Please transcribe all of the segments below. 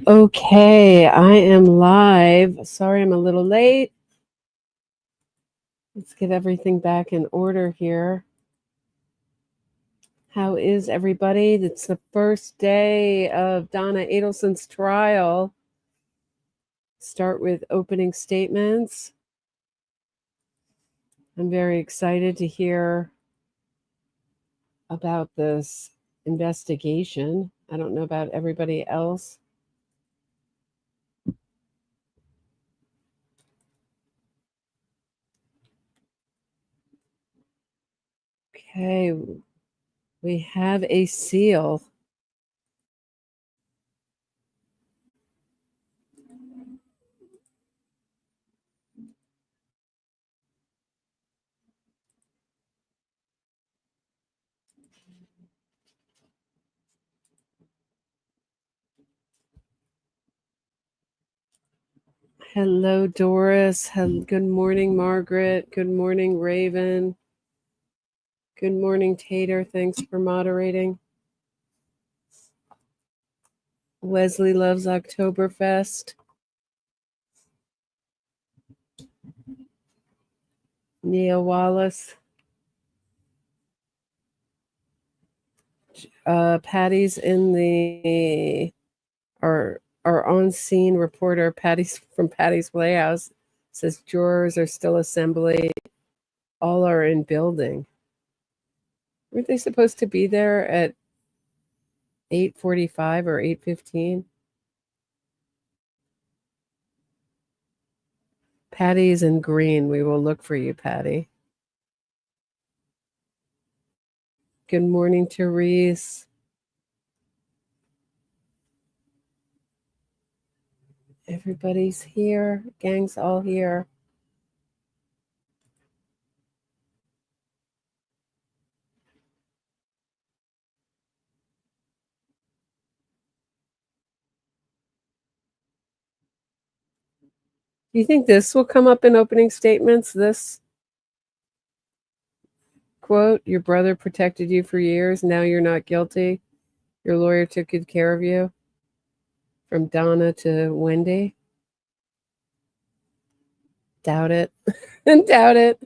Okay, I am live. Sorry I'm a little late. Let's get everything back in order here. How is everybody? It's the first day of Donna Adelson's trial. Start with opening statements. I'm very excited to hear about this investigation. I don't know about everybody else. Okay, we have a seal. Hello, Doris. Good morning, Margaret. Good morning, Raven. Good morning, Tater. Thanks for moderating. Wesley loves Oktoberfest. Nia Wallace. Patty's in the our on-scene reporter, Patty's from Patty's Playhouse, says jurors are still assembling. All are in building. Weren't they supposed to be there at 8:45 or 8:15? Patty's in green. We will look for you, Patty. Good morning, Therese. Everybody's here. Gang's all here. Do you think this will come up in opening statements? This quote, your brother protected you for years. Now you're not guilty. Your lawyer took good care of you. From Donna to Wendi. Doubt it. Doubt it.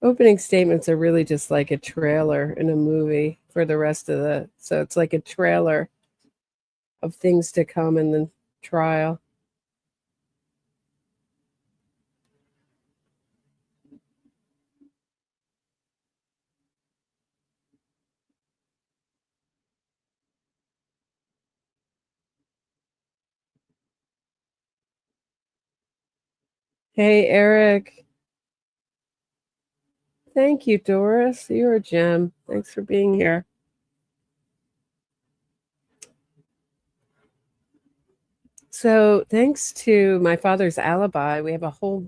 Opening statements are really just like a trailer in a movie for the rest of the, so it's like a trailer of things to come in the trial. Hey, Eric. Thank you, Doris. You're a gem. Thanks for being here. So thanks to my father's alibi, we have a whole,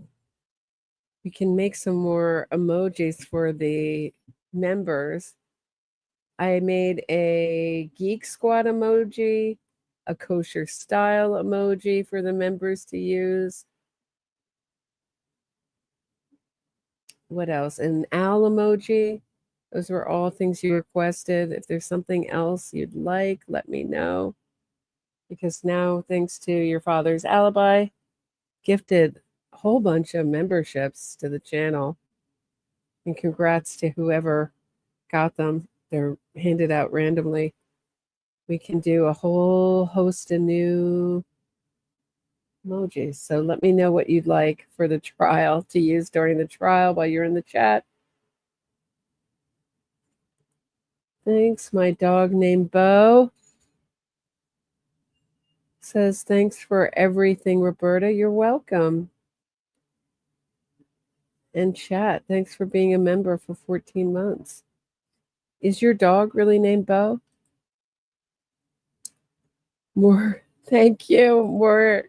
we can make some more emojis for the members. I made a Geek Squad emoji, a kosher style emoji for the members to use. What else? An owl emoji. Those were all things you requested. If there's something else you'd like, let me know. Because now, thanks to your father's alibi, gifted a whole bunch of memberships to the channel. And congrats to whoever got them. They're handed out randomly. We can do a whole host of new emojis. So let me know what you'd like for the trial to use during the trial while you're in the chat. Thanks. My dog named Bo says, thanks for everything, Roberta. You're welcome. And chat, thanks for being a member for 14 months. Is your dog really named Bo? More, thank you. More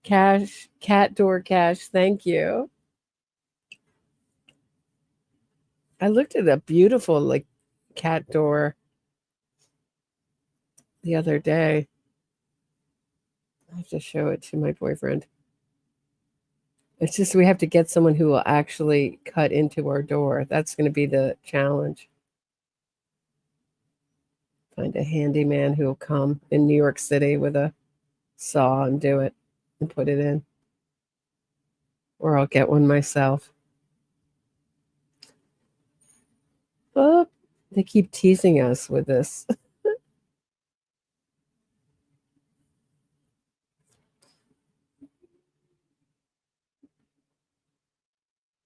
cash, cat door cash, thank you. I looked at a beautiful like cat door the other day. I have to show it to my boyfriend. It's just we have to get someone who will actually cut into our door. That's going to be the challenge. Find a handyman who will come in New York City with a saw and do it and put it in. Or I'll get one myself. Oh, they keep teasing us with this.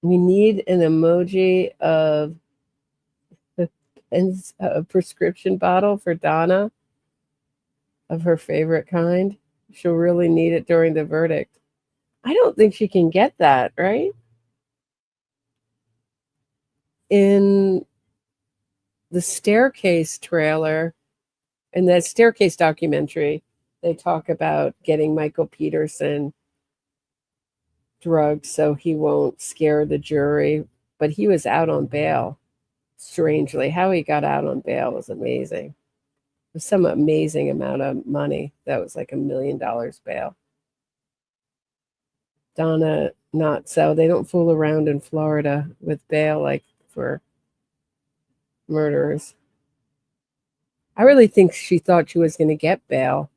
We need an emoji of a prescription bottle for Donna of her favorite kind. She'll really need it during the verdict. I don't think she can get that, right? In the staircase trailer, in that staircase documentary, they talk about getting Michael Peterson drugged so he won't scare the jury, but he was out on bail. Strangely, how he got out on bail was amazing. It was some amazing amount of money. That was like $1 million bail. Donna, not so. They don't fool around in Florida with bail like for murderers. I really think she thought she was going to get bail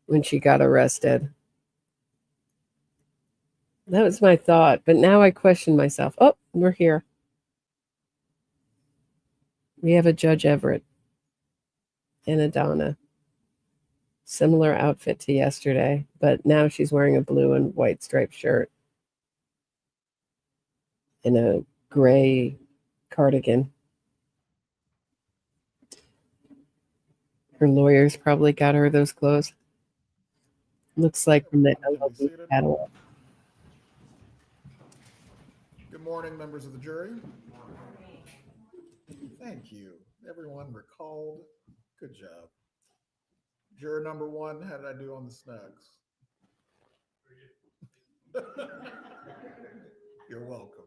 when she got arrested. That was my thought, but now I question myself. Oh, we're here. We have a Judge Everett and a Donna. Similar outfit to yesterday, but now she's wearing a blue and white striped shirt and a gray cardigan. Her lawyers probably got her those clothes. Looks like from the LLB catalog. Good morning, members of the jury. Thank you. Everyone recalled. Good job. Juror number one, how did I do on the snacks? You're welcome.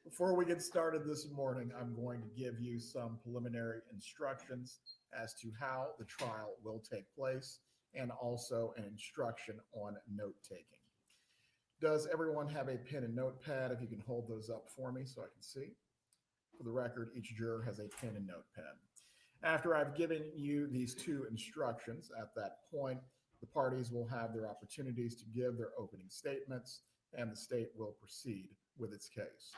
Before we get started this morning, I'm going to give you some preliminary instructions as to how the trial will take place and also an instruction on note taking. Does everyone have a pen and notepad? If you can hold those up for me so I can see. For the record, each juror has a pen and notepad. After I've given you these two instructions, at that point, the parties will have their opportunities to give their opening statements, and the state will proceed with its case.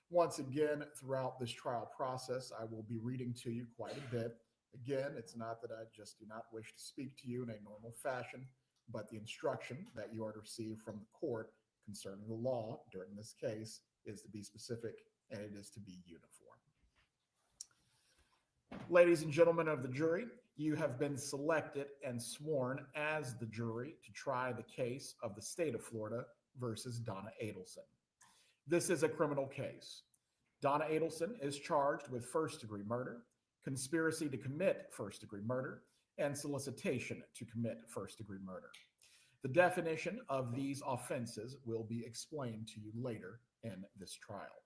Once again, throughout this trial process, I will be reading to you quite a bit. Again, it's not that I just do not wish to speak to you in a normal fashion, but the instruction that you are to receive from the court concerning the law during this case is to be specific and it is to be uniform. Ladies and gentlemen of the jury, you have been selected and sworn as the jury to try the case of the state of Florida versus Donna Adelson. This is a criminal case. Donna Adelson is charged with first-degree murder, conspiracy to commit first-degree murder, and solicitation to commit first-degree murder. The definition of these offenses will be explained to you later in this trial.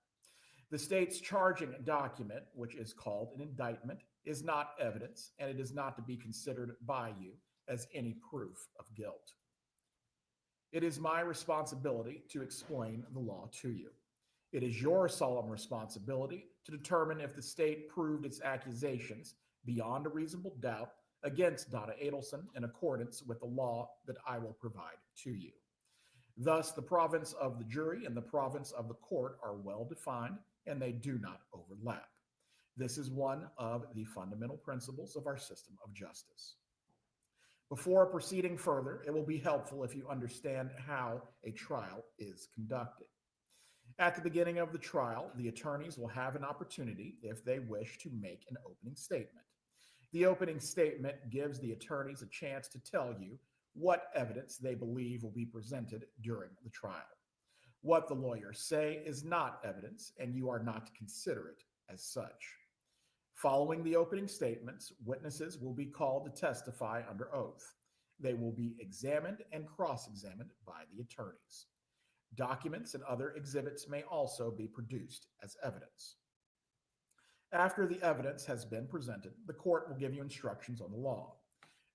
The state's charging document, which is called an indictment, is not evidence, and it is not to be considered by you as any proof of guilt. It is my responsibility to explain the law to you. It is your solemn responsibility to determine if the state proved its accusations beyond a reasonable doubt against Donna Adelson in accordance with the law that I will provide to you. Thus, the province of the jury and the province of the court are well defined and they do not overlap. This is one of the fundamental principles of our system of justice. Before proceeding further, it will be helpful if you understand how a trial is conducted. At the beginning of the trial, the attorneys will have an opportunity, if they wish, to make an opening statement. The opening statement gives the attorneys a chance to tell you what evidence they believe will be presented during the trial. What the lawyers say is not evidence, and you are not to consider it as such. Following the opening statements, witnesses will be called to testify under oath. They will be examined and cross-examined by the attorneys. Documents and other exhibits may also be produced as evidence. After the evidence has been presented, the court will give you instructions on the law.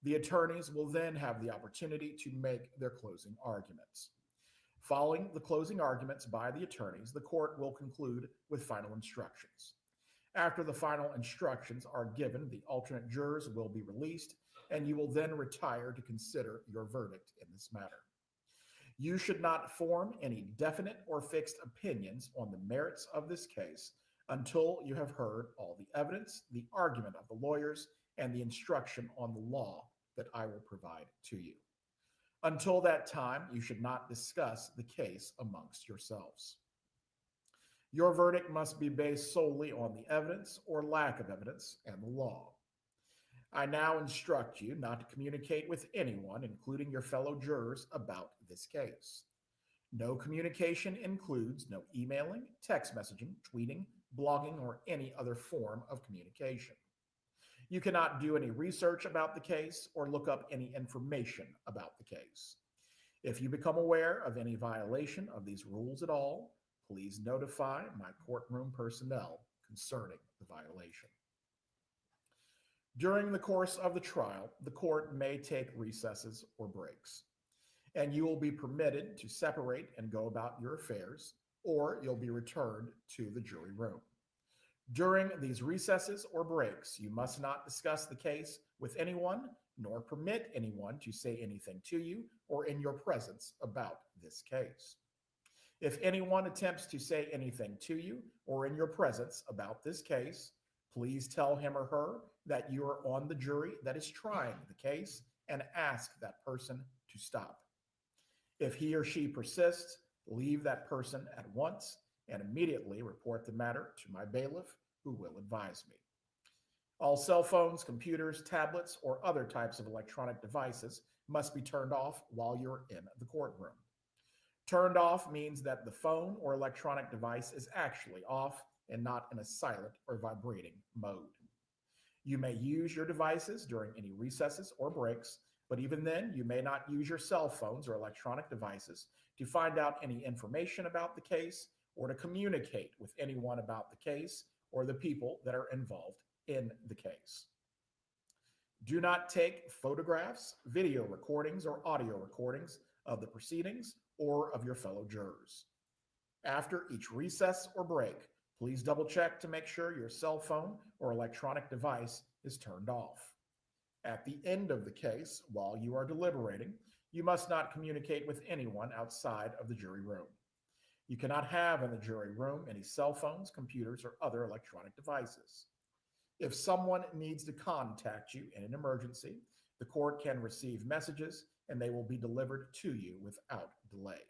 The attorneys will then have the opportunity to make their closing arguments. Following the closing arguments by the attorneys, the court will conclude with final instructions. After the final instructions are given, the alternate jurors will be released, and you will then retire to consider your verdict in this matter. You should not form any definite or fixed opinions on the merits of this case until you have heard all the evidence, the argument of the lawyers, and the instruction on the law that I will provide to you. Until that time, you should not discuss the case amongst yourselves. Your verdict must be based solely on the evidence or lack of evidence and the law. I now instruct you not to communicate with anyone, including your fellow jurors, about this case. No communication includes no emailing, text messaging, tweeting, blogging, or any other form of communication. You cannot do any research about the case or look up any information about the case. If you become aware of any violation of these rules at all, please notify my courtroom personnel concerning the violation. During the course of the trial, the court may take recesses or breaks, and you will be permitted to separate and go about your affairs, or you'll be returned to the jury room. During these recesses or breaks, you must not discuss the case with anyone, nor permit anyone to say anything to you or in your presence about this case. If anyone attempts to say anything to you or in your presence about this case, please tell him or her that you are on the jury that is trying the case and ask that person to stop. If he or she persists, leave that person at once and immediately report the matter to my bailiff, who will advise me. All cell phones, computers, tablets, or other types of electronic devices must be turned off while you're in the courtroom. Turned off means that the phone or electronic device is actually off and not in a silent or vibrating mode. You may use your devices during any recesses or breaks, but even then, you may not use your cell phones or electronic devices to find out any information about the case or to communicate with anyone about the case or the people that are involved in the case. Do not take photographs, video recordings, or audio recordings of the proceedings or of your fellow jurors. After each recess or break, please double check to make sure your cell phone or electronic device is turned off. At the end of the case, while you are deliberating, you must not communicate with anyone outside of the jury room. You cannot have in the jury room any cell phones, computers, or other electronic devices. If someone needs to contact you in an emergency, the court can receive messages and they will be delivered to you without delay.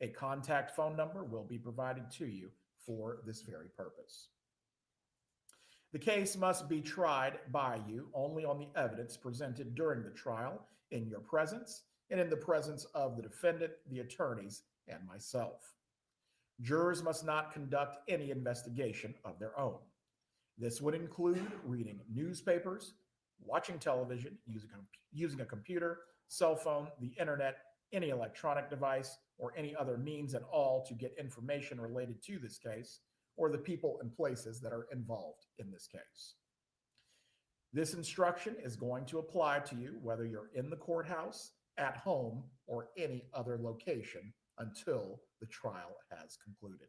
A contact phone number will be provided to you for this very purpose. The case must be tried by you only on the evidence presented during the trial, in your presence, and in the presence of the defendant, the attorneys, and myself. Jurors must not conduct any investigation of their own. This would include reading newspapers, watching television, using a computer, cell phone, the internet, any electronic device, or any other means at all to get information related to this case or the people and places that are involved in this case. This instruction is going to apply to you whether you're in the courthouse, at home, or any other location until the trial has concluded.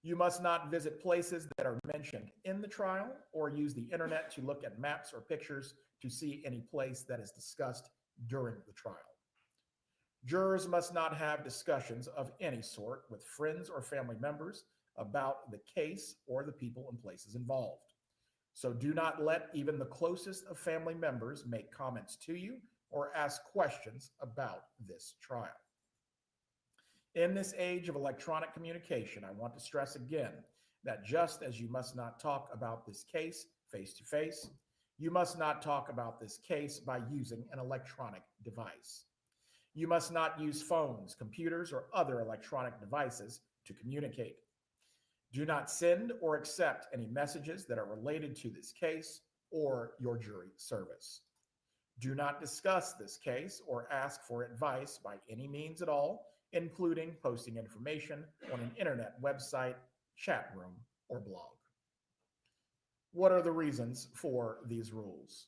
You must not visit places that are mentioned in the trial or use the internet to look at maps or pictures to see any place that is discussed during the trial. Jurors must not have discussions of any sort with friends or family members about the case or the people and places involved. So do not let even the closest of family members make comments to you or ask questions about this trial. In this age of electronic communication, I want to stress again that just as you must not talk about this case face to face, you must not talk about this case by using an electronic device. You must not use phones, computers, or other electronic devices to communicate. Do not send or accept any messages that are related to this case or your jury service. Do not discuss this case or ask for advice by any means at all, including posting information on an internet website, chat room, or blog. What are the reasons for these rules?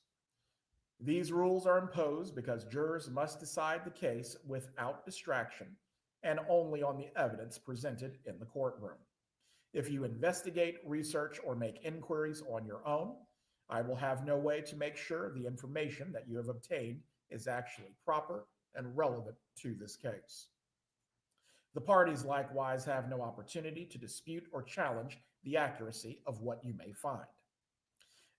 These rules are imposed because jurors must decide the case without distraction and only on the evidence presented in the courtroom. If you investigate, research, or make inquiries on your own, I will have no way to make sure the information that you have obtained is actually proper and relevant to this case. The parties likewise have no opportunity to dispute or challenge the accuracy of what you may find.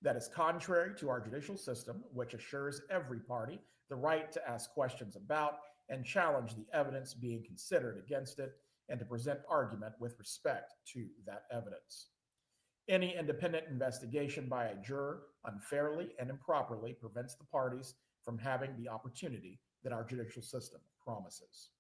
That is contrary to our judicial system, which assures every party the right to ask questions about and challenge the evidence being considered against it, and to present argument with respect to that evidence. Any independent investigation by a juror unfairly and improperly prevents the parties from having the opportunity that our judicial system promises.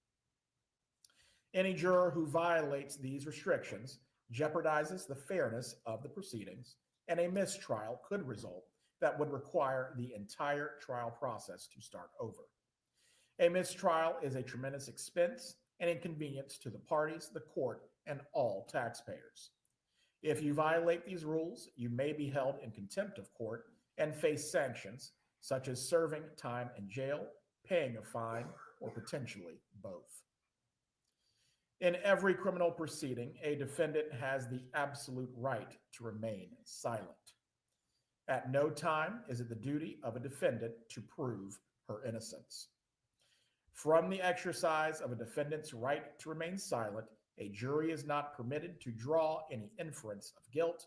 Any juror who violates these restrictions jeopardizes the fairness of the proceedings, and a mistrial could result that would require the entire trial process to start over. A mistrial is a tremendous expense and inconvenience to the parties, the court, and all taxpayers. If you violate these rules, you may be held in contempt of court and face sanctions such as serving time in jail, paying a fine, or potentially both. In every criminal proceeding, a defendant has the absolute right to remain silent. At no time is it the duty of a defendant to prove her innocence. From the exercise of a defendant's right to remain silent, a jury is not permitted to draw any inference of guilt,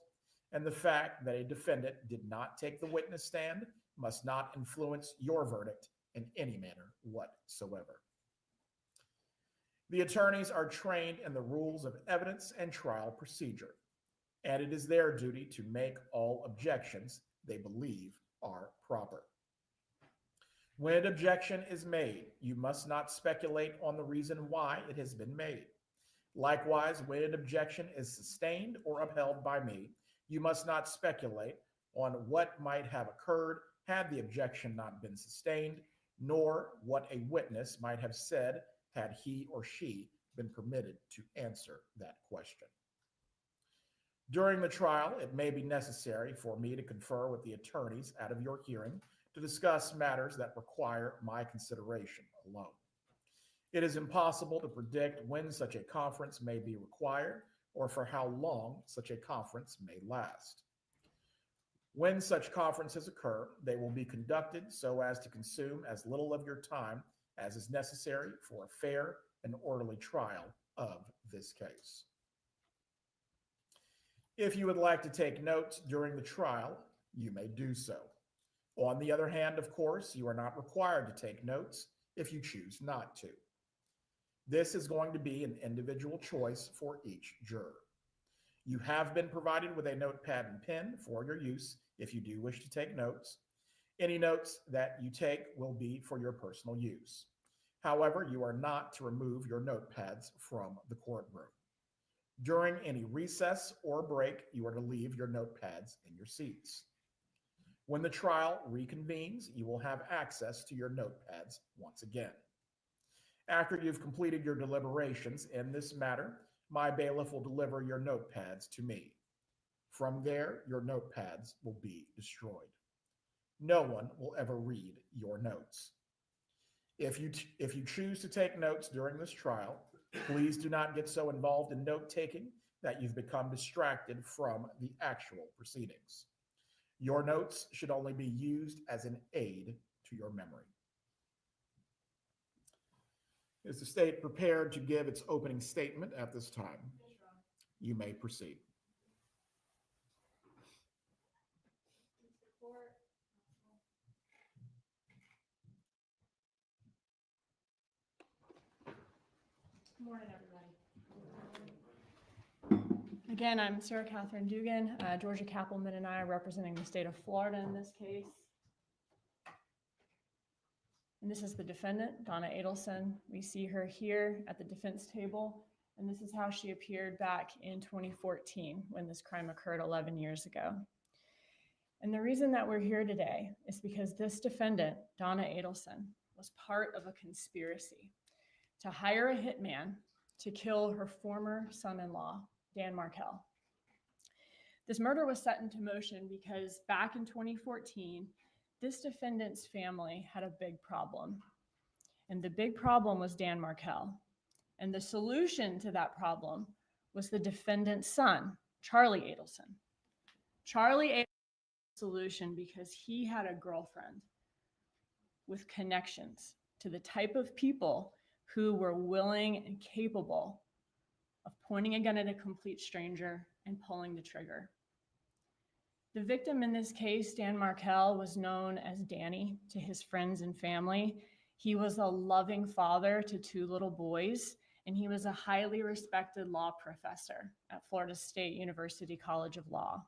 and the fact that a defendant did not take the witness stand must not influence your verdict in any manner whatsoever. The attorneys are trained in the rules of evidence and trial procedure, and it is their duty to make all objections they believe are proper. When an objection is made, you must not speculate on the reason why it has been made. Likewise, when an objection is sustained or upheld by me, you must not speculate on what might have occurred had the objection not been sustained, nor what a witness might have said had he or she been permitted to answer that question. During the trial, it may be necessary for me to confer with the attorneys out of your hearing to discuss matters that require my consideration alone. It is impossible to predict when such a conference may be required or for how long such a conference may last. When such conferences occur, they will be conducted so as to consume as little of your time as is necessary for a fair and orderly trial of this case. If you would like to take notes during the trial, you may do so. On the other hand, of course, you are not required to take notes if you choose not to. This is going to be an individual choice for each juror. You have been provided with a notepad and pen for your use if you do wish to take notes. Any notes that you take will be for your personal use. However, you are not to remove your notepads from the courtroom. During any recess or break, you are to leave your notepads in your seats. When the trial reconvenes, you will have access to your notepads once again. After you've completed your deliberations in this matter, my bailiff will deliver your notepads to me. From there, your notepads will be destroyed. No one will ever read your notes. If you choose to take notes during this trial, please do not get so involved in note-taking that you've become distracted from the actual proceedings. Your notes should only be used as an aid to your memory. Is the state prepared to give its opening statement at this time? You may proceed. Good morning, everybody. Again, I'm Sarah Katherine Dugan. Georgia Kappelman and I are representing the state of Florida in this case. And this is the defendant, Donna Adelson. We see her here at the defense table, and this is how she appeared back in 2014 when this crime occurred 11 years ago. And the reason that we're here today is because this defendant, Donna Adelson, was part of a conspiracy to hire a hitman to kill her former son-in-law, Dan Markel. This murder was set into motion because back in 2014, this defendant's family had a big problem. And the big problem was Dan Markel. And the solution to that problem was the defendant's son, Charlie Adelson. Charlie Adelson was the solution because he had a girlfriend with connections to the type of people who were willing and capable of pointing a gun at a complete stranger and pulling the trigger. The victim in this case, Dan Markel, was known as Danny to his friends and family. He was a loving father to 2 little boys, and he was a highly respected law professor at Florida State University College of Law.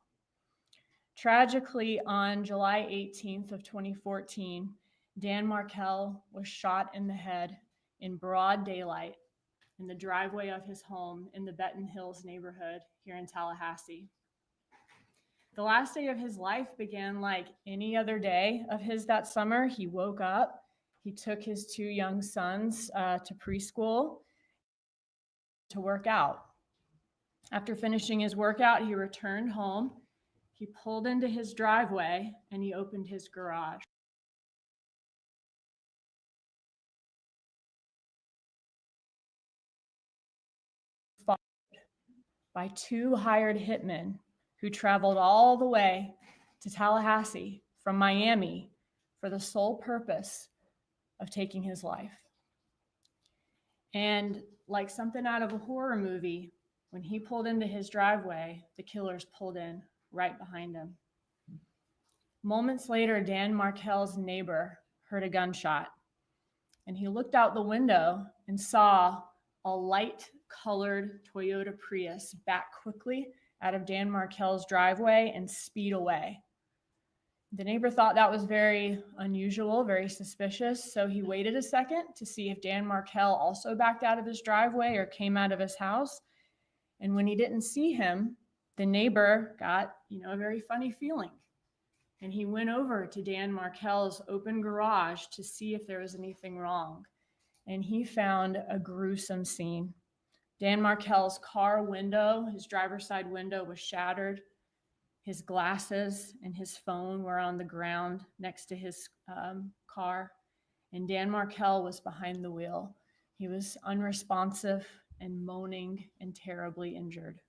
Tragically, on July 18th of 2014, Dan Markel was shot in the head in broad daylight in the driveway of his home in the Benton Hills neighborhood here in Tallahassee. The last day of his life began like any other day of his that summer. He woke up, he took his 2 young sons to preschool to work out. After finishing his workout, he returned home. He pulled into his driveway and he opened his garage. Followed by 2 hired hitmen who traveled all the way to Tallahassee from Miami for the sole purpose of taking his life. And like something out of a horror movie, when he pulled into his driveway, the killers pulled in right behind him. Moments later, Dan Markel's neighbor heard a gunshot, and he looked out the window and saw a light-colored Toyota Prius back quickly out of Dan Markel's driveway and speed away. The neighbor thought that was very unusual, very suspicious, so he waited a second to see if Dan Markel also backed out of his driveway or came out of his house. And when he didn't see him, the neighbor got, a very funny feeling. And he went over to Dan Markel's open garage to see if there was anything wrong. And he found a gruesome scene. Dan Markel's car window, his driver's side window, was shattered. His glasses and his phone were on the ground next to his car. And Dan Markel was behind the wheel. He was unresponsive and moaning and terribly injured.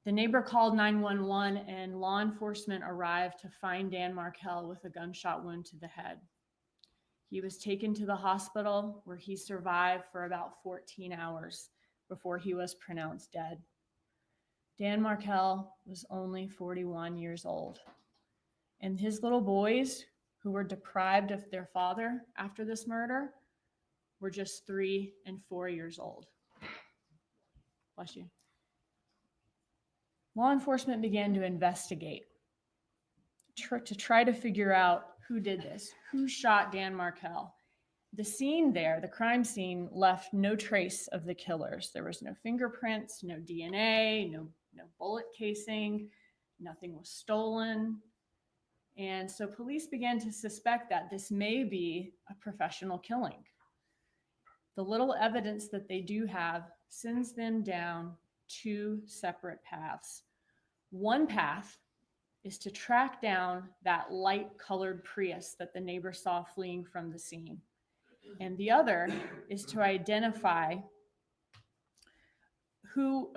The neighbor called 911 and law enforcement arrived to find Dan Markel with a gunshot wound to the head. He was taken to the hospital where he survived for about 14 hours before he was pronounced dead. Dan Markel was only 41 years old. And his little boys, who were deprived of their father after this murder, were just 3 and 4 years old. Bless you. Law enforcement began to investigate to try to figure out who did this, who shot Dan Markel. The scene there, the crime scene, left no trace of the killers. There was no fingerprints, no DNA, no bullet casing, nothing was stolen. And so police began to suspect that this may be a professional killing. The little evidence that they do have sends them down 2 separate paths. One path is to track down that light-colored Prius that the neighbor saw fleeing from the scene. And the other is to identify who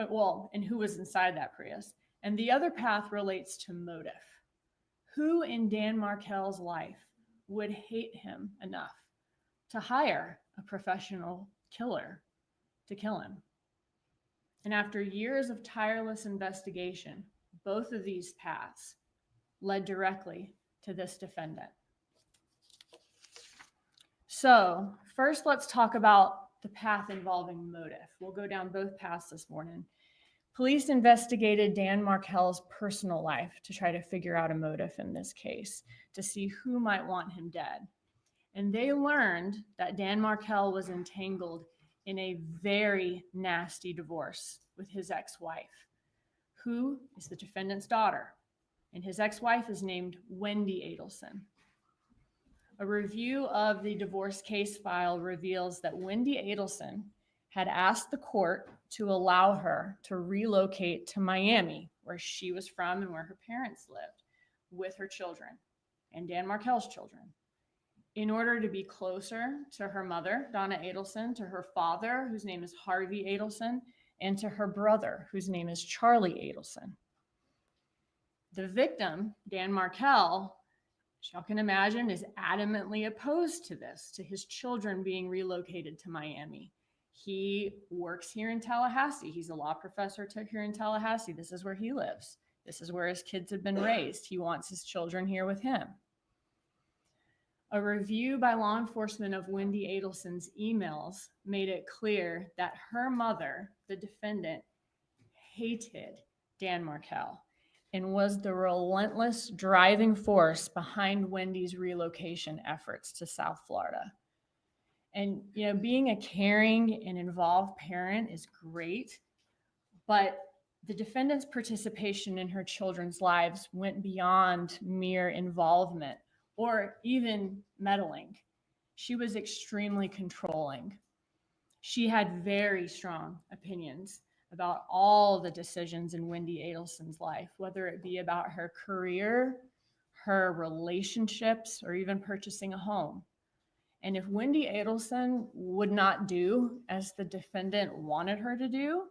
was inside that Prius. And the other path relates to motive. Who in Dan Markel's life would hate him enough to hire a professional killer to kill him? And after years of tireless investigation, both of these paths led directly to this defendant. So first, let's talk about the path involving motive. We'll go down both paths this morning. Police investigated Dan Markel's personal life to try to figure out a motive in this case, to see who might want him dead. And they learned that Dan Markel was entangled in a very nasty divorce with his ex-wife, who is the defendant's daughter. And his ex-wife is named Wendi Adelson. A review of the divorce case file reveals that Wendi Adelson had asked the court to allow her to relocate to Miami, where she was from and where her parents lived, with her children and Dan Markel's children, in order to be closer to her mother, Donna Adelson, to her father, whose name is Harvey Adelson, and to her brother, whose name is Charlie Adelson. The victim, Dan Markel, as y'all can imagine, is adamantly opposed to this, to his children being relocated to Miami. He works here in Tallahassee. He's a law professor here in Tallahassee. This is where he lives. This is where his kids have been raised. He wants his children here with him. A review by law enforcement of Wendi Adelson's emails made it clear that her mother, the defendant, hated Dan Markel and was the relentless driving force behind Wendi's relocation efforts to South Florida. And, you know, being a caring and involved parent is great, but the defendant's participation in her children's lives went beyond mere involvement or even meddling. She was extremely controlling. She had very strong opinions about all the decisions in Wendi Adelson's life, whether it be about her career, her relationships, or even purchasing a home. And if Wendi Adelson would not do as the defendant wanted her to do,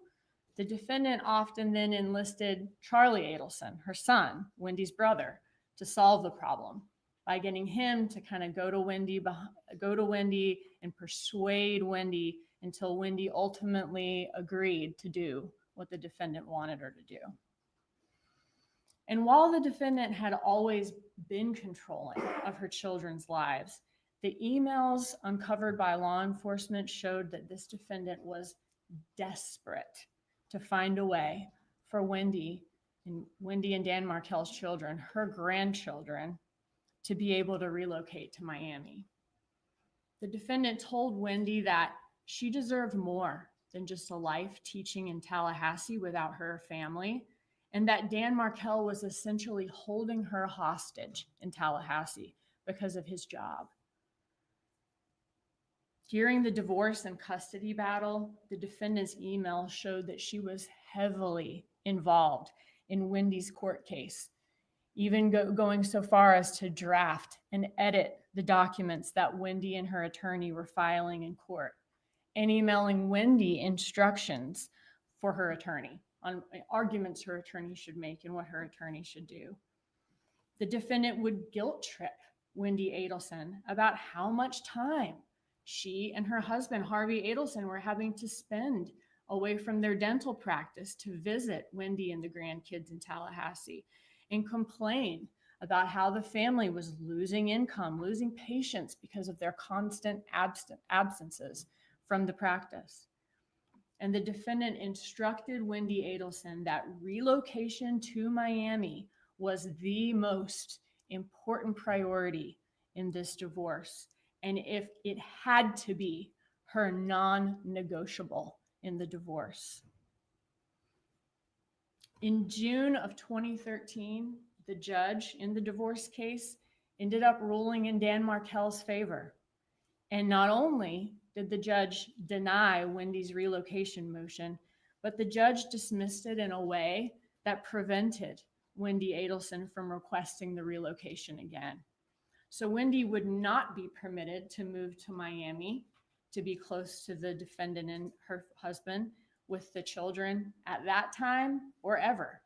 the defendant often then enlisted Charlie Adelson, her son, Wendi's brother, to solve the problem by getting him to kind of go to Wendi and persuade Wendi until Wendi ultimately agreed to do what the defendant wanted her to do. And while the defendant had always been controlling of her children's lives, the emails uncovered by law enforcement showed that this defendant was desperate to find a way for Wendi and Dan Markel's children, her grandchildren, to be able to relocate to Miami. The defendant told Wendi that she deserved more than just a life teaching in Tallahassee without her family, and that Dan Markel was essentially holding her hostage in Tallahassee because of his job. During the divorce and custody battle, the defendant's email showed that she was heavily involved in Wendi's court case, even going so far as to draft and edit the documents that Wendi and her attorney were filing in court, and emailing Wendi instructions for her attorney on arguments her attorney should make and what her attorney should do. The defendant would guilt trip Wendi Adelson about how much time she and her husband, Harvey Adelson, were having to spend away from their dental practice to visit Wendi and the grandkids in Tallahassee, and complain about how the family was losing income, losing patients because of their constant absences from the practice. And the defendant instructed Wendi Adelson that relocation to Miami was the most important priority in this divorce, and if it had to be her non-negotiable in the divorce. In June of 2013, the judge in the divorce case ended up ruling in Dan Markel's favor. And not only did the judge deny Wendi's relocation motion, but the judge dismissed it in a way that prevented Wendi Adelson from requesting the relocation again. So Wendi would not be permitted to move to Miami to be close to the defendant and her husband with the children at that time or ever,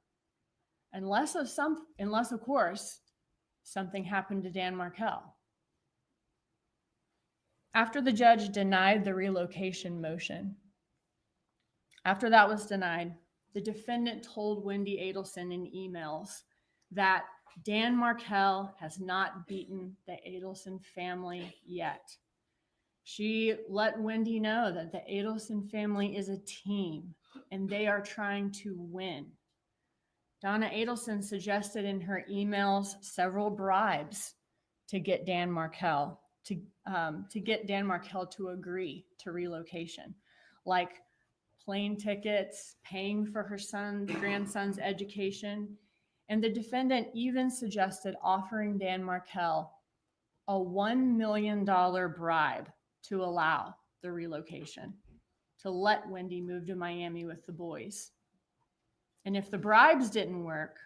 unless of course something happened to Dan Markel. After the judge denied the relocation motion, after that was denied, the defendant told Wendi Adelson in emails that Dan Markel has not beaten the Adelson family yet. She let Wendi know that the Adelson family is a team and they are trying to win. Donna Adelson suggested in her emails several bribes to get Dan Markel to agree to relocation, like plane tickets, paying for her grandson's education. And the defendant even suggested offering Dan Markel a $1 million bribe to allow the relocation, to let Wendi move to Miami with the boys. And if the bribes didn't work,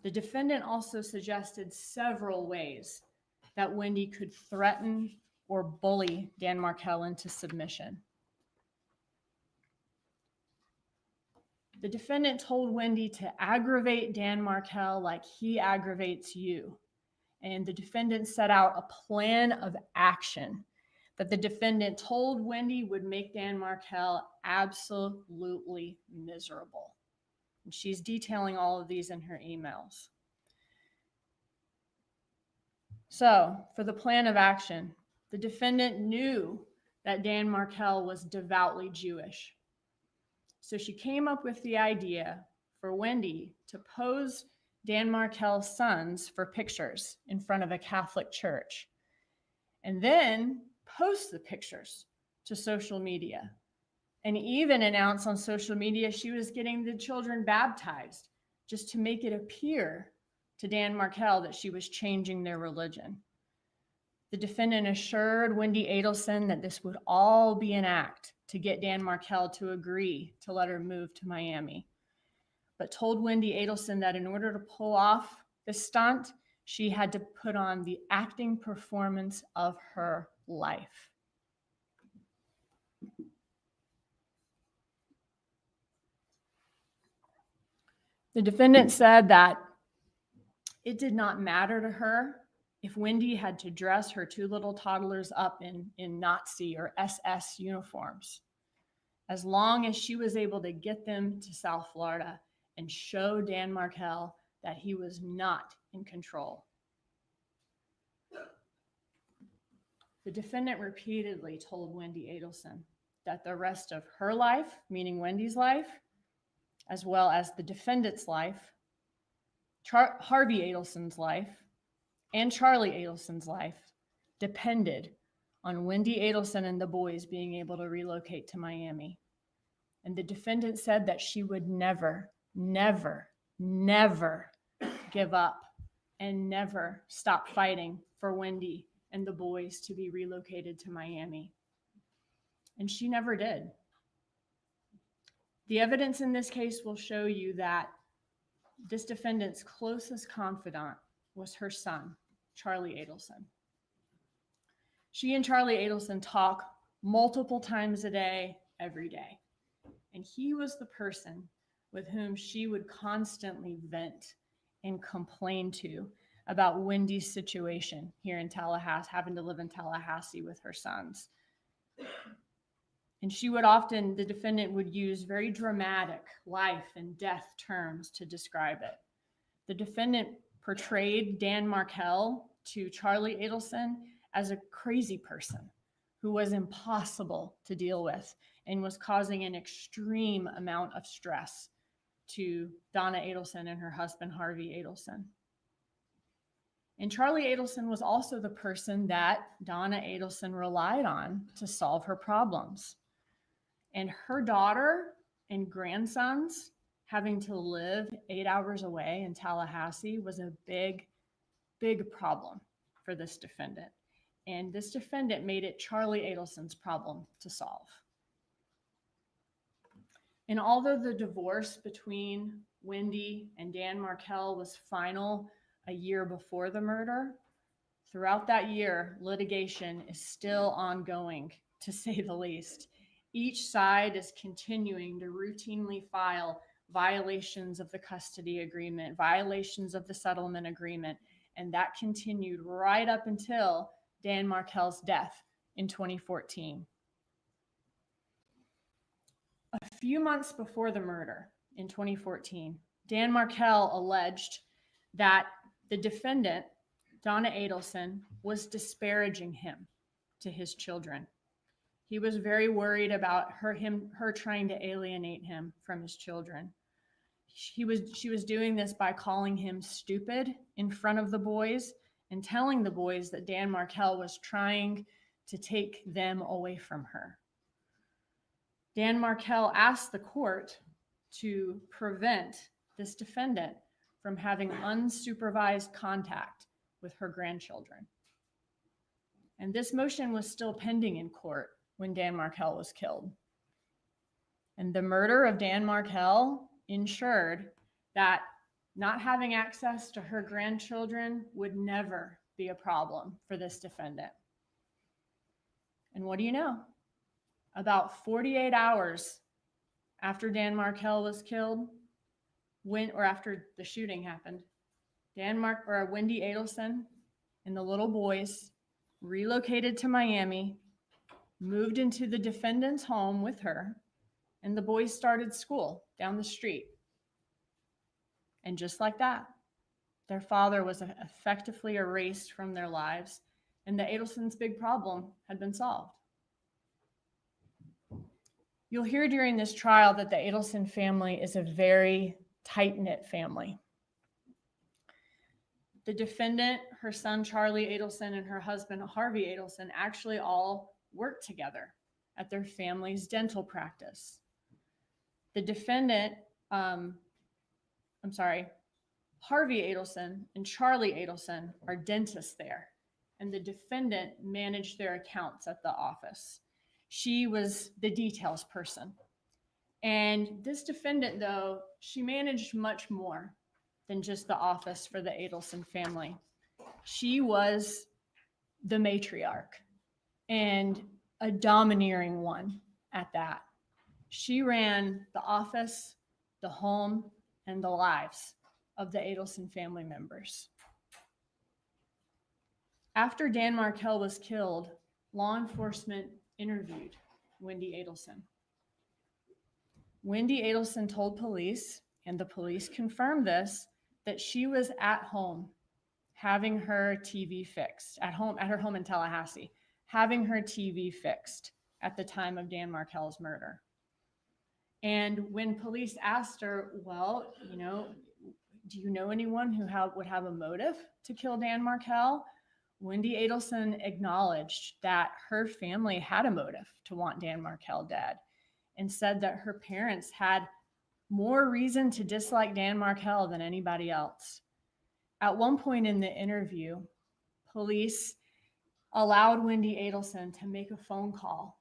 the defendant also suggested several ways that Wendi could threaten or bully Dan Markel into submission. The defendant told Wendi to aggravate Dan Markel like he aggravates you. And the defendant set out a plan of action that the defendant told Wendi would make Dan Markel absolutely miserable. And she's detailing all of these in her emails. So, for the plan of action, the defendant knew that Dan Markel was devoutly Jewish. So she came up with the idea for Wendi to pose Dan Markel's sons for pictures in front of a Catholic church, and then post the pictures to social media, and even announce on social media she was getting the children baptized just to make it appear to Dan Markel that she was changing their religion. The defendant assured Wendi Adelson that this would all be an act to get Dan Markel to agree to let her move to Miami, but told Wendi Adelson that in order to pull off this stunt, she had to put on the acting performance of her life. The defendant said that it did not matter to her if Wendi had to dress her two little toddlers up in Nazi or SS uniforms, as long as she was able to get them to South Florida and show Dan Markel that he was not in control. The defendant repeatedly told Wendi Adelson that the rest of her life, meaning Wendi's life, as well as the defendant's life, Harvey Adelson's life, and Charlie Adelson's life depended on Wendi Adelson and the boys being able to relocate to Miami. And the defendant said that she would never, never, never give up and never stop fighting for Wendi and the boys to be relocated to Miami. And she never did. The evidence in this case will show you that this defendant's closest confidant was her son, Charlie Adelson. She and Charlie Adelson talk multiple times a day, every day. And he was the person with whom she would constantly vent and complain to about Wendi's situation here in Tallahassee, having to live in Tallahassee with her sons. And she would often, the defendant would use very dramatic life and death terms to describe it. The defendant portrayed Dan Markel to Charlie Adelson as a crazy person who was impossible to deal with and was causing an extreme amount of stress to Donna Adelson and her husband, Harvey Adelson. And Charlie Adelson was also the person that Donna Adelson relied on to solve her problems. And her daughter and grandsons having to live 8 hours away in Tallahassee was a big, big problem for this defendant. And this defendant made it Charlie Adelson's problem to solve. And although the divorce between Wendi and Dan Markel was final a year before the murder, throughout that year, litigation is still ongoing, to say the least. Each side is continuing to routinely file violations of the custody agreement, violations of the settlement agreement, and that continued right up until Dan Markel's death in 2014. A few months before the murder in 2014, Dan Markel alleged that the defendant, Donna Adelson, was disparaging him to his children. He was very worried about her trying to alienate him from his children. She was doing this by calling him stupid in front of the boys and telling the boys that Dan Markel was trying to take them away from her. Dan Markel asked the court to prevent this defendant from having unsupervised contact with her grandchildren. And this motion was still pending in court when Dan Markel was killed. And the murder of Dan Markel ensured that not having access to her grandchildren would never be a problem for this defendant. And what do you know? About 48 hours After Dan Markel was killed, after the shooting happened, Wendi Adelson and the little boys relocated to Miami, moved into the defendant's home with her, and the boys started school down the street. And just like that, their father was effectively erased from their lives, and the Adelsons' big problem had been solved. You'll hear during this trial that the Adelson family is a very tight-knit family. The defendant, her son Charlie Adelson, and her husband Harvey Adelson actually all worked together at their family's dental practice. The defendant, Harvey Adelson and Charlie Adelson are dentists there, and the defendant managed their accounts at the office. She was the details person. And this defendant, though, she managed much more than just the office for the Adelson family. She was the matriarch, and a domineering one at that. She ran the office, the home, and the lives of the Adelson family members. After Dan Markel was killed, law enforcement interviewed Wendi Adelson. Wendi Adelson told police, and the police confirmed this, that she was at home having her TV fixed, at her home in Tallahassee, having her TV fixed at the time of Dan Markel's murder. And when police asked her, well, do you know anyone who would have a motive to kill Dan Markel? Wendi Adelson acknowledged that her family had a motive to want Dan Markel dead, and said that her parents had more reason to dislike Dan Markel than anybody else. At one point in the interview, police allowed Wendi Adelson to make a phone call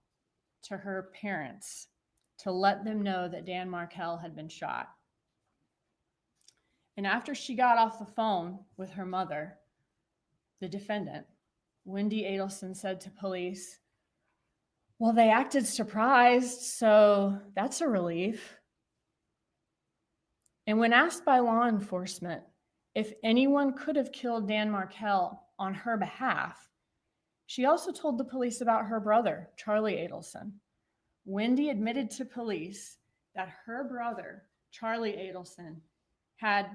to her parents to let them know that Dan Markel had been shot. And after she got off the phone with her mother, the defendant, Wendi Adelson, said to police, well, they acted surprised, so that's a relief. And when asked by law enforcement if anyone could have killed Dan Markel on her behalf, she also told the police about her brother, Charlie Adelson. Wendi admitted to police that her brother, Charlie Adelson, had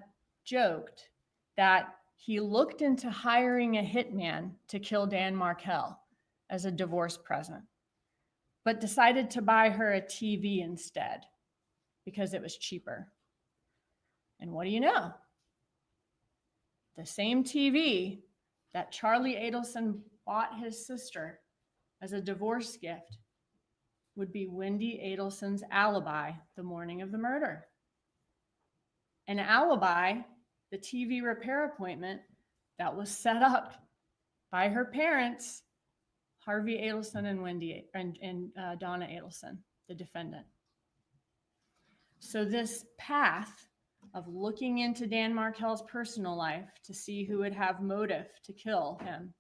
joked that he looked into hiring a hitman to kill Dan Markel as a divorce present, but decided to buy her a TV instead because it was cheaper. And what do you know? The same TV that Charlie Adelson bought his sister as a divorce gift would be Wendi Adelson's alibi the morning of the murder. An alibi, the TV repair appointment that was set up by her parents, Harvey Adelson and Donna Adelson, the defendant. So this path of looking into Dan Markel's personal life to see who would have motive to kill him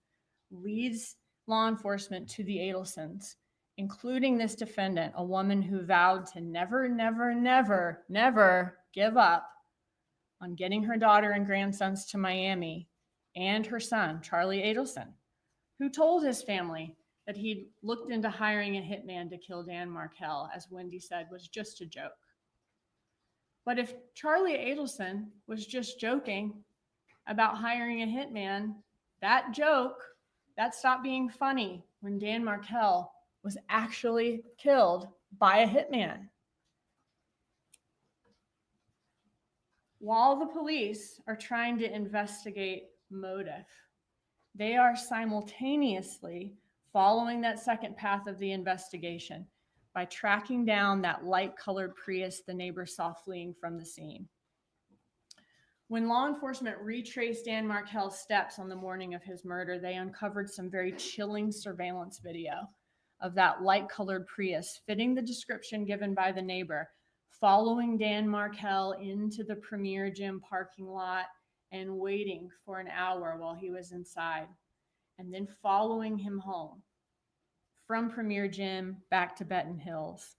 leads law enforcement to the Adelsons, including this defendant, a woman who vowed to never, never, never, never give up on getting her daughter and grandsons to Miami, and her son, Charlie Adelson, who told his family that he'd looked into hiring a hitman to kill Dan Markel, as Wendi said, was just a joke. But if Charlie Adelson was just joking about hiring a hitman, that joke, that stopped being funny when Dan Markel was actually killed by a hitman. While the police are trying to investigate motive, they are simultaneously following that second path of the investigation by tracking down that light-colored Prius the neighbor saw fleeing from the scene. When law enforcement retraced Dan Markel's steps on the morning of his murder, they uncovered some very chilling surveillance video of that light-colored Prius fitting the description given by the neighbor, following Dan Markel into the Premier Gym parking lot and waiting for an hour while he was inside, and then following him home from Premier Gym back to Benton Hills.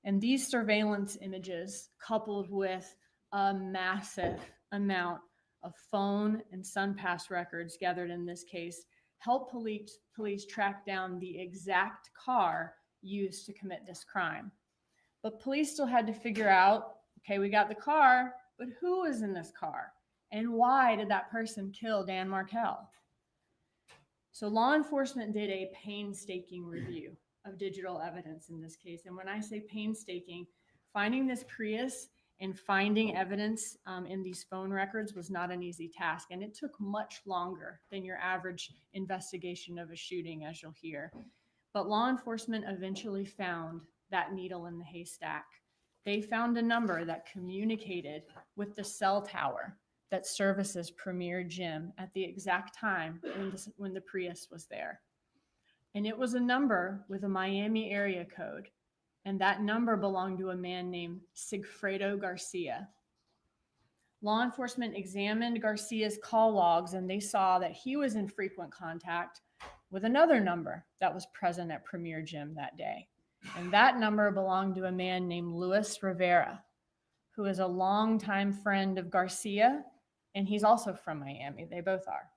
And these surveillance images, coupled with a massive amount of phone and SunPass records gathered in this case, help police track down the exact car used to commit this crime. But police still had to figure out, okay, we got the car, but who was in this car? And why did that person kill Dan Markel? So law enforcement did a painstaking review of digital evidence in this case. And when I say painstaking, finding this Prius and finding evidence in these phone records was not an easy task. And it took much longer than your average investigation of a shooting, as you'll hear. But law enforcement eventually found that needle in the haystack. They found a number that communicated with the cell tower that services Premier Gym at the exact time when the Prius was there. And it was a number with a Miami area code. And that number belonged to a man named Sigfredo Garcia. Law enforcement examined Garcia's call logs, and they saw that he was in frequent contact with another number that was present at Premier Gym that day. And that number belonged to a man named Luis Rivera, who is a longtime friend of Garcia, and he's also from Miami. They both are.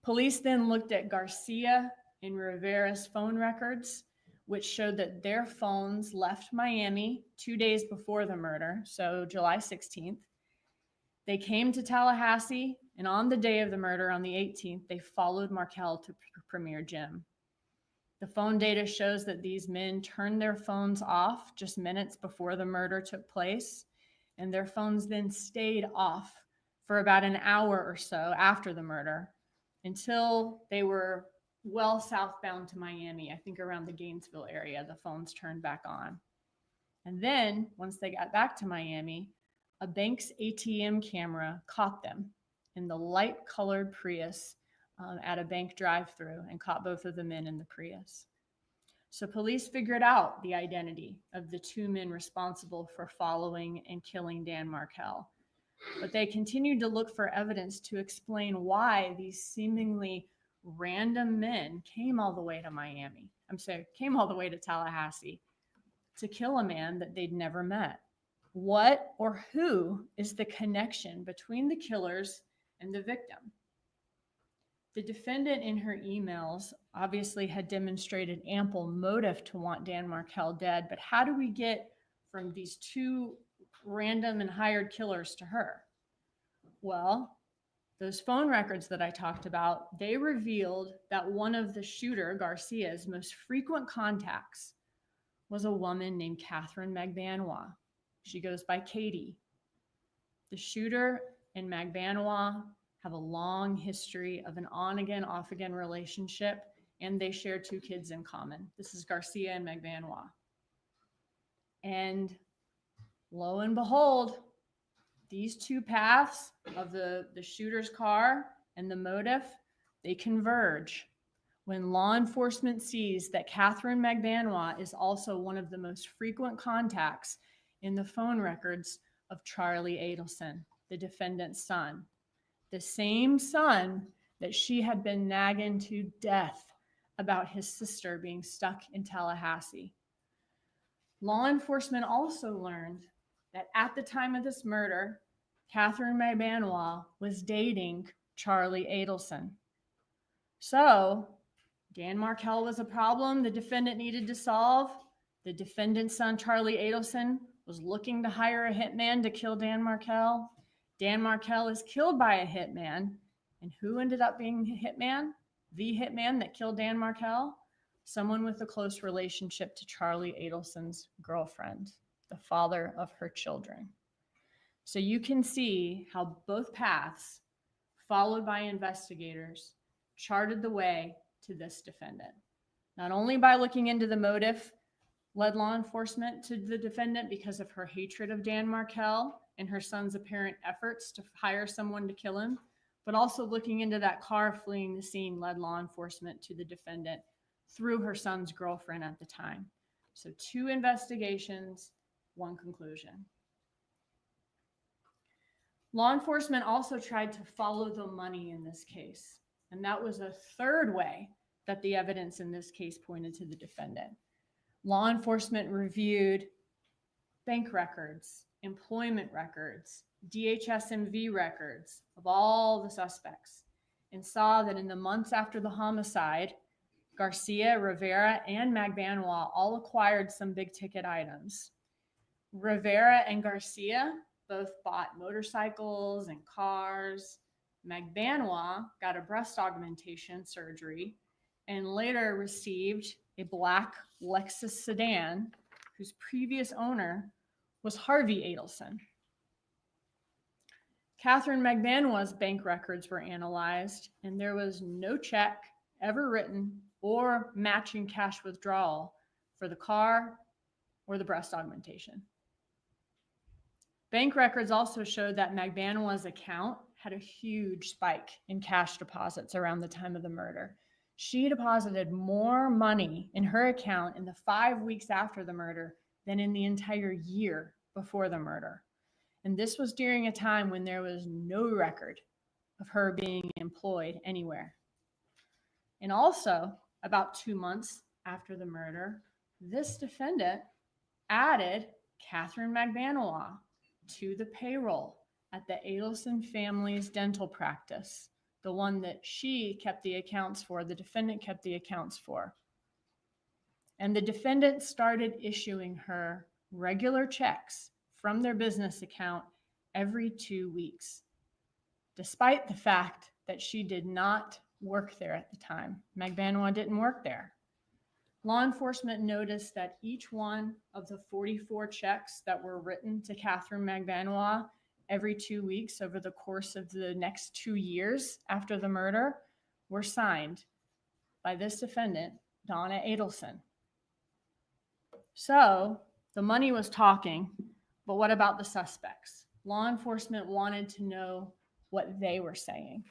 Police then looked at Garcia and Rivera's phone records, which showed that their phones left Miami 2 days before the murder, so July 16th. They came to Tallahassee, and on the day of the murder, on the 18th, they followed Markel to Premier Gym. The phone data shows that these men turned their phones off just minutes before the murder took place, and their phones then stayed off for about an hour or so after the murder until they were well southbound to Miami. I think around the Gainesville area, the phones turned back on. And then once they got back to Miami, a bank's ATM camera caught them in the light-colored Prius at a bank drive-thru and caught both of the men in the Prius. So police figured out the identity of the two men responsible for following and killing Dan Markel. But they continued to look for evidence to explain why these seemingly random men came all the way to Tallahassee to kill a man that they'd never met. What or who is the connection between the killers and the victim? The defendant in her emails obviously had demonstrated ample motive to want Dan Markel dead, but how do we get from these two random and hired killers to her? Well, those phone records that I talked about, they revealed that one of the shooter, Garcia's, most frequent contacts was a woman named Katherine Magbanua. She goes by Katie. The shooter and Magbanua have a long history of an on-again, off-again relationship, and they share 2 kids in common. This is Garcia and Magbanua. And lo and behold, these 2 paths of the shooter's car and the motive, they converge when law enforcement sees that Katherine Magbanua is also one of the most frequent contacts in the phone records of Charlie Adelson, the defendant's son. The same son that she had been nagging to death about his sister being stuck in Tallahassee. Law enforcement also learned that at the time of this murder, Katherine Magbanua was dating Charlie Adelson. So Dan Markel was a problem the defendant needed to solve. The defendant's son, Charlie Adelson, was looking to hire a hitman to kill Dan Markel. Dan Markel is killed by a hitman. And who ended up being the hitman? The hitman that killed Dan Markel? Someone with a close relationship to Charlie Adelson's girlfriend, the father of her children. So you can see how both paths, followed by investigators, charted the way to this defendant. Not only by looking into the motive, led law enforcement to the defendant because of her hatred of Dan Markel and her son's apparent efforts to hire someone to kill him, but also looking into that car fleeing the scene led law enforcement to the defendant through her son's girlfriend at the time. So 2 investigations, 1 conclusion. Law enforcement also tried to follow the money in this case, and that was a 3rd way that the evidence in this case pointed to the defendant. Law enforcement reviewed bank records, employment records, DHS-MV records of all the suspects, and saw that in the months after the homicide, Garcia, Rivera, and Magbanua all acquired some big ticket items. Rivera and Garcia both bought motorcycles and cars. Magbanua got a breast augmentation surgery and later received a black Lexus sedan whose previous owner was Harvey Adelson. Katherine Magbanua's bank records were analyzed, and there was no check ever written or matching cash withdrawal for the car or the breast augmentation. Bank records also showed that Magbanua's account had a huge spike in cash deposits around the time of the murder. She deposited more money in her account in the 5 weeks after the murder than in the entire year before the murder. And this was during a time when there was no record of her being employed anywhere. And also, about 2 months after the murder, this defendant added Katherine Magbanua to the payroll at the Adelson family's dental practice, the one that she kept the accounts for, the defendant kept the accounts for. And the defendant started issuing her regular checks from their business account every 2 weeks, despite the fact that she did not work there at the time. Magbanua didn't work there. Law enforcement noticed that each one of the 44 checks that were written to Katherine Magbanua every 2 weeks over the course of the next 2 years after the murder were signed by this defendant, Donna Adelson. So the money was talking, but what about the suspects? Law enforcement wanted to know what they were saying.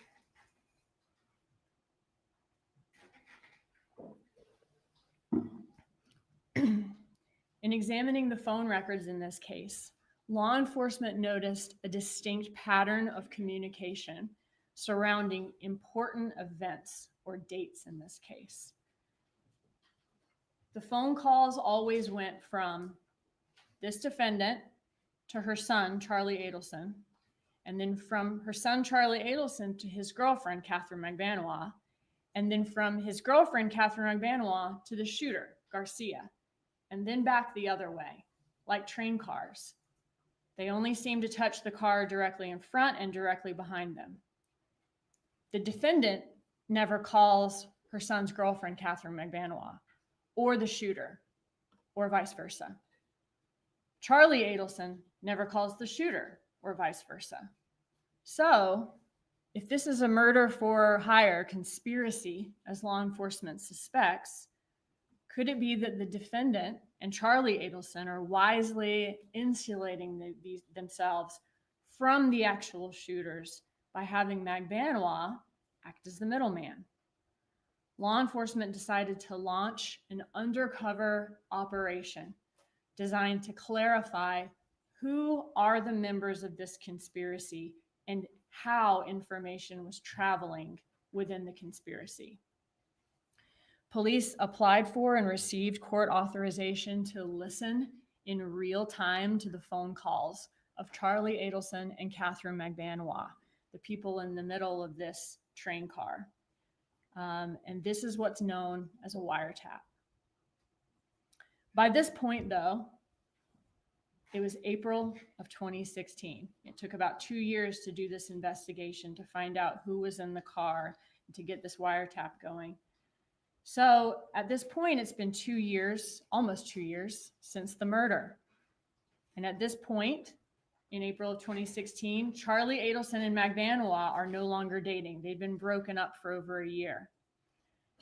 In examining the phone records in this case, law enforcement noticed a distinct pattern of communication surrounding important events or dates in this case. The phone calls always went from this defendant to her son, Charlie Adelson, and then from her son, Charlie Adelson, to his girlfriend, Katherine Magbanua, and then from his girlfriend, Katherine Magbanua, to the shooter, Garcia, and then back the other way, like train cars. They only seem to touch the car directly in front and directly behind them. The defendant never calls her son's girlfriend, Katherine Magbanua, or the shooter, or vice versa. Charlie Adelson never calls the shooter, or vice versa. So, if this is a murder for hire conspiracy, as law enforcement suspects, could it be that the defendant and Charlie Adelson are wisely insulating themselves from the actual shooters by having Magbanua act as the middleman? Law enforcement decided to launch an undercover operation designed to clarify who are the members of this conspiracy and how information was traveling within the conspiracy. Police applied for and received court authorization to listen in real time to the phone calls of Charlie Adelson and Katherine Magbanua, the people in the middle of this train car. And this is what's known as a wiretap. By this point, though, it was April of 2016. It took about 2 years to do this investigation to find out who was in the car and to get this wiretap going. So at this point, it's been 2 years, almost 2 years, since the murder. And at this point, in April of 2016, Charlie Adelson and Magbanua are no longer dating. They've been broken up for over a year.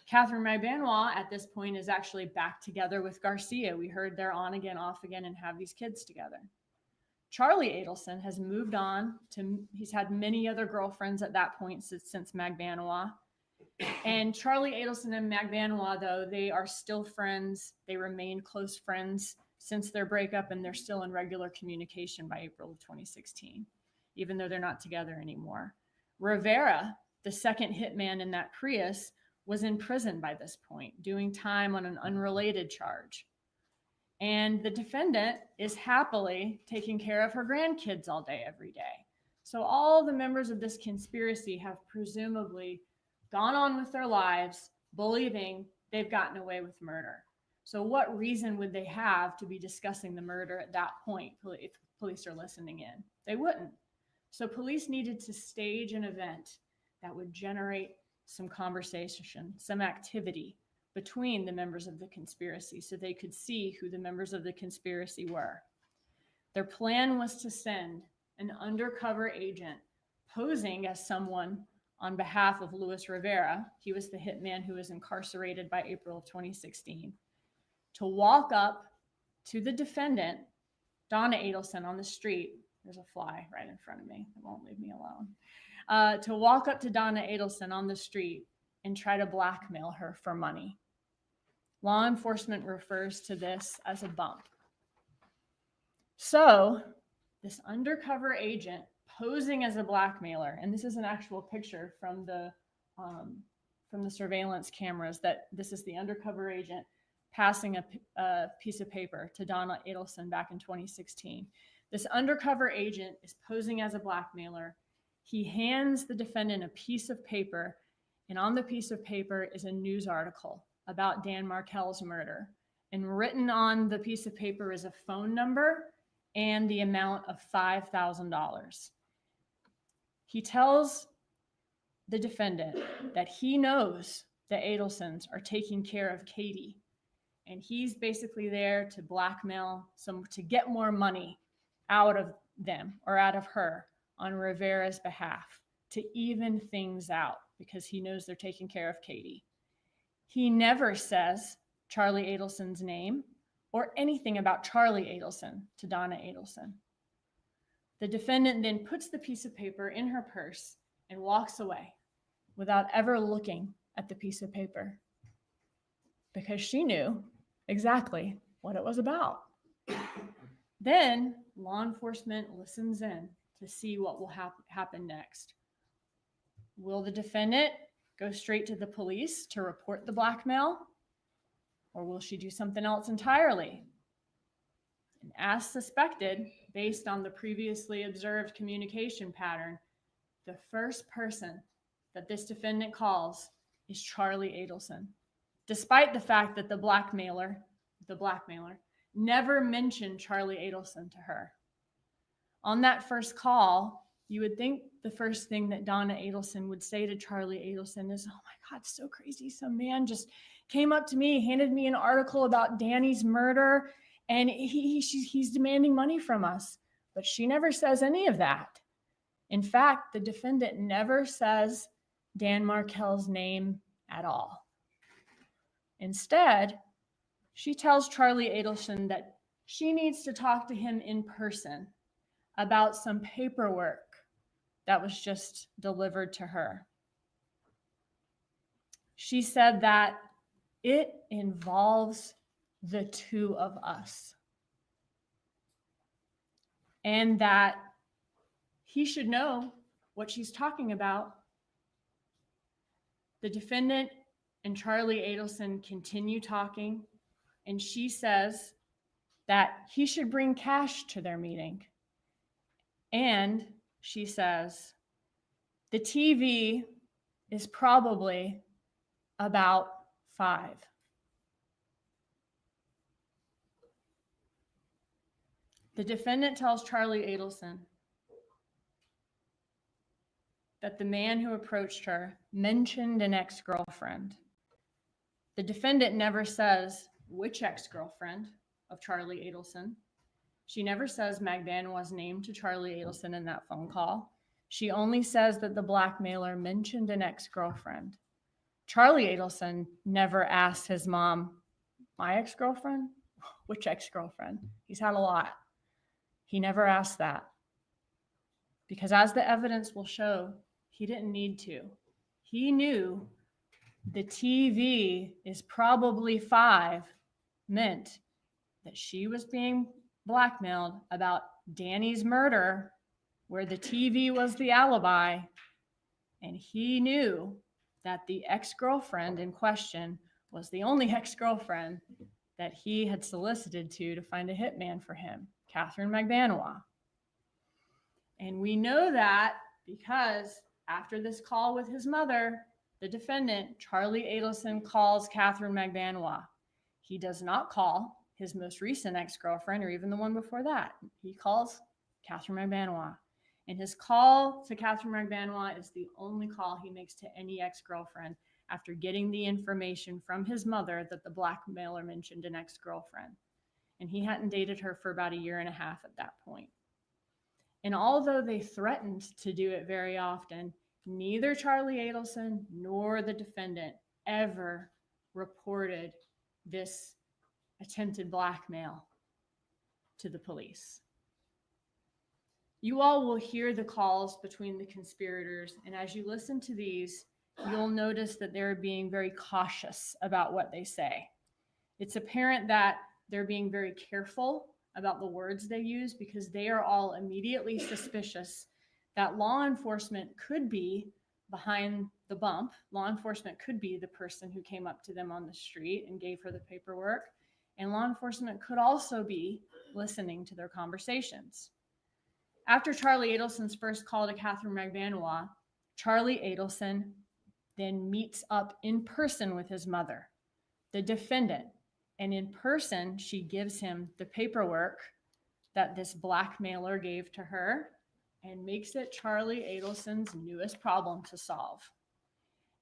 Katherine Magbanua at this point is actually back together with Garcia. We heard they're on again, off again, and have these kids together. Charlie Adelson has moved on he's had many other girlfriends at that point since Magbanua. And Charlie Adelson and Magbanua, though, they are still friends. They remain close friends since their breakup, and they're still in regular communication by April of 2016, even though they're not together anymore. Rivera, the second hitman in that Prius, was in prison by this point, doing time on an unrelated charge. And the defendant is happily taking care of her grandkids all day, every day. So all the members of this conspiracy have presumably gone on with their lives, believing they've gotten away with murder. So what reason would they have to be discussing the murder at that point if police are listening in? They wouldn't. So police needed to stage an event that would generate some conversation, some activity between the members of the conspiracy so they could see who the members of the conspiracy were. Their plan was to send an undercover agent posing as someone on behalf of Luis Rivera. He was the hitman who was incarcerated by April of 2016, to walk up to the defendant, Donna Adelson, on the street. There's a fly right in front of me. It won't leave me alone. To walk up to Donna Adelson on the street and try to blackmail her for money. Law enforcement refers to this as a bump. So this undercover agent posing as a blackmailer, and this is an actual picture from the surveillance cameras, that this is the undercover agent passing a piece of paper to Donna Adelson back in 2016. This undercover agent is posing as a blackmailer. He hands the defendant a piece of paper, and on the piece of paper is a news article about Dan Markel's murder. And written on the piece of paper is a phone number and the amount of $5,000. He tells the defendant that he knows the Adelsons are taking care of Katie, and he's basically there to blackmail to get more money out of them or out of her on Rivera's behalf, to even things out, because he knows they're taking care of Katie. He never says Charlie Adelson's name or anything about Charlie Adelson to Donna Adelson. The defendant then puts the piece of paper in her purse and walks away without ever looking at the piece of paper, because she knew exactly what it was about. Then law enforcement listens in to see what will happen next. Will the defendant go straight to the police to report the blackmail? Or will she do something else entirely? And as suspected, based on the previously observed communication pattern, the first person that this defendant calls is Charlie Adelson, despite the fact that the blackmailer never mentioned Charlie Adelson to her. On that first call, you would think the first thing that Donna Adelson would say to Charlie Adelson is, "Oh my God, it's so crazy. Some man just came up to me, handed me an article about Danny's murder, and he's demanding money from us." But she never says any of that. In fact, the defendant never says Dan Markel's name at all. Instead, she tells Charlie Adelson that she needs to talk to him in person about some paperwork that was just delivered to her. She said that it involves the two of us, and that he should know what she's talking about. The defendant and Charlie Adelson continue talking, and she says that he should bring cash to their meeting. And she says, the TV is probably about 5. The defendant tells Charlie Adelson that the man who approached her mentioned an ex-girlfriend. The defendant never says which ex-girlfriend of Charlie Adelson. She never says Magbanua's name to Charlie Adelson in that phone call. She only says that the blackmailer mentioned an ex-girlfriend. Charlie Adelson never asked his mom, "My ex-girlfriend? Which ex-girlfriend?" He's had a lot. He never asked that, because as the evidence will show, he didn't need to. He knew the TV is probably 5 meant that she was being blackmailed about Danny's murder, where the TV was the alibi, and he knew that the ex-girlfriend in question was the only ex-girlfriend that he had solicited to find a hitman for him, Katherine Magbanua. And we know that because after this call with his mother, the defendant, Charlie Adelson, calls Katherine Magbanua. He does not call his most recent ex-girlfriend or even the one before that. He calls Katherine Magbanua. And his call to Katherine Magbanua is the only call he makes to any ex-girlfriend after getting the information from his mother that the blackmailer mentioned an ex-girlfriend. And he hadn't dated her for about 1.5 years at that point. And although they threatened to do it very often, neither Charlie Adelson nor the defendant ever reported this attempted blackmail to the police. You all will hear the calls between the conspirators, and as you listen to these, you'll notice that they're being very cautious about what they say. It's apparent that they're being very careful about the words they use because they are all immediately suspicious that law enforcement could be behind the bump. Law enforcement could be the person who came up to them on the street and gave her the paperwork. And law enforcement could also be listening to their conversations. After Charlie Adelson's first call to Katherine Magbanua, Charlie Adelson then meets up in person with his mother, the defendant. And in person, she gives him the paperwork that this blackmailer gave to her and makes it Charlie Adelson's newest problem to solve.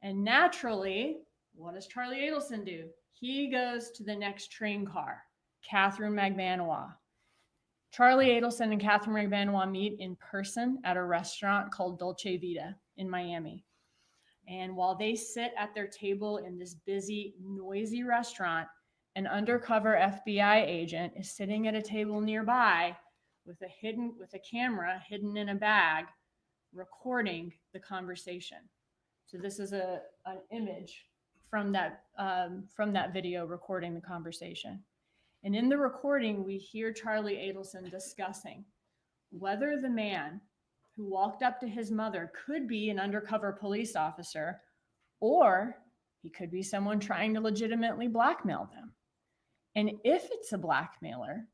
And naturally, what does Charlie Adelson do? He goes to the next train car, Katherine Magbanua. Charlie Adelson and Katherine Magbanua meet in person at a restaurant called Dolce Vita in Miami. And while they sit at their table in this busy, noisy restaurant, an undercover FBI agent is sitting at a table nearby with a camera hidden in a bag, recording the conversation. So this is an image from that video recording the conversation. And in the recording, we hear Charlie Adelson discussing whether the man who walked up to his mother could be an undercover police officer, or he could be someone trying to legitimately blackmail them. And if it's a blackmailer,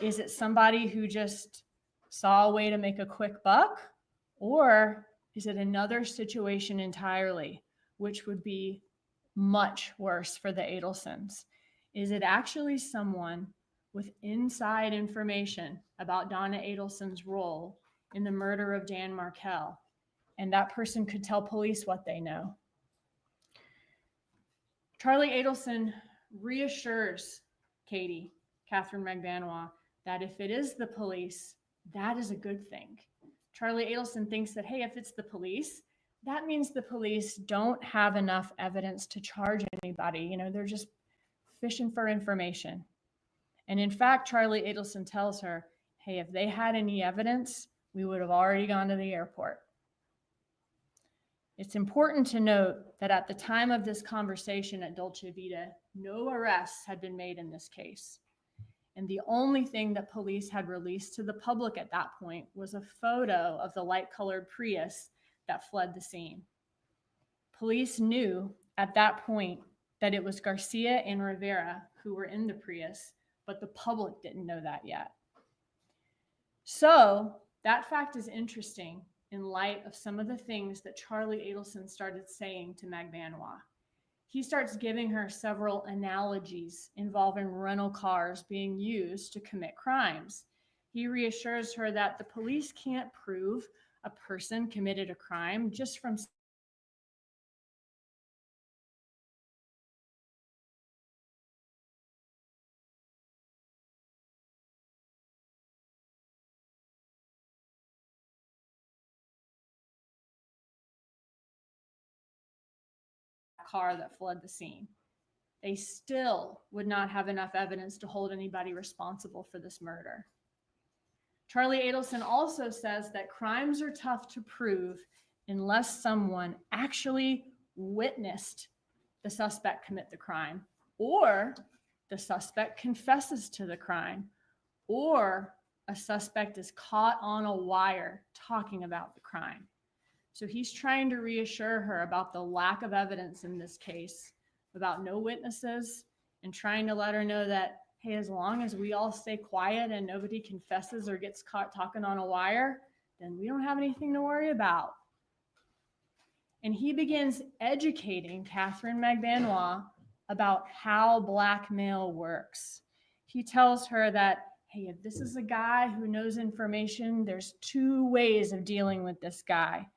is it somebody who just saw a way to make a quick buck? Or is it another situation entirely, which would be much worse for the Adelsons? Is it actually someone with inside information about Donna Adelson's role in the murder of Dan Markel? And that person could tell police what they know. Charlie Adelson reassures Katherine Magbanua, that if it is the police, that is a good thing. Charlie Adelson thinks that, hey, if it's the police, that means the police don't have enough evidence to charge anybody. You know, they're just fishing for information. And in fact, Charlie Adelson tells her, hey, if they had any evidence, we would have already gone to the airport. It's important to note that at the time of this conversation at Dolce Vita, no arrests had been made in this case. And the only thing that police had released to the public at that point was a photo of the light-colored Prius that fled the scene. Police knew at that point that it was Garcia and Rivera who were in the Prius, but the public didn't know that yet. So that fact is interesting in light of some of the things that Charlie Adelson started saying to Magbanua. He starts giving her several analogies involving rental cars being used to commit crimes. He reassures her that the police can't prove a person committed a crime just from car that fled the scene. They still would not have enough evidence to hold anybody responsible for this murder. Charlie Adelson also says that crimes are tough to prove unless someone actually witnessed the suspect commit the crime, or the suspect confesses to the crime, or a suspect is caught on a wire talking about the crime. So he's trying to reassure her about the lack of evidence in this case, about no witnesses, and trying to let her know that, hey, as long as we all stay quiet and nobody confesses or gets caught talking on a wire, then we don't have anything to worry about. And he begins educating Katherine Magbanua about how blackmail works. He tells her that, hey, if this is a guy who knows information, there's two ways of dealing with this guy.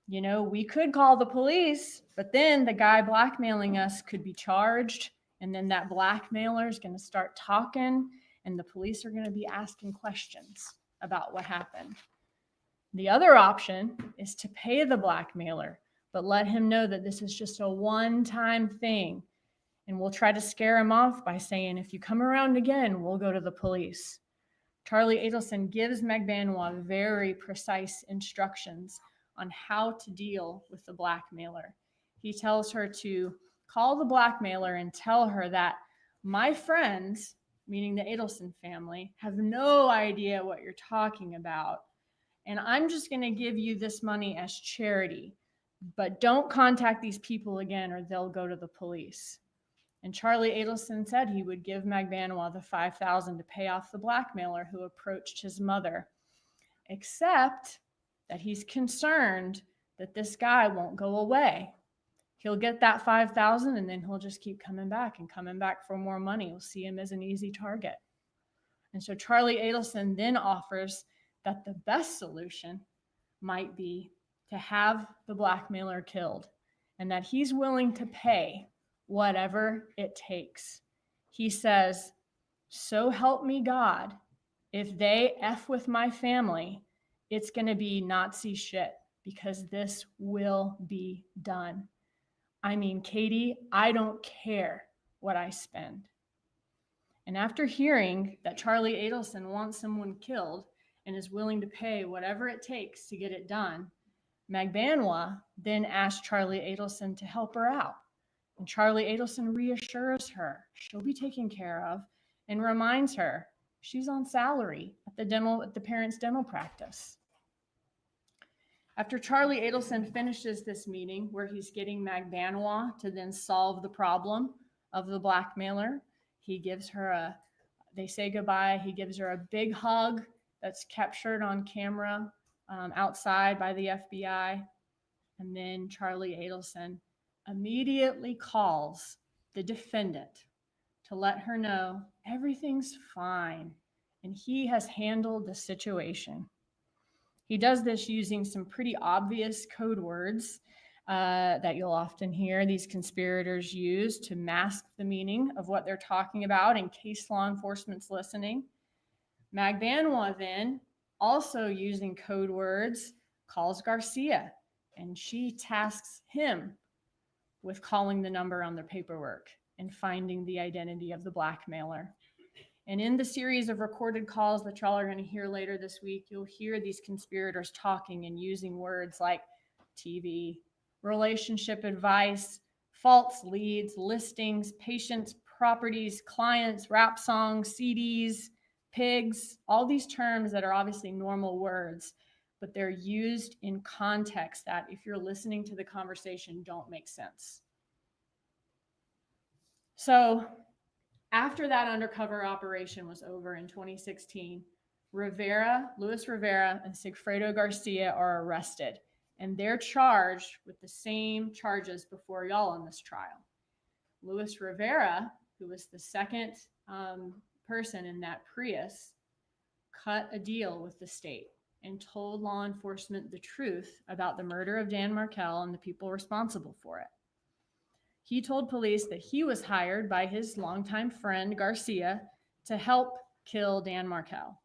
You know, we could call the police, but then the guy blackmailing us could be charged, and then that blackmailer is going to start talking, and the police are going to be asking questions about what happened. The other option is to pay the blackmailer, but let him know that this is just a one-time thing. And we'll try to scare him off by saying, if you come around again, we'll go to the police. Charlie Adelson gives Magbanua very precise instructions on how to deal with the blackmailer. He tells her to call the blackmailer and tell her that my friends, meaning the Adelson family, have no idea what you're talking about. And I'm just going to give you this money as charity, but don't contact these people again or they'll go to the police. And Charlie Adelson said he would give Magbanua the $5,000 to pay off the blackmailer who approached his mother, except that he's concerned that this guy won't go away. He'll get that $5,000 and then he'll just keep coming back for more money. We'll see him as an easy target. And so Charlie Adelson then offers that the best solution might be to have the blackmailer killed, and that he's willing to pay whatever it takes. He says, so help me God, if they F with my family, it's going to be Nazi shit, because this will be done. I mean, Katie, I don't care what I spend. And after hearing that Charlie Adelson wants someone killed and is willing to pay whatever it takes to get it done, Magbanua then asked Charlie Adelson to help her out. And Charlie Adelson reassures her she'll be taken care of and reminds her she's on salary at the parents' dental practice. After Charlie Adelson finishes this meeting where he's getting Magbanua to then solve the problem of the blackmailer, they say goodbye. He gives her a big hug that's captured on camera outside by the FBI. And then Charlie Adelson immediately calls the defendant to let her know everything's fine and he has handled the situation. He does this using some pretty obvious code words that you'll often hear these conspirators use to mask the meaning of what they're talking about in case law enforcement's listening. Magbanua then, also using code words, calls Garcia, and she tasks him with calling the number on their paperwork and finding the identity of the blackmailer. And in the series of recorded calls that y'all are going to hear later this week, you'll hear these conspirators talking and using words like TV, relationship advice, false leads, listings, patients, properties, clients, rap songs, CDs, pigs, all these terms that are obviously normal words, but they're used in context that if you're listening to the conversation don't make sense. So after that undercover operation was over in 2016, Luis Rivera and Sigfredo Garcia are arrested, and they're charged with the same charges before y'all on this trial. Luis Rivera, who was the second person in that Prius, cut a deal with the state and told law enforcement the truth about the murder of Dan Markel and the people responsible for it. He told police that he was hired by his longtime friend Garcia to help kill Dan Markel.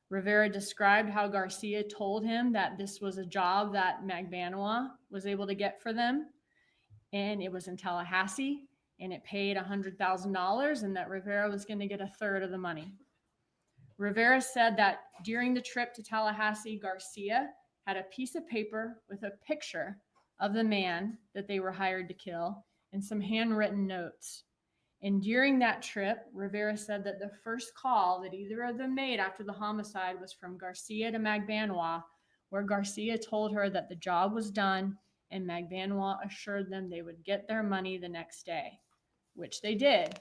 Rivera described how Garcia told him that this was a job that Magbanua was able to get for them, and it was in Tallahassee, and it paid $100,000, and that Rivera was going to get a third of the money. Rivera said that during the trip to Tallahassee, Garcia had a piece of paper with a picture of the man that they were hired to kill and some handwritten notes. And during that trip, Rivera said that the first call that either of them made after the homicide was from Garcia to Magbanua, where Garcia told her that the job was done and Magbanua assured them they would get their money the next day, which they did.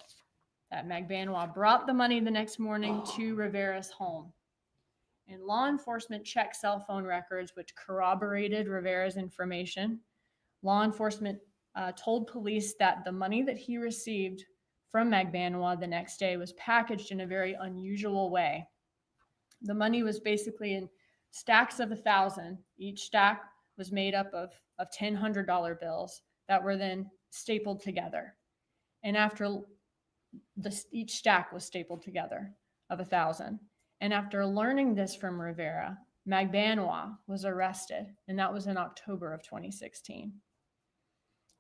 that Magbanua brought the money the next morning to Rivera's home. And law enforcement checked cell phone records, which corroborated Rivera's information. Law enforcement told police that the money that he received from Magbanua the next day was packaged in a very unusual way. The money was basically in stacks of 1,000. Each stack was made up of $100 bills that were then stapled together. And after each stack was stapled together of 1,000. And after learning this from Rivera, Magbanua was arrested, and that was in October of 2016.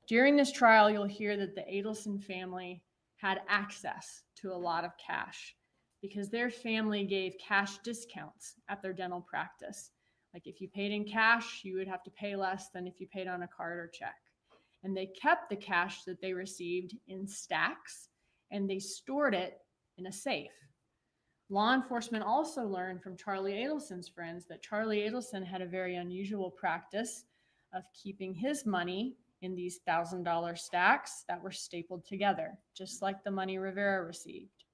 During this trial, you'll hear that the Adelson family had access to a lot of cash because their family gave cash discounts at their dental practice. Like if you paid in cash, you would have to pay less than if you paid on a card or check. And they kept the cash that they received in stacks, and they stored it in a safe. Law enforcement also learned from Charlie Adelson's friends that Charlie Adelson had a very unusual practice of keeping his money in these $1,000 stacks that were stapled together, just like the money Rivera received.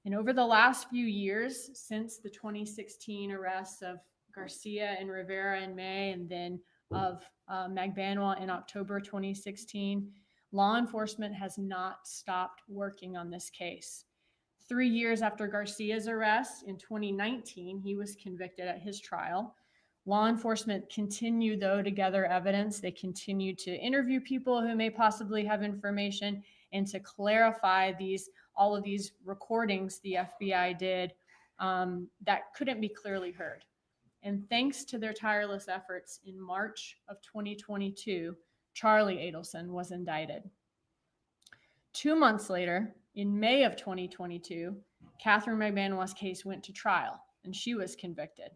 And over the last few years, since the 2016 arrests of Garcia and Rivera in May, and then of Magbanua in October 2016, law enforcement has not stopped working on this case. 3 years after Garcia's arrest in 2019, he was convicted at his trial. Law enforcement continue, though, to gather evidence. They continue to interview people who may possibly have information and to clarify all of these recordings the FBI did that couldn't be clearly heard. And thanks to their tireless efforts, in March of 2022, Charlie Adelson was indicted. 2 months later, in May of 2022, Katherine Magbanua's case went to trial, and she was convicted.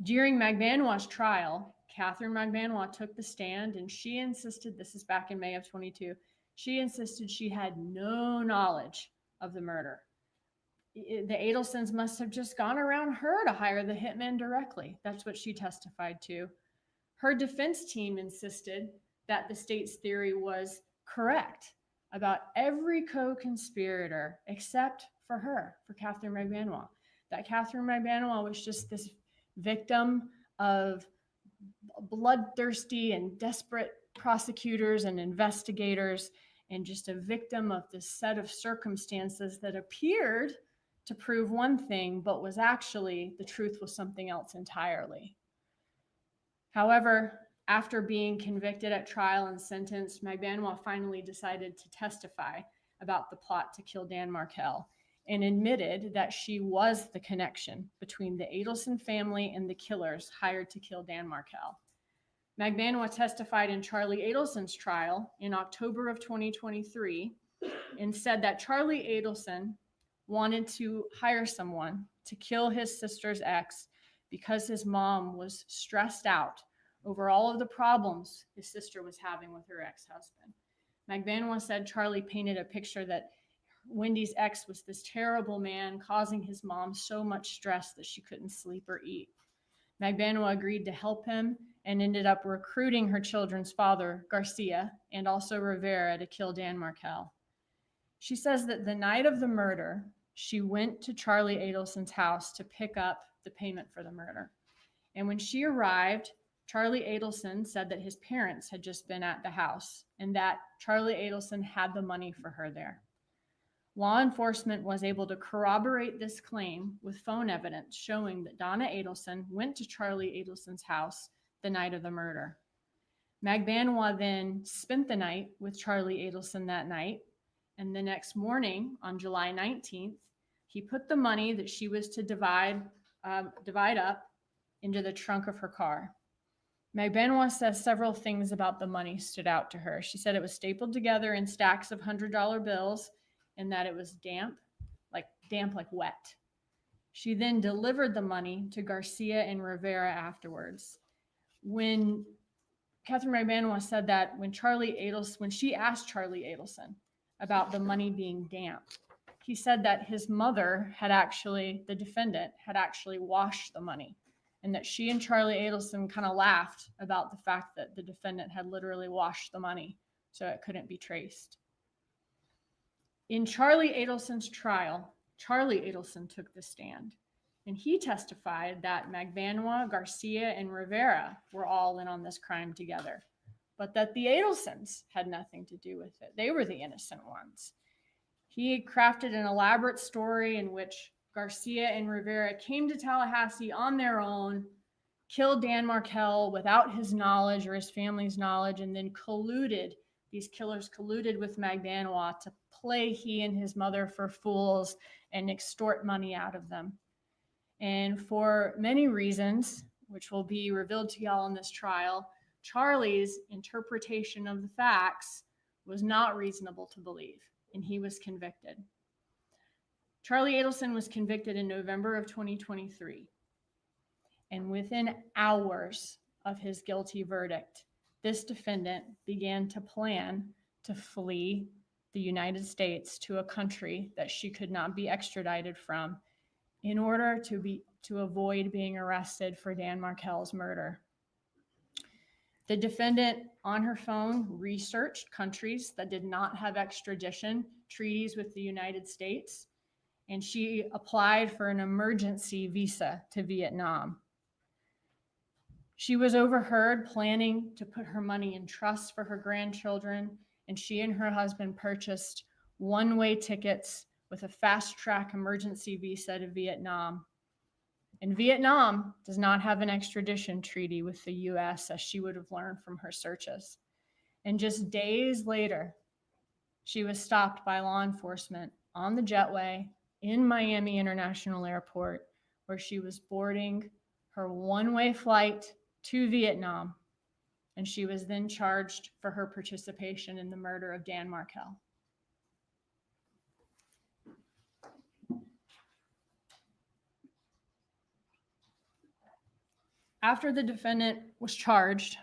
During Magbanua's trial, Katherine Magbanua took the stand, and she insisted, this is back in May of 22, she insisted she had no knowledge of the murder. The Adelsons must have just gone around her to hire the hitman directly. That's what she testified to. Her defense team insisted that the state's theory was correct about every co-conspirator except for her, for Katherine Magbanua. That Katherine Magbanua was just this victim of bloodthirsty and desperate prosecutors and investigators, and just a victim of this set of circumstances that appeared to prove one thing, but was actually, the truth was something else entirely. However, after being convicted at trial and sentenced, Magbanua finally decided to testify about the plot to kill Dan Markel and admitted that she was the connection between the Adelson family and the killers hired to kill Dan Markel. Magbanua testified in Charlie Adelson's trial in October of 2023 and said that Charlie Adelson wanted to hire someone to kill his sister's ex because his mom was stressed out over all of the problems his sister was having with her ex-husband. Magbanua said Charlie painted a picture that Wendy's ex was this terrible man causing his mom so much stress that she couldn't sleep or eat. Magbanua agreed to help him and ended up recruiting her children's father, Garcia, and also Rivera to kill Dan Markel. She says that the night of the murder, she went to Charlie Adelson's house to pick up the payment for the murder. And when she arrived, Charlie Adelson said that his parents had just been at the house and that Charlie Adelson had the money for her there. Law enforcement was able to corroborate this claim with phone evidence showing that Donna Adelson went to Charlie Adelson's house the night of the murder. Magbanua then spent the night with Charlie Adelson that night, and the next morning, on July 19th, he put the money that she was to divide up into the trunk of her car. Magbanua says several things about the money stood out to her. She said it was stapled together in stacks of $100 bills and that it was damp like wet. She then delivered the money to Garcia and Rivera afterwards. When Katherine Magbanua said that when she asked Charlie Adelson about the money being damp, he said that his mother the defendant had actually washed the money, and that she and Charlie Adelson kind of laughed about the fact that the defendant had literally washed the money so it couldn't be traced. In Charlie Adelson's trial, Charlie Adelson took the stand, and he testified that Magbanua, Garcia, and Rivera were all in on this crime together, but that the Adelsons had nothing to do with it. They were the innocent ones. He crafted an elaborate story in which Garcia and Rivera came to Tallahassee on their own, killed Dan Markel without his knowledge or his family's knowledge, and then these killers colluded with Magbanua to play he and his mother for fools and extort money out of them. And for many reasons, which will be revealed to y'all in this trial, Charlie's interpretation of the facts was not reasonable to believe, and he was convicted. Charlie Adelson was convicted in November of 2023. And within hours of his guilty verdict, this defendant began to plan to flee the United States to a country that she could not be extradited from in order to avoid being arrested for Dan Markel's murder. The defendant on her phone researched countries that did not have extradition treaties with the United States, and she applied for an emergency visa to Vietnam. She was overheard planning to put her money in trust for her grandchildren, and she and her husband purchased one-way tickets with a fast-track emergency visa to Vietnam. And Vietnam does not have an extradition treaty with the US, as she would have learned from her searches. And just days later, she was stopped by law enforcement on the jetway in Miami International Airport, where she was boarding her one-way flight to Vietnam, and she was then charged for her participation in the murder of Dan Markel. After the defendant was charged,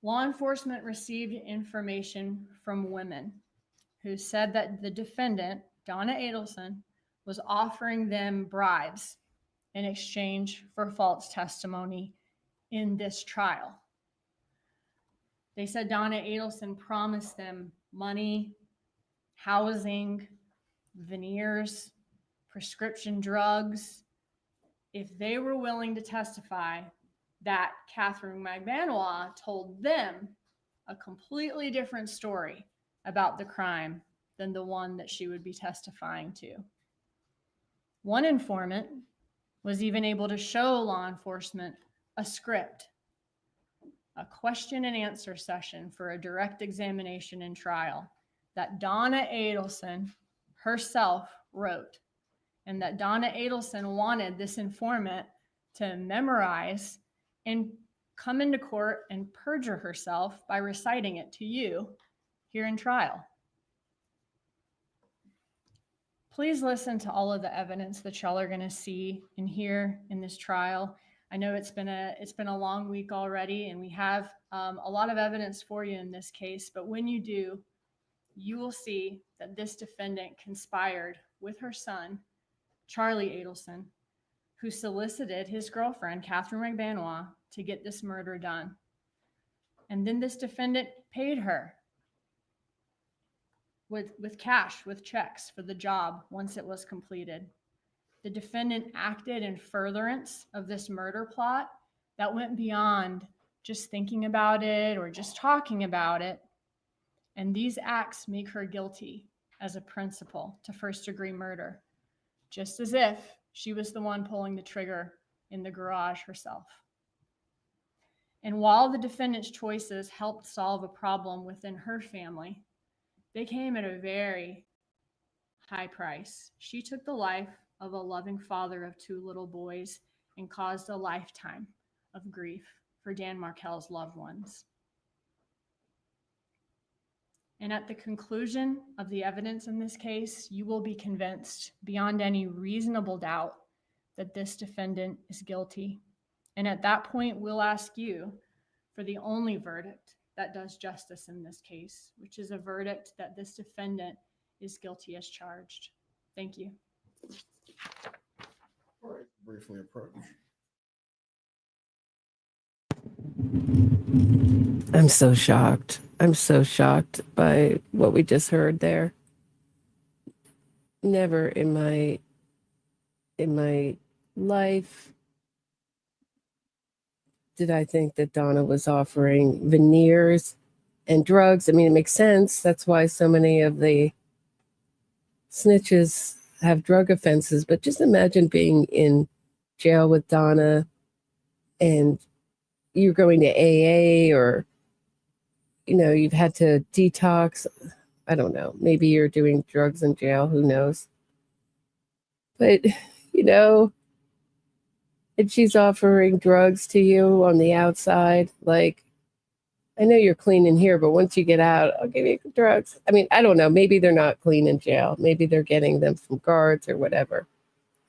law enforcement received information from women who said that the defendant, Donna Adelson, was offering them bribes in exchange for false testimony in this trial. They said Donna Adelson promised them money, housing, veneers, prescription drugs, if they were willing to testify that Katherine Magbanua told them a completely different story about the crime than the one that she would be testifying to. One informant was even able to show law enforcement a script, a question and answer session for a direct examination in trial that Donna Adelson herself wrote, and that Donna Adelson wanted this informant to memorize and come into court and perjure herself by reciting it to you here in trial. Please listen to all of the evidence that y'all are going to see and hear in this trial. I know it's been a long week already, and we have a lot of evidence for you in this case, but when you do, you will see that this defendant conspired with her son, Charlie Adelson, who solicited his girlfriend, Katherine Magbanua, to get this murder done. And then this defendant paid her with cash, with checks for the job once it was completed. The defendant acted in furtherance of this murder plot that went beyond just thinking about it or just talking about it. And these acts make her guilty as a principal to first-degree murder, just as if she was the one pulling the trigger in the garage herself. And while the defendant's choices helped solve a problem within her family, they came at a very high price. She took the life of a loving father of 2 little boys and caused a lifetime of grief for Dan Markel's loved ones. And at the conclusion of the evidence in this case, you will be convinced beyond any reasonable doubt that this defendant is guilty. And at that point, we'll ask you for the only verdict that does justice in this case, which is a verdict that this defendant is guilty as charged. Thank you. All right, briefly approach. I'm so shocked. I'm so shocked by what we just heard there. Never in my life did I think that Donna was offering veneers and drugs. I mean, it makes sense. That's why so many of the snitches have drug offenses. But just imagine being in jail with Donna and you're going to AA, or, you've had to detox. I don't know. Maybe you're doing drugs in jail. Who knows? But, and she's offering drugs to you on the outside. Like, I know you're clean in here, but once you get out, I'll give you drugs. I mean, I don't know. Maybe they're not clean in jail. Maybe they're getting them from guards or whatever.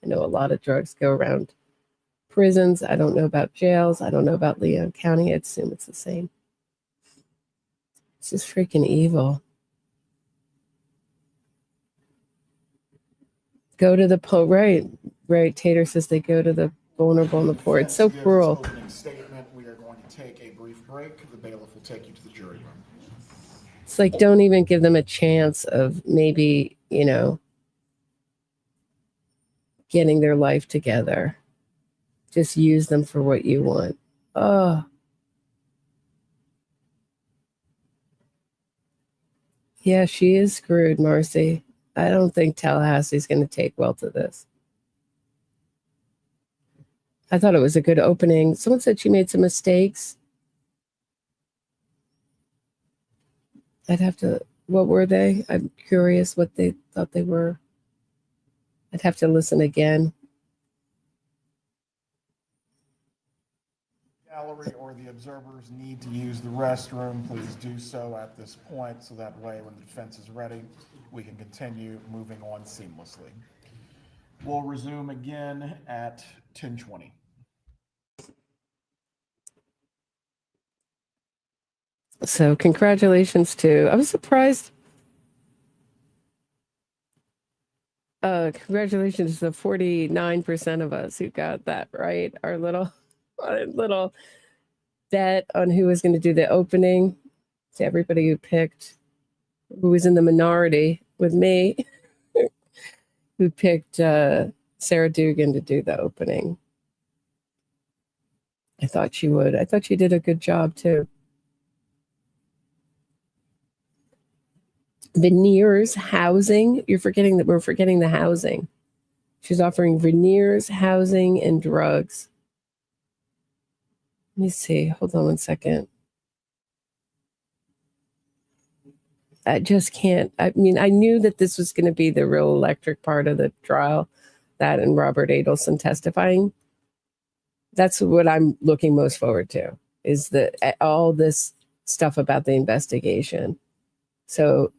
I know a lot of drugs go around prisons. I don't know about jails. I don't know about Leon County. I assume it's the same. It's just freaking evil. Go to the right. Tater says they go to the vulnerable and the poor. It's so cruel. Opening statement. We are going to take a brief break. The bailiff will take you to the jury room. It's like, don't even give them a chance of maybe, getting their life together. Just use them for what you want. Oh. Yeah, she is screwed, Marcy. I don't think Tallahassee's going to take well to this. I thought it was a good opening. Someone said she made some mistakes. What were they? I'm curious what they thought they were. I'd have to listen again. Gallery or the observers need to use the restroom, please do so at this point, so that way when the defense is ready, we can continue moving on seamlessly. We'll resume again at 10:20. So congratulations to, I was surprised. Congratulations to 49% of us who got that right. Our little bet on who was going to do the opening. To everybody who was in the minority with me, who picked Sarah Dugan to do the opening. I thought she would. I thought she did a good job too. Veneers, housing. We're forgetting the housing. She's offering veneers, housing, and drugs. Let me see. Hold on one second. I just can't. I mean, I knew that this was going to be the real electric part of the trial, that and Robert Adelson testifying. That's what I'm looking most forward to, is all this stuff about the investigation. So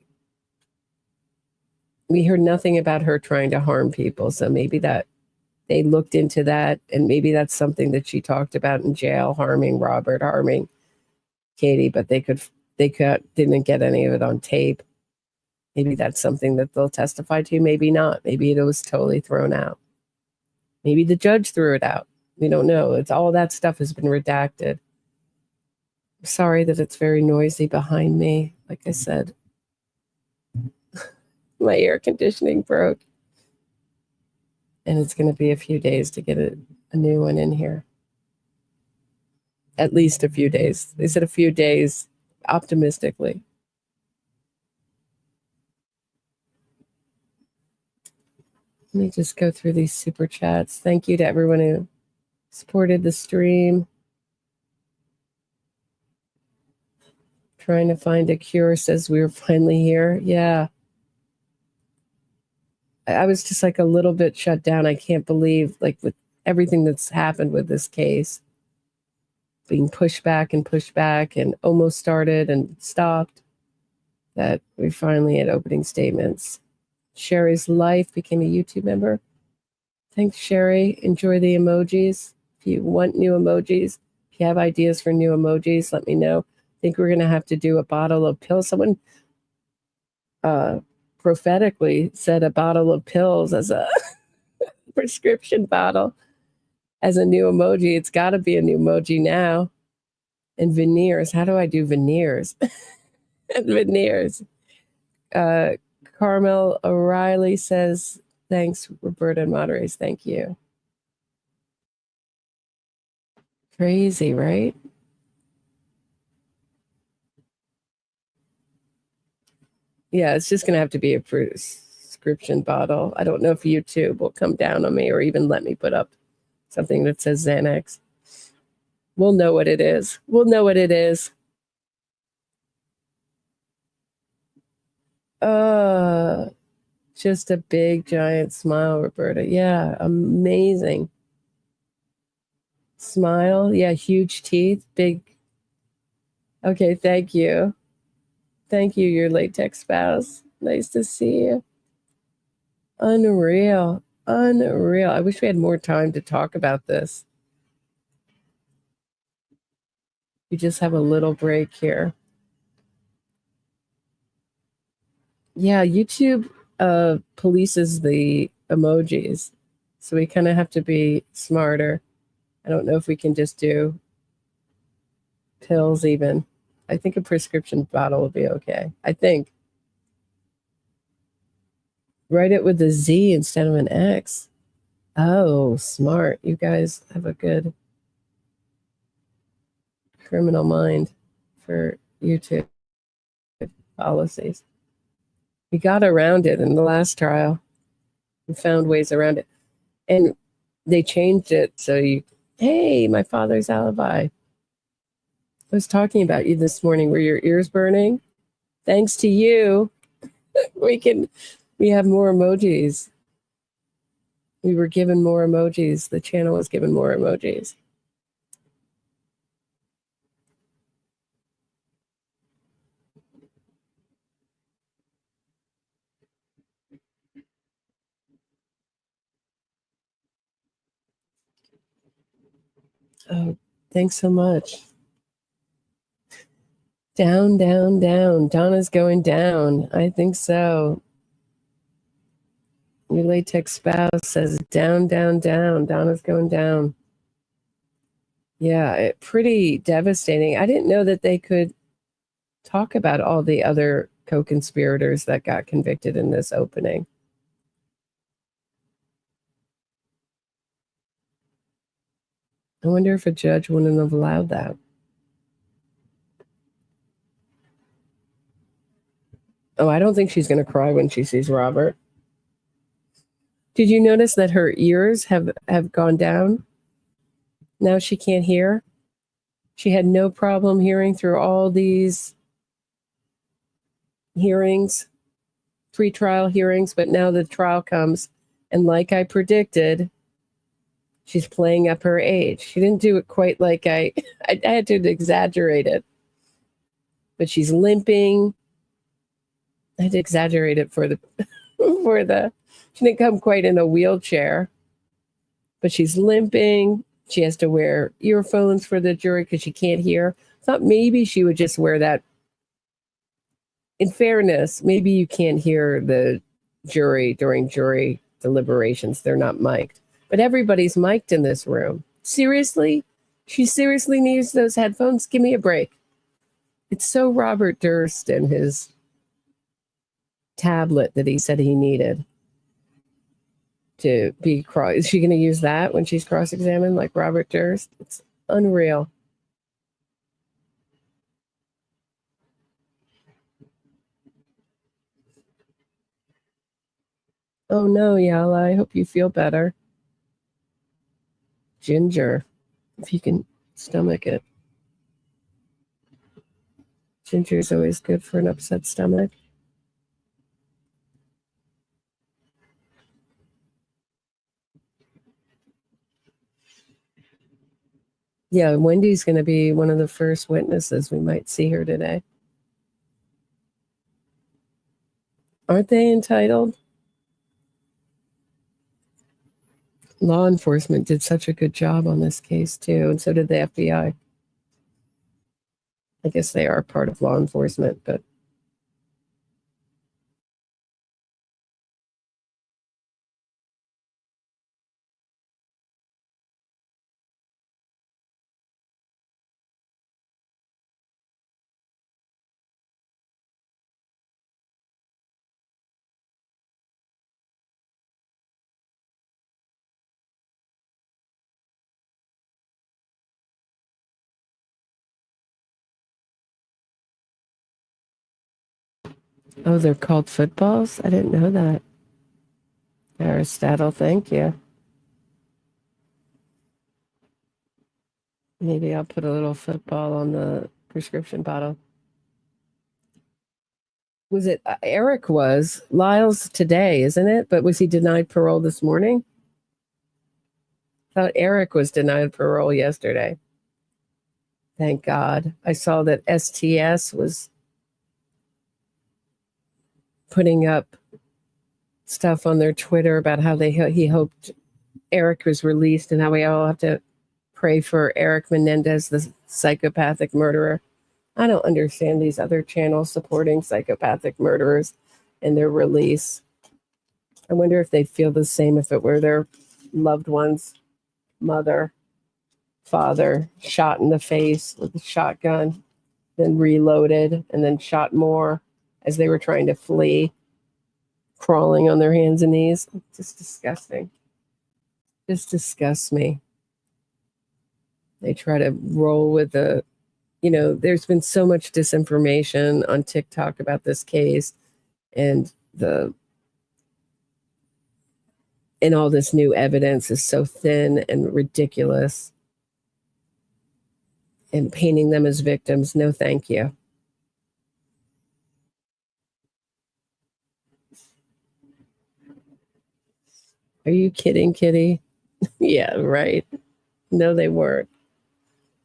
we heard nothing about her trying to harm people. So maybe that they looked into that, and maybe that's something that she talked about in jail, harming Robert, harming Katie, but they didn't get any of it on tape. Maybe that's something that they'll testify to. Maybe not. Maybe it was totally thrown out. Maybe the judge threw it out. We don't know. It's all that stuff has been redacted. I'm sorry that it's very noisy behind me. Like I said, my air conditioning broke. And it's going to be a few days to get a new one in here. At least a few days. They said a few days, optimistically. Let me just go through these super chats. Thank you to everyone who supported the stream. Trying to find a cure says we were finally here. Yeah. I was just like a little bit shut down. I can't believe, like, with everything that's happened with this case, being pushed back and almost started and stopped, that we finally had opening statements. Sherry's Life became a YouTube member. Thanks, Sherry. Enjoy the emojis. If you want new emojis, if you have ideas for new emojis, let me know. I think we're going to have to do a bottle of pills. Someone prophetically said a bottle of pills as a prescription bottle as a new emoji. It's got to be a new emoji now. And veneers. How do I do veneers? and veneers. Carmel O'Reilly says, thanks, Roberta and Moderators. Thank you. Crazy, right? Yeah, it's just going to have to be a prescription bottle. I don't know if YouTube will come down on me or even let me put up something that says Xanax. We'll know what it is. We'll know what it is. Just a big, giant smile, Roberta. Yeah, amazing. Smile. Yeah, huge teeth, big. Okay, thank you. Thank you, your latex spouse. Nice to see you. Unreal. Unreal. I wish we had more time to talk about this. We just have a little break here. Yeah, YouTube polices the emojis. So we kind of have to be smarter. I don't know if we can just do pills even. I think a prescription bottle will be okay. I think. Write it with a Z instead of an X. Oh, smart. You guys have a good criminal mind for YouTube policies. We got around it in the last trial. We found ways around it. And they changed it so hey, my father's alibi. I was talking about you this morning. Were your ears burning? Thanks to you, we have more emojis. We were given more emojis. The channel was given more emojis. Oh, thanks so much. Down, down, down. Donna's going down. I think so. Your latex spouse says down, down, down. Donna's going down. Yeah, pretty devastating. I didn't know that they could talk about all the other co-conspirators that got convicted in this opening. I wonder if a judge wouldn't have allowed that. Oh, I don't think she's going to cry when she sees Robert. Did you notice that her ears have gone down? Now she can't hear. She had no problem hearing through all these hearings, pre-trial hearings, but now the trial comes, and like I predicted, she's playing up her age. She didn't do it quite like I had to exaggerate it, but she's limping. I had to exaggerate it for the she didn't come quite in a wheelchair, but she's limping. She has to wear earphones for the jury because she can't hear. I thought maybe she would just wear that. In fairness, maybe you can't hear the jury during jury deliberations. They're not mic'd. But everybody's mic'd in this room. Seriously? She seriously needs those headphones? Give me a break. It's so Robert Durst and his tablet that he said he needed to be cross. Is she going to use that when she's cross-examined like Robert Durst? It's unreal. Oh no, Yala, I hope you feel better. Ginger, if you can stomach it. Ginger is always good for an upset stomach. Yeah, Wendy's going to be one of the first witnesses. We might see her today. Aren't they entitled? Law enforcement did such a good job on this case, too, and so did the FBI. I guess they are part of law enforcement, but Oh, they're called footballs? I didn't know that. Aristotle, thank you. Maybe I'll put a little football on the prescription bottle. Was it Eric was? Lyle's today, isn't it? But was he denied parole this morning? I thought Eric was denied parole yesterday. Thank God. I saw that STS was putting up stuff on their Twitter about how he hoped Eric was released and how we all have to pray for Eric Menendez, the psychopathic murderer. I don't understand these other channels supporting psychopathic murderers and their release. I wonder if they'd feel the same if it were their loved one's mother, father, shot in the face with a shotgun, then reloaded, and then shot more as they were trying to flee, crawling on their hands and knees. Just disgusting. Just disgusts me. They try to roll with the, there's been so much disinformation on TikTok about this case and all this new evidence is so thin and ridiculous, and painting them as victims. No, thank you. Are you kidding, Kitty? Yeah, right. No, they weren't.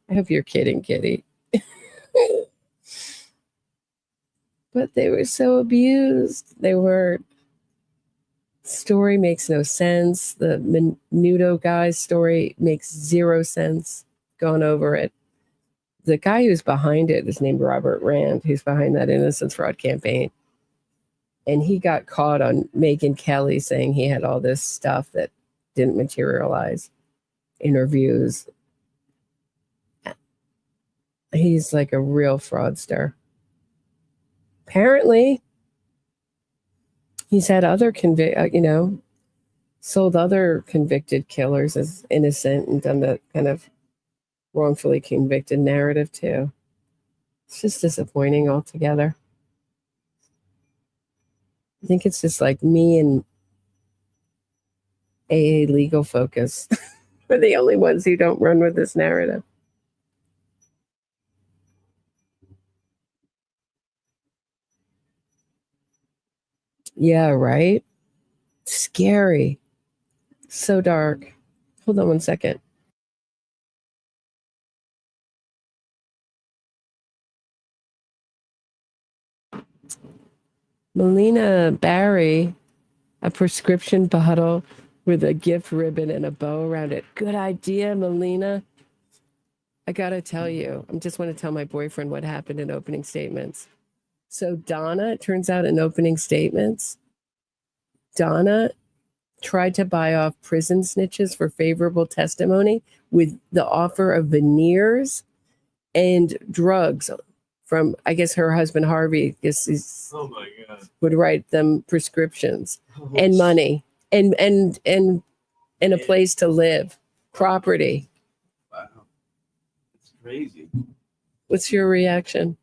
I hope you're kidding, Kitty. But they were so abused. They were. Story makes no sense. The Menudo guy's story makes zero sense. Gone over it. The guy who's behind it is named Robert Rand, who's behind that innocence fraud campaign. And he got caught on Megyn Kelly saying he had all this stuff that didn't materialize. Interviews. He's like a real fraudster. Apparently, he's had other sold other convicted killers as innocent and done the kind of wrongfully convicted narrative too. It's just disappointing altogether. I think it's just like me and AA Legal Focus. We're the only ones who don't run with this narrative. Yeah, right? Scary. So dark. Hold on one second. Melina Barry, a prescription bottle with a gift ribbon and a bow around it. Good idea, Melina. I got to tell you, I just want to tell my boyfriend what happened in opening statements. So Donna, it turns out in opening statements, Donna tried to buy off prison snitches for favorable testimony with the offer of veneers and drugs from, I guess, her husband, Harvey. Oh my God. Would write them prescriptions and money and a place to live, property. Wow. It's crazy. What's your reaction?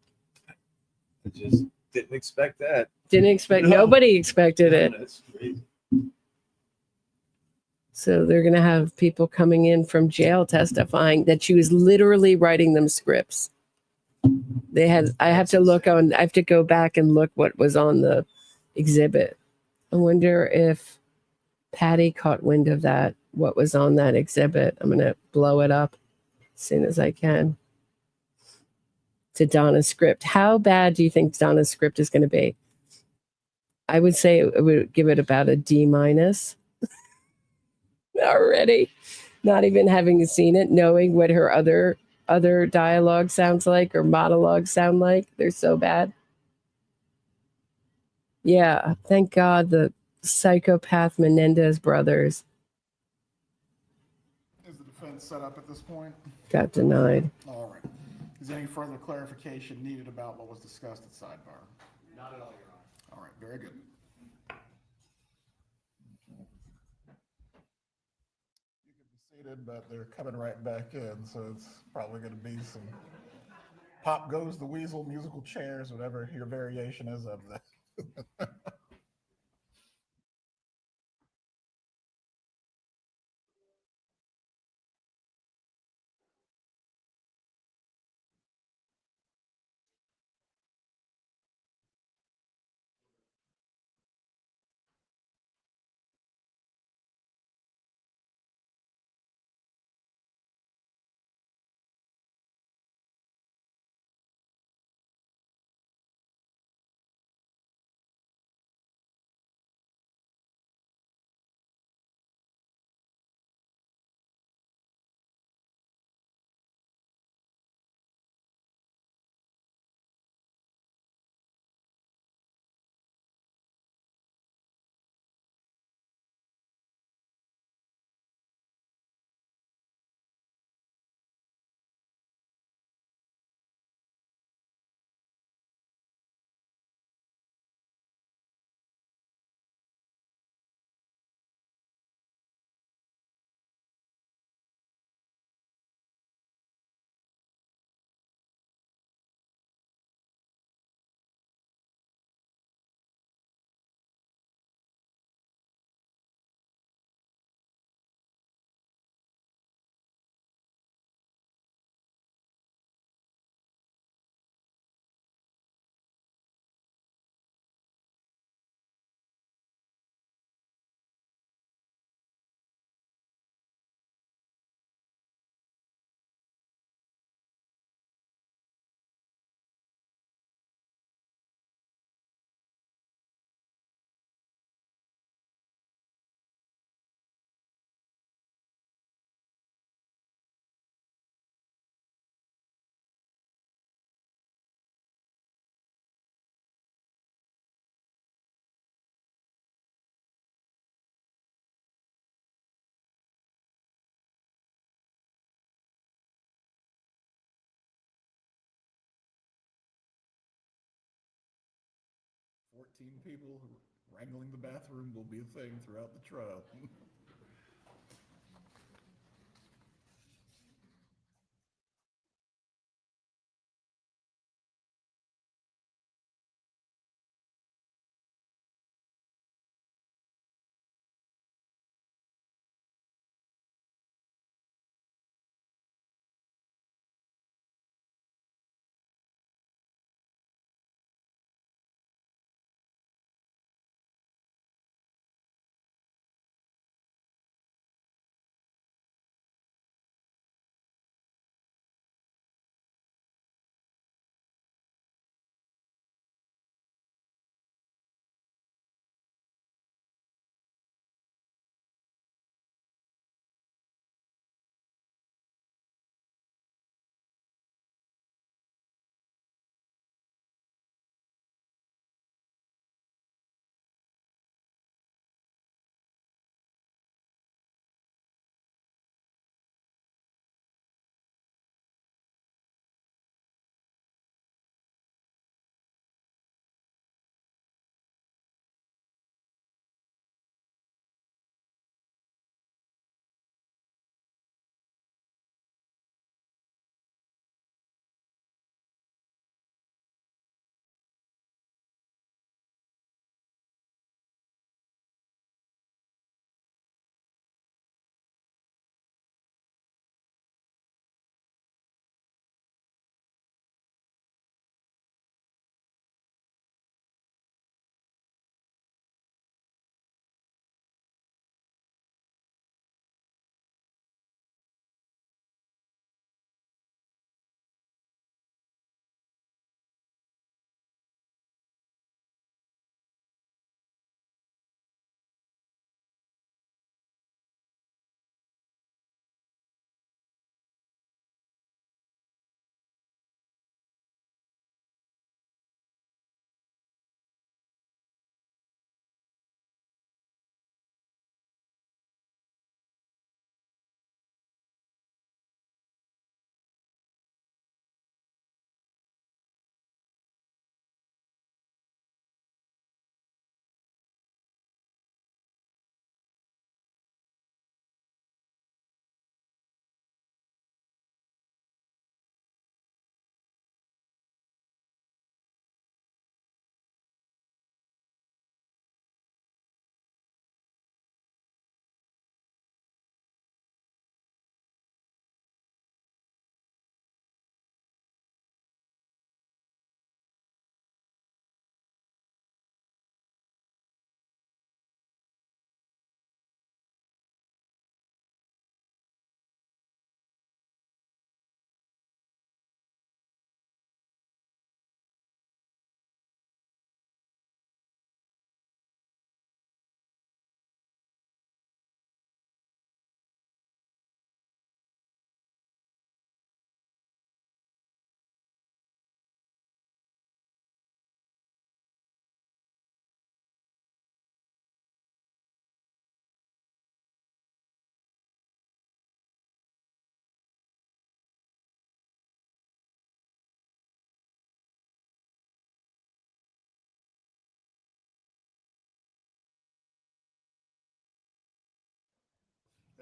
I just didn't expect that. Nobody expected it. That's crazy. So they're going to have people coming in from jail testifying that she was literally writing them scripts. I have to go back and look what was on the exhibit. I wonder if Patty caught wind of that, what was on that exhibit. I'm going to blow it up as soon as I can. To Donna's script. How bad do you think Donna's script is going to be? I would say I would give it about a D- already, not even having seen it, knowing what her other dialogue sounds like or monologues sound like. They're so bad. Yeah, thank God the psychopath Menendez brothers Is the defense set up at this point? got denied. All right. Is any further clarification needed about what was discussed at sidebar? Not at all, Your Honor. All right, very good. You can be seated, but they're coming right back in, so it's probably going to be some pop goes the weasel musical chairs, whatever your variation is of that. 14 people wrangling the bathroom will be a thing throughout the trial.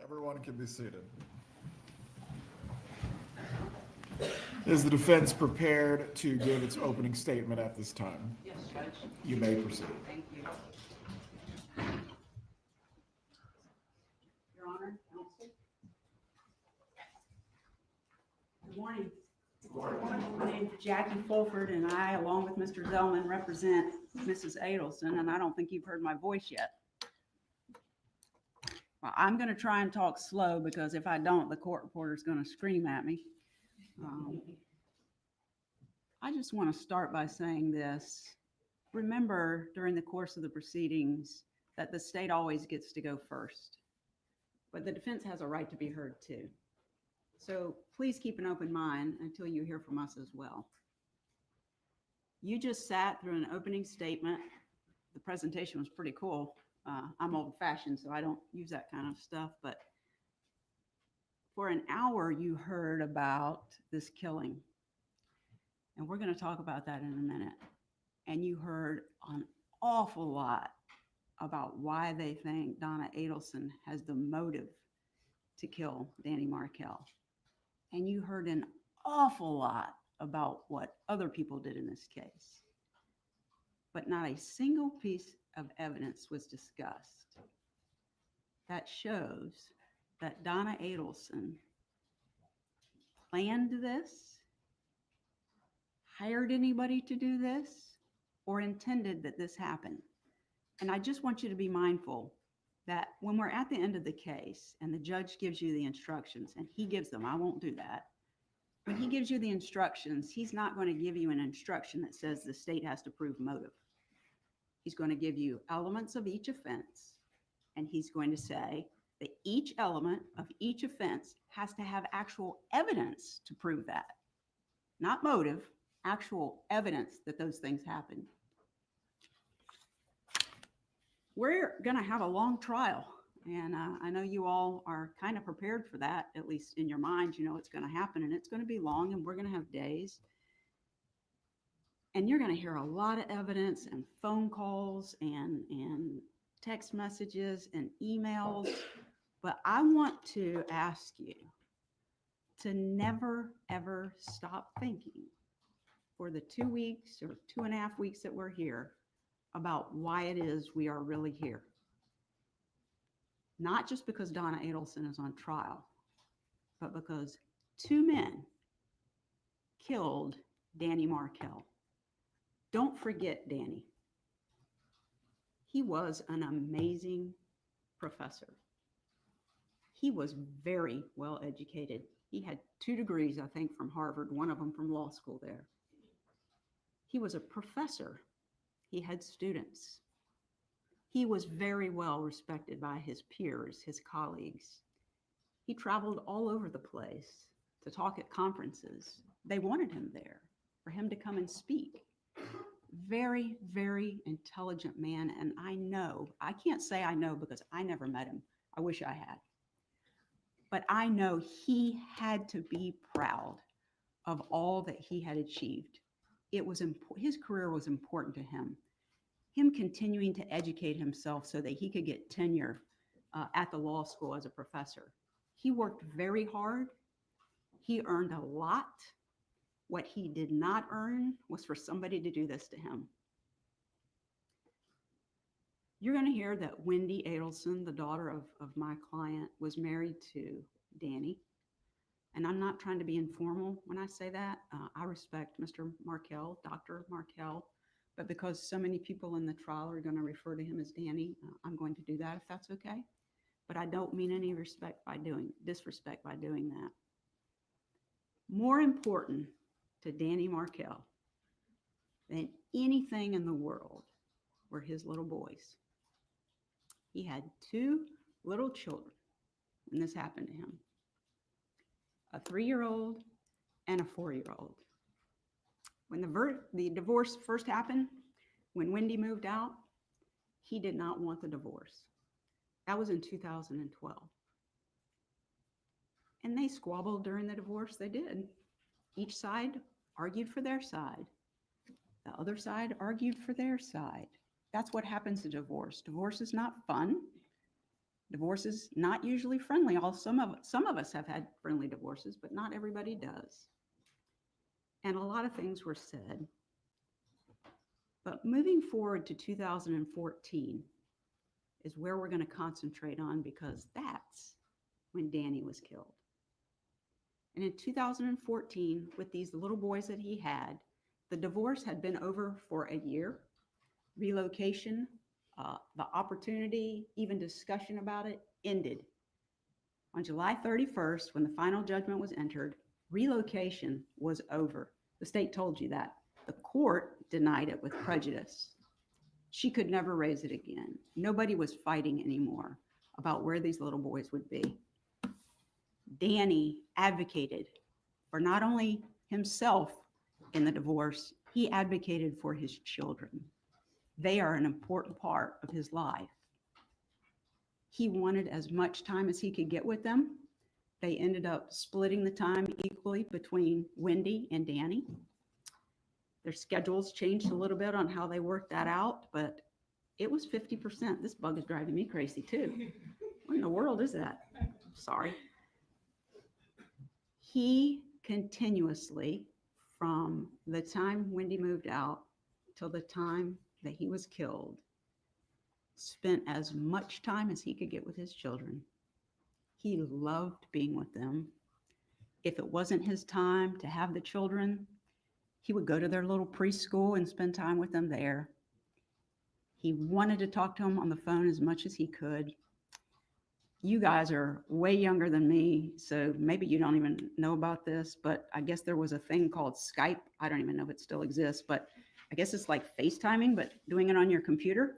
Everyone can be seated. Is the defense prepared to give its opening statement at this time? Yes, Judge. You may proceed. Thank you. Your Honor, counsel. Good morning. My name is Jackie Fulford, and I, along with Mr. Zellman, represent Mrs. Adelson, and I don't think you've heard my voice yet. Well, I'm going to try and talk slow because if I don't, the court reporter is going to scream at me. I just want to start by saying this. Remember, during the course of the proceedings, that the state always gets to go first, but the defense has a right to be heard too. So please keep an open mind until you hear from us as well. You just sat through an opening statement. The presentation was pretty cool. I'm old-fashioned, so I don't use that kind of stuff, but for an hour, you heard about this killing. And we're going to talk about that in a minute. And you heard an awful lot about why they think Donna Adelson has the motive to kill Danny Markel. And you heard an awful lot about what other people did in this case. But not a single piece of evidence was discussed that shows that Donna Adelson planned this, hired anybody to do this, or intended that this happen. And I just want you to be mindful that when we're at the end of the case and the judge gives you the instructions, and he gives them, I won't do that. When he gives you the instructions, he's not going to give you an instruction that says the state has to prove motive. He's going to give you elements of each offense, and he's going to say that each element of each offense has to have actual evidence to prove that. Not motive, actual evidence that those things happen. We're going to have a long trial, and I know you all are kind of prepared for that, at least in your minds. You know it's going to happen, and it's going to be long, and we're going to have days. And you're going to hear a lot of evidence and phone calls and text messages and emails. But I want to ask you to never, ever stop thinking for the 2 weeks or 2.5 weeks that we're here about why it is we are really here. Not just because Donna Adelson is on trial, but because 2 men killed Danny Markel. Don't forget Danny. He was an amazing professor. He was very well educated. He had 2 degrees, I think, from Harvard, one of them from law school there. He was a professor. He had students. He was very well respected by his peers, his colleagues. He traveled all over the place to talk at conferences. They wanted him there for him to come and speak. Very, very intelligent man. And I can't say I know because I never met him. I wish I had. But I know he had to be proud of all that he had achieved. It was his career was important to him. Him continuing to educate himself so that he could get tenure at the law school as a professor. He worked very hard. He earned a lot. What he did not earn was for somebody to do this to him. You're going to hear that Wendi Adelson, the daughter of my client, was married to Danny. And I'm not trying to be informal when I say that. I respect Mr. Markel, Dr. Markel, but because so many people in the trial are going to refer to him as Danny, I'm going to do that if that's okay. But I don't mean any disrespect by doing that. More important to Danny Markel than anything in the world were his little boys. He had 2 little children when this happened to him, a 3-year-old and a 4-year-old. When the divorce first happened, when Wendi moved out, he did not want the divorce. That was in 2012. And they squabbled during the divorce. They did. Each side argued for their side. The other side argued for their side. That's what happens in divorce. Divorce is not fun. Divorces, not usually friendly. Some of us have had friendly divorces, but not everybody does. And a lot of things were said. But moving forward to 2014 is where we're going to concentrate on, because that's when Danny was killed. And in 2014, with these little boys that he had, the divorce had been over for a year. Relocation, the opportunity, even discussion about it, ended. On July 31st, when the final judgment was entered, relocation was over. The state told you that. The court denied it with prejudice. She could never raise it again. Nobody was fighting anymore about where these little boys would be. Danny advocated for not only himself in the divorce, he advocated for his children. They are an important part of his life. He wanted as much time as he could get with them. They ended up splitting the time equally between Wendi and Danny. Their schedules changed a little bit on how they worked that out, but it was 50%. This bug is driving me crazy too. What in the world is that? Sorry. He continuously, from the time Wendi moved out till the time that he was killed, spent as much time as he could get with his children. He loved being with them. If it wasn't his time to have the children, he would go to their little preschool and spend time with them there. He wanted to talk to them on the phone as much as he could. You guys are way younger than me, so maybe you don't even know about this, but I guess there was a thing called Skype. I don't even know if it still exists, but I guess it's like FaceTiming, but doing it on your computer.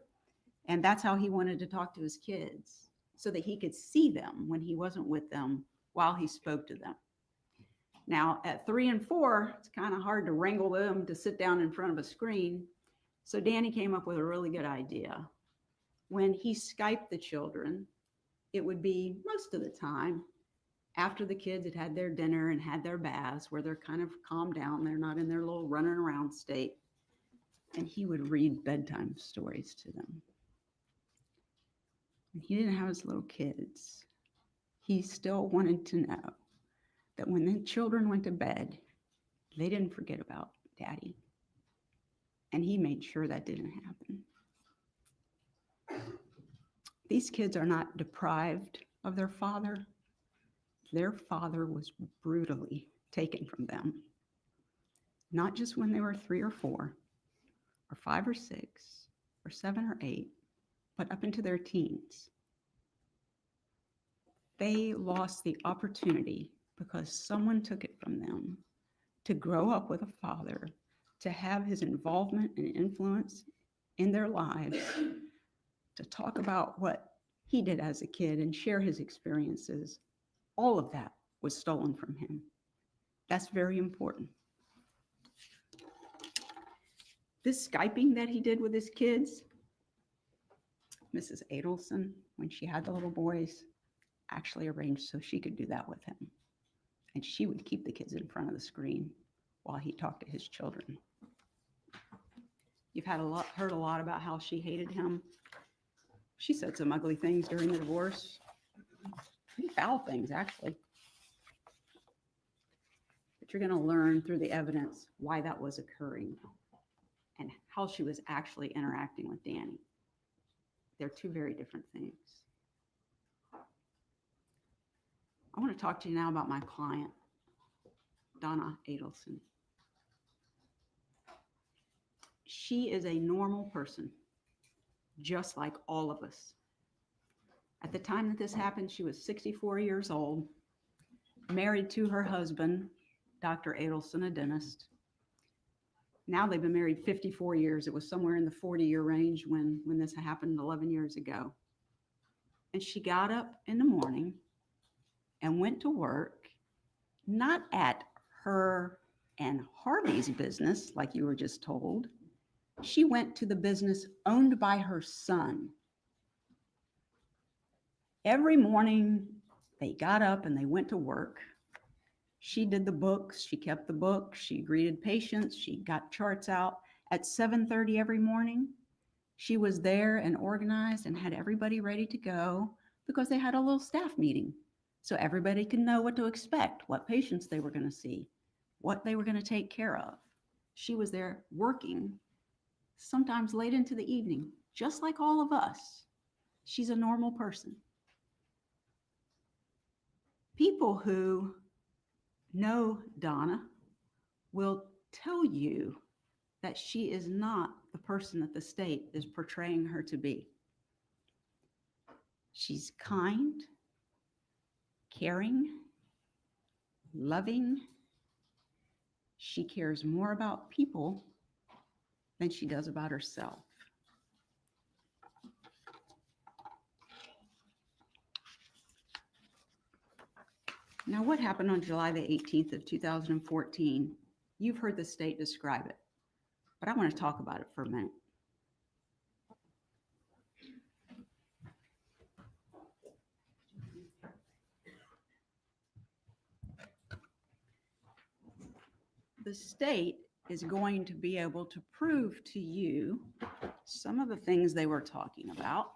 And that's how he wanted to talk to his kids, so that he could see them when he wasn't with them while he spoke to them. Now, at 3 and 4, it's kind of hard to wrangle them to sit down in front of a screen. So Danny came up with a really good idea. When he Skyped the children, it would be most of the time after the kids had had their dinner and had their baths, where they're kind of calmed down. They're not in their little running around state. And he would read bedtime stories to them. And he didn't have his little kids. He still wanted to know that when the children went to bed, they didn't forget about Daddy. And he made sure that didn't happen. These kids are not deprived of their father. Their father was brutally taken from them. Not just when they were 3 or 4, or 5 or 6, or 7 or 8, but up into their teens. They lost the opportunity because someone took it from them to grow up with a father, to have his involvement and influence in their lives, to talk about what he did as a kid and share his experiences. All of that was stolen from him. That's very important. This Skyping that he did with his kids, Mrs. Adelson, when she had the little boys, actually arranged so she could do that with him. And she would keep the kids in front of the screen while he talked to his children. You've heard a lot about how she hated him. She said some ugly things during the divorce. Pretty foul things, actually. But you're going to learn through the evidence why that was occurring and how she was actually interacting with Danny. They're two very different things. I want to talk to you now about my client, Donna Adelson. She is a normal person, just like all of us. At the time that this happened, she was 64 years old, married to her husband, Dr. Adelson, a dentist. Now they've been married 54 years. It was somewhere in the 40-year range when this happened 11 years ago. And she got up in the morning and went to work, not at her and Harvey's business, like you were just told. She went to the business owned by her son. Every morning, they got up and they went to work. She did the books, she kept the books, she greeted patients, she got charts out. At 7:30 every morning, she was there and organized and had everybody ready to go because they had a little staff meeting so everybody could know what to expect, what patients they were going to see, what they were going to take care of. She was there working, sometimes late into the evening, just like all of us. She's a normal person. People who know Donna will tell you that she is not the person that the state is portraying her to be. She's kind, caring, loving. She cares more about people than she does about herself. Now, what happened on July the 18th of 2014? You've heard the state describe it, but I want to talk about it for a minute. The state is going to be able to prove to you some of the things they were talking about.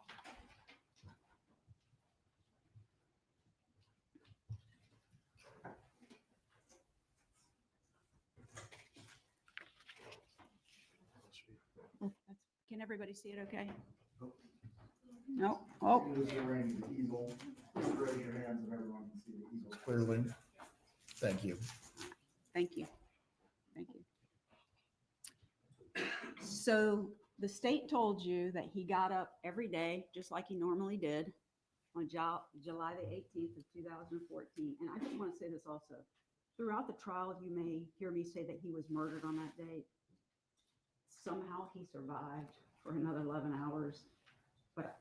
Can everybody see it okay? No? Oh, Just raise your hands and everyone can see the easel clearly. Thank you. thank you. Thank you. So the state told you that he got up every day, just like he normally did, on July the 18th of 2014. And I just want to say this also. Throughout the trial, you may hear me say that he was murdered on that date. Somehow he survived for another 11 hours. But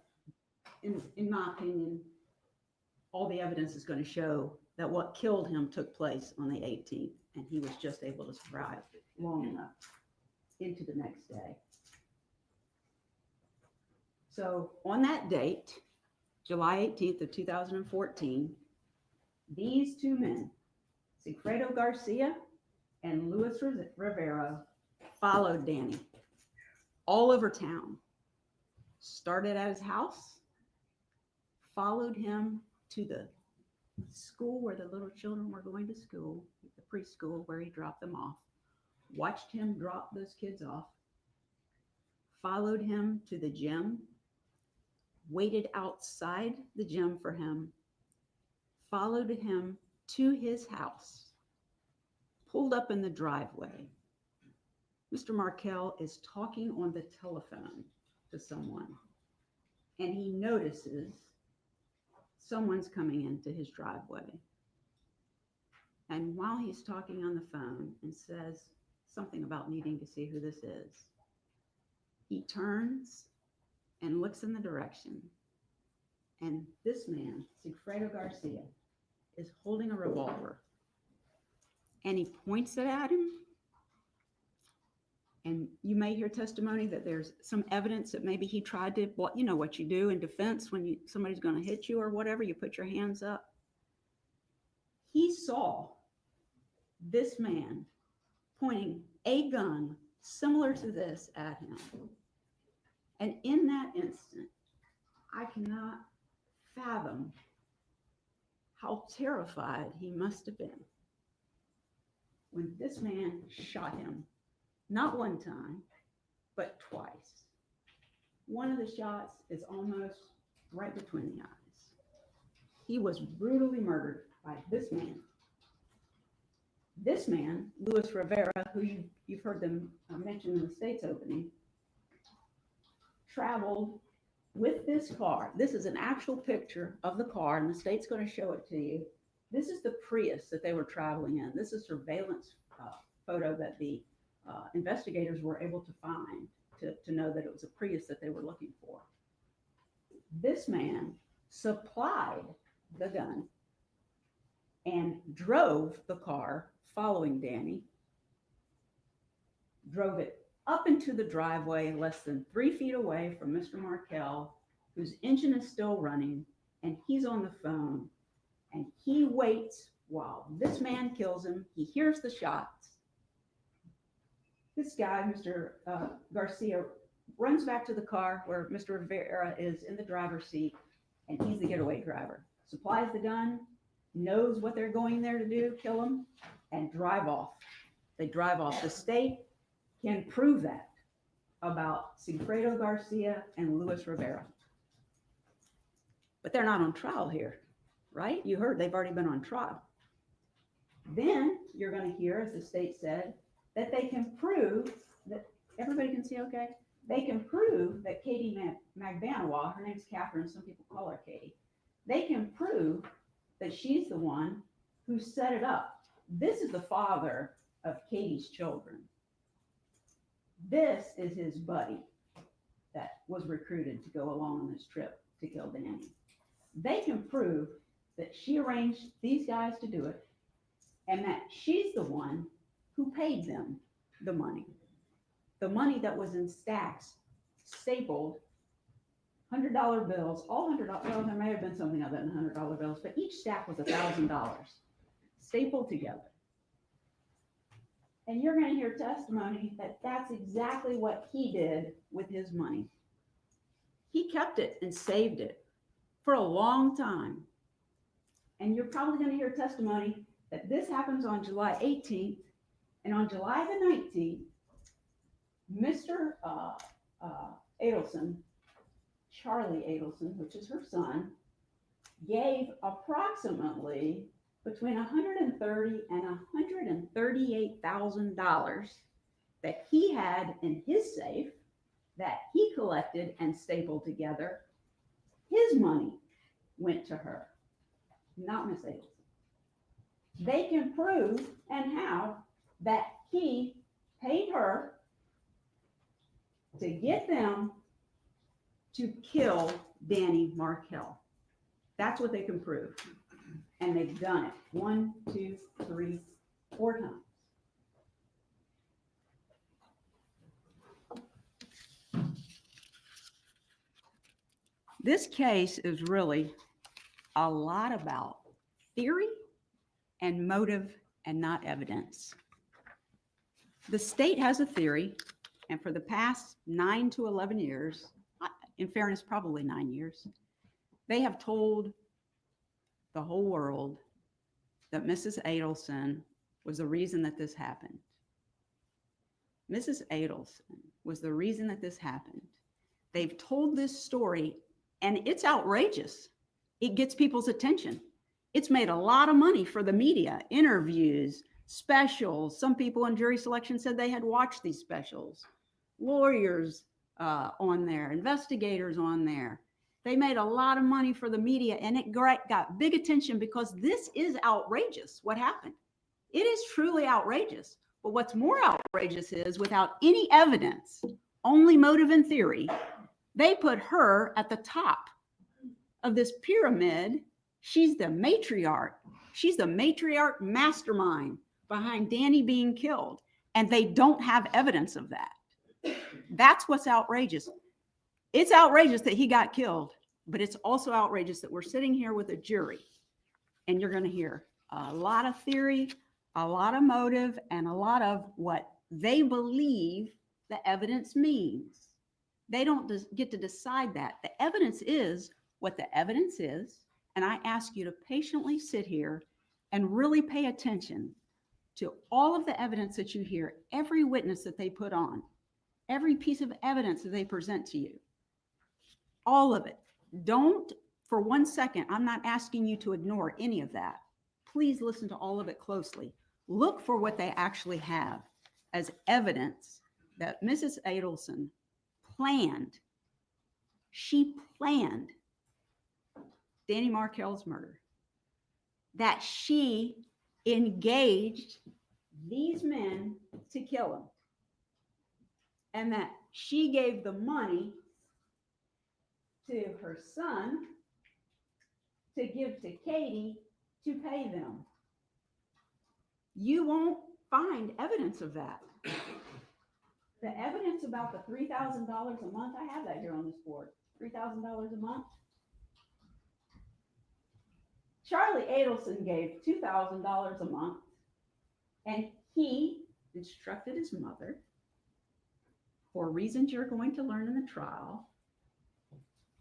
in my opinion, all the evidence is going to show that what killed him took place on the 18th, and he was just able to survive long enough into the next day. So on that date, July 18th of 2014, these two men, Sigfredo Garcia and Luis Rivera, followed Danny all over town. Started at his house, followed him to the school where the little children were going to school, the preschool where he dropped them off, watched him drop those kids off, followed him to the gym, waited outside the gym for him, followed him to his house, pulled up in the driveway. Mr. Markel is talking on the telephone to someone, and he notices someone's coming into his driveway. And while he's talking on the phone and says something about needing to see who this is, he turns and looks in the direction. And this man, Sigfredo Garcia, is holding a revolver. And he points it at him. And you may hear testimony that there's some evidence that maybe he tried to, well, you know what you do in defense when somebody's going to hit you or whatever, you put your hands up. He saw this man pointing a gun similar to this at him. And in that instant, I cannot fathom how terrified he must have been when this man shot him. Not one time, but twice. One of the shots is almost right between the eyes. He was brutally murdered by this man. This man, Luis Rivera, who you've heard them mention in the state's opening, traveled with this car. This is an actual picture of the car, and the state's going to show it to you. This is the Prius that they were traveling in. This is surveillance photo that the investigators were able to find to know that it was a Prius that they were looking for. This man supplied the gun and drove the car following Danny, drove it up into the driveway less than 3 feet away from Mr. Markel, whose engine is still running, and he's on the phone, and he waits while this man kills him. He hears the shots. This guy, Mr. Garcia, runs back to the car where Mr. Rivera is in the driver's seat, and he's the getaway driver. Supplies the gun, knows what they're going there to do, kill them, and drive off. They drive off. The state can prove that about Sigfredo Garcia and Luis Rivera. But they're not on trial here, right? You heard they've already been on trial. Then you're going to hear, as the state said, that they can prove that, everybody can see okay? They can prove that Katie Magbanua, her name's Katherine, some people call her Katie, they can prove that she's the one who set it up. This is the father of Katie's children. This is his buddy that was recruited to go along on this trip to kill Danny. They can prove that she arranged these guys to do it and that she's the one who paid them the money. The money that was in stacks, stapled, $100 bills, all $100 bills. There may have been something other than $100 bills, but each stack was $1,000 stapled together. And you're going to hear testimony that that's exactly what he did with his money. He kept it and saved it for a long time. And you're probably going to hear testimony that this happens on July 18th, and on July the 19th, Mr. Adelson, Charlie Adelson, which is her son, gave approximately between $130,000 and $138,000 that he had in his safe that he collected and stapled together. His money went to her, not Miss Adelson. They can prove and have that he paid her to get them to kill Danny Markel. That's what they can prove. And they've done it 1, 2, 3, 4 times. This case is really a lot about theory and motive and not evidence. The state has a theory, and for the past 9 to 11 years, in fairness, probably 9 years, they have told the whole world that Mrs. Adelson was the reason that this happened. Mrs. Adelson was the reason that this happened. They've told this story, and it's outrageous. It gets people's attention. It's made a lot of money for the media, interviews, specials. Some people in jury selection said they had watched these specials. Lawyers on there, investigators on there. They made a lot of money for the media, and it got big attention because this is outrageous, what happened. It is truly outrageous. But what's more outrageous is, without any evidence, only motive and theory, they put her at the top of this pyramid. She's the matriarch. She's the matriarch mastermind behind Danny being killed, and they don't have evidence of that. That's what's outrageous. It's outrageous that he got killed, but it's also outrageous that we're sitting here with a jury, and you're going to hear a lot of theory, a lot of motive, and a lot of what they believe the evidence means. They don't get to decide that. The evidence is what the evidence is, and I ask you to patiently sit here and really pay attention to all of the evidence that you hear, every witness that they put on, every piece of evidence that they present to you. All of it. Don't, for 1 second, I'm not asking you to ignore any of that. Please listen to all of it closely. Look for what they actually have as evidence that Mrs. Adelson planned. She planned Danny Markel's murder. That she engaged these men to kill him. And that she gave the money to her son to give to Katie to pay them. You won't find evidence of that. The evidence about the $3,000 a month, I have that here on this board, $3,000 a month. Charlie Adelson gave $2,000 a month, and he instructed his mother, for reasons you're going to learn in the trial,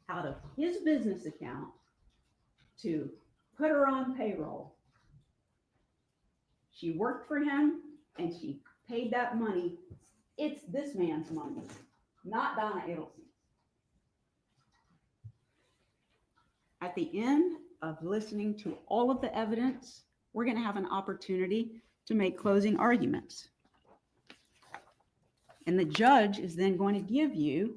out of his business account to put her on payroll. She worked for him and she paid that money. It's this man's money, not Donna Adelson. At the end of listening to all of the evidence, we're going to have an opportunity to make closing arguments. And the judge is then going to give you,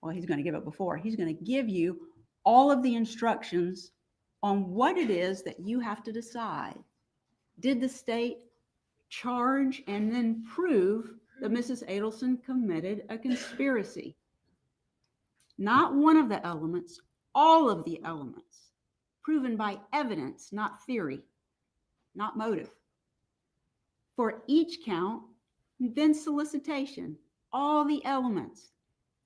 well, he's going to give it before, he's going to give you all of the instructions on what it is that you have to decide. Did the state charge and then prove that Mrs. Adelson committed a conspiracy? Not one of the elements, all of the elements, proven by evidence, not theory, not motive. For each count, then solicitation, all the elements.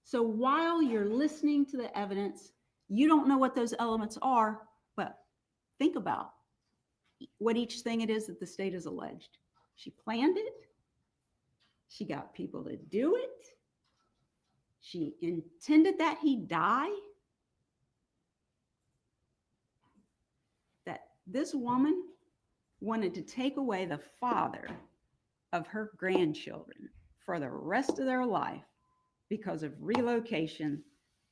So while you're listening to the evidence, you don't know what those elements are, but think about what each thing it is that the state has alleged. She planned it. She got people to do it. She intended that he die. That this woman wanted to take away the father of her grandchildren for the rest of their life because of relocation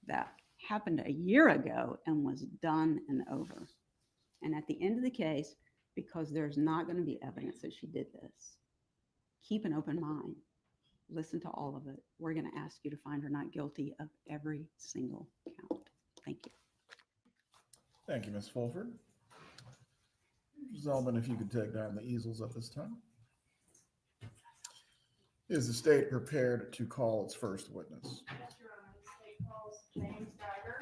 that happened a year ago and was done and over. And at the end of the case, because there's not going to be evidence that she did this, keep an open mind. Listen to all of it. We're going to ask you to find her not guilty of every single count. Thank you. Thank you, Ms. Fulford. Zellman, if you could take down the easels at this time. Is the state prepared to call its first witness? Yes, Your Honor. The state calls James Geiger.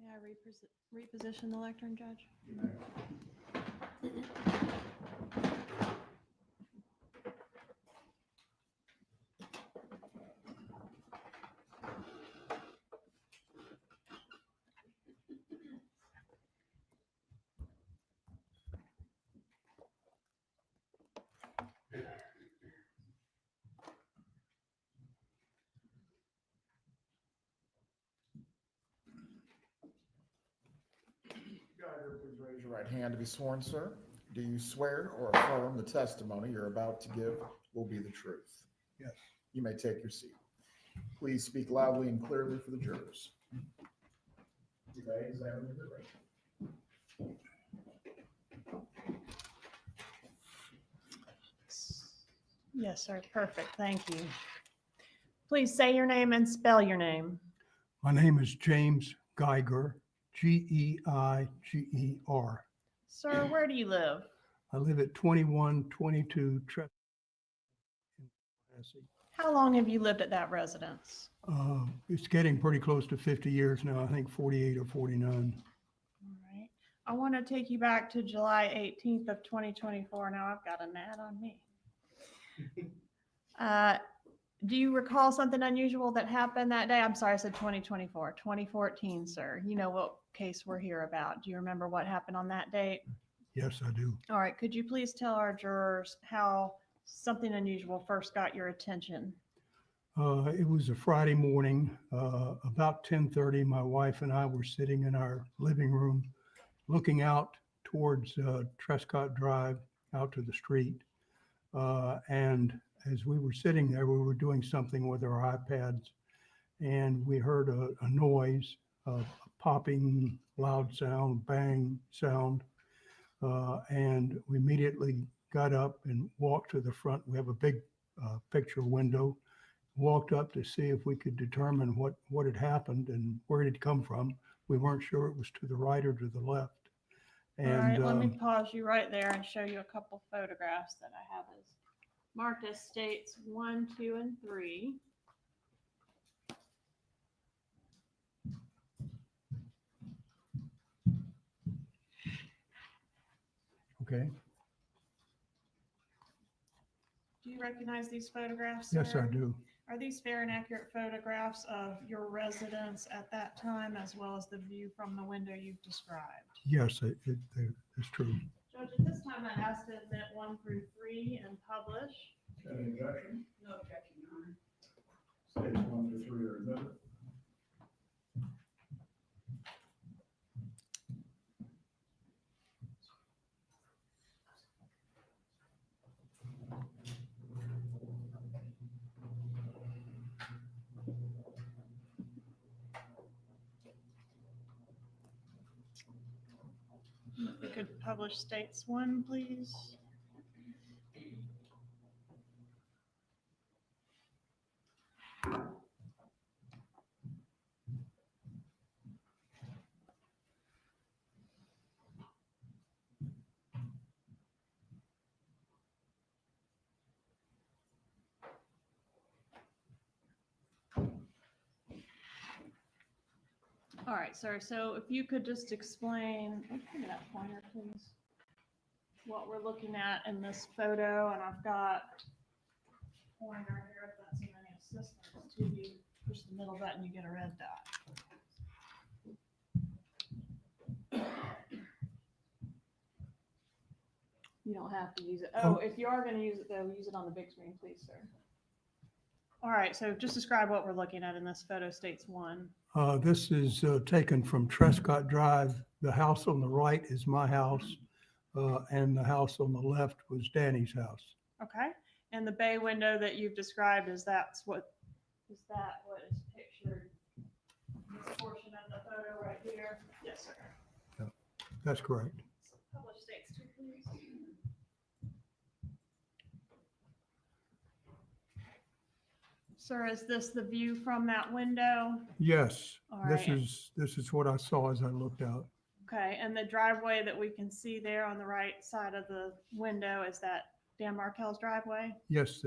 May I reposition the lectern, Judge? Geiger, please raise your right hand to be sworn, sir. Do you swear or affirm the testimony you're about to give will be the truth? Yes. You may take your seat. Please speak loudly and clearly for the jurors. You may examine your right. Yes, sir. Perfect. Thank you. Please say your name and spell your name. My name is James Geiger, Geiger. Sir, where do you live? I live at 2122 Trescott. How long have you lived at that residence? It's getting pretty close to 50 years now, I think 48 or 49. All right. I want to take you back to July 18th of 2024. Now I've got an ad on me. Do you recall something unusual that happened that day? I'm sorry, I said 2024, 2014, sir. You know what case we're here about. Do you remember what happened on that date? Yes, I do. All right. Could you please tell our jurors how something unusual first got your attention? It was a Friday morning, about 10:30. My wife and I were sitting in our living room looking out towards Trescott Drive, out to the street. And as we were sitting there, we were doing something with our iPads, and we heard a noise, a popping, loud sound, bang sound. And we immediately got up and walked to the front. We have a big picture window. Walked up to see if we could determine what had happened and where it had come from. We weren't sure it was to the right or to the left. And All right, let me pause you right there and show you a couple photographs that I have as marked as states 1, 2, and 3. okay. Do you recognize these photographs? Yes, sir? I do. Are these fair and accurate photographs of your residence at that time, as well as the view from the window you've described? Yes, it's true. Judge, at this time, I'd ask to admit 1 through 3 and publish. Any objection? No objection, Your Honor. States 1 through 3 are admitted. If we could publish states 1, please. All right, sir. So if you could just explain, give me that pointer, please. What we're looking at in this photo, and I've got a pointer here. If that's of any assistance to you, push the middle button, you get a red dot. You don't have to use it. Oh, if you are going to use it, though, use it on the big screen, please, sir. All right, so just describe what we're looking at in this photo, states 1. This is taken from Trescott Drive. The house on the right is my house, and the house on the left was Danny's house. Okay, and the bay window that you've described, is that what is pictured in this portion of the photo right here? Yes, sir. That's correct. So publish states 2, please. Sir, is this the view from that window? Yes, All this right. is what I saw as I looked out. Okay, and the driveway that we can see there on the right side of the window, is that Dan Markel's driveway? Yes,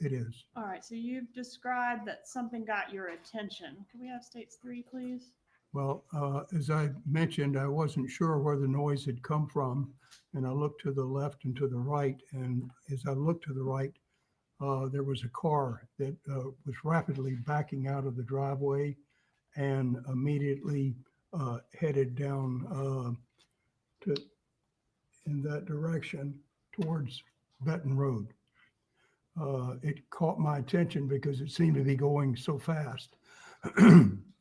it is. All right, so you've described that something got your attention. Can we have states 3, please? Well, as I mentioned, I wasn't sure where the noise had come from, and I looked to the left and to the right, and as I looked to the right, there was a car that was rapidly backing out of the driveway and immediately headed down in that direction towards Benton Road. It caught my attention because it seemed to be going so fast. And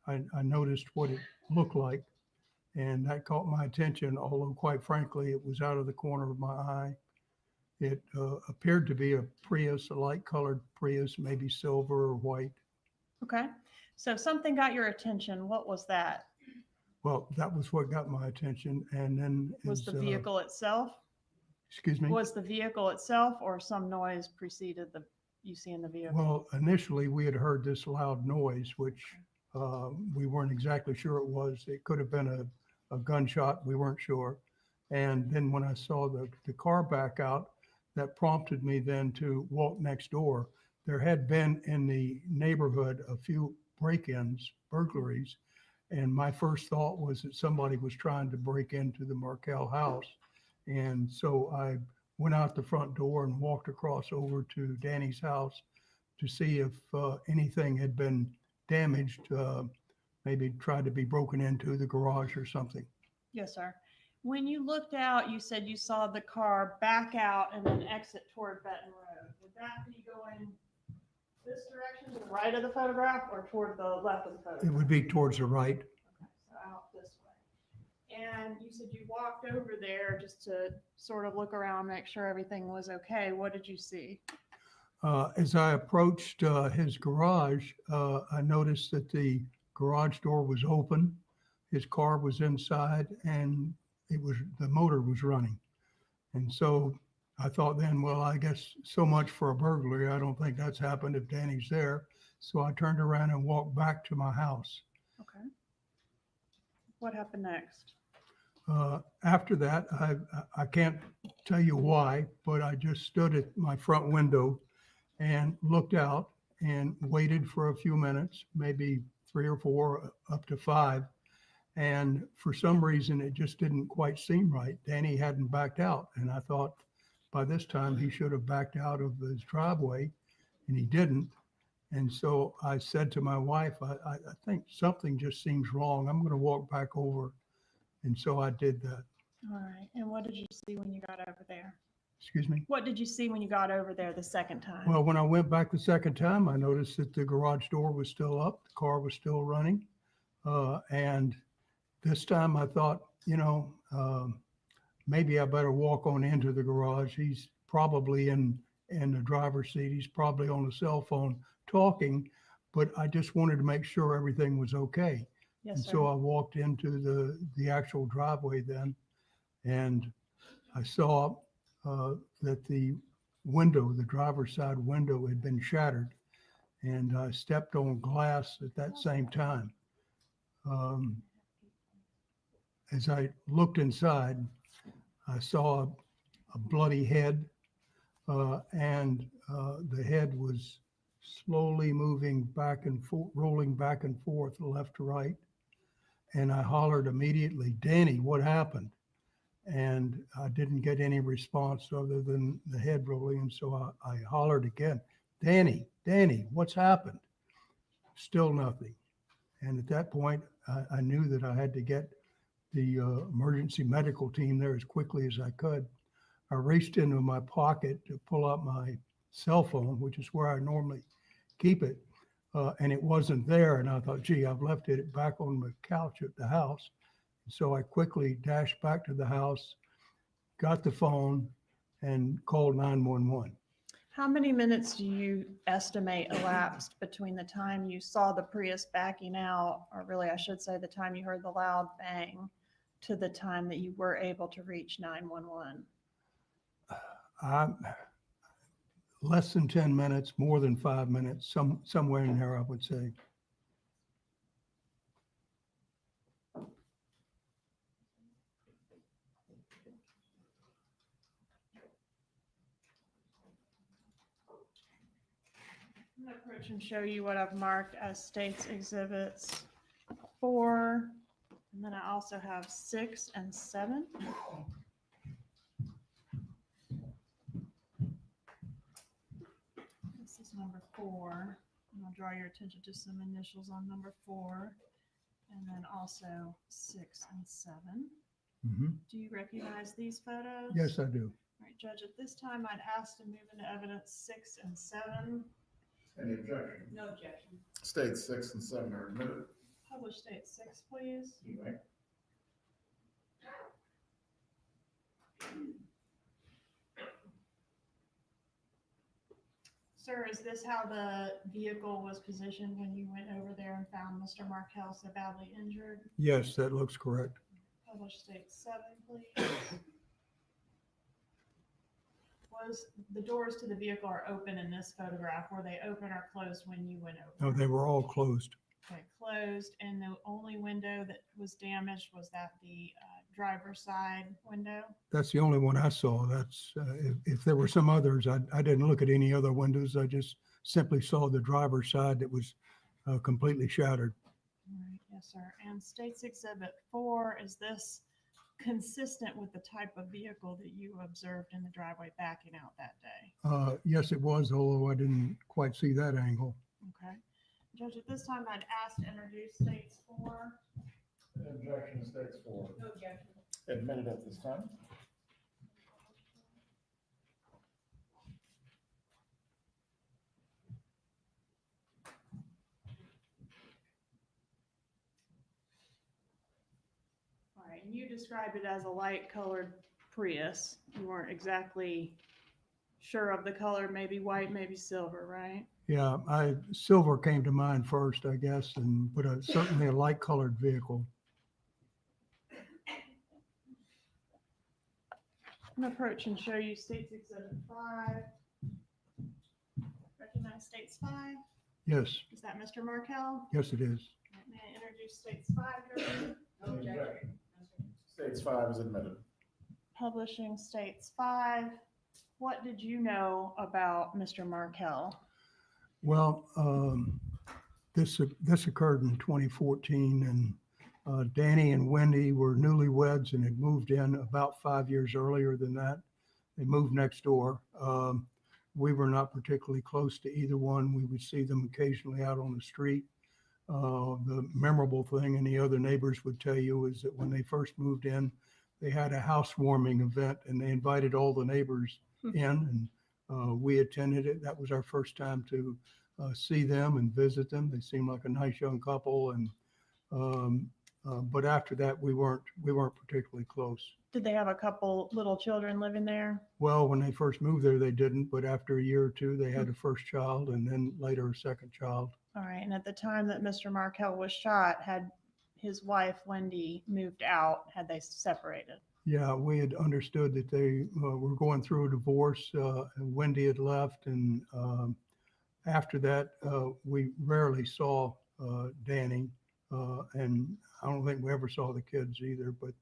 I noticed what it looked like, and that caught my attention, although quite frankly, it was out of the corner of my eye. It appeared to be a Prius, a light colored Prius, maybe silver or white. Okay, so something got your attention. What was that? Well, that was what got my attention. And then Was the vehicle itself? excuse me? Was the vehicle itself, or some noise preceded you seeing the vehicle? Well, initially we had heard this loud noise, which we weren't exactly sure it was. It could have been a gunshot. We weren't sure. And then when I saw the car back out, that prompted me then to walk next door. There had been in the neighborhood a few break-ins, burglaries, and my first thought was that somebody was trying to break into the Markel house. And so I went out the front door and walked across over to Danny's house to see if anything had been damaged, maybe tried to be broken into the garage or something. Yes, sir. When you looked out, you said you saw the car back out and then exit toward Benton Road. Would that be going this direction, to the right of the photograph, or toward the left of the photograph? It would be towards the right. Okay, so out this way. And you said you walked over there just to sort of look around, make sure everything was okay. What did you see? As I approached his garage, I noticed that the garage door was open. His car was inside, and the motor was running. And so I thought then, well, I guess so much for a burglary. I don't think that's happened if Danny's there. So I turned around and walked back to my house. Okay. What happened next? After that, I can't tell you why, but I just stood at my front window and looked out and waited for a few minutes, maybe 3 or 4, up to 5. And for some reason, it just didn't quite seem right. Danny hadn't backed out. And I thought by this time he should have backed out of his driveway and he didn't. And so I said to my wife, I think something just seems wrong. I'm going to walk back over. And so I did that. All right. And what did you see when you got over there? Excuse me? What did you see when you got over there the second time? Well, when I went back the second time, I noticed that the garage door was still up, the car was still running. And this time I thought, maybe I better walk on into the garage. He's probably in the driver's seat. He's probably on the cell phone talking, but I just wanted to make sure everything was okay. Yes, And sir. so I walked into the actual driveway then, and I saw that the window, the driver's side window, had been shattered, and I stepped on glass at that same time. As I looked inside, I saw a bloody head, and the head was slowly moving back and forth, rolling back and forth, left to right. And I hollered immediately, "Danny, what happened?" And I didn't get any response other than the head rolling. And so I hollered again, Danny, what's happened?" Still nothing. And at that point, I knew that I had to get the emergency medical team there as quickly as I could. I reached into my pocket to pull out my cell phone, which is where I normally keep it. And it wasn't there. And I thought, gee, I've left it back on the couch at the house. So I quickly dashed back to the house, got the phone, and called 911. How many minutes do you estimate elapsed between the time you saw the Prius backing out, or really I should say the time you heard the loud bang, to the time that you were able to reach 911? Less than 10 minutes, more than 5 minutes, somewhere in there, I would say. I'm going to approach and show you what I've marked as State's Exhibits 4, and then I also have 6 and 7. This is number 4, and I'll draw your attention to some initials on number 4, and then also 6 and 7. Mhm. Do you recognize these photos? Yes, I do. All right, Judge, at this time, I'd ask to move into evidence 6 and 7. Any objection? No objection. States 6 and 7 are admitted. Publish State 6, please. You may. Sir, is this how the vehicle was positioned when you went over there and found Mr. Markel so badly injured? Yes, that looks correct. Publish State 7, please. Was the doors to the vehicle are open in this photograph? Were they open or closed when you went over? No, they were all closed. Okay, closed, and the only window that was damaged, was that the driver's side window? That's the only one I saw. That's if there were some others, I didn't look at any other windows. I just simply saw the driver's side that was completely shattered. All right, yes, sir. And State's Exhibit 4, is this consistent with the type of vehicle that you observed in the driveway backing out that day? Yes, it was, although I didn't quite see that angle. Okay. Judge, at this time, I'd ask to introduce States 4. Objection to States 4. No objection. Admitted at this time. All right, and you described it as a light-colored Prius. You weren't exactly sure of the color, maybe white, maybe silver, right? Yeah, silver came to mind first, I guess, but certainly a light colored vehicle. I'm gonna approach and show you State's Exhibit 5. Recognize States 5? Yes, Is that Mr. Markel? yes, it is. All right, may I introduce States 5, Your Honor? Any objection? States 5 is admitted. Publishing States 5. What did you know about Mr. Markel? Well, this occurred in 2014, and Danny and Wendi were newlyweds and had moved in about 5 years earlier than that. They moved next door. We were not particularly close to either one. We would see them occasionally out on the street. The memorable thing, and the other neighbors would tell you, is that when they first moved in, they had a housewarming event and they invited all the neighbors in, and we attended it. That was our first time to see them and visit them. They seemed like a nice young couple, and but after that, we weren't particularly close. Did they have a couple little children living there? Well, when they first moved there, they didn't, but after a year or two, they had a first child and then later a second child. All right, and at the time that Mr. Markel was shot, had his wife, Wendi, moved out? Had they separated? Yeah, we had understood that they were going through a divorce, and Wendi had left, and after that, we rarely saw Danny, and I don't think we ever saw the kids either, but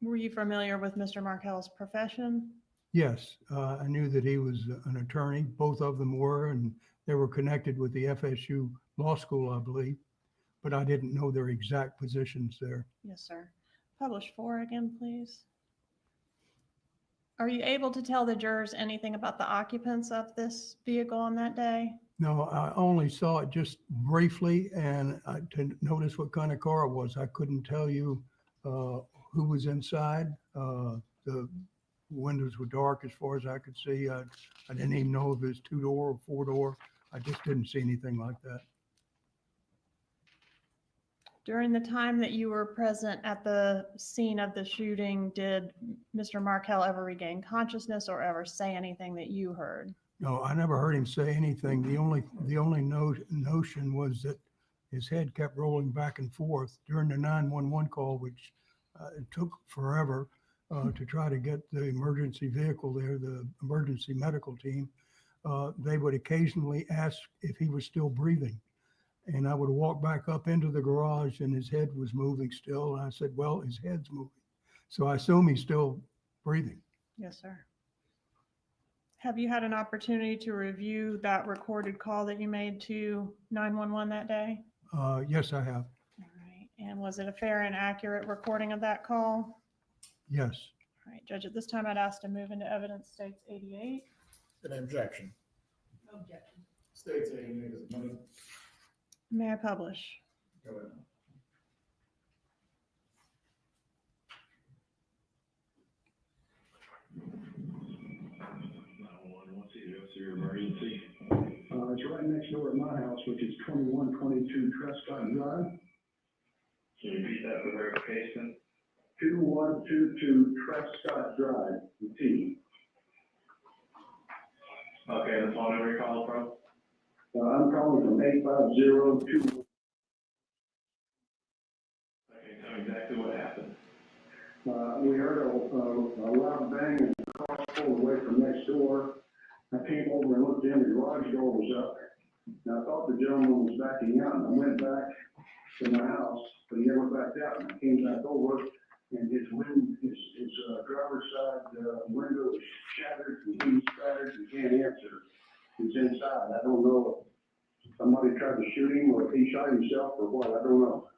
Were you familiar with Mr. Markel's profession? yes, I knew that he was an attorney. Both of them were, and they were connected with the FSU Law School, I believe, but I didn't know their exact positions there. Yes, sir. Publish 4 again, please. Are you able to tell the jurors anything about the occupants of this vehicle on that day? No, I only saw it just briefly, and to notice what kind of car it was. I couldn't tell you who was inside. The windows were dark as far as I could see. I didn't even know if it was 2-door or 4-door. I just didn't see anything like that. During the time that you were present at the scene of the shooting, did Mr. Markel ever regain consciousness or ever say anything that you heard? No, I never heard him say anything. The only notion was that his head kept rolling back and forth during the 911 call, which it took forever to try to get the emergency vehicle there, the emergency medical team. They would occasionally ask if he was still breathing. And I would walk back up into the garage and his head was moving still. And I said, well, his head's moving. So I assume he's still breathing. Yes, sir. Have you had an opportunity to review that recorded call that you made to 911 that day? Yes, I have. All right. And was it a fair and accurate recording of that call? Yes. All right, Judge, at this time, I'd ask to move into evidence states 88. An objection. No objection. States 88 is admitted. May I publish? Go ahead. What's your emergency? It's right next door at my house, which is 2122 Trescott Drive. Can you repeat that for verification? 2122 Trescott Drive, T. Okay, the phone number you're calling from? I'm calling from 8502. Okay, tell me exactly what happened. We heard a loud bang and the car pulled away from next door. I came over and looked in, the garage door was up. And I thought the gentleman was backing out, and I went back to my house, but he never backed out. And I came back over, and his driver's side window was shattered, and he's spattered, and can't answer. He's inside. I don't know if somebody tried to shoot him, or if he shot himself, or what. I don't know.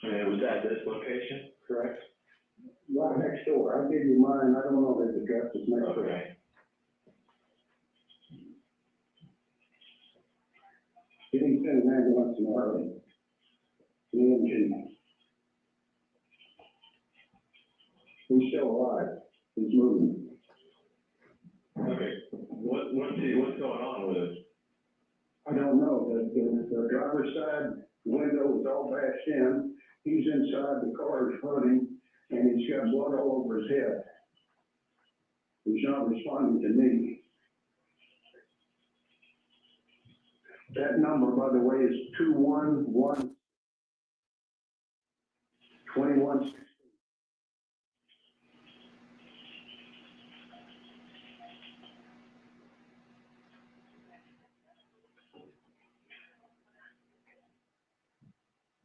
And it was at this location, correct? Right next door. I'll give you mine. I don't know his address. It's next door. He didn't send an ambulance in a hurry. He didn't shoot him. He's still alive. He's moving. Okay. What's going on with it? I don't know. The driver's side window was all bashed in. He's inside. The car is running. And he's got blood all over his head. He's not responding to me. That number, by the way, is 211-21.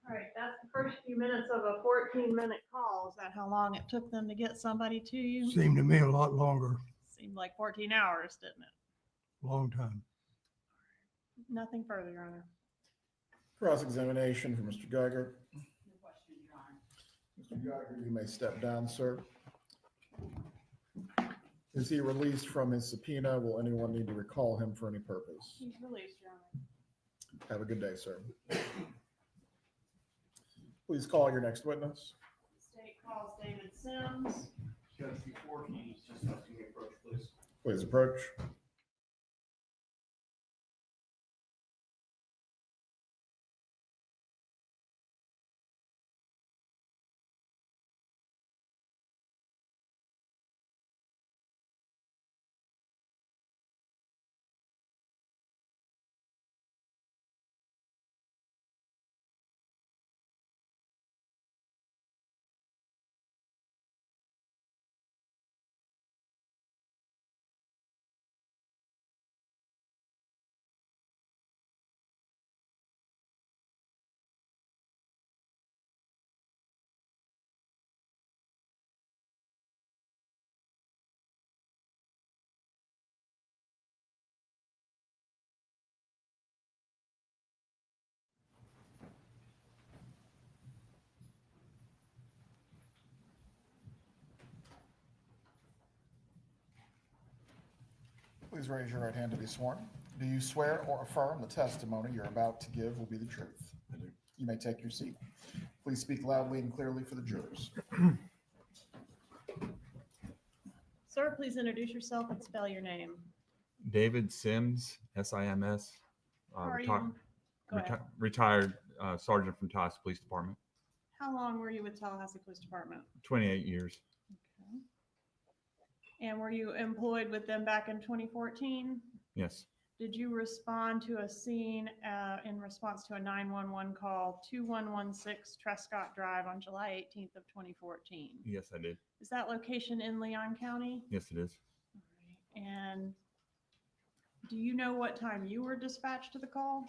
All right, that's the first few minutes of a 14-minute call. Is that how long it took them to get somebody to you? Seemed to me a lot longer, Seemed like 14 hours, didn't it? long time. Nothing further, Your Honor. Cross-examination for Mr. Geiger. No question, Your Honor. Mr. Mr. Geiger, you may step down, sir. Is he released from his subpoena? Will anyone need to recall him for any purpose? He's released, Your Honor. Have a good day, sir. Please call your next witness. State calls David Sims. Judge, before he's just asking me to approach, please. Please approach. Please raise your right hand to be sworn. Do you swear or affirm the testimony you're about to give will be the truth? I do. You may take your seat. Please speak loudly and clearly for the jurors. Sir, please introduce yourself and spell your name. David Sims, Sims. How are you? Go ahead. Retired sergeant from Tallahassee Police Department. How long were you with Tallahassee Police Department? 28 years. Okay. And were you employed with them back in 2014? Yes. Did you respond to a scene in response to a 911 call 2116 Trescott Drive on July 18th of 2014? Yes, I did. Is that location in Leon County? Yes, it is. All right. And do you know what time you were dispatched to the call?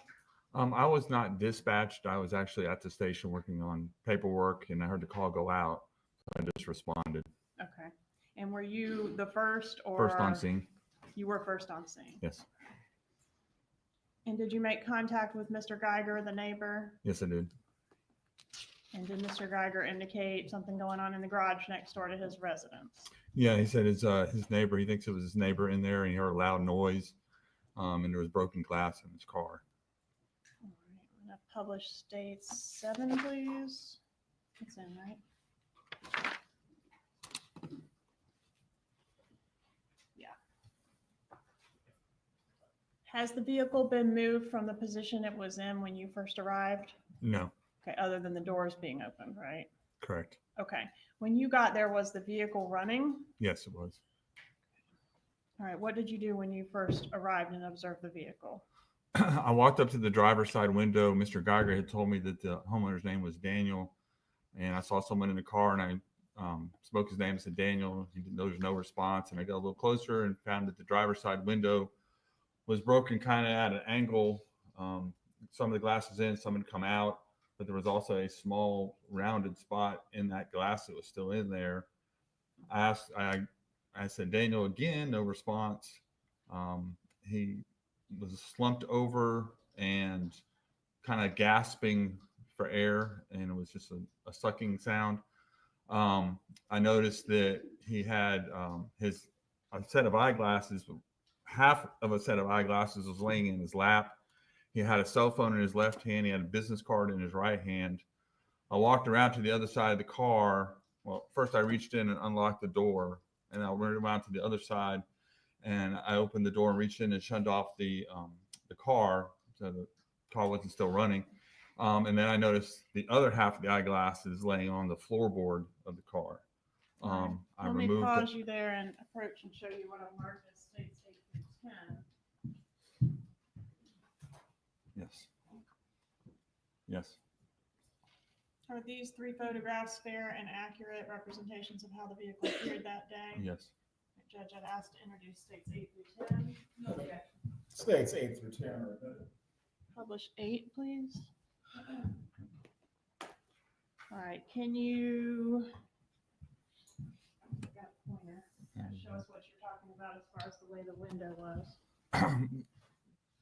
I was not dispatched. I was actually at the station working on paperwork, and I heard the call go out. So I just responded. Okay. And were you the first or? First on scene. You were first on scene. Yes. And did you make contact with Mr. Geiger, the neighbor? Yes, I did. And did Mr. Geiger indicate something going on in the garage next door to his residence? Yeah, he said his neighbor. He thinks it was his neighbor in there, and he heard a loud noise, and there was broken glass in his car. All right. I'm gonna publish states 7, please. It's in, right? Has the vehicle been moved from the position it was in when you first arrived? No. Okay, other than the doors being opened, right? Correct. Okay. When you got there, was the vehicle running? Yes, it was. All right. What did you do when you first arrived and observed the vehicle? I walked up to the driver's side window. Mr. Geiger had told me that the homeowner's name was Daniel, and I saw someone in the car, and I spoke his name and said, Daniel. There was no response, and I got a little closer and found that the driver's side window was broken kind of at an angle. Some of the glass was in, some had come out, but there was also a small rounded spot in that glass that was still in there. I said, Daniel, again, no response. He was slumped over and kind of gasping for air, and it was just a sucking sound. I noticed that he had a set of eyeglasses. Half of a set of eyeglasses was laying in his lap. He had a cell phone in his left hand. He had a business card in his right hand. I walked around to the other side of the car. Well, first I reached in and unlocked the door, and I went around to the other side, and I opened the door and reached in and shunned off the car, so the car wasn't still running. And then I noticed the other half of the eyeglasses laying on the floorboard of the car. Let me pause you there and approach and show you what I marked as states 8 through 10. Yes. Yes. Are these 3 photographs fair and accurate representations of how the vehicle appeared that day? Yes. Judge, I'd ask to introduce states 8 through 10. No objection. States 8 through 10. Publish 8, please. All right, can you got a pointer. Show us what you're talking about as far as the way the window was.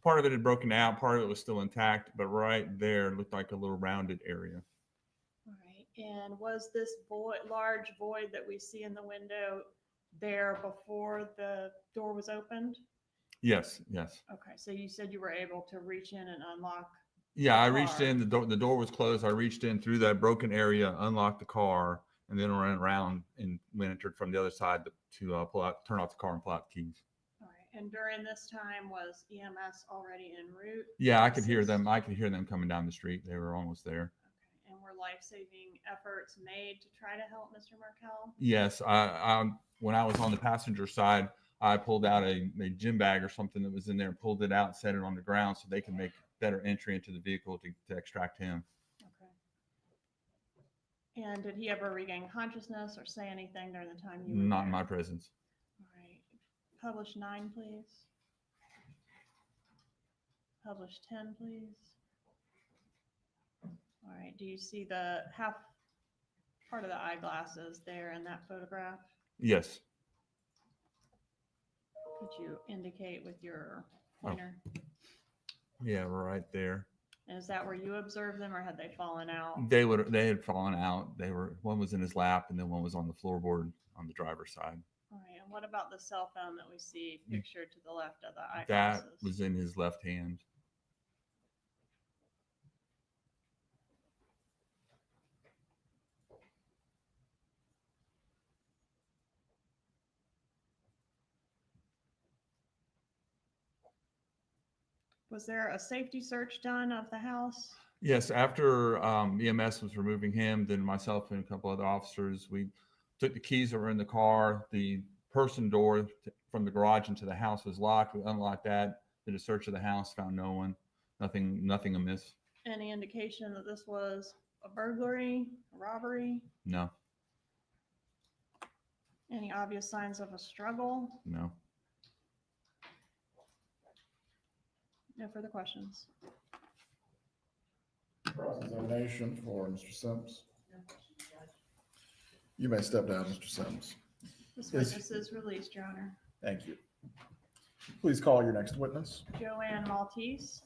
Part of it had broken out, part of it was still intact, but right there looked like a little rounded area. All right, And was this void, large void that we see in the window there before the door was opened? Yes, yes. Okay, so you said you were able to reach in and unlock. Yeah, the I reached car. in, the door was closed. I reached in through that broken area, unlocked the car, and then ran around and went entered from the other side to pull out, turn off the car and pull out the keys. All right, and during this time was EMS already en route? Yeah, I to could hear them. assist? I could hear them coming down the street. They were almost there. Okay, and were life-saving efforts made to try to help Mr. Markel? Yes, I when I was on the passenger side, I pulled out a gym bag or something that was in there and pulled it out and set it on the ground so they can make better entry into the vehicle to extract him. Okay. And did he ever regain consciousness or say anything during the time you were Not in there? my presence. All right. Publish 9, please. Publish 10, please. All right. Do you see the half part of the eyeglasses there in that photograph? Yes. Could you indicate with your Oh. pointer? Yeah, right there. And is that where you observed them or had they fallen out? They had fallen out. One was in his lap and then one was on the floorboard on the driver's side. All right. And what about the cell phone that we see pictured to the left of the That eyeglasses? was in his left hand. Was there a safety search done of the house? Yes, after EMS was removing him, then myself and a couple other officers, we took the keys that were in the car. The person door from the garage into the house was locked. We unlocked that, did a search of the house, found no one, nothing amiss. Any indication that this was a burglary, a robbery? No, Any obvious signs of a struggle? no. No further questions. Cross-examination for Mr. Sims. You may step down, Mr. Sims. This Yes. witness is released, Your Honor. Thank you. Please call your next witness. Joanne Maltese.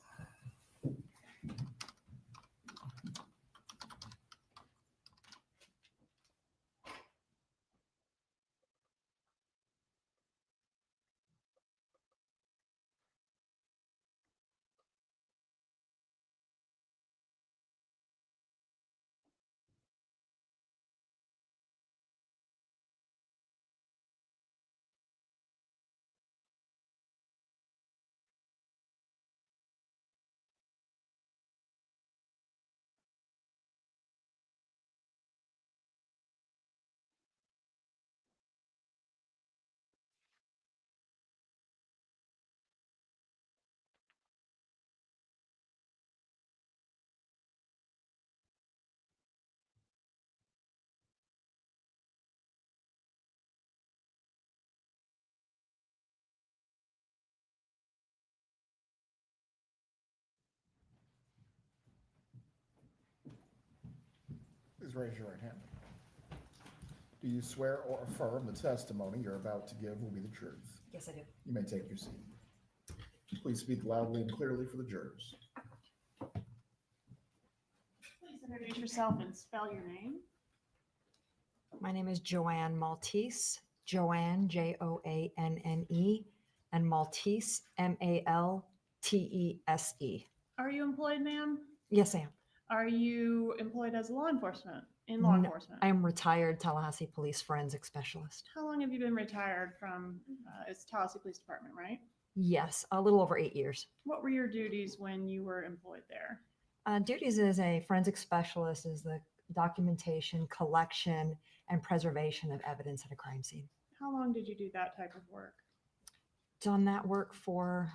Please raise your right hand. Do you swear or affirm the testimony you're about to give will be the truth? Yes, I do. You may take your seat. Please speak loudly and clearly for the jurors. Please introduce yourself and spell your name. My name is Joanne Maltese. Joanne, Joanne, and Maltese, Maltese. Are you employed, ma'am? Yes, I am. Are you employed as law enforcement, in law No, enforcement? I am retired Tallahassee Police Forensic Specialist. How long have you been retired from, it's Tallahassee Police Department, right? Yes, a little over 8 years. What were your duties when you were employed there? Duties as a forensic specialist is the documentation, collection, and preservation of evidence at a crime scene. How long did you do that type of work? Done that work for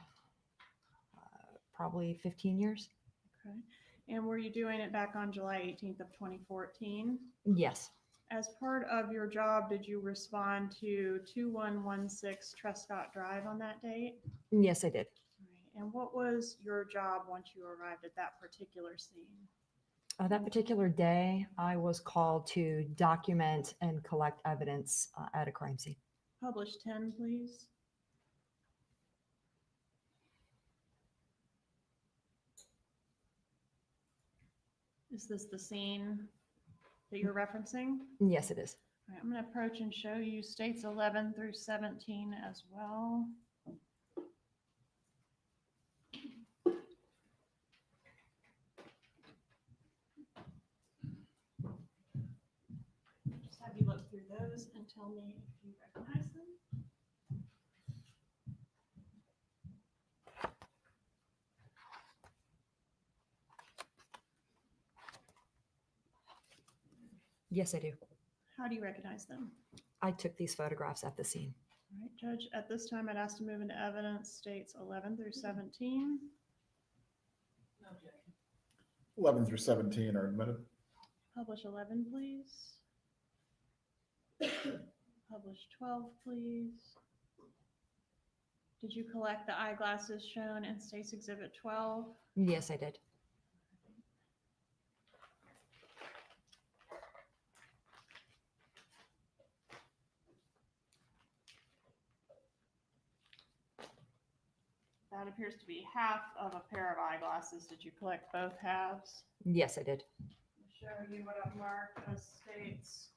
probably 15 years. Okay. And were you doing it back on July 18th of 2014? Yes. As part of your job, did you respond to 2116 Trescott Drive on that date? Yes, I did. All right. And what was your job once you arrived at that particular scene? That particular day, I was called to document and collect evidence at a crime scene. Publish 10, please. Is this the scene that you're referencing? Yes, it is. All right, I'm going to approach and show you states 11 through 17 as well. Just have you look through those and tell me if you recognize them. Yes, I do. How do you recognize them? I took these photographs at the scene. All right, Judge, at this time, I'd ask to move into evidence states 11 through 17. 11 through 17 are admitted. Publish 11, please. Publish 12, please. Did you collect the eyeglasses shown in State's Exhibit 12? Yes, I did. That appears to be half of a pair of eyeglasses. Did you collect both halves? Yes, I did. I'll show you what I've marked as states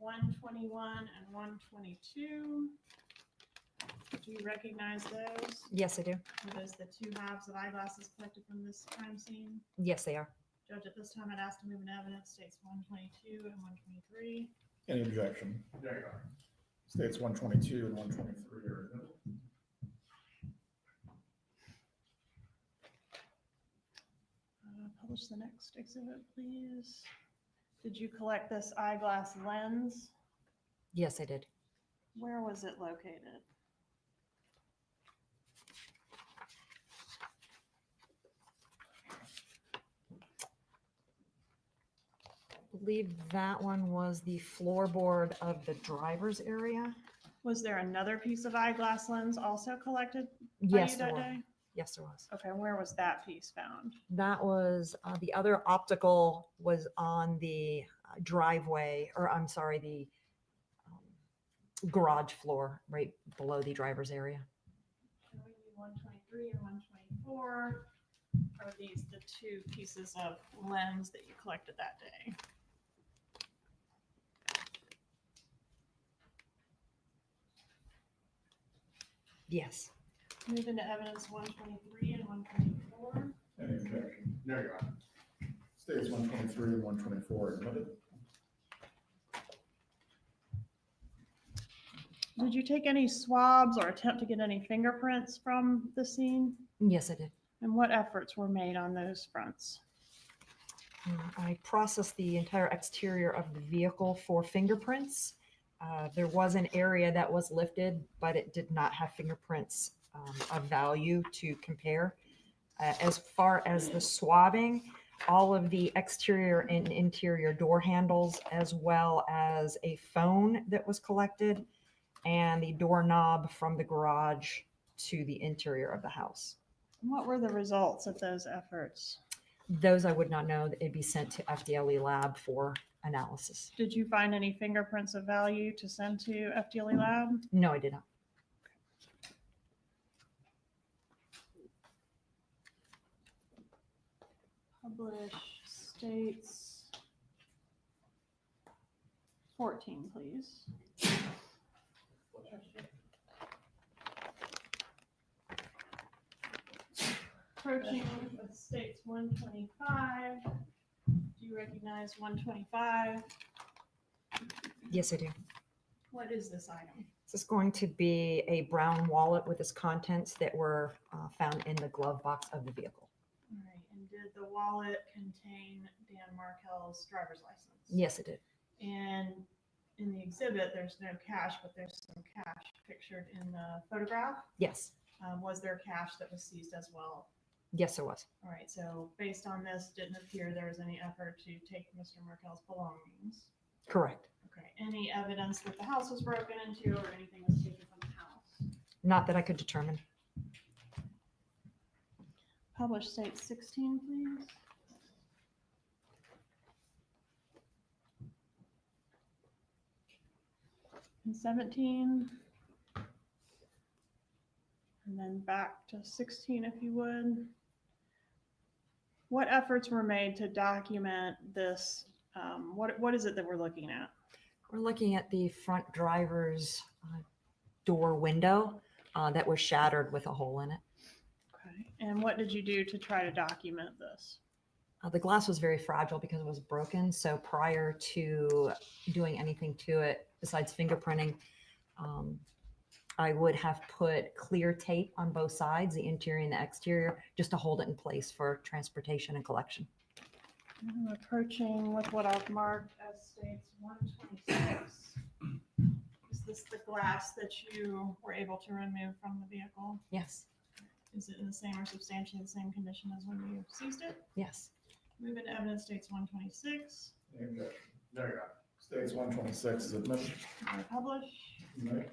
121 and 122. Do you recognize those? Yes, I do. Are those the two halves of eyeglasses collected from this crime scene? Yes, they are. Judge, at this time, I'd ask to move into evidence states 122 and 123. Any objection? There you are. States 122 and 123 are admitted. Publish the next exhibit, please. Did you collect this eyeglass lens? Yes, I did. Where was it located? I believe that one was the floorboard of the driver's area. Was there another piece of eyeglass lens also collected by Yes, you there that was. day? Yes, there was. Okay, where was that piece found? That was the other optical was on the driveway, or I'm sorry, the garage floor right below the driver's area. Showing you 123 and 124. Are these the two pieces of lens that you collected that day? Yes. Move into evidence 123 and 124. Any objection? There you are. States 123 and 124 are admitted. Did you take any swabs or attempt to get any fingerprints from the scene? Yes, I did. And what efforts were made on those fronts? I processed the entire exterior of the vehicle for fingerprints. There was an area that was lifted, but it did not have fingerprints of value to compare. As far as the swabbing, all of the exterior and interior door handles, as well as a phone that was collected, and the doorknob from the garage to the interior of the house. What were the results of those efforts? Those I would not know. It'd be sent to FDLE lab for analysis. Did you find any fingerprints of value to send to FDLE lab? No, I did not. Publish states 14, please. Approaching with states 125. Do you recognize 125? Yes, I do. What is this item? This is going to be a brown wallet with its contents that were found in the glove box of the vehicle. All right, and did the wallet contain Dan Markel's driver's license? Yes, it did. And in the exhibit, there's no cash, but there's some cash pictured in the photograph. Yes. Was there cash that was seized as well? Yes, there was. All right, so based on this, didn't appear there was any effort to take Mr. Markel's belongings. Correct. Okay, any evidence that the house was broken into or anything was taken from the house? Not that I could determine. Publish state 16, please. And 17. And then back to 16, if you would. What efforts were made to document this What is it that we're looking at? We're looking at the front driver's door window that was shattered with a hole in it. Okay. And what did you do to try to document this? The glass was very fragile because it was broken. So prior to doing anything to it, besides fingerprinting, I would have put clear tape on both sides, the interior and the exterior, just to hold it in place for transportation and collection. I'm approaching with what I've marked as states 126. Is this the glass that you were able to remove from the vehicle? Yes. Is it in the same or substantially the same condition as when you seized it? Yes. Move into evidence states 126. Any objection? No, Your Honor. States 126 is admitted. I publish. Right.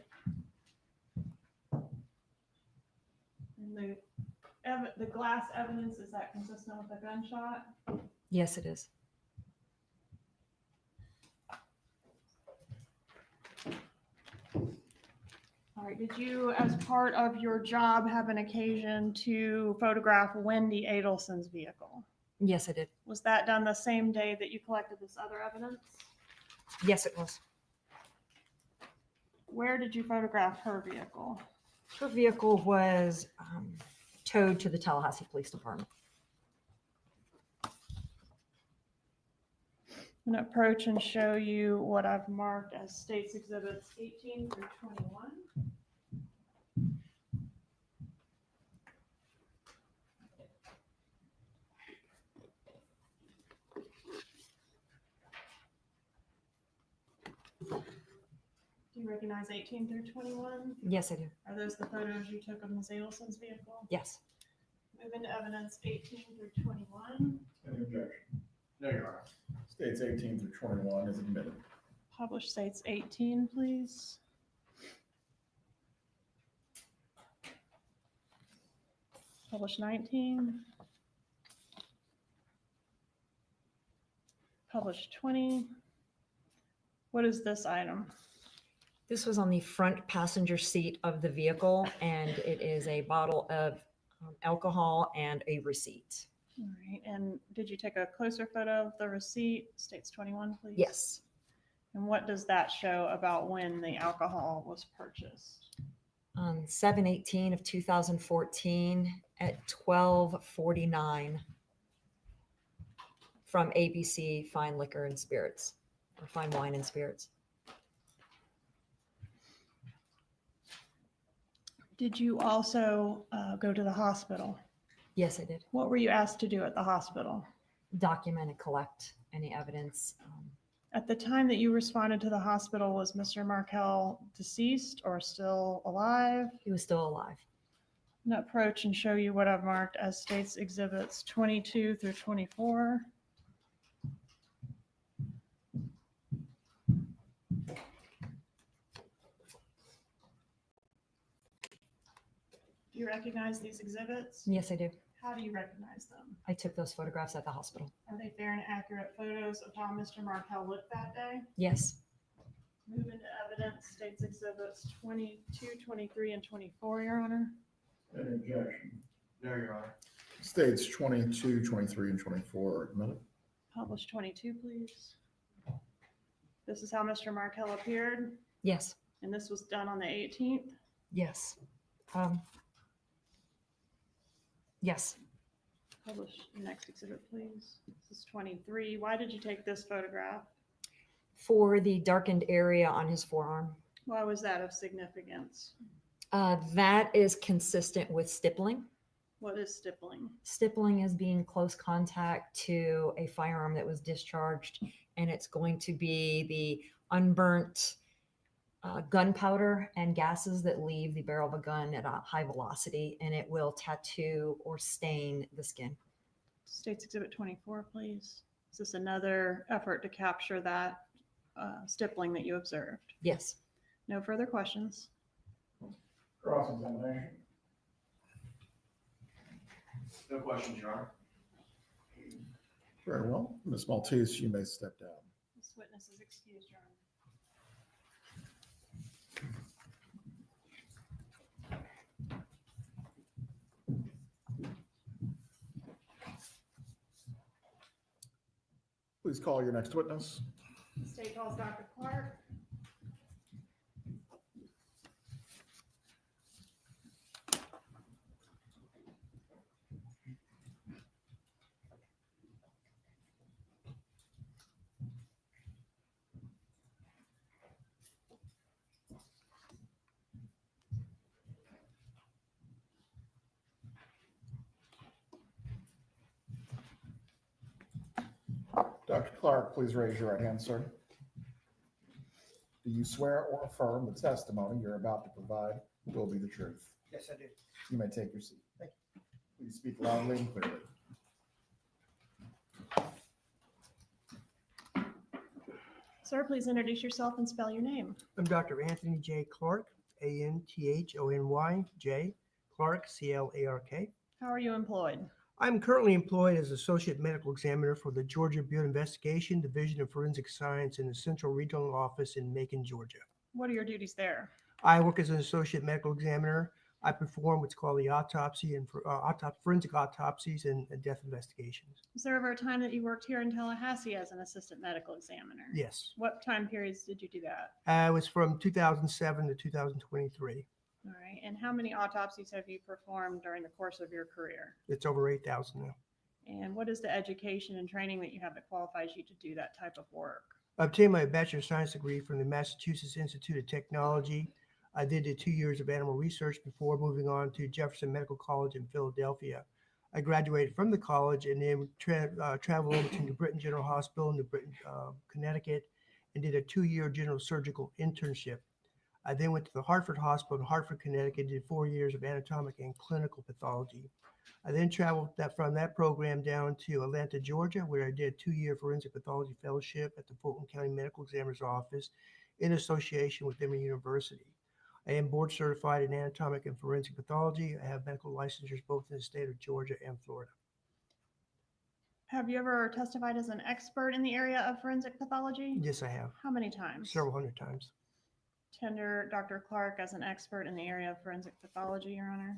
And the glass evidence, is that consistent with the gunshot? Yes, it is. All right, did you, as part of your job, have an occasion to photograph Wendi Adelson's vehicle? Yes, I did. Was that done the same day that you collected this other evidence? Yes, it was. Where did you photograph her vehicle? Her vehicle was towed to the Tallahassee Police Department. I'm going to approach and show you what I've marked as states exhibits 18 through 21. Do you recognize 18 through 21? Yes, I do. Are those the photos you took of Ms. Adelson's vehicle? Yes. Move into evidence 18 through 21. Any objection? No, Your Honor. States 18 through 21 is admitted. Publish states 18, please. Publish 19. Publish 20. What is this item? This was on the front passenger seat of the vehicle, and it is a bottle of alcohol and a receipt. All right, and did you take a closer photo of the receipt? States 21, please. Yes. And what does that show about when the alcohol was purchased? On 7/18 of 2014 at 12:49 from ABC Fine Liquor and Spirits, or Fine Wine and Spirits. Did you also go to the hospital? Yes, I did. What were you asked to do at the hospital? Document and collect any evidence. At the time that you responded to the hospital, was Mr. Markel deceased or still alive? He was still alive. I'm going to approach and show you what I've marked as states exhibits 22 through 24. Do you recognize these exhibits? Yes, I do. How do you recognize them? I took those photographs at the hospital. Are they fair and accurate photos of how Mr. Markel looked that day? Yes. Move into evidence, states exhibits 22, 23, and 24, Your Honor. Any objection? No, Your Honor. States 22, 23, and 24 are admitted. Publish 22, please. This is how Mr. Markel appeared, Yes. and this was done on the 18th. Yes. Yes. Publish the next exhibit, please. This is 23. Why did you take this photograph? For the darkened area on his forearm. Why was that of significance? That is consistent with stippling. What is stippling? Stippling is being close contact to a firearm that was discharged, and it's going to be the unburnt gunpowder and gases that leave the barrel of a gun at a high velocity, and it will tattoo or stain the skin. States exhibit 24, please. Is this another effort to capture that stippling that you observed? Yes. No further questions. Cross-examination. No questions, Your Honor. Very well. Ms. Maltese, you may step down. This witness is excused, Your Honor. Please call your next witness. State calls Dr. Clark. Dr. Clark, please raise your right hand, sir. Do you swear or affirm the testimony you're about to provide will be the truth? Yes, I do. You may take your seat. Thank you. Please speak loudly and clearly. Sir, please introduce yourself and spell your name. I'm Dr. Anthony J. Clark, Anthony J. Clark, Clark. How are you employed? I'm currently employed as Associate Medical Examiner for the Georgia Buell Investigation Division of Forensic Science in the Central Regional Office in Macon, Georgia. What are your duties there? I work as an Associate Medical Examiner. I perform what's called the autopsy and forensic autopsies and death investigations. Was there ever a time that you worked here in Tallahassee as an assistant medical examiner? Yes. What time periods did you do that? It was from 2007 to 2023. All right. And how many autopsies have you performed during the course of your career? It's over 8,000 now. And what is the education and training that you have that qualifies you to do that type of work? I obtained my Bachelor of Science degree from the Massachusetts Institute of Technology. I did 2 years of animal research before moving on to Jefferson Medical College in Philadelphia. I graduated from the college and then traveled over to New Britain General Hospital in New Britain, Connecticut, and did a 2-year general surgical internship. I then went to the Hartford Hospital in Hartford, Connecticut, did 4 years of anatomic and clinical pathology. I then traveled from that program down to Atlanta, Georgia, where I did a 2-year forensic pathology fellowship at the Fulton County Medical Examiner's Office in association with Emory University. I am board certified in anatomic and forensic pathology. I have medical licensures both in the state of Georgia and Florida. Have you ever testified as an expert in the area of forensic pathology? Yes, I have. How many times? Several hundred times. Tender Dr. Clark as an expert in the area of forensic pathology, Your Honor.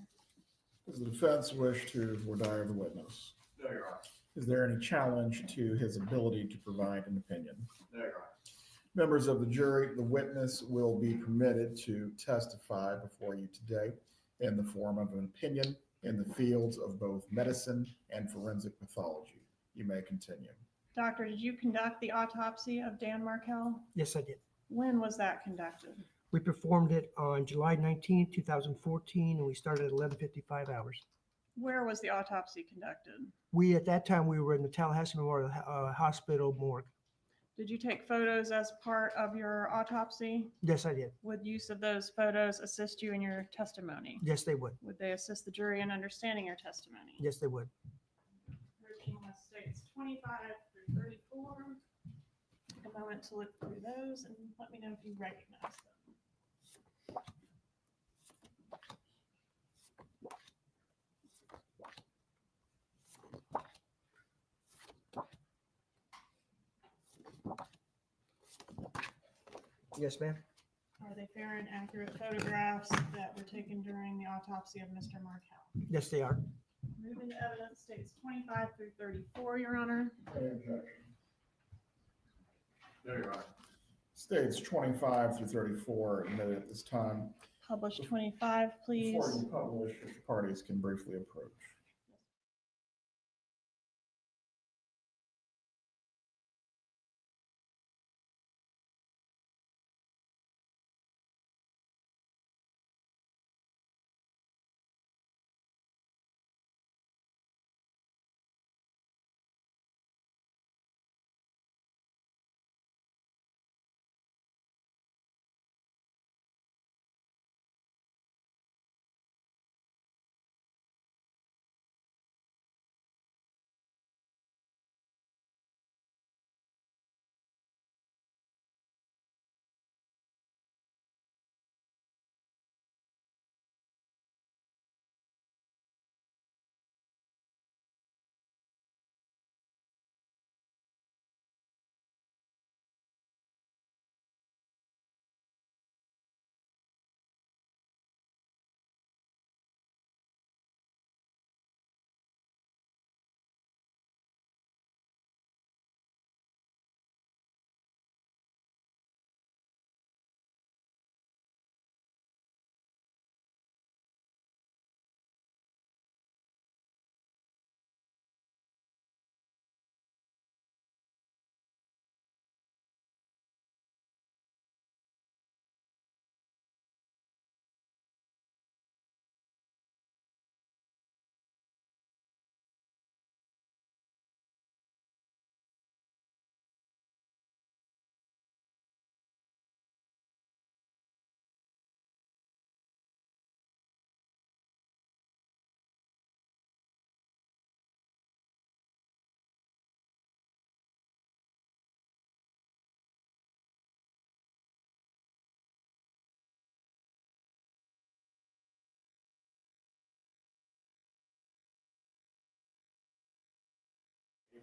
Does the defense wish to voir dire the witness? No, Your Honor. Is there any challenge to his ability to provide an opinion? No, Your Honor. Members of the jury, the witness will be permitted to testify before you today in the form of an opinion in the fields of both medicine and forensic pathology. You may continue. Doctor, did you conduct the autopsy of Dan Markel? Yes, I did. When was that conducted? We performed it on July 19, 2014, and we started at 11:55 hours. Where was the autopsy conducted? At that time, we were in the Tallahassee Memorial Hospital morgue. Did you take photos as part of your autopsy? Yes, I did. Would use of those photos assist you in your testimony? Yes, they would. Would they assist the jury in understanding your testimony? Yes, they would. Grouping of states 25 through 34. Take a moment to look through those and let me know if you recognize them. Yes, ma'am. Are they fair and accurate photographs that were taken during the autopsy of Mr. Markel? Yes, they are. Moving to evidence states 25 through 34, Your Honor. Any objection? No, Your Honor. States 25 through 34 admitted at this time. Publish 25, please. Before you publish, if the parties can briefly approach.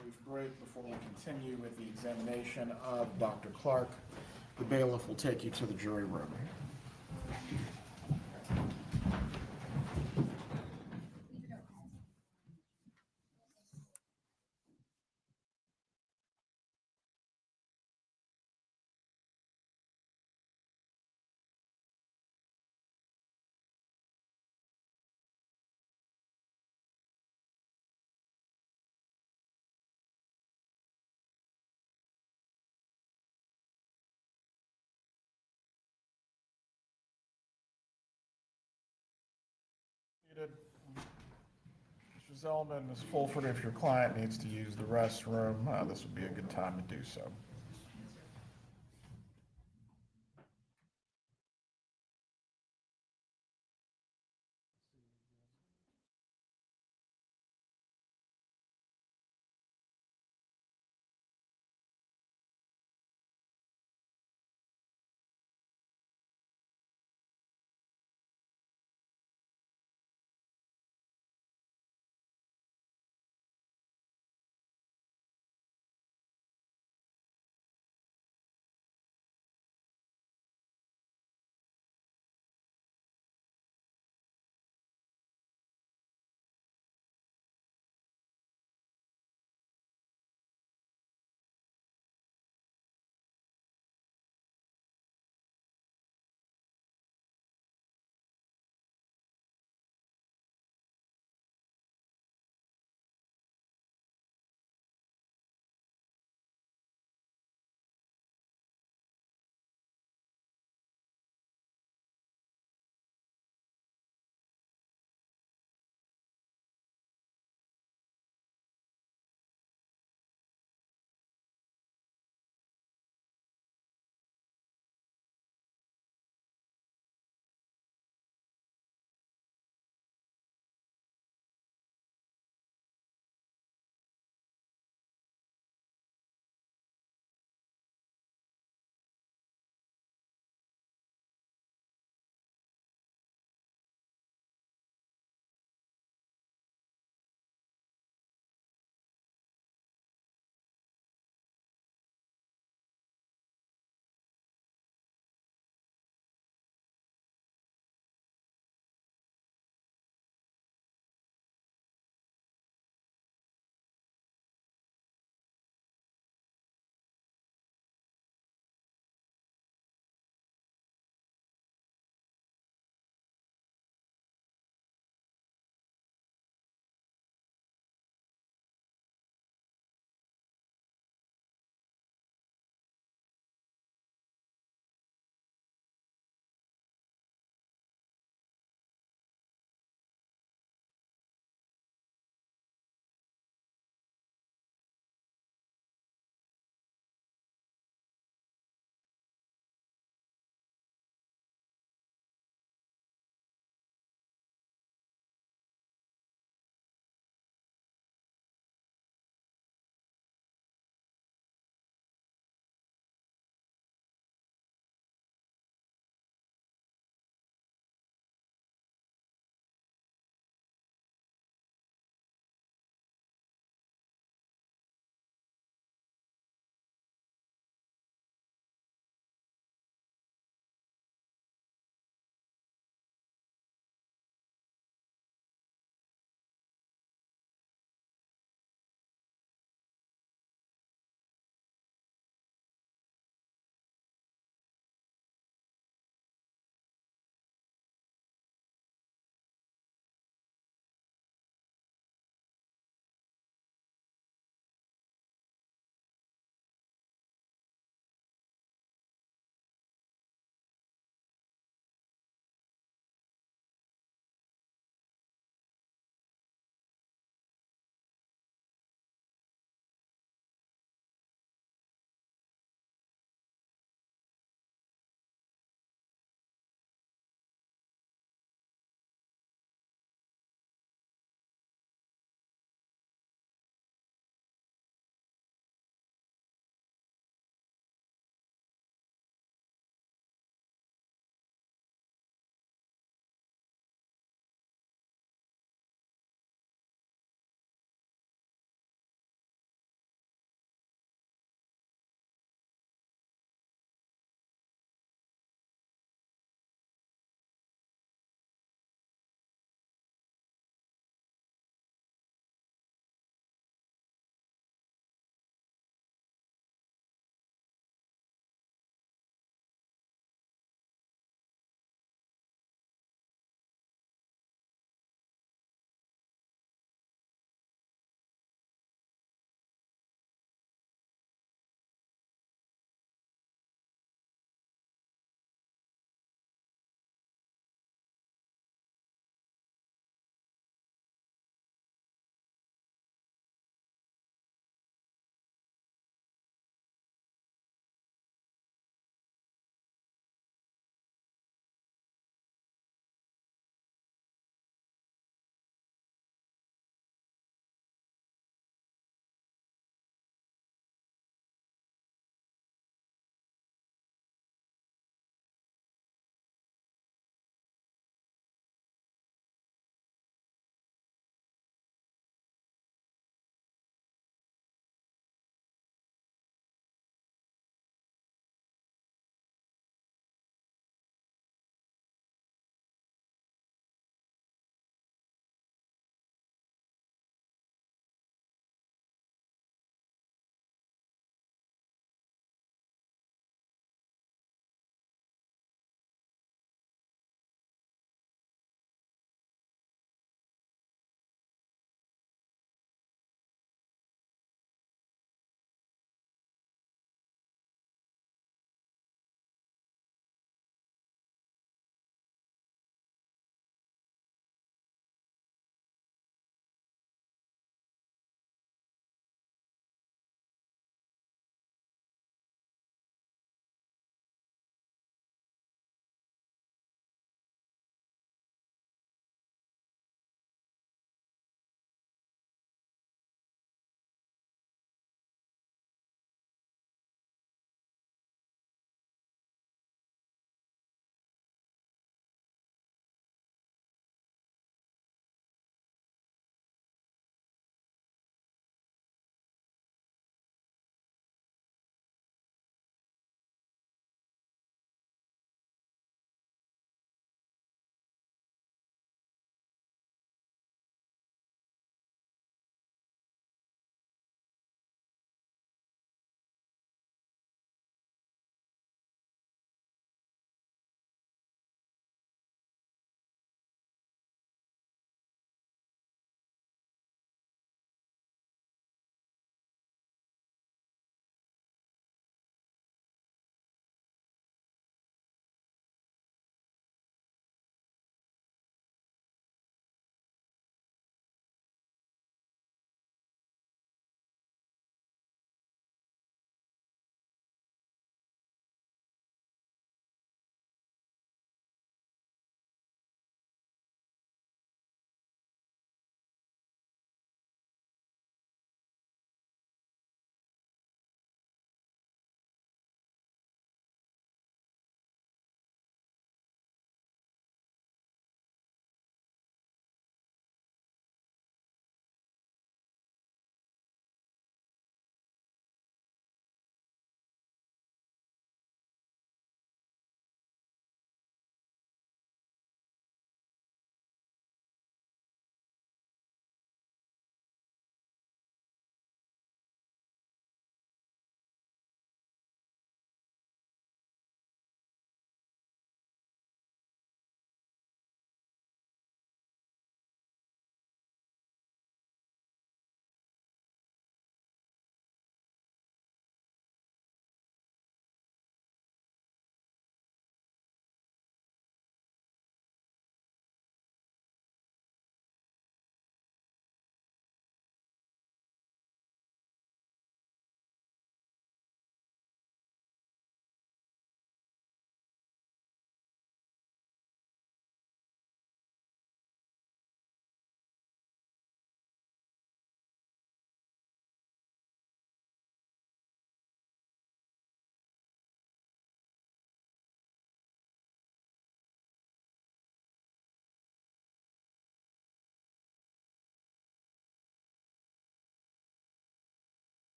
brief break before we continue with the examination of Dr. Clark. The bailiff will take you to the jury room. Mr. Zellman, Ms. Fulford, if your client needs to use the restroom, this would be a good time to do so.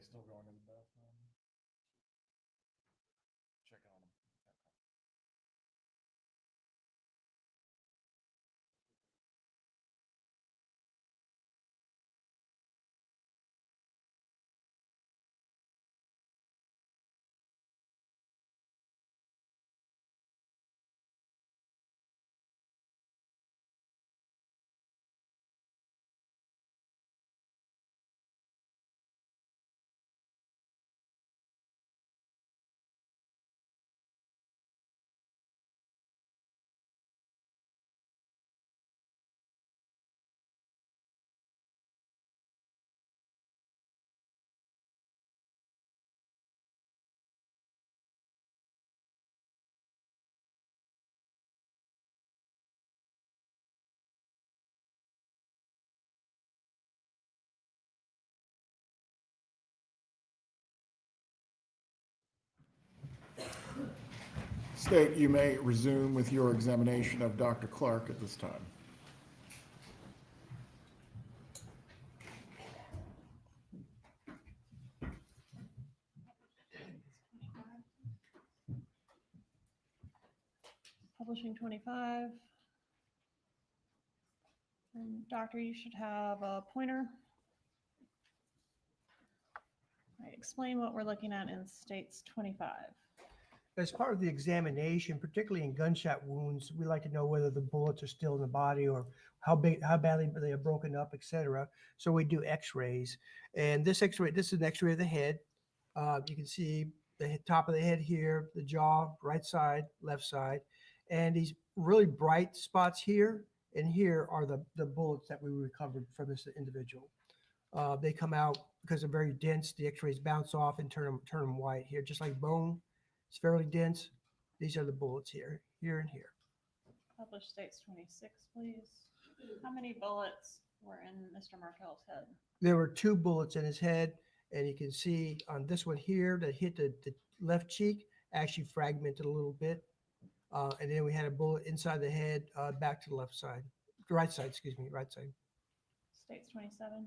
still going to the bathroom? Check on them. State, you may resume with your examination of Dr. Clark at this time. Publishing 25. And doctor, you should have a pointer. All right, explain what we're looking at in states 25. As part of the examination, particularly in gunshot wounds, we like to know whether the bullets are still in the body or how badly they are broken up, etc. So we do X-rays, and this is an X-ray of the head. You can see the top of the head here, the jaw, right side, left side, and these really bright spots here and here are the bullets that we recovered from this individual. They come out because they're very dense. The X-rays bounce off and turn them white here, just like bone. It's fairly dense. These are the bullets here, here, and here. Published states 26, please. How many bullets were in Mr. Markel's head? There were 2 bullets in his head, and you can see on this one here that hit the left cheek, actually fragmented a little bit. And then we had a bullet inside the head, back to the left side, right side, excuse me, right side. States 27.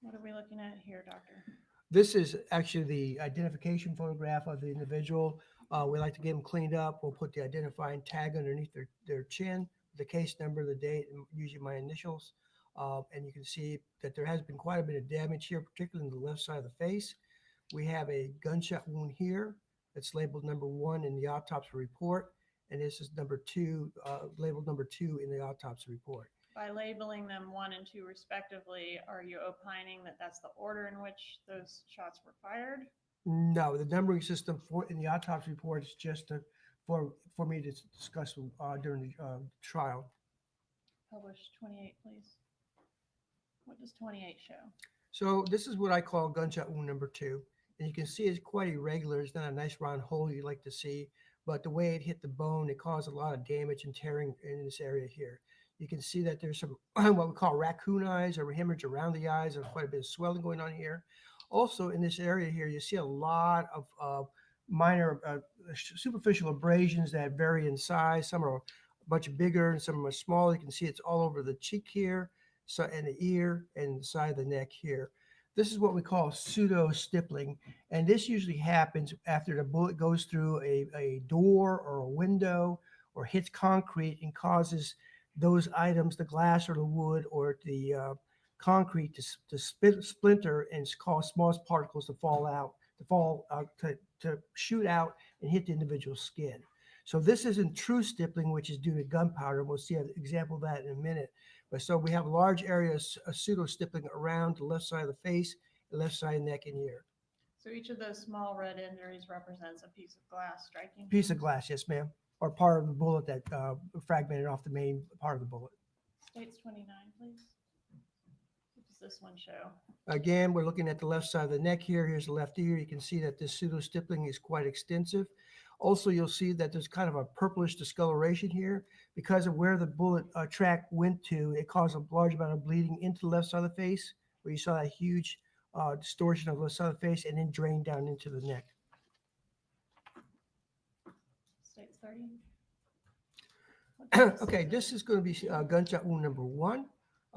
What are we looking at here, doctor? This is actually the identification photograph of the individual. We like to get them cleaned up. We'll put the identifying tag underneath their chin, the case number, the date, and usually my initials. And you can see that there has been quite a bit of damage here, particularly in the left side of the face. We have a gunshot wound here that's labeled number 1 in the autopsy report. And this is number 2, labeled number 2 in the autopsy report. By labeling them 1 and 2 respectively, are you opining that that's the order in which those shots were fired? No, the numbering system in the autopsy report is just for me to discuss during the trial. Publish 28, please. What does 28 show? So this is what I call gunshot wound number 2. And you can see it's quite irregular. It's not a nice round hole you'd like to see, but the way it hit the bone, it caused a lot of damage and tearing in this area here. You can see that there's some what we call raccoon eyes or hemorrhage around the eyes, and quite a bit of swelling going on here. Also in this area here, you see a lot of minor superficial abrasions that vary in size. Some are much bigger and some are small. You can see it's all over the cheek here, so and the ear and the side of the neck here. This is what we call pseudo stippling, and this usually happens after the bullet goes through a door or a window or hits concrete and causes those items, the glass or the wood or the concrete, to splinter and cause small particles to fall out, to shoot out and hit the individual's skin. So this isn't true stippling, which is due to gunpowder. We'll see an example of that in a minute. But so we have large areas of pseudo stippling around the left side of the face, the left side, neck, and ear. So each of those small red injuries represents a piece of glass striking? Piece of glass, yes, ma'am. Or part of the bullet that fragmented off the main part of the bullet. States 29, please. What does this one show? Again, we're looking at the left side of the neck here. Here's the left ear. You can see that this pseudo stippling is quite extensive. Also, you'll see that there's kind of a purplish discoloration here because of where the bullet track went to. It caused a large amount of bleeding into the left side of the face, where you saw that huge distortion of the left side of the face, and then drain down into the neck. States 30. Okay, this is going to be gunshot wound number 1.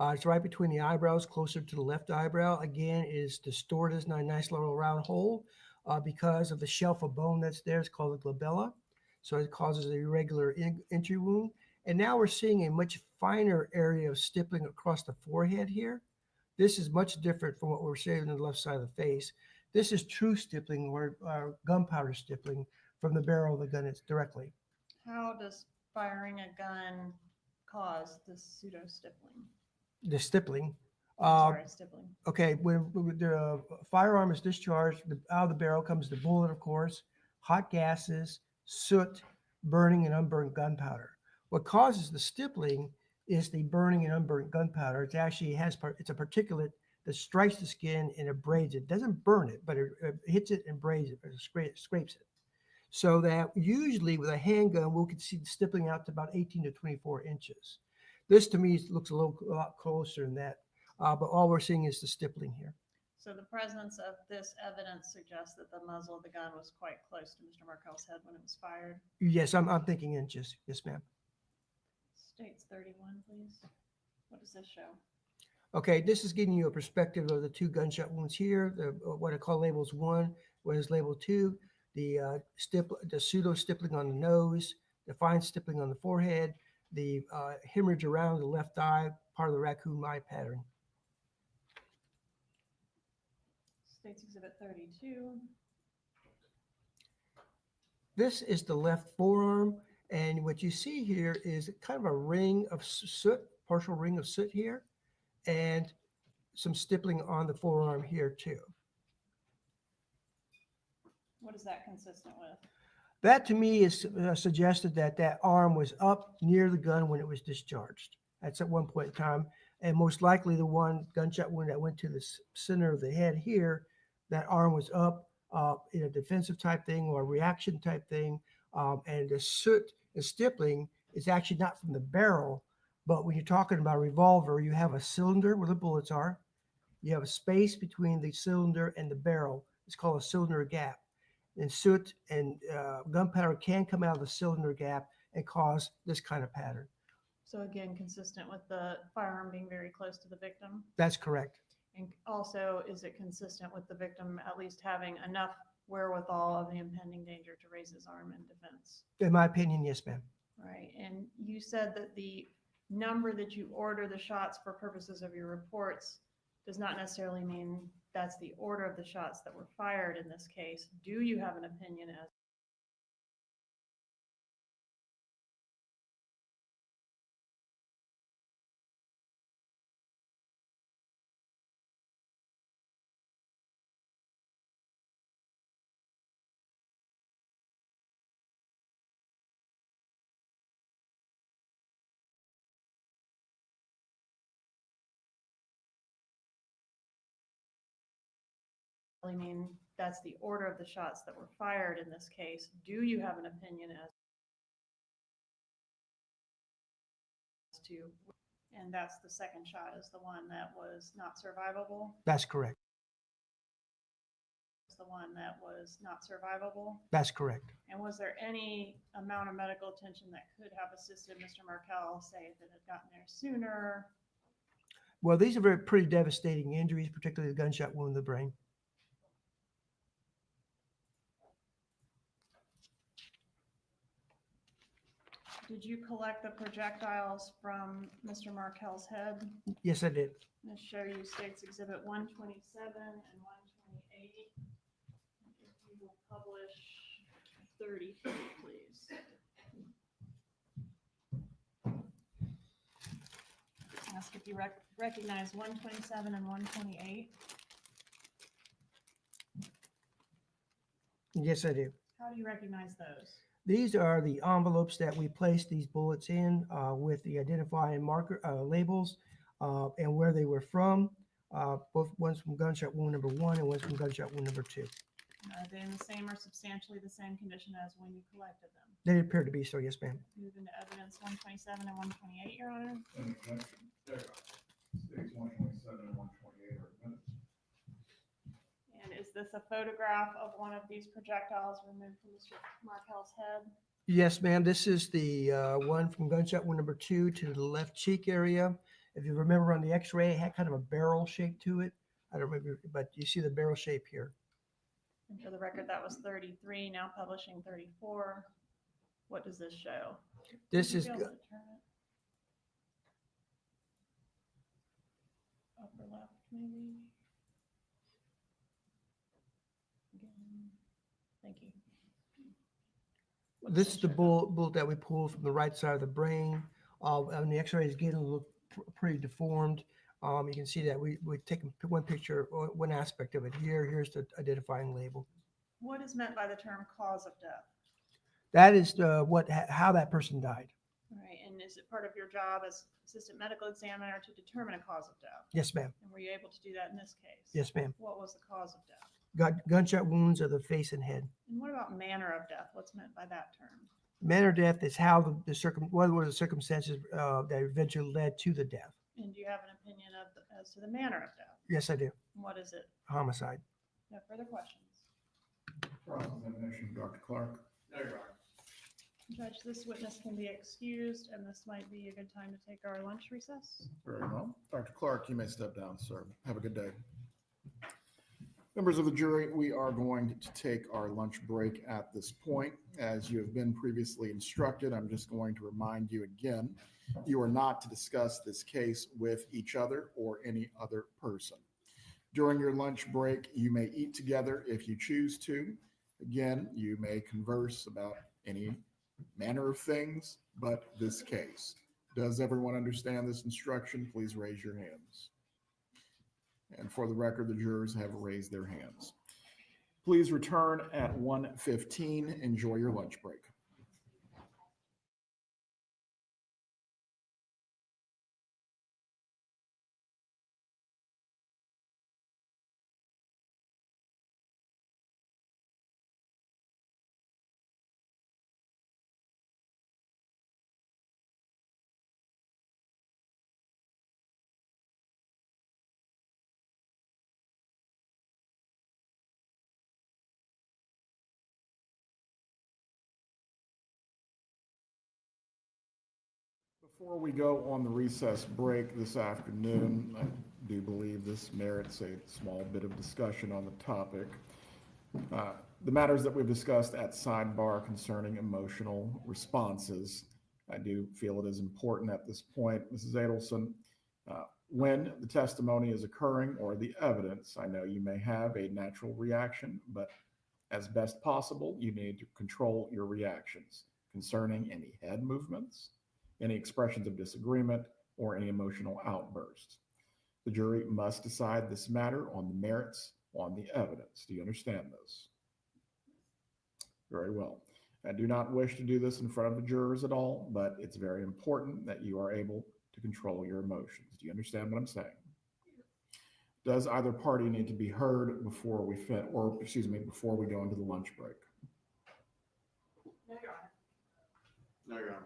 It's right between the eyebrows, closer to the left eyebrow. Again, it is distorted, it's not a nice little round hole because of the shelf of bone that's there. It's called a glabella. So it causes an irregular entry wound. And now we're seeing a much finer area of stippling across the forehead here. This is much different from what we're seeing on the left side of the face. This is true stippling or gunpowder stippling from the barrel of the gun directly. How does firing a gun cause this pseudo stippling? The stippling. Sorry, stippling. Okay, when the firearm is discharged, out of the barrel comes the bullet, of course, hot gases, soot, burning and unburned gunpowder. What causes the stippling is the burning and unburned gunpowder. It actually it's a particulate that strikes the skin and abrades it. It doesn't burn it, but it hits it and abrades it, or scrapes it. So that usually with a handgun, we can see the stippling out to about 18 to 24 inches. This to me looks a lot closer than that, but all we're seeing is the stippling here. So the presence of this evidence suggests that the muzzle of the gun was quite close to Mr. Markel's head when it was fired. Yes, I'm thinking inches. Yes, ma'am. States 31, please. What does this show? Okay, this is giving you a perspective of the two gunshot wounds here. What I call labels 1, what is label 2, the pseudo stippling on the nose, the fine stippling on the forehead, the hemorrhage around the left eye, part of the raccoon eye pattern. States Exhibit 32. This is the left forearm, and what you see here is kind of a ring of soot, partial ring of soot here, and some stippling on the forearm here too. What is that consistent with? That to me is suggested that that arm was up near the gun when it was discharged. That's at one point in time. And most likely the one gunshot wound that went to the center of the head here, that arm was up in a defensive type thing or a reaction type thing. And the soot and stippling is actually not from the barrel, but when you're talking about a revolver, you have a cylinder where the bullets are. You have a space between the cylinder and the barrel. It's called a cylinder gap. And soot and gunpowder can come out of the cylinder gap and cause this kind of pattern. So again, consistent with the firearm being very close to the victim? That's correct. And also, is it consistent with the victim at least having enough wherewithal of the impending danger to raise his arm in defense? In my opinion, yes, ma'am. Right. And you said that the number that you order the shots for purposes of your reports does not necessarily mean that's the order of the shots that were fired in this case. Do you have an opinion as mean that's the order of the shots that were fired in this case? Do you have an opinion as to, and that's the second shot is the one that was not survivable? That's correct. The one that was not survivable? That's correct. And was there any amount of medical attention that could have assisted Mr. Markel, say if it had gotten there sooner? Well, these are pretty devastating injuries, particularly the gunshot wound in the brain. Did you collect the projectiles from Mr. Markel's head? Yes, I did. I'm going to show you States Exhibit 127 and 128. If you will publish 33, please. Ask if you recognize 127 and 128. Yes, I do. How do you recognize those? These are the envelopes that we placed these bullets in with the identifying marker labels and where they were from. Both one's from gunshot wound number 1 and one's from gunshot wound number 2. Are they in the same or substantially the same condition as when you collected them? They appear to be so, yes, ma'am. Move into evidence 127 and 128, Your Honor. States 127 and 128 are minutes. And is this a photograph of one of these projectiles removed from Mr. Markel's head? Yes, ma'am. This is the one from gunshot wound number 2 to the left cheek area. If you remember on the x-ray, it had kind of a barrel shape to it. I don't remember, but you see the barrel shape here. And for the record, that was 33, now publishing 34. What does this show? This Would you is be able good. to turn it upper left, maybe. Again. Thank you. What's This is the show? bullet that we pulled from the right side of the brain. And the x-ray is getting a little pretty deformed. You can see that we take one picture, one aspect of it here. Here's the identifying label. What is meant by the term cause of death? That is how that person died. All right, and is it part of your job as assistant medical examiner to determine a cause of death? Yes, ma'am. And were you able to do that in this case? Yes, ma'am. What was the cause of death? Got gunshot wounds of the face and head. And what about manner of death? What's meant by that term? Manner of death is how what were the circumstances that eventually led to the death. And do you have an opinion as to the manner of death? Yes, I do. And what is it? Homicide. No further questions. Cross-examination, Dr. Clark. No, Your Honor. Judge, this witness can be excused, and this might be a good time to take our lunch recess. Very well. Dr. Clark, you may step down, sir. Have a good day. Members of the jury, we are going to take our lunch break at this point. As you have been previously instructed, I'm just going to remind you again, you are not to discuss this case with each other or any other person. During your lunch break, you may eat together if you choose to. Again, you may converse about any manner of things, but this case. Does everyone understand this instruction? Please raise your hands. And for the record, the jurors have raised their hands. Please return at 1:15. Enjoy your lunch break. Before we go on the recess break this afternoon, I do believe this merits a small bit of discussion on the topic. The matters that we've discussed at sidebar concerning emotional responses, I do feel it is important at this point. Mrs. Adelson, when the testimony is occurring or the evidence, I know you may have a natural reaction, but as best possible, you need to control your reactions concerning any head movements, any expressions of disagreement, or any emotional outbursts. The jury must decide this matter on the merits, on the evidence. Do you understand this? Very well. I do not wish to do this in front of the jurors at all, but it's very important that you are able to control your emotions. Do you understand what I'm saying? Does either party need to be heard before we before we go into the lunch break? No, Your Honor. No, Your Honor.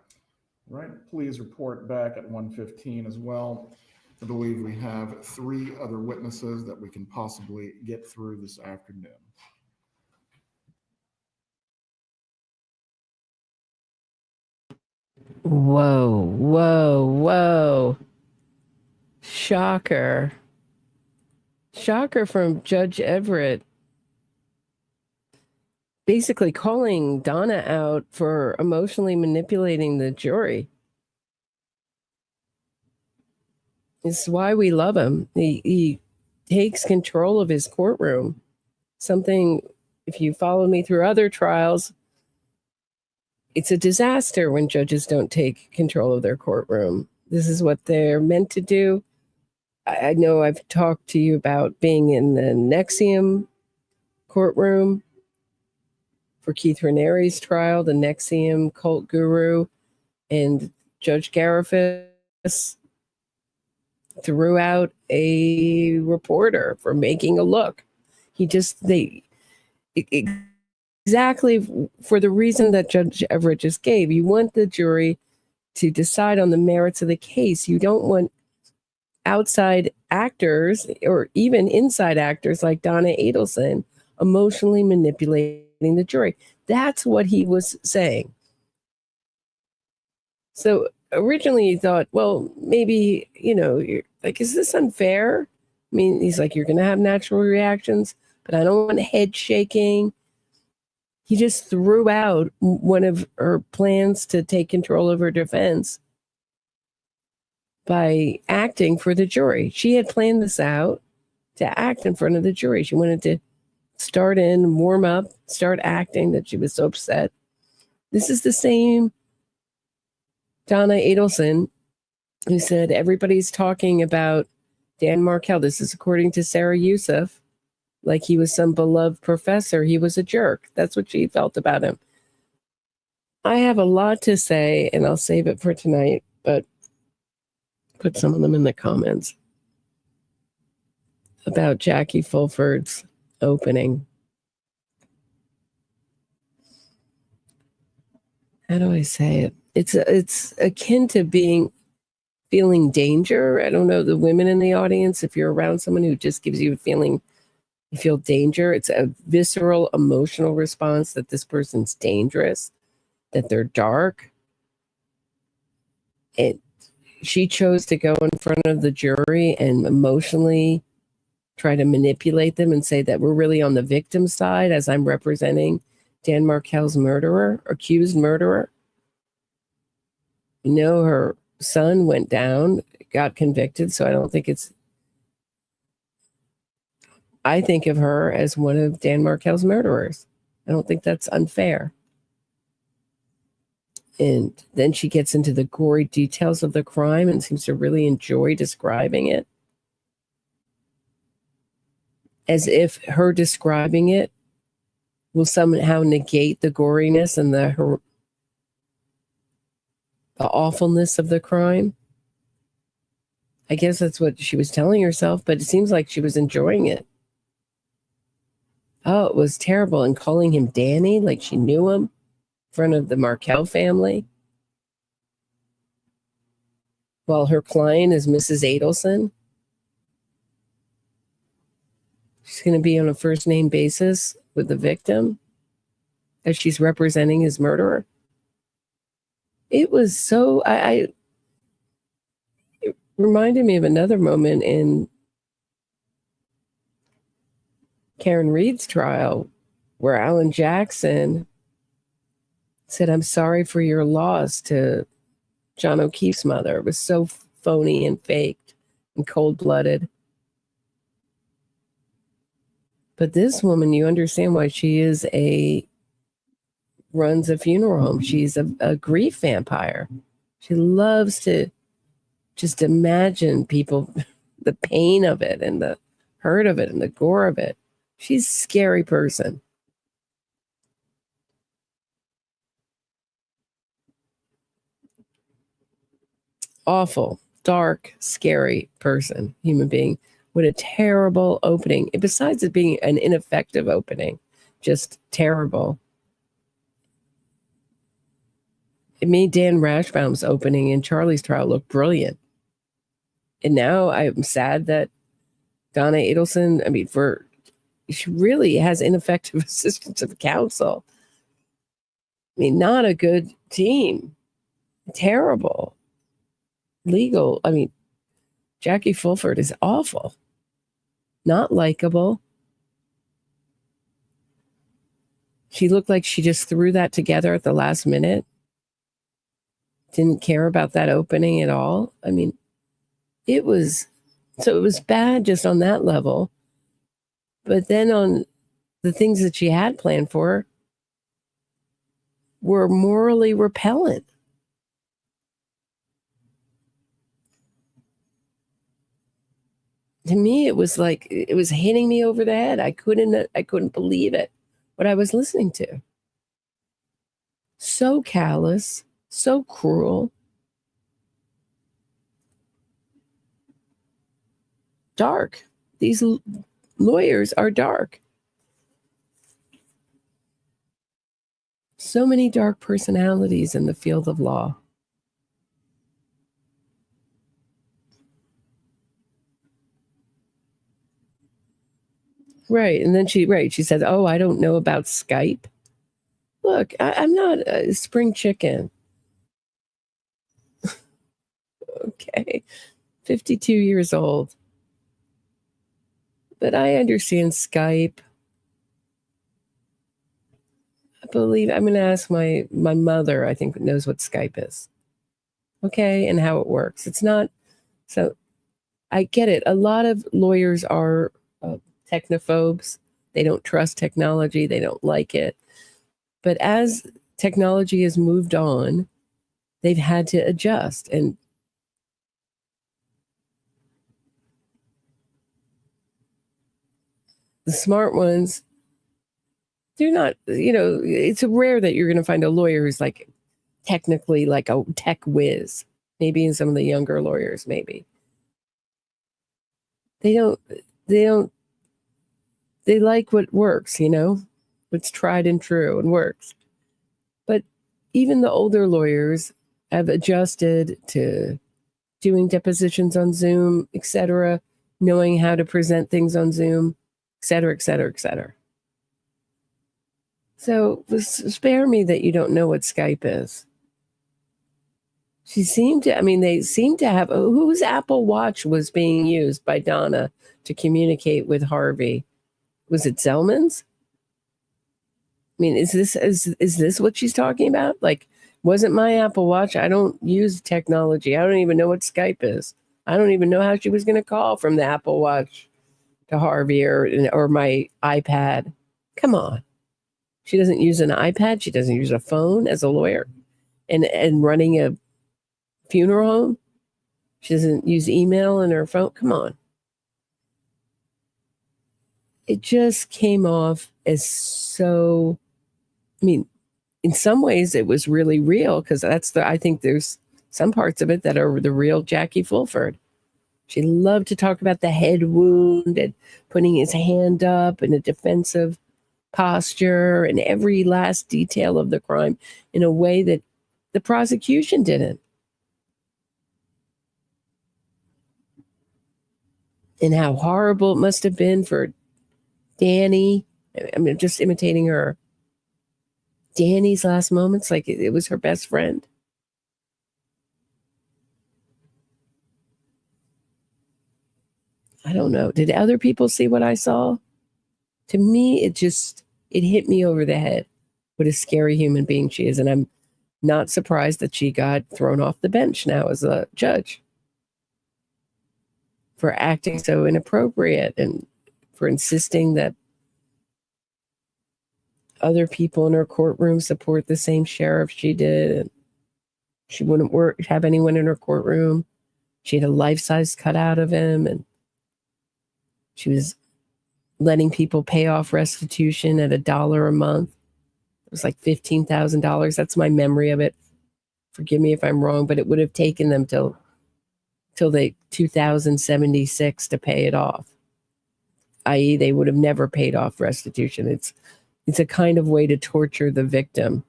All right, please report back at 1:15 as well. I believe we have 3 other witnesses that we can possibly get through this afternoon. Whoa, whoa, whoa. Shocker. Shocker from Judge Everett. Basically calling Donna out for emotionally manipulating the jury. This is why we love him. He takes control of his courtroom. Something, if you follow me through other trials, it's a disaster when judges don't take control of their courtroom. This is what they're meant to do. I know I've talked to you about being in the NXIVM courtroom for Keith Ranieri's trial, the NXIVM cult guru, and Judge Garifas threw out a reporter for making a look. Exactly for the reason that Judge Everett just gave. You want the jury to decide on the merits of the case. You don't want outside actors or even inside actors like Donna Adelson emotionally manipulating the jury. That's what he was saying. So originally he thought, well, maybe, you're like, is this unfair? I mean, he's like, you're going to have natural reactions, but I don't want head shaking. He just threw out one of her plans to take control of her defense by acting for the jury. She had planned this out to act in front of the jury. She wanted to start in, warm up, start acting that she was so upset. This is the same Donna Adelson who said everybody's talking about Dan Markel. This is according to Sarah Youssef, like he was some beloved professor. He was a jerk. That's what she felt about him. I have a lot to say, and I'll save it for tonight, but put some of them in the comments about Jackie Fulford's opening. How do I say it? It's akin to feeling danger. I don't know, the women in the audience, if you're around someone who just gives you a feeling you feel danger, it's a visceral emotional response that this person's dangerous, that they're dark. She chose to go in front of the jury and emotionally try to manipulate them and say that we're really on the victim side as I'm representing Dan Markel's accused murderer. Her son went down, got convicted, so I don't think I think of her as one of Dan Markel's murderers. I don't think that's unfair. And then she gets into the gory details of the crime and seems to really enjoy describing it. As if her describing it will somehow negate the goriness and the awfulness of the crime. I guess that's what she was telling herself, but it seems like she was enjoying it. Oh, it was terrible. And calling him Danny, like she knew him in front of the Markel family. While her client is Mrs. Adelson. She's going to be on a first name basis with the victim as she's representing his murderer. It was so, it reminded me of another moment in Karen Reed's trial where Alan Jackson said, I'm sorry for your loss to John O'Keefe's mother. It was so phony and faked and cold-blooded. But this woman, you understand why she runs a funeral home. She's a grief vampire. She loves to just imagine people, the pain of it and the hurt of it and the gore of it. She's a scary person. Awful, dark, scary person, human being. What a terrible opening. Besides it being an ineffective opening, just terrible. It made Dan Rashbaum's opening in Charlie's trial look brilliant. And now I'm sad that Donna Adelson, she really has ineffective assistance of counsel. Not a good team. Terrible. Legal. Jackie Fulford is awful. Not likable. She looked like she just threw that together at the last minute. Didn't care about that opening at all. It was bad just on that level. But then on the things that she had planned for her were morally repellent. To me, it was like it was hitting me over the head. I couldn't believe it, what I was listening to. So callous, so cruel. Dark. These lawyers are dark. So many dark personalities in the field of law. Right. And then she said, oh, I don't know about Skype. Look, I'm not a spring chicken. Okay. 52 years old. But I understand Skype. I'm going to ask my mother, I think, knows what Skype is. Okay, and how it works. It's not, so I get it. A lot of lawyers are technophobes. They don't trust technology. They don't like it. But as technology has moved on, they've had to adjust. And the smart ones, they're not, it's rare that you're going to find a lawyer who's like technically like a tech whiz. Maybe in some of the younger lawyers, maybe. They like what works, what's tried and true and works. But even the older lawyers have adjusted to doing depositions on Zoom, etc., knowing how to present things on Zoom, etc., etc., etc. So spare me that you don't know what Skype is. They seemed to have, whose Apple Watch was being used by Donna to communicate with Harvey? Was it Zellman's? Is this what she's talking about? Like, wasn't my Apple Watch? I don't use technology. I don't even know what Skype is. I don't even know how she was going to call from the Apple Watch to Harvey or my iPad. Come on. She doesn't use an iPad. She doesn't use a phone as a lawyer and running a funeral home. She doesn't use email in her phone. Come on. It just came off as so, in some ways it was really real because I think there's some parts of it that are the real Jackie Fulford. She loved to talk about the head wound and putting his hand up in a defensive posture and every last detail of the crime in a way that the prosecution didn't. And how horrible it must have been for Danny. Just imitating her. Danny's last moments, like it was her best friend. I don't know. Did other people see what I saw? To me, it hit me over the head. What a scary human being she is. And I'm not surprised that she got thrown off the bench now as a judge for acting so inappropriate and for insisting that other people in her courtroom support the same sheriff she did. And she wouldn't have anyone in her courtroom. She had a life-size cutout of him, and she was letting people pay off restitution at $1 a month. It was like $15,000. That's my memory of it. Forgive me if I'm wrong, but it would have taken them till they 2076 to pay it off. I.e., they would have never paid off restitution. It's a kind of way to torture the victim.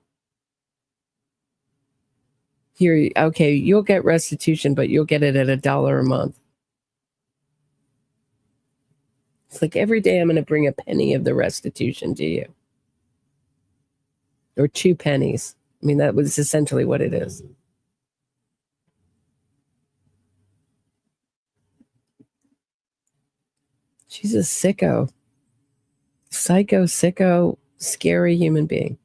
Here, okay, you'll get restitution, but you'll get it at $1 a month. It's like every day I'm going to bring a penny of the restitution to you. Or 2 pennies. That was essentially what it is. She's a sicko. Psycho, sicko, scary human being.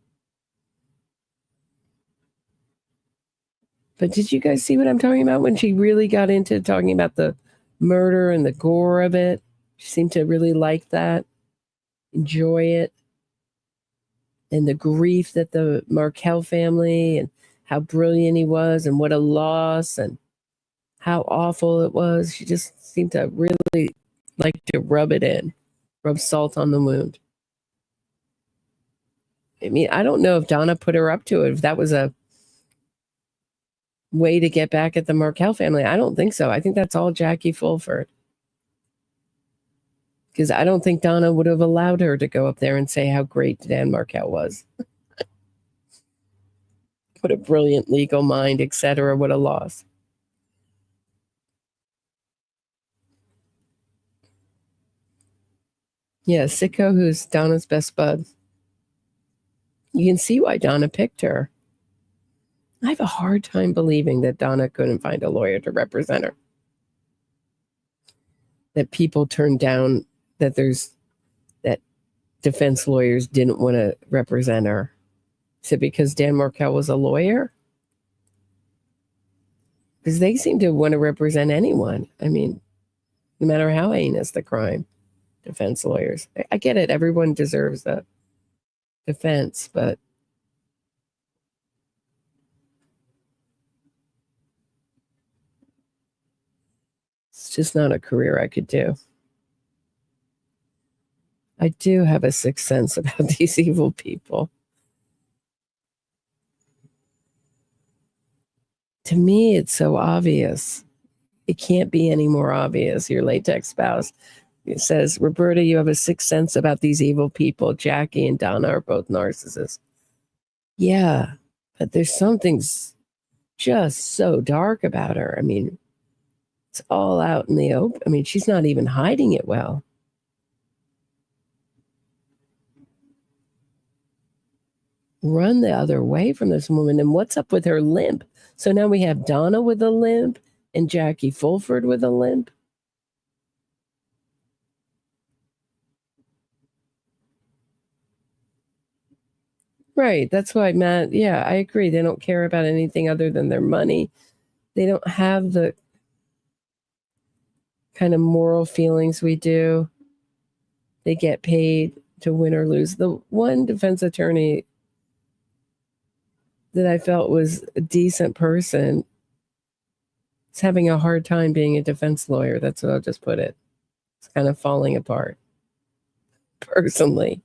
But did you guys see what I'm talking about when she really got into talking about the murder and the gore of it? She seemed to really like that, enjoy it, and the grief that the Markel family and how brilliant he was and what a loss and how awful it was. She just seemed to really like to rub salt on the wound. I don't know if Donna put her up to it, if that was a way to get back at the Markel family. I don't think so. I think that's all Jackie Fulford. Because I don't think Donna would have allowed her to go up there and say how great Dan Markel was. What a brilliant legal mind, etc. What a loss. Yeah, Sicko, who's Donna's best bud. You can see why Donna picked her. I have a hard time believing that Donna couldn't find a lawyer to represent her. That people turned down, that defense lawyers didn't want to represent her. Is it because Dan Markel was a lawyer? Because they seem to want to represent anyone. I mean, no matter how heinous the crime, defense lawyers. I get it. Everyone deserves a defense, but it's just not a career I could do. I do have a sixth sense about these evil people. To me, it's so obvious. It can't be any more obvious. Your latex spouse. It says, Roberta, you have a sixth sense about these evil people. Jackie and Donna are both narcissists. Yeah, but there's something just so dark about her. I mean, it's all out in the open. I mean, she's not even hiding it well. Run the other way from this woman. And what's up with her limp? So now we have Donna with a limp and Jackie Fulford with a limp. Right. That's why, Matt. Yeah, I agree. They don't care about anything other than their money. They don't have the kind of moral feelings we do. They get paid to win or lose. The one defense attorney that I felt was a decent person is having a hard time being a defense lawyer. That's what I'll just put it. It's kind of falling apart. Personally,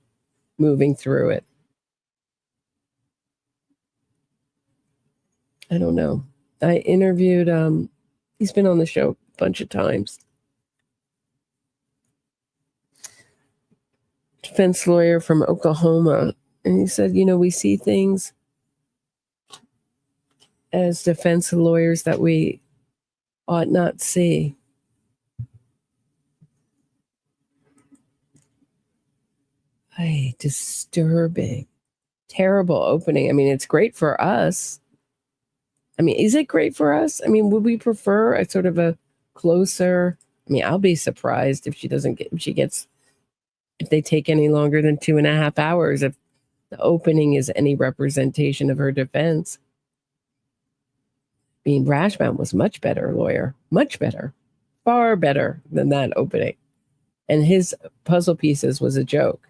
moving through it. I don't know. I interviewed, he's been on the show a bunch of times. Defense lawyer from Oklahoma. And he said, we see things as defense lawyers that we ought not see. Disturbing. Terrible opening. I mean, it's great for us. I mean, is it great for us? I mean, would we prefer a sort of a closer? I mean, I'll be surprised if if they take any longer than 2.5 hours, if the opening is any representation of her defense. I mean, Rashbaum was much better lawyer, much better, far better than that opening. And his puzzle pieces was a joke.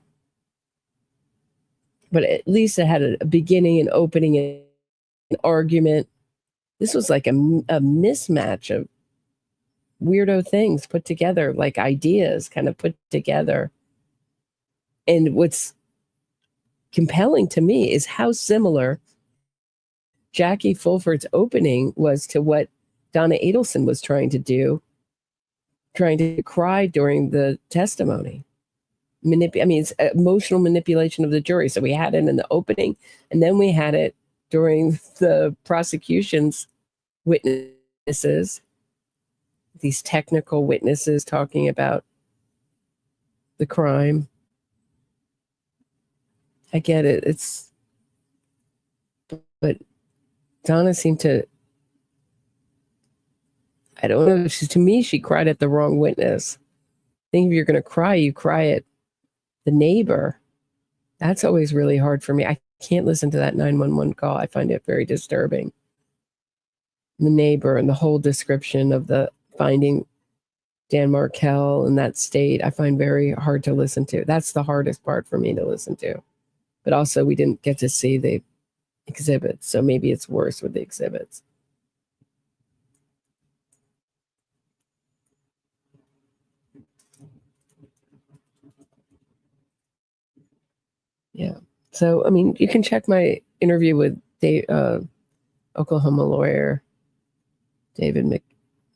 But at least it had a beginning, an opening, an argument. This was like a mismatch of weirdo things put together, like ideas kind of put together. And what's compelling to me is how similar Jackie Fulford's opening was to what Donna Adelson was trying to do, trying to cry during the testimony. It's emotional manipulation of the jury. So we had it in the opening, and then we had it during the prosecution's witnesses, these technical witnesses talking about the crime. I get it. But Donna seemed to, I don't know. To me, she cried at the wrong witness. I think if you're going to cry, you cry at the neighbor. That's always really hard for me. I can't listen to that 911 call. I find it very disturbing. The neighbor and the whole description of the finding Dan Markel in that state, I find very hard to listen to. That's the hardest part for me to listen to. But also, we didn't get to see the exhibits, so maybe it's worse with the exhibits. Yeah. So, I mean, you can check my interview with Oklahoma lawyer David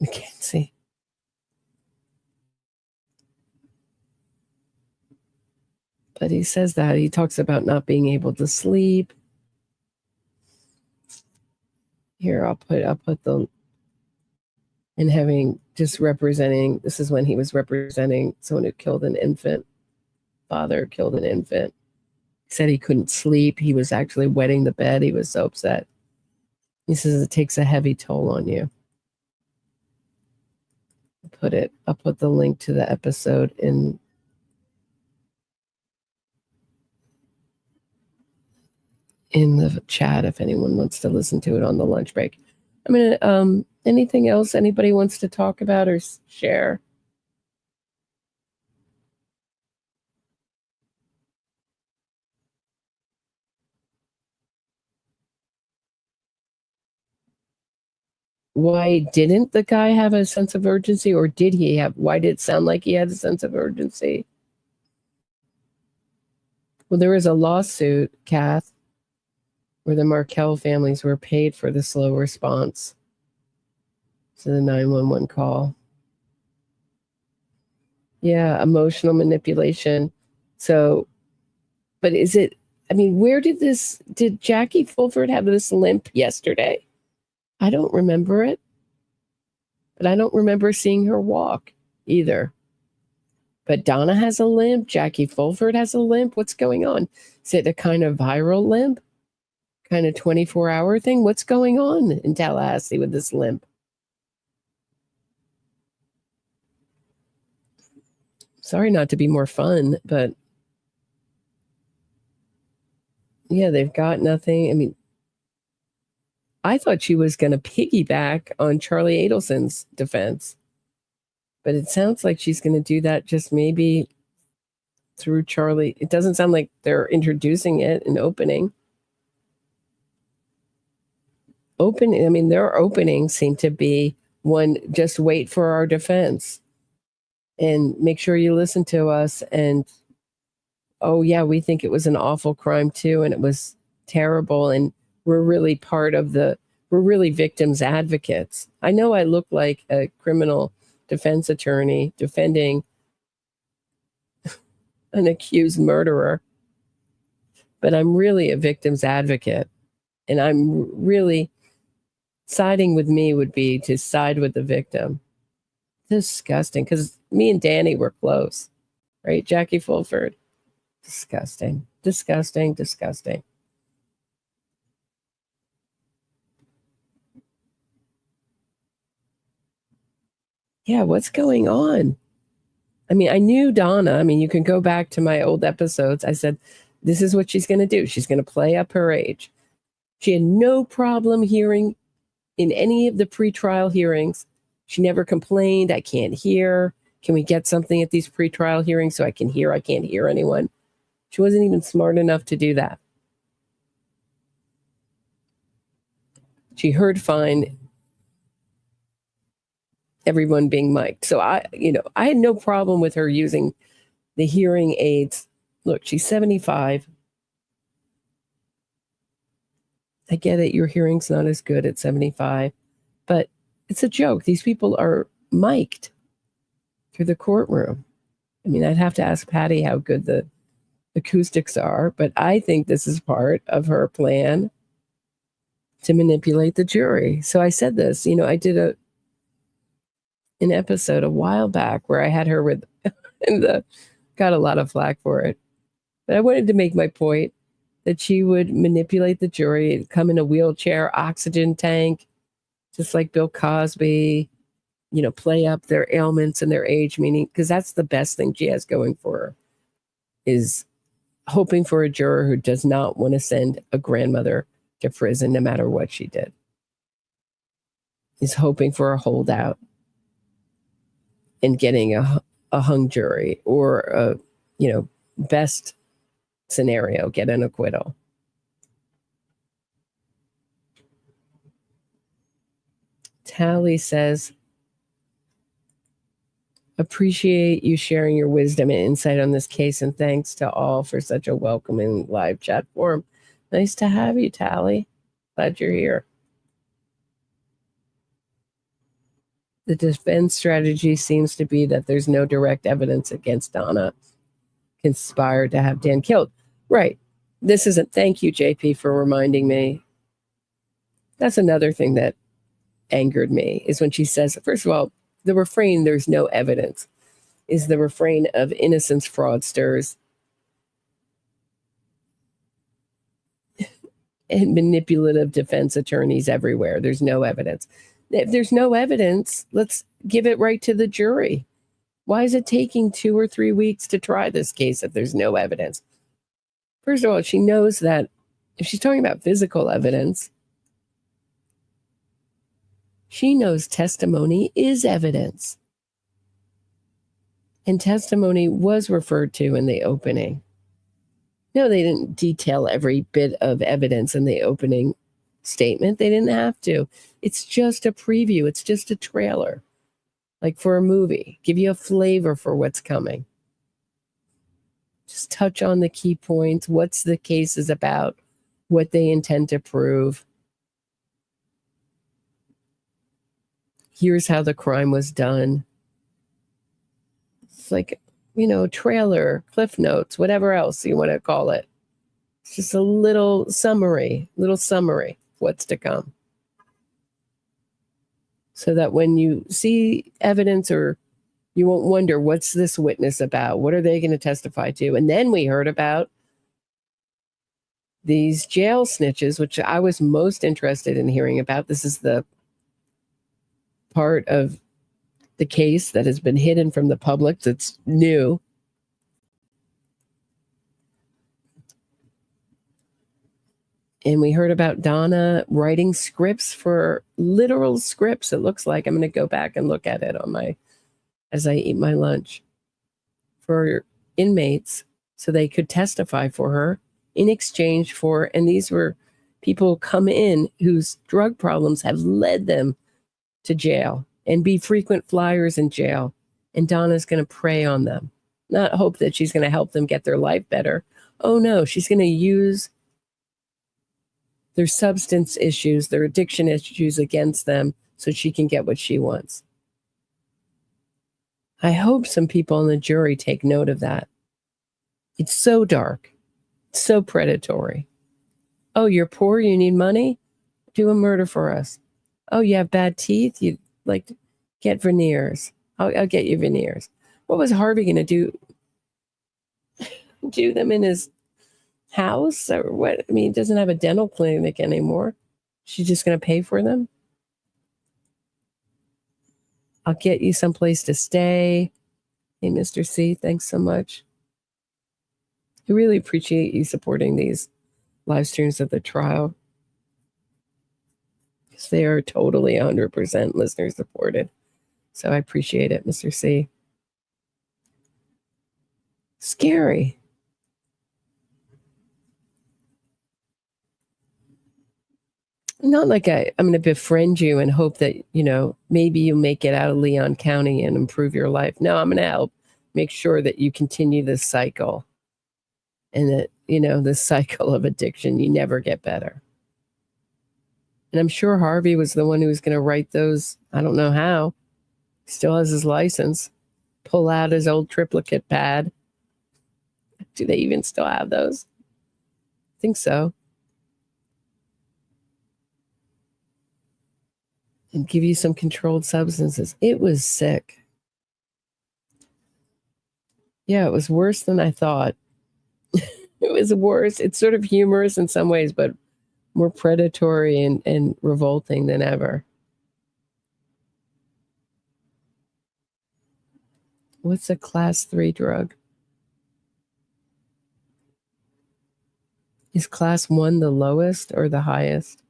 McKenzie. But he says that he talks about not being able to sleep. Here, I'll put the, and having just representing, this is when he was representing someone who killed an infant, father killed an infant. He said he couldn't sleep. He was actually wetting the bed. He was so upset. He says it takes a heavy toll on you. I'll put the link to the episode in the chat if anyone wants to listen to it on the lunch break. I mean, anything else anybody wants to talk about or share? Why didn't the guy have a sense of urgency, or did he have? Why did it sound like he had a sense of urgency? Well, there was a lawsuit, Kath, where the Markel families were paid for the slow response to the 911 call. Yeah, emotional manipulation. So, but is it, I mean, did Jackie Fulford have this limp yesterday? I don't remember it. But I don't remember seeing her walk either. But Donna has a limp. Jackie Fulford has a limp. What's going on? Is it a kind of viral limp? Kind of 24-hour thing? What's going on in Tallahassee with this limp? Sorry not to be more fun, but yeah, they've got nothing. I mean, I thought she was going to piggyback on Charlie Adelson's defense, but it sounds like she's going to do that just maybe through Charlie. It doesn't sound like they're introducing it and opening. I mean, their openings seem to be one, just wait for our defense and make sure you listen to us. And, oh yeah, we think it was an awful crime too. And it was terrible. And we're really we're really victims advocates. I know I look like a criminal defense attorney defending an accused murderer, but I'm really a victim's advocate. And I'm really, siding with me would be to side with the victim. Disgusting, because me and Danny were close, right? Jackie Fulford. Disgusting, disgusting, disgusting. Yeah, what's going on? I mean, I knew Donna. I mean, you can go back to my old episodes. I said, this is what she's going to do. She's going to play up her age. She had no problem hearing in any of the pretrial hearings. She never complained, I can't hear. Can we get something at these pretrial hearings so I can hear? I can't hear anyone. She wasn't even smart enough to do that. She heard fine everyone being mic'd. So I had no problem with her using the hearing aids. Look, she's 75. I get it. Your hearing's not as good at 75, but it's a joke. These people are mic'd through the courtroom. I mean, I'd have to ask Patty how good the acoustics are, but I think this is part of her plan to manipulate the jury. So I said this, I did an episode a while back where I had her with, and got a lot of flack for it. But I wanted to make my point that she would manipulate the jury, come in a wheelchair, oxygen tank, just like Bill Cosby, play up their ailments and their age, meaning, because that's the best thing she has going for her, is hoping for a juror who does not want to send a grandmother to prison no matter what she did. Is hoping for a holdout and getting a hung jury, or best scenario, get an acquittal. Tally says, appreciate you sharing your wisdom and insight on this case, and thanks to all for such a welcoming live chat forum. Nice to have you, Tally. Glad you're here. The defense strategy seems to be that there's no direct evidence against Donna conspired to have Dan killed. Right. This isn't, thank you, JP, for reminding me. That's another thing that angered me, is when she says, first of all, the refrain, there's no evidence, is the refrain of innocence fraudsters. and manipulative defense attorneys everywhere. There's no evidence. If there's no evidence, let's give it right to the jury. Why is it taking 2 or 3 weeks to try this case if there's no evidence? First of all, she knows that if she's talking about physical evidence, she knows testimony is evidence. And testimony was referred to in the opening. No, they didn't detail every bit of evidence in the opening statement. They didn't have to. It's just a preview. It's just a trailer, like for a movie. Give you a flavor for what's coming. Just touch on the key points. What's the case is about, what they intend to prove. Here's how the crime was done. It's like, trailer, cliff notes, whatever else you want to call it. It's just a little summary, what's to come. So that when you see evidence, or you won't wonder, what's this witness about? What are they going to testify to? And then we heard about these jail snitches, which I was most interested in hearing about. This is the part of the case that has been hidden from the public that's new. And we heard about Donna writing scripts, for literal scripts. It looks like I'm going to go back and look at it as I eat my lunch, for inmates so they could testify for her in exchange for, and these were people come in whose drug problems have led them to jail and be frequent flyers in jail. And Donna's going to prey on them, not hope that she's going to help them get their life better. Oh no, she's going to use their substance issues, their addiction issues against them so she can get what she wants. I hope some people in the jury take note of that. It's so dark, so predatory. Oh, you're poor, you need money? Do a murder for us. Oh, you have bad teeth? You like get veneers. I'll get you veneers. What was Harvey going to do? Do them in his house or what? I mean, he doesn't have a dental clinic anymore. She's just going to pay for them. I'll get you someplace to stay. Hey, Mr. C, thanks so much. I really appreciate you supporting these live streams of the trial, because they are totally 100% listener supported. So I appreciate it, Mr. C. Scary. Not like I'm going to befriend you and hope that, maybe you make it out of Leon County and improve your life. No, I'm going to help make sure that you continue this cycle, and that, this cycle of addiction, you never get better. And I'm sure Harvey was the one who was going to write those. I don't know how. He still has his license. Pull out his old triplicate pad. Do they even still have those? I think so. And give you some controlled substances. It was sick. Yeah, it was worse than I thought. It was worse. It's sort of humorous in some ways, but more predatory and revolting than ever. What's a class 3 drug? Is class 1 the lowest or the highest?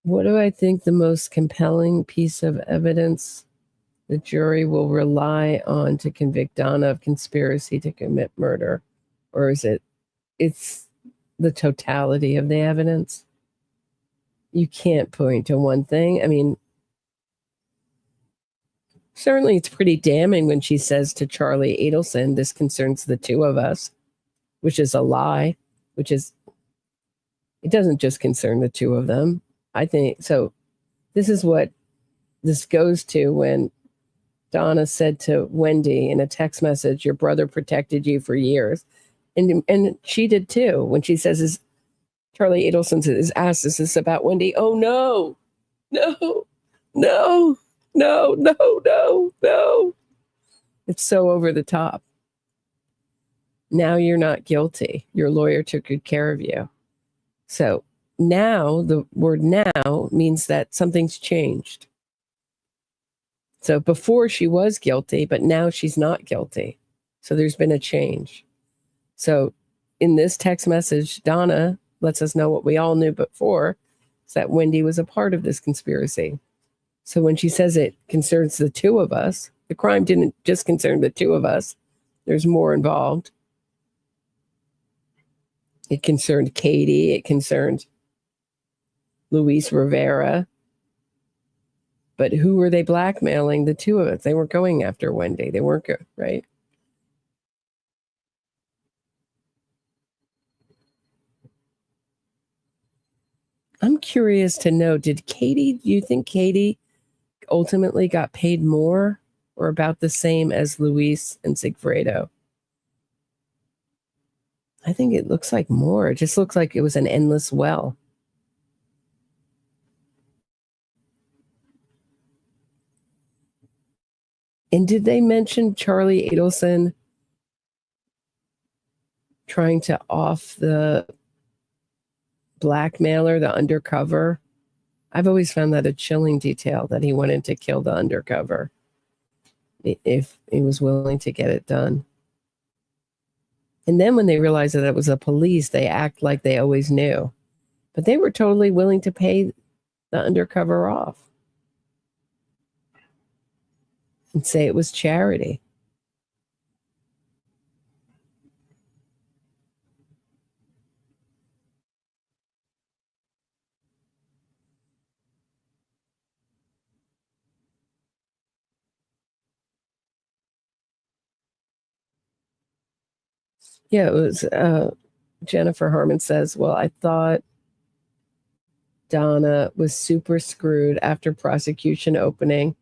What do I think the most compelling piece of evidence the jury will rely on to convict Donna of conspiracy to commit murder? Or is it's the totality of the evidence? You can't point to one thing. I mean, certainly it's pretty damning when she says to Charlie Adelson, this concerns the two of us, which is a lie, it doesn't just concern the two of them. I think so. This is what this goes to when Donna said to Wendi in a text message, your brother protected you for years. And she did too. When she says, Charlie Adelson is asked, is this about Wendi? Oh, no, no, no, no, no, no, no. It's so over the top. Now you're not guilty. Your lawyer took good care of you. So now, the word now means that something's changed. So before she was guilty, but now she's not guilty. So there's been a change. So in this text message, Donna lets us know what we all knew before, is that Wendi was a part of this conspiracy. So when she says it concerns the two of us, the crime didn't just concern the two of us. There's more involved. It concerned Katie. It concerned Luis Rivera. But who were they blackmailing? The two of us. They weren't going after Wendi. They weren't, right? I'm curious to know, do you think Katie ultimately got paid more or about the same as Luis and Sigfredo? I think it looks like more. It just looks like it was an endless well. And did they mention Charlie Adelson trying to off the blackmailer, the undercover? I've always found that a chilling detail, that he wanted to kill the undercover if he was willing to get it done. And then when they realized that it was the police, they act like they always knew. But they were totally willing to pay the undercover off and say it was charity. Yeah, it was Jennifer Harmon says, well, I thought Donna was super screwed after prosecution opening.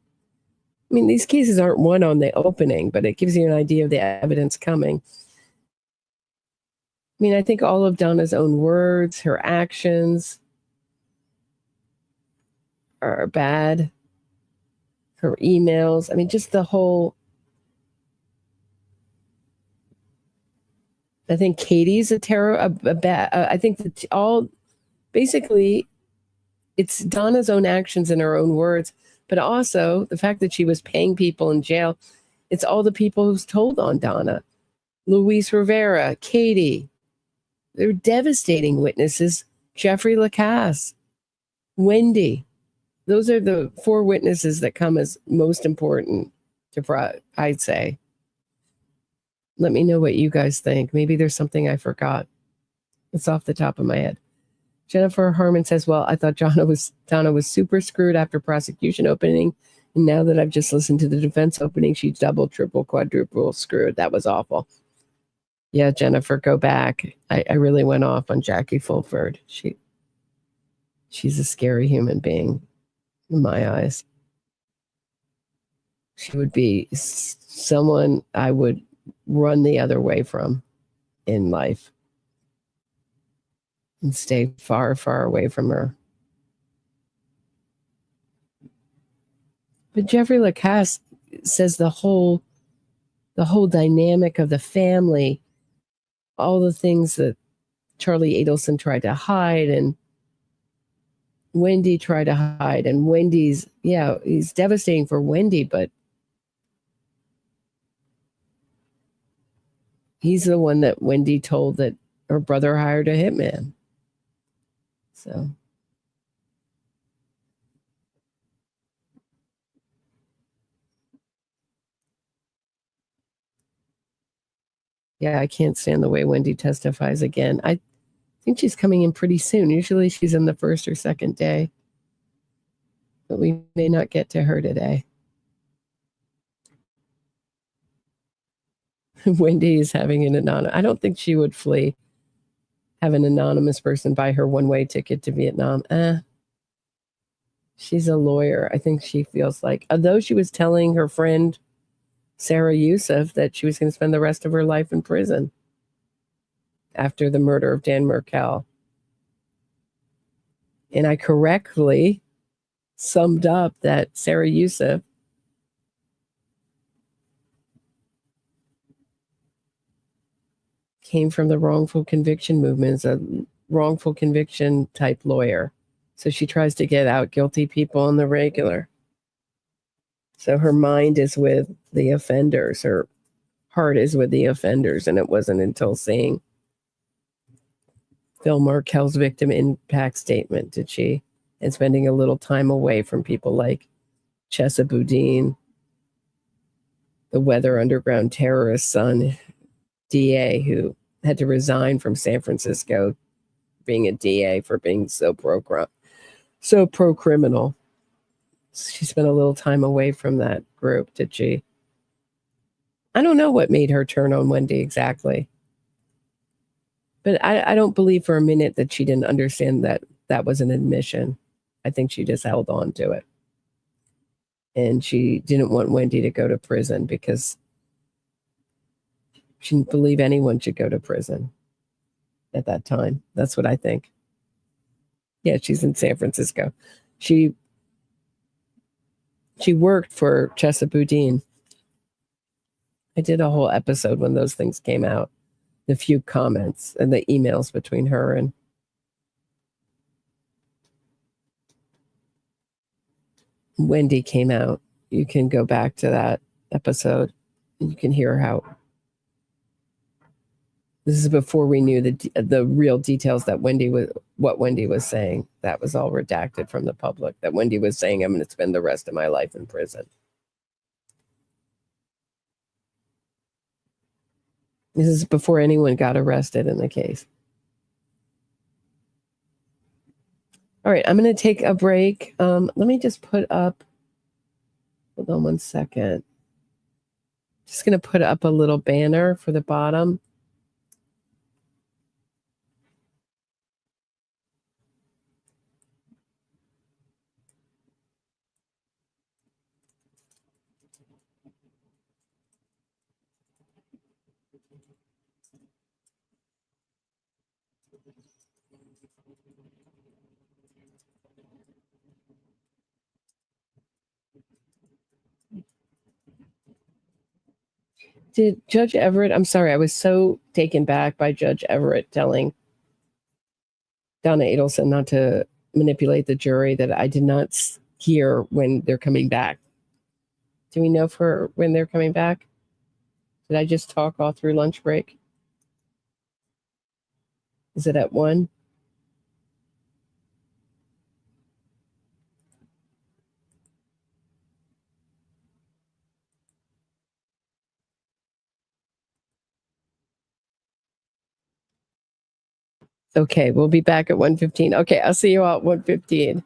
I mean, these cases aren't won on the opening, but it gives you an idea of the evidence coming. I mean, I think all of Donna's own words, her actions are bad. Her emails, I mean, just the whole. I think Katie's a bad. I think that basically, it's Donna's own actions and her own words, but also the fact that she was paying people in jail. It's all the people who's told on Donna, Luis Rivera, Katie. They're devastating witnesses. Jeffrey Lacasse, Wendi. Those are the four witnesses that come as most important to, I'd say. Let me know what you guys think. Maybe there's something I forgot. It's off the top of my head. Jennifer Harmon says, well, I thought Donna was super screwed after prosecution opening. And now that I've just listened to the defense opening, she's double, triple, quadruple screwed. That was awful. Yeah, Jennifer, go back. I really went off on Jackie Fulford. She's a scary human being in my eyes. She would be someone I would run the other way from in life and stay far, far away from her. But Jeffrey Lacasse says the whole dynamic of the family, all the things that Charlie Adelson tried to hide and Wendi tried to hide, and he's devastating for Wendi, but he's the one that Wendi told that her brother hired a hitman. So. Yeah, I can't stand the way Wendi testifies again. I think she's coming in pretty soon. Usually she's in the first or second day. But we may not get to her today. Wendi is having an anonymous. I don't think she would flee. Have an anonymous person buy her one-way ticket to Vietnam. She's a lawyer. I think she feels like, although she was telling her friend Sarah Youssef that she was going to spend the rest of her life in prison after the murder of Dan Markel. And I correctly summed up that Sarah Youssef came from the wrongful conviction movement, is a wrongful conviction type lawyer. So she tries to get out guilty people on the regular. So her mind is with the offenders, her heart is with the offenders. And it wasn't until seeing Phil Markel's victim impact statement did she, and spending a little time away from people like Chesa Boudin, the Weather Underground terrorist son, DA, who had to resign from San Francisco being a DA for being so pro-criminal. She spent a little time away from that group, did she? I don't know what made her turn on Wendi exactly. But I don't believe for a minute that she didn't understand that that was an admission. I think she just held on to it. And she didn't want Wendi to go to prison because she didn't believe anyone should go to prison at that time. That's what I think. Yeah, she's in San Francisco. She worked for Chesa Boudin. I did a whole episode when those things came out. The few comments and the emails between her and Wendi came out. You can go back to that episode. You can hear how this is before we knew the real details that what Wendi was saying. That was all redacted from the public. That Wendi was saying, I'm going to spend the rest of my life in prison. This is before anyone got arrested in the case. All right, I'm going to take a break. Let me just put up, hold on one second. Just going to put up a little banner for the bottom. Did Judge Everett, I'm sorry, I was so taken back by Judge Everett telling Donna Adelson not to manipulate the jury that I did not hear when they're coming back. Do we know for when they're coming back? Did I just talk all through lunch break? Is it at 1? Okay, we'll be back at 1:15. Okay, I'll see you all at 1:15.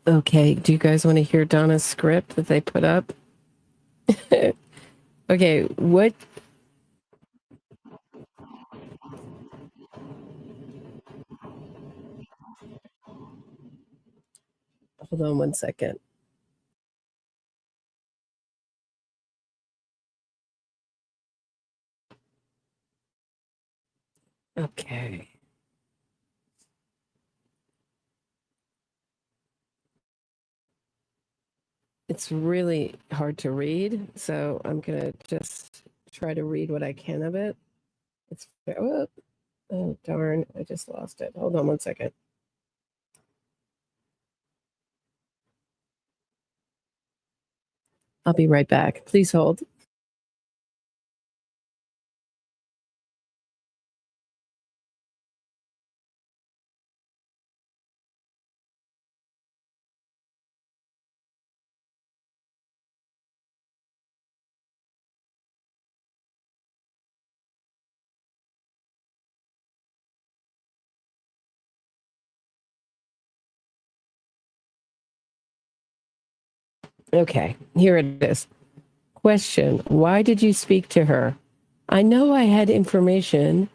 Okay, do you guys want to hear Donna's script that they put up? Okay, what? Hold on one second. Okay. It's really hard to read, so I'm going to just try to read what I can of it. It's oh darn, I just lost it. Hold on one second. I'll be right back. Please hold. Okay, here it is. Question: why did you speak to her? I know I had information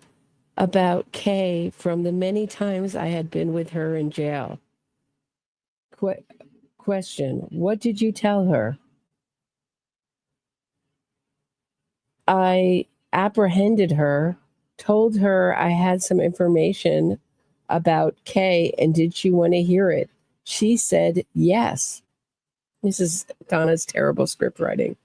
about Kay from the many times I had been with her in jail. Question: what did you tell her? I apprehended her, told her I had some information about Kay, and did she want to hear it? She said yes. This is Donna's terrible script writing.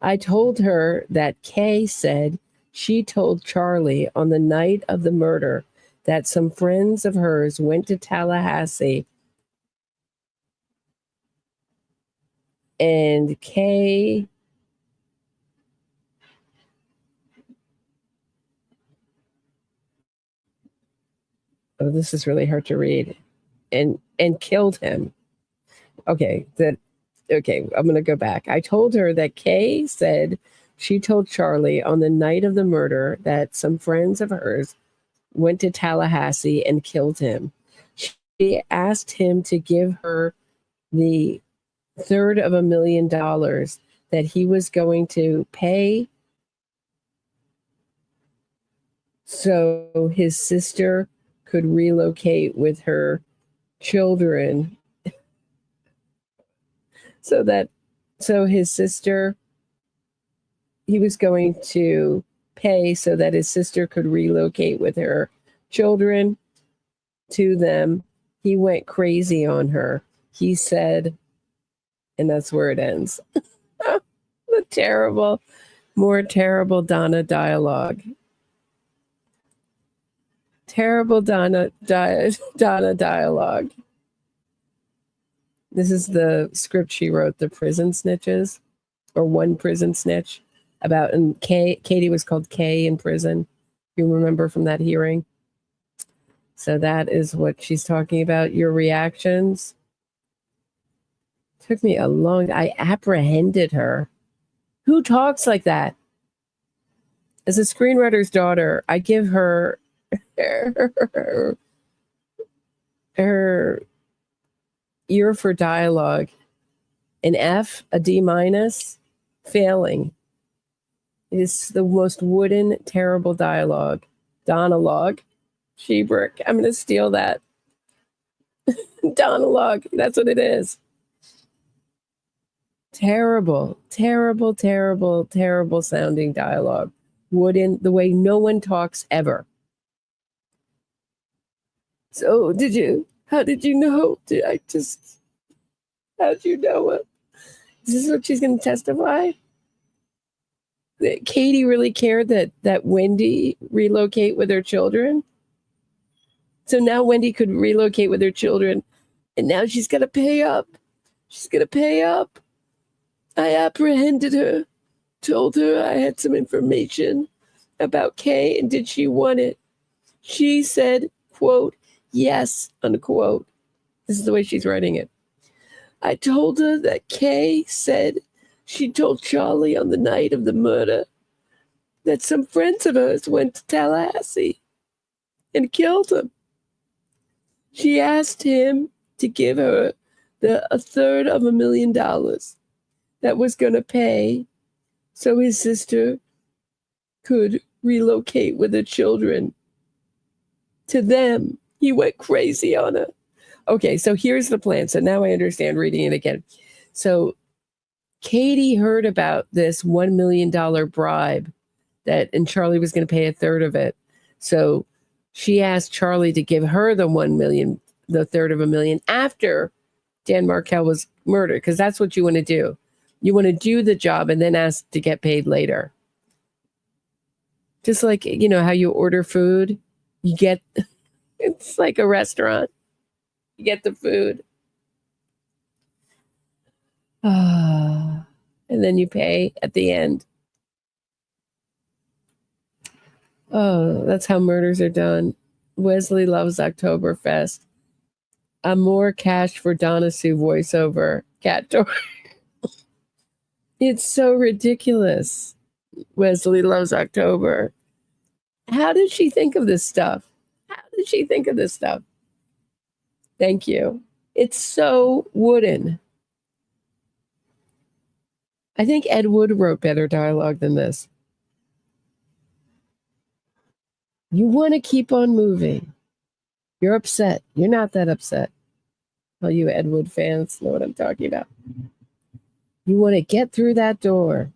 I told her that Kay said she told Charlie on the night of the murder that some friends of hers went to Tallahassee and Kay oh, this is really hard to read, and killed him. Okay, I'm going to go back. I told her that Kay said she told Charlie on the night of the murder that some friends of hers went to Tallahassee and killed him. She asked him to give her the $350,000 that he was going to pay so his sister could relocate with her children so his sister, he was going to pay so that his sister could relocate with her children to them. He went crazy on her. He said, and that's where it ends. The more terrible Donna dialogue. Terrible Donna dialogue. This is the script she wrote, The Prison Snitches, or One Prison Snitch, about, and Katie was called Kay in prison. You remember from that hearing? So that is what she's talking about. Your reactions. Took me I apprehended her. Who talks like that? As a screenwriter's daughter, I give her her ear for dialogue an F, a D-, failing. It is the most wooden, terrible dialogue. Donologue. Shebrick. I'm going to steal that. Donologue. That's what it is. Terrible, terrible, terrible, terrible sounding dialogue. Wooden, the way no one talks ever. So how did you know? How'd you know it? Is this what she's going to testify? That Katie really cared that Wendi relocate with her children? So now Wendi could relocate with her children, and now she's going to pay up. She's going to pay up. I apprehended her, told her I had some information about Kay, and did she want it? She said, quote, yes, unquote. This is the way she's writing it. I told her that Kay said she told Charlie on the night of the murder that some friends of hers went to Tallahassee and killed him. She asked him to give her a third of $1,000,000 that was going to pay so his sister could relocate with her children to them. He went crazy on her. Okay, so here's the plan. So now I understand reading it again. So Katie heard about this $1 million bribe and Charlie was going to pay a third of it. So she asked Charlie to give her the $1 million, the third of $1 million after Dan Markel was murdered, because that's what you want to do. You want to do the job and then ask to get paid later. Just like, you know, how you order food, you get, it's like a restaurant. You get the food. And then you pay at the end. Oh, that's how murders are done. Wesley loves Oktoberfest. More cash for Donna Sue voiceover. Cat door. It's so ridiculous. Wesley loves October. How did she think of this stuff? Thank you. It's so wooden. I think Ed Wood wrote better dialogue than this. You want to keep on moving. You're upset. You're not that upset. All you Ed Wood fans know what I'm talking about. You want to get through that door.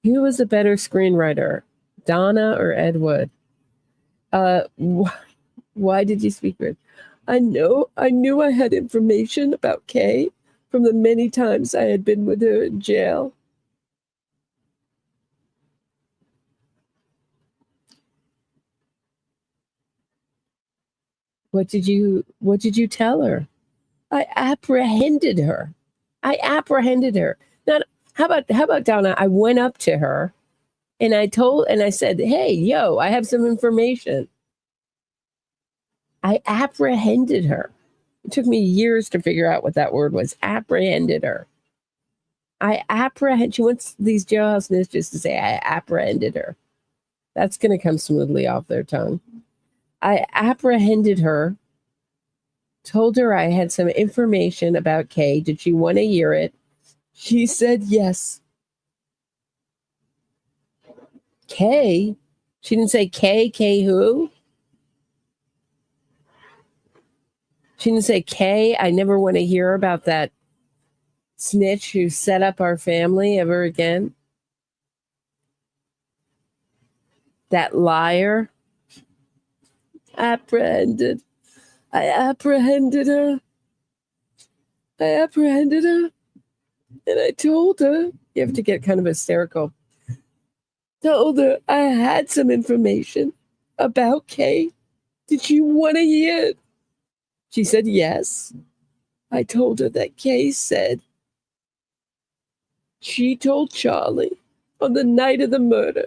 Who was a better screenwriter, Donna or Ed Wood? Why did you speak with? I knew I had information about Kay from the many times I had been with her in jail. What did you tell her? I apprehended her. Not how about Donna? I went up to her and I said, "Hey, yo, I have some information." I apprehended her. It took me years to figure out what that word was. Apprehended her. She wants these jailhouse ninjas to say, I apprehended her. That's going to come smoothly off their tongue. I apprehended her, told her I had some information about Kay. Did she want to hear it? She said yes. Kay? She didn't say Kay who? She didn't say, Kay, I never want to hear about that snitch who set up our family ever again. That liar. Apprehended. I apprehended her. And I told her, you have to get kind of hysterical. Told her I had some information about Kay. Did you want to hear it? She said yes. I told her that Kay said she told Charlie on the night of the murder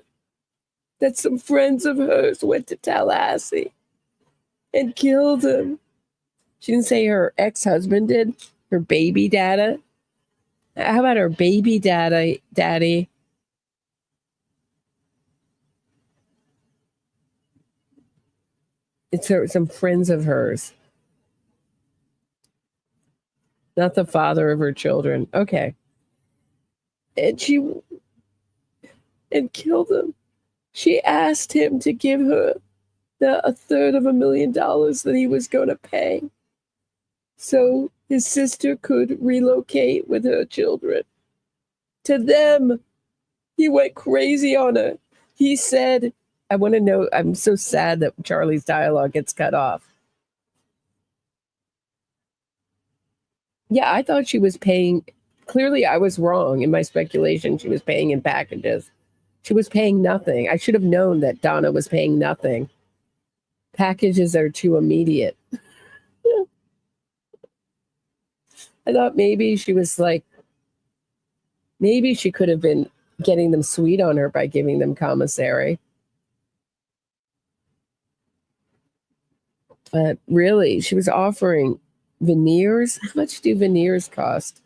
that some friends of hers went to Tallahassee and killed him. She didn't say her ex-husband did, her baby daddy. How about her baby daddy? It's some friends of hers. Not the father of her children. Okay. And killed him. She asked him to give her a third of $1 million that he was going to pay so his sister could relocate with her children to them. He went crazy on her. He said, I want to know, I'm so sad that Charlie's dialogue gets cut off. Yeah, I thought she was paying. Clearly, I was wrong in my speculation. She was paying in packages. She was paying nothing. I should have known that Donna was paying nothing. Packages are too immediate. I thought maybe she was like, maybe she could have been getting them sweet on her by giving them commissary. But really, she was offering veneers. How much do veneers cost?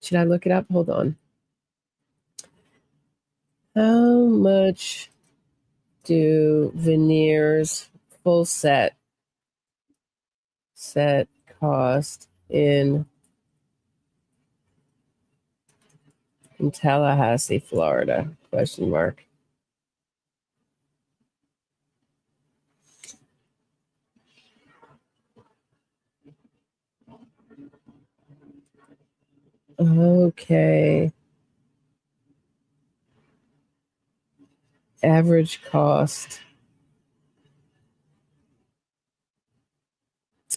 Should I look it up? Hold on. How much do veneers full set set cost in Tallahassee, Florida? Question mark. Okay. Average cost.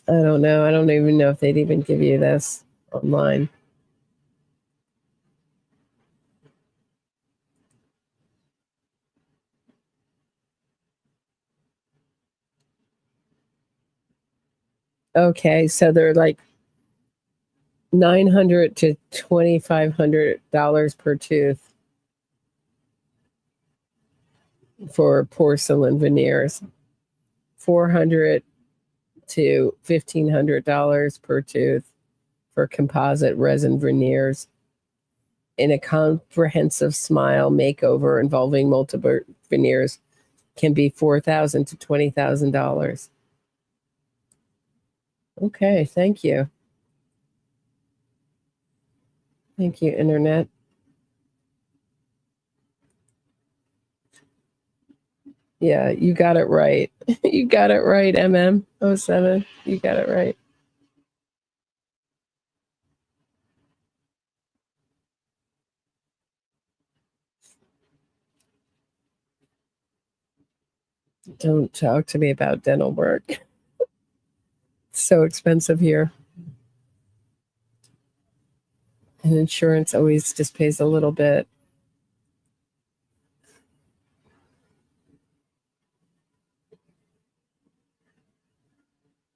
I don't know. I don't even know if they'd even give you this online. Okay, so they're like $900 to $2,500 per tooth for porcelain veneers, $400 to $1,500 per tooth for composite resin veneers. In a comprehensive smile makeover involving multiple veneers can be $4,000 to $20,000. Okay, thank you. Thank you, Internet. Yeah, you got it right. You got it right, MM07. You got it right. Don't talk to me about dental work. It's so expensive here. And insurance always just pays a little bit.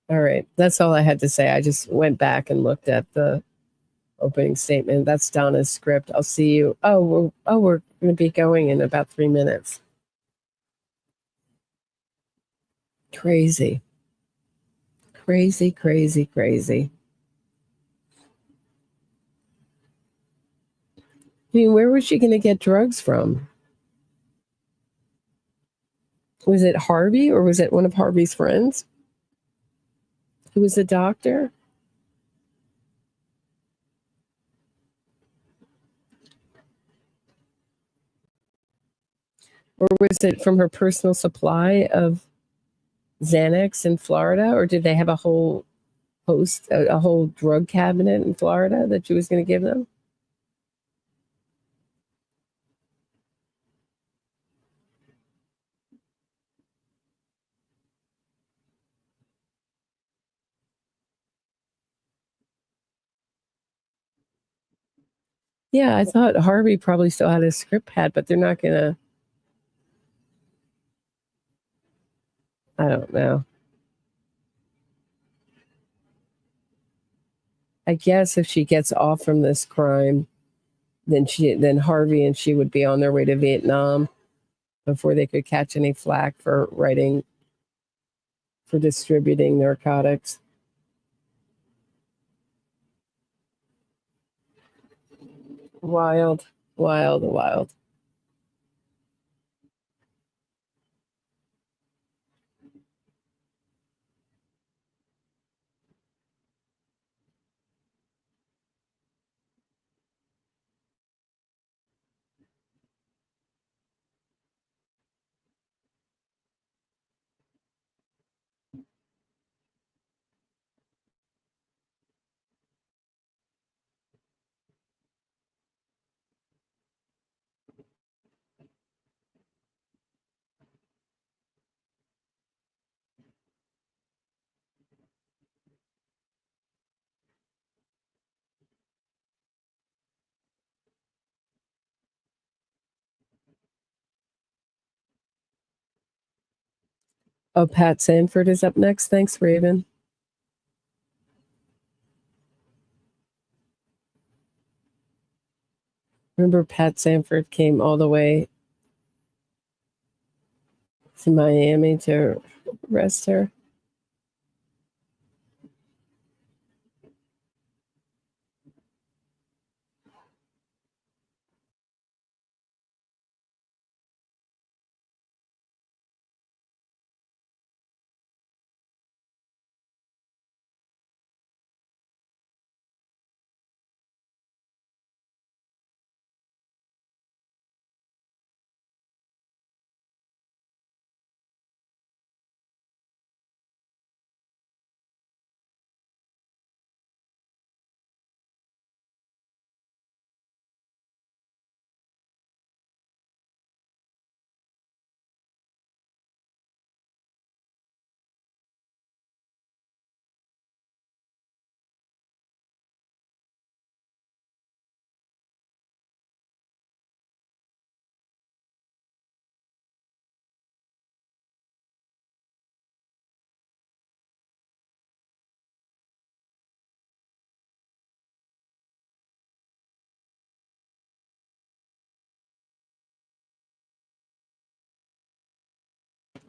All right. That's all I had to say. I just went back and looked at the opening statement. That's Donna's script. I'll see you. We're going to be going in about 3 minutes. Crazy. Crazy, crazy, crazy. I mean, where was she going to get drugs from? Was it Harvey or was it one of Harvey's friends who was a doctor? Or was it from her personal supply of Xanax in Florida? Or did they have a whole host, a whole drug cabinet in Florida that she was going to give them? Yeah, I thought Harvey probably still had his script pad, but they're not going to. I don't know. I guess if she gets off from this crime, then Harvey and she would be on their way to Vietnam before they could catch any flack for distributing narcotics. Wild, wild, wild. Oh, Pat Sanford is up next. Thanks, Raven. Remember Pat Sanford came all the way to Miami to arrest her?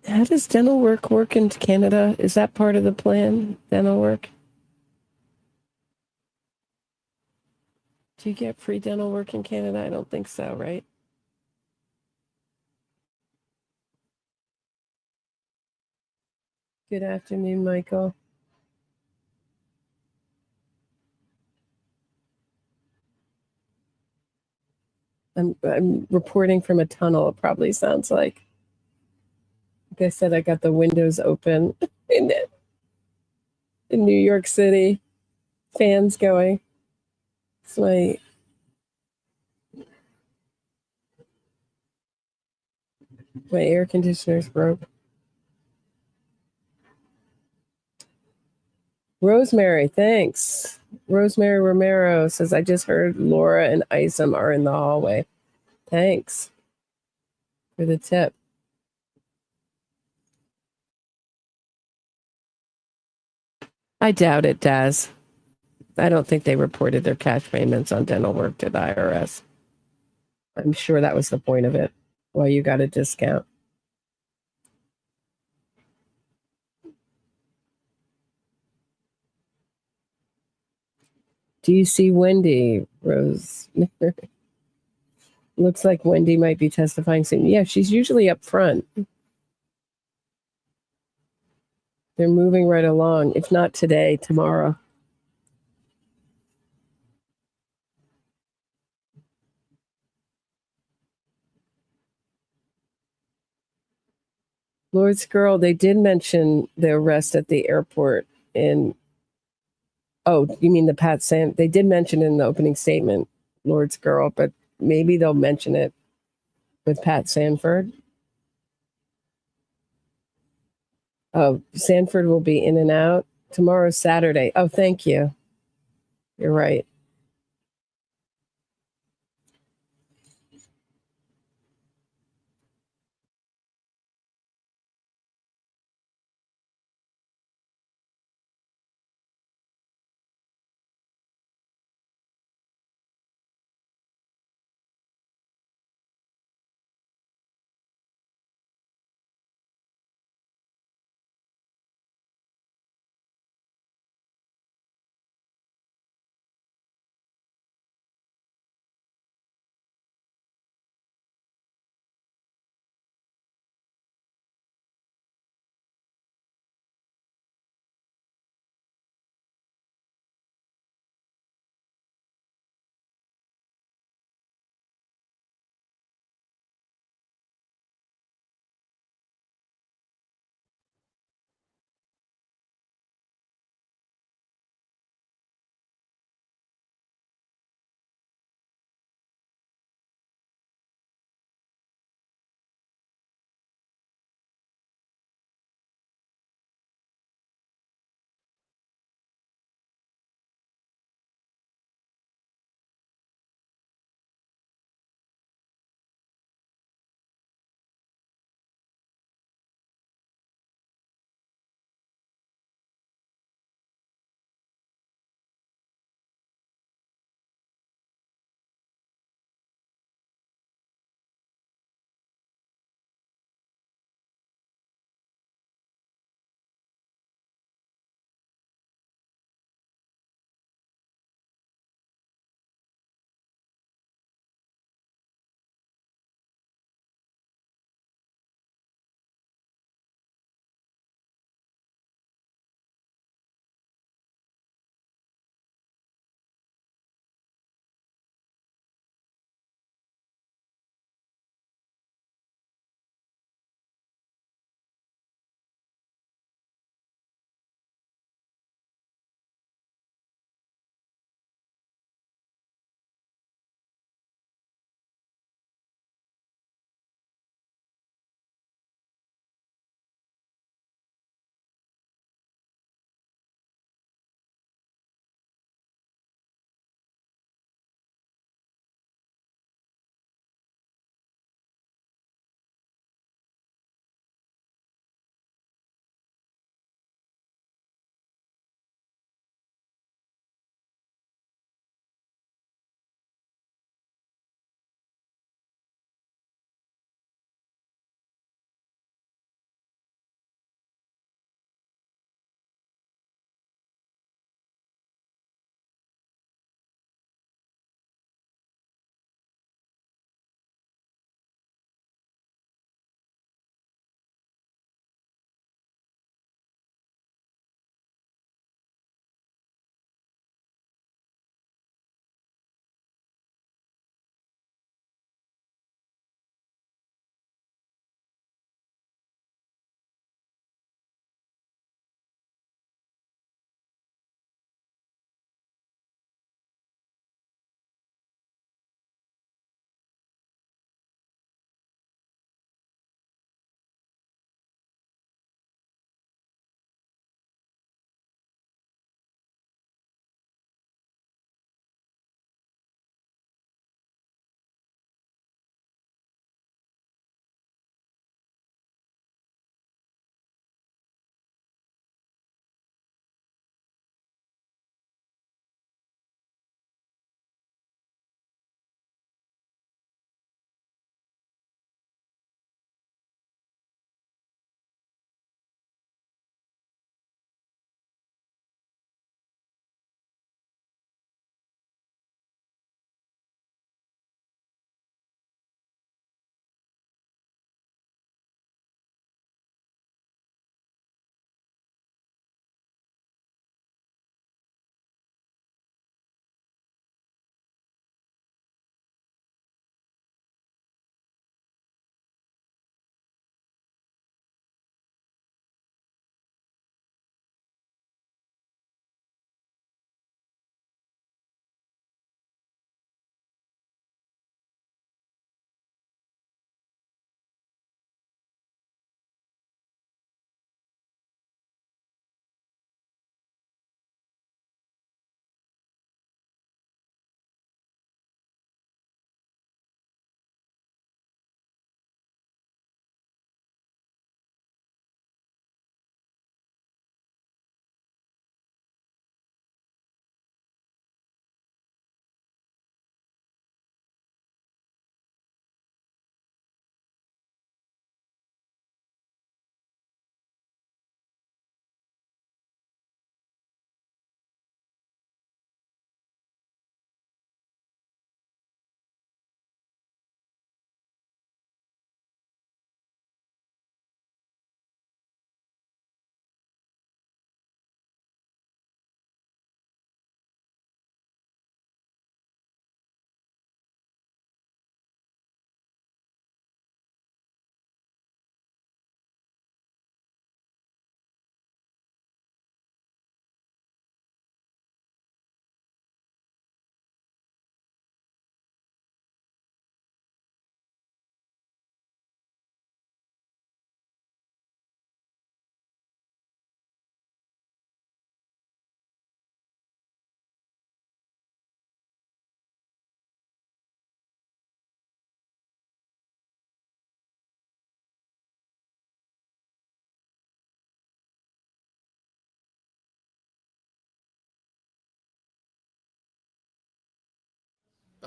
How does dental work in Canada? Is that part of the plan, dental work? Do you get free dental work in Canada? I don't think so, right? Good afternoon, Michael. I'm reporting from a tunnel, it probably sounds like. Like I said, I got the windows open in New York City. Fans going. It's my air conditioner's broke. Rosemary, thanks. Rosemary Romero says, I just heard Laura and Isom are in the hallway. Thanks for the tip. I doubt it, Daz. I don't think they reported their cash payments on dental work to the IRS. I'm sure that was the point of it, why you got a discount. Do you see Wendi, Rose? Looks like Wendi might be testifying soon. Yeah, she's usually up front. They're moving right along. If not today, tomorrow. Lord's Girl, they did mention the arrest at the airport in. Oh, you mean the Pat San? They did mention it in the opening statement, Lord's Girl, but maybe they'll mention it with Pat Sanford. Oh, Sanford will be in and out. Tomorrow's Saturday. Oh, thank you. You're right.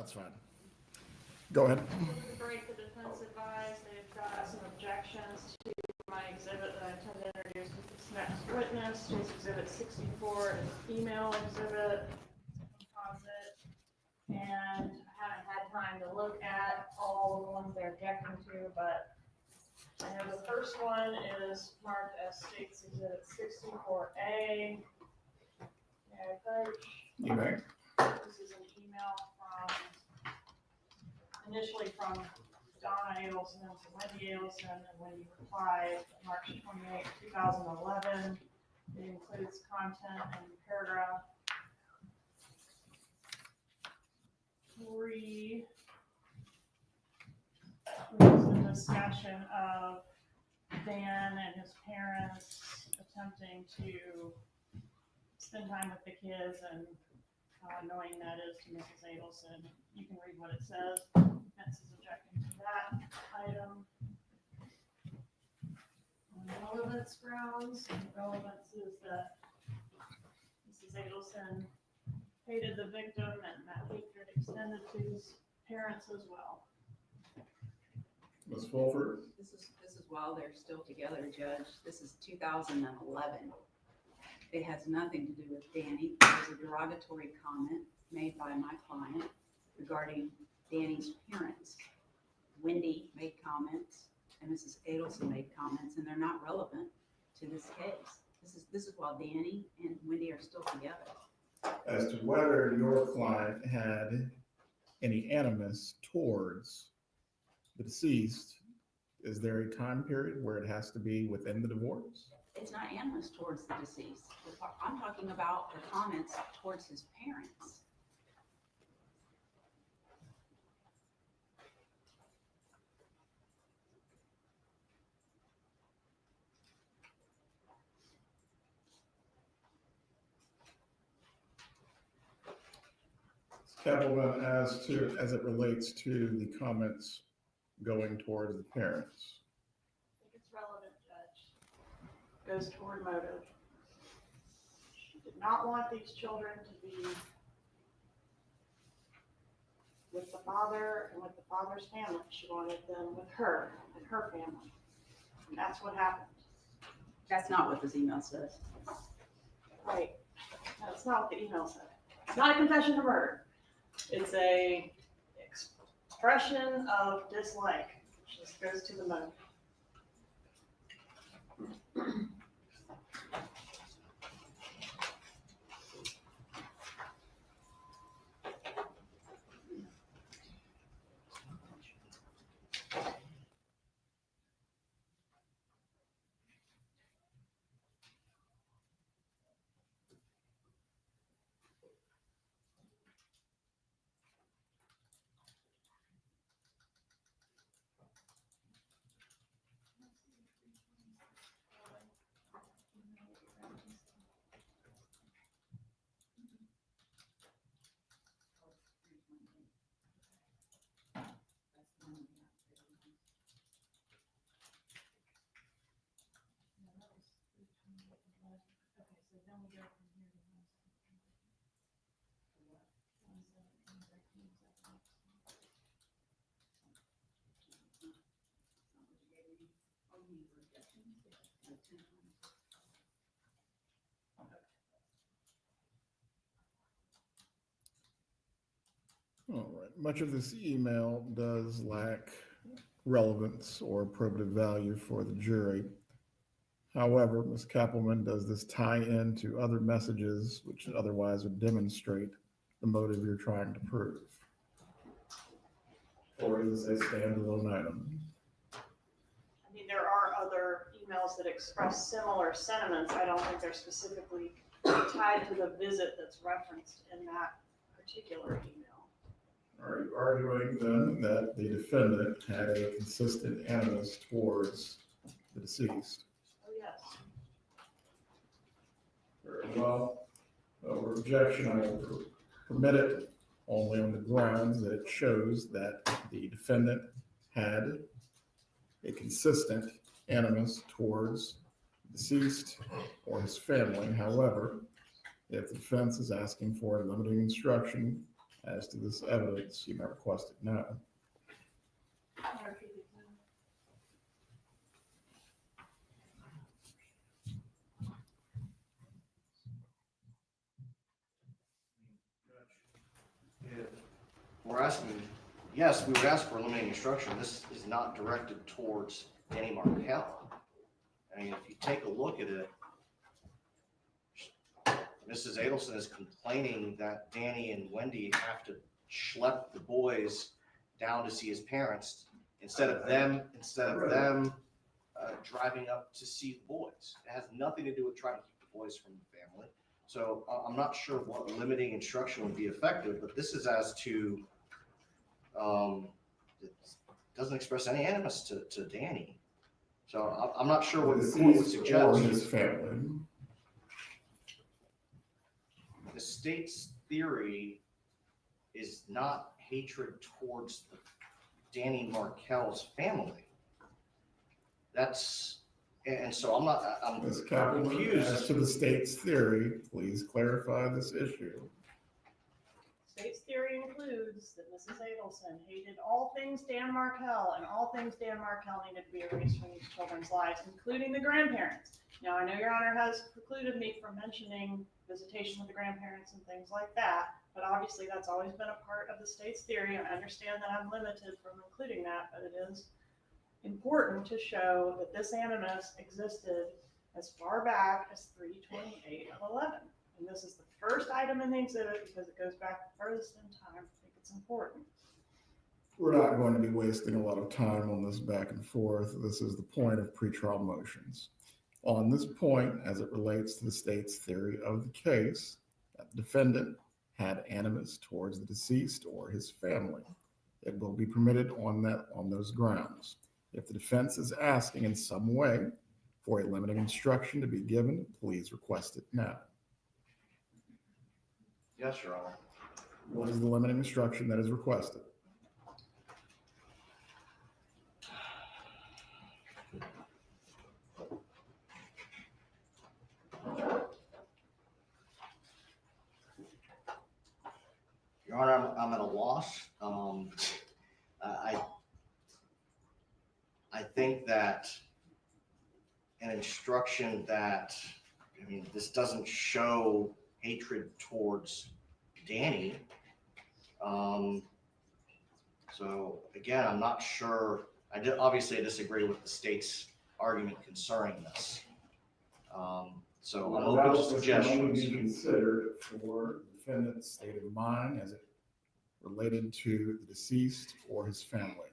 That's fine. Go ahead. To break the defense advised, they've got some objections to my exhibit that I intend to introduce with this next witness, which is Exhibit 64, an email exhibit, composite, and I haven't had time to look at all the ones they're objecting to, but I know the first one is marked as State's Exhibit 64A. Yeah, Coach. Okay. This is an email initially from Donna Adelson to Wendi Adelson, and when you replied March 28, 2011, it includes content in paragraph 3, which is a discussion of Dan and his parents attempting to spend time with the kids and how annoying that is to Mrs. Adelson. You can read what it says. Defense is objecting to that item. On relevance grounds, relevance is that Mrs. Adelson hated the victim and that hatred extended to his parents as well. Ms. Fulford? This is while they're still together, Judge. This is 2011. It has nothing to do with Danny. It was a derogatory comment made by my client regarding Danny's parents. Wendi made comments and Mrs. Adelson made comments, and they're not relevant to this case. This is while Danny and Wendi are still together. As to whether your client had any animus towards the deceased, is there a time period where it has to be within the divorce? It's not animus towards the deceased. I'm talking about the comments towards his parents. Kappelman, as it relates to the comments going towards the parents. I think it's relevant, Judge. Goes toward motive. She did not want these children to be with the father and with the father's family. She wanted them with her and her family. And that's what happened. That's not what this email says. Right. That's not what the email said. It's not a confession to murder. It's a expression of dislike, which just goes to the motive. All right. Much of this email does lack relevance or probative value for the jury. However, Ms. Kappelman, does this tie into other messages which otherwise would demonstrate the motive you're trying to prove? Or is this a standalone item? I mean, there are other emails that express similar sentiments. I don't think they're specifically tied to the visit that's referenced in that particular email. Are you arguing then that the defendant had a consistent animus towards the deceased? Oh, yes. Very well. Over objection, I will permit it only on the grounds that it shows that the defendant had a consistent animus towards the deceased or his family. However, if the defense is asking for a limiting instruction As to this evidence, you may request it now. We're asking, yes, we would ask for limiting instruction. This is not directed towards Danny Markel. I mean, if you take a look at it, Mrs. Adelson is complaining that Danny and Wendi have to schlep the boys down to see his parents instead of them driving up to see the boys. It has nothing to do with trying to keep the boys from the family. So I'm not sure what limiting instruction would be effective, but this is as to, it doesn't express any animus to Danny. So I'm not sure what the court would suggest. Or his family. The state's theory is not hatred towards Danny Markel's family. And so I'm Ms. Kaplan, confused. as to the state's theory, please clarify this issue. State's theory includes that Mrs. Adelson hated all things Dan Markel, and all things Dan Markel needed to be erased from these children's lives, including the grandparents. Now, I know Your Honor has precluded me from mentioning visitation with the grandparents and things like that, but obviously that's always been a part of the state's theory. I understand that I'm limited from including that, but it is important to show that this animus existed as far back as 3/28/11. And this is the first item in the exhibit because it goes back the furthest in time. I think it's important. We're not going to be wasting a lot of time on this back and forth. This is the point of pretrial motions. On this point, as it relates to the state's theory of the case, that the defendant had animus towards the deceased or his family, it will be permitted on those grounds. If the defense is asking in some way for a limiting instruction to be given, please request it now. Yes, Your Honor. What is the limiting instruction that is requested? Your Honor, I'm at a loss. I think that an instruction that, I mean, this doesn't show hatred towards Danny. So again, I'm not sure. Obviously I disagree with the state's argument concerning this. So I'm open to suggestions. Be considered for the defendant's state of mind as it related to the deceased or his family.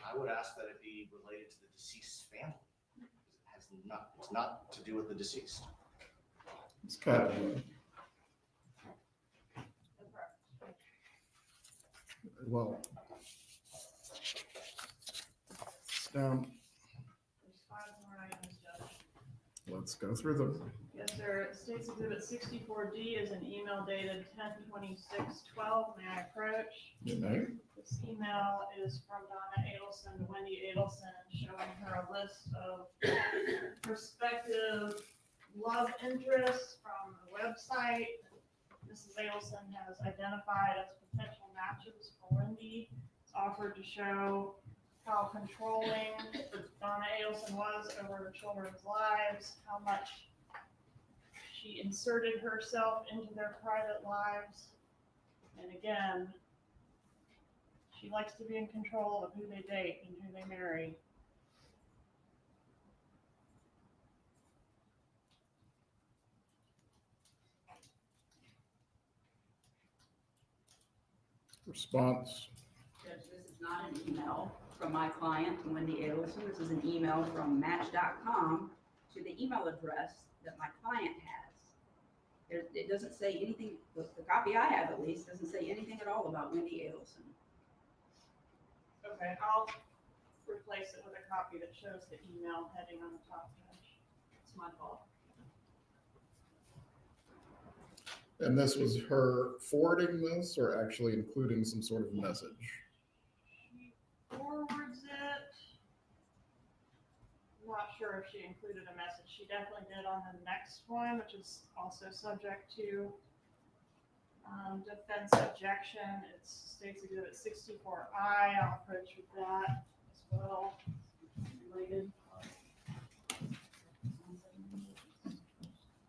I would ask that it be related to the deceased's family. It's not to do with the deceased. Ms. Kaplan. Well, down. There's 5 more items, Judge. Let's go through them. Yes, sir. State's Exhibit 64D is an email dated 10/26/12. May I approach? You may. This email is from Donna Adelson to Wendi Adelson, showing her a list of prospective love interests from the website Mrs. Adelson has identified as potential matches for Wendi. It's offered to show how controlling Donna Adelson was over her children's lives, how much she inserted herself into their private lives. And again, she likes to be in control of who they date and who they marry. Response. Judge, this is not an email from my client, Wendi Adelson. This is an email from Match.com to the email address that my client has. It doesn't say anything, the copy I have at least, doesn't say anything at all about Wendi Adelson. Okay, I'll replace it with a copy that shows the email heading on the top, Judge. It's my fault. And this was her forwarding this or actually including some sort of message? She forwards it. I'm not sure if she included a message. She definitely did on the next one, which is also subject to Defense objection, it's State's Exhibit 64I. I'll approach with that as well. Related.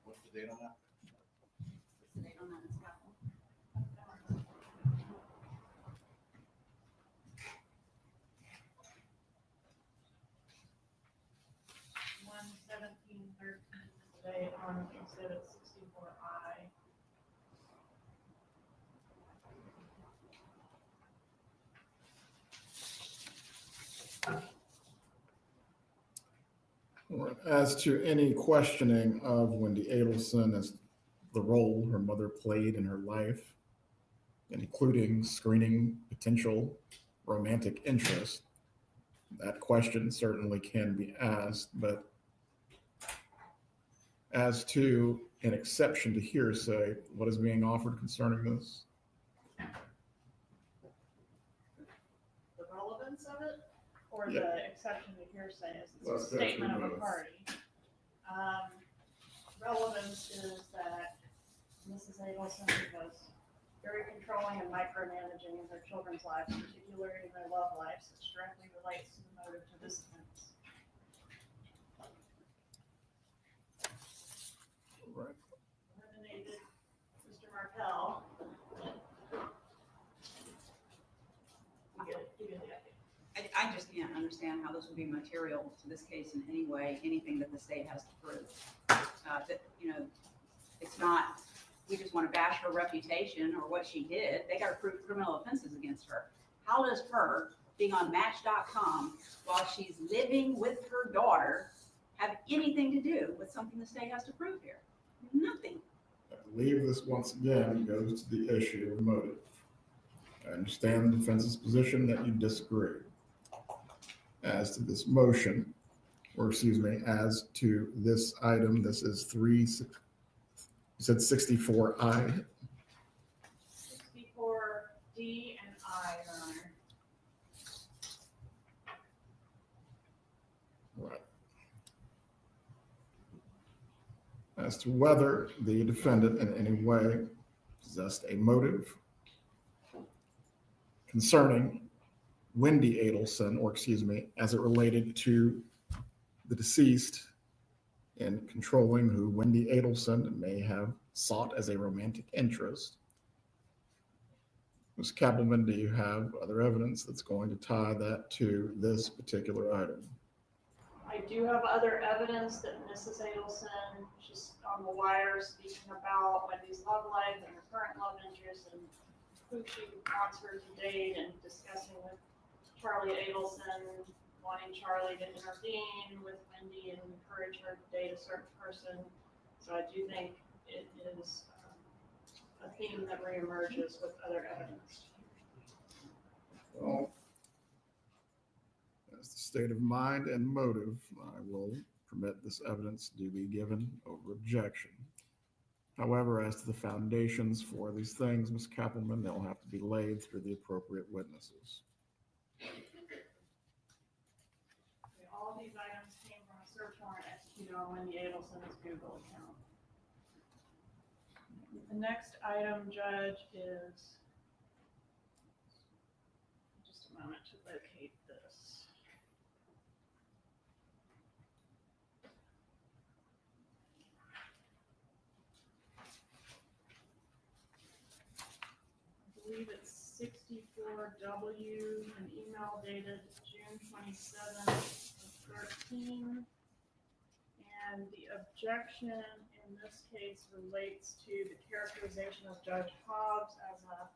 What's the date on that? What's the date on that? It's got one. 1/17/13 today on Exhibit 64I. As to any questioning of Wendi Adelson as the role her mother played in her life, including screening potential romantic interest, that question certainly can be asked, but as to an exception to hearsay, what is being offered concerning this? The relevance of it, or Yeah. the exception to hearsay is Well, it's that's a statement of a both. party. Relevance is that Mrs. Adelson was very controlling and micromanaging in her children's lives, particularly in their love lives, which directly relates to the motive to this offense. Right. Eliminated Mr. Markel. You get the idea. I just can't understand how this would be material to this case in any way, anything that the state has to prove. That, you know, it's not, we just want to bash her reputation or what she did. They got to prove criminal offenses against her. How does her being on Match.com while she's living with her daughter have anything to do with something the state has to prove here? Nothing. I believe this once again goes to the issue of motive. I understand the defense's position that you disagree. As to this motion, or excuse me, as to this item, this is you said 64I. 64D and I, Your Honor. Right. As to whether the defendant in any way possessed a motive concerning Wendi Adelson, or excuse me, as it related to the deceased in controlling who Wendi Adelson may have sought as a romantic interest. Ms. Kappelman, do you have other evidence that's going to tie that to this particular item? I do have other evidence that Mrs. Adelson, she's on the wire speaking about Wendy's love life and her current love interest and who she wants her to date and discussing with Charlie Adelson, wanting Charlie to intervene with Wendi and encourage her to date a certain person. So I do think it is a theme that reemerges with other evidence. Well, as the state of mind and motive, I will permit this evidence to be given over objection. However, as to the foundations for these things, Ms. Kappelman, they'll have to be laid through the appropriate witnesses. All of these items came from a search warrant executed on Wendi Adelson's Google account. The next item, Judge, is just a moment to locate this. I believe it's 64W, an email dated June 27th, 13. And the objection in this case relates to the characterization of Judge Hobbs as a,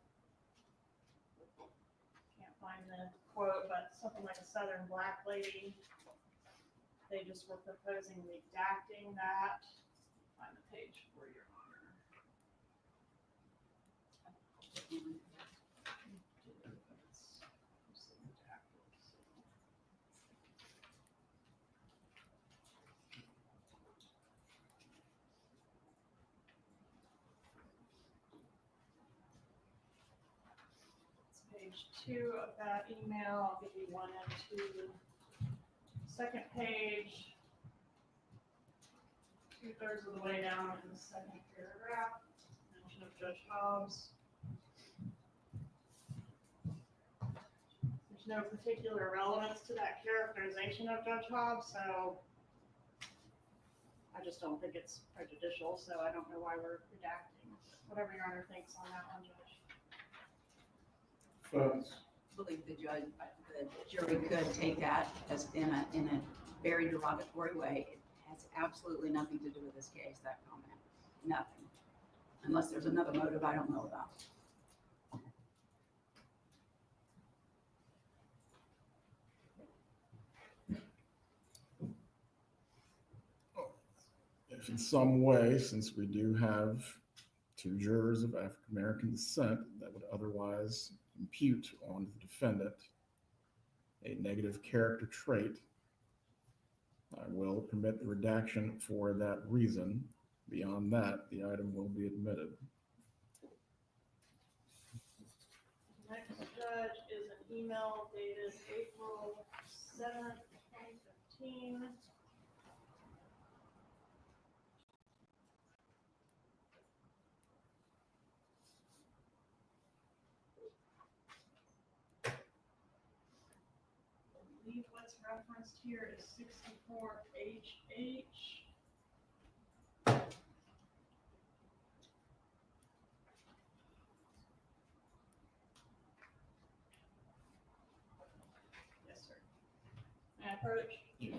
can't find the quote, but something like a Southern black lady. They just were proposing redacting that. Find the page for Your Honor. Page 2 of that email. I'll give you 1 and 2. Second page, 2/3 of the way down in the second paragraph, mention of Judge Hobbs. There's no particular relevance to that characterization of Judge Hobbs, so I just don't think it's prejudicial, so I don't know why we're redacting. Whatever Your Honor thinks on that one, Judge. Folks, I believe the jury could take that as in a very derogatory way. It has absolutely nothing to do with this case, that comment. Nothing. Unless there's another motive I don't know about. if in some way, since we do have two jurors of African American descent that would otherwise impute on the defendant a negative character trait, I will permit the redaction for that reason. Beyond that, the item will be admitted. Next judge is an email dated April 7th, 2015. I believe what's referenced here is 64HH. Yes, sir. May I approach? You may.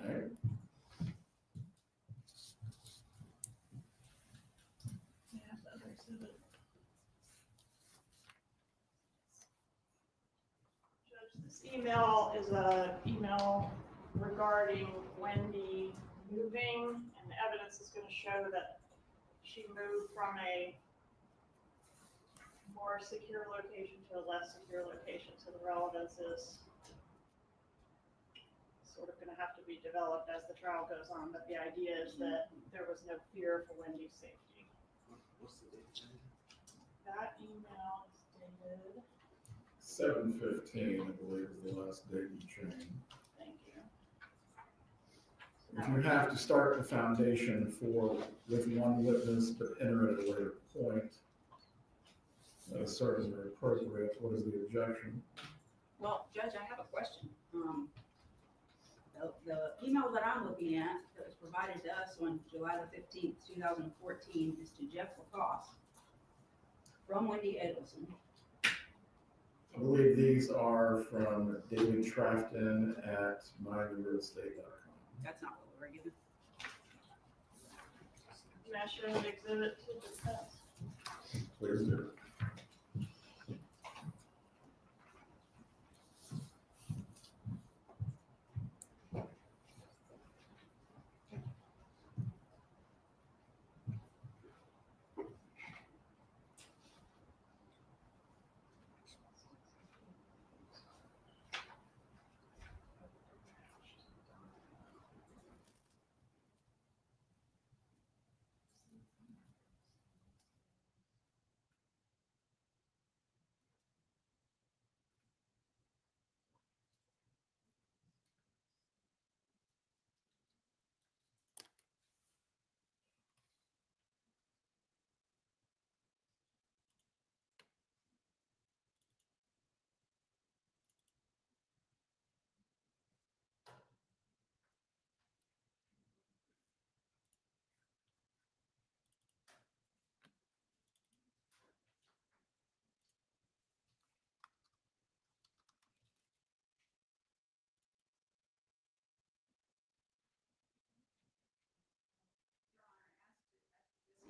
Yeah, the other exhibit. Judge, this email is an email regarding Wendi moving, and the evidence is going to show that she moved from a more secure location to a less secure location. So the relevance is sort of going to have to be developed as the trial goes on. But the idea is that there was no fear for Wendi's safety. What's the date? That email is dated. 7/15, I believe, is the last date you changed. Thank you. If you have to start the foundation with one witness but enter at a later point, that is certainly appropriate. What is the objection? Well, Judge, I have a question. The email that I'm looking at that was provided to us on July the 15th, 2014 is to Jeff Lacoste from Wendi Adelson. I believe these are from David Trafton at MiamiRealEstate.com. That's not what we're given. May I show the exhibit to the defense? Please do.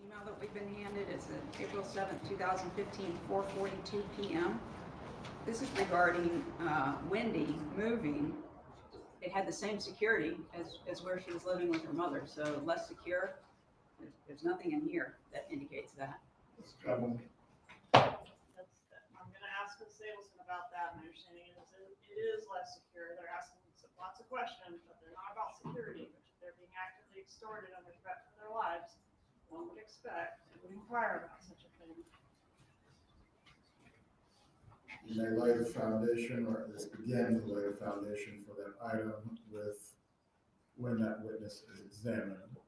Email that we've been handed is April 7th, 2015, 4:42 p.m. This is regarding Wendi moving. It had the same security as where she was living with her mother, so less secure. There's nothing in here that indicates that. I'm going to ask Ms. Adelson about that. My understanding is it is less secure. They're asking lots of questions, but they're not about security. But they're being actively extorted under threat for their lives. One would expect and would inquire about such a thing. You may lay the foundation, or at least begin to lay the foundation for that item with when that witness is examined.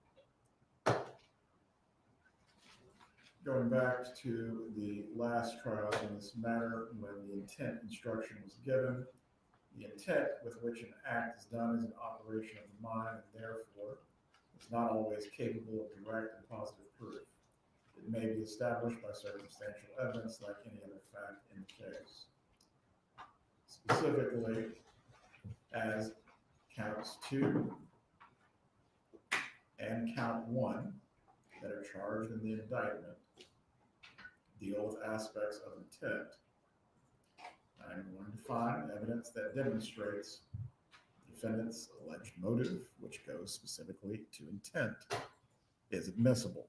Going back to the last trial in this matter, when the intent instruction was given, the intent with which an act is done is an operation of the mind and therefore is not always capable of direct and positive proof. It may be established by circumstantial evidence like any other fact in the case. Specifically, as counts 2 and count 1 that are charged in the indictment deal with aspects of intent. I'm going to find evidence that demonstrates the defendant's alleged motive, which goes specifically to intent, is admissible.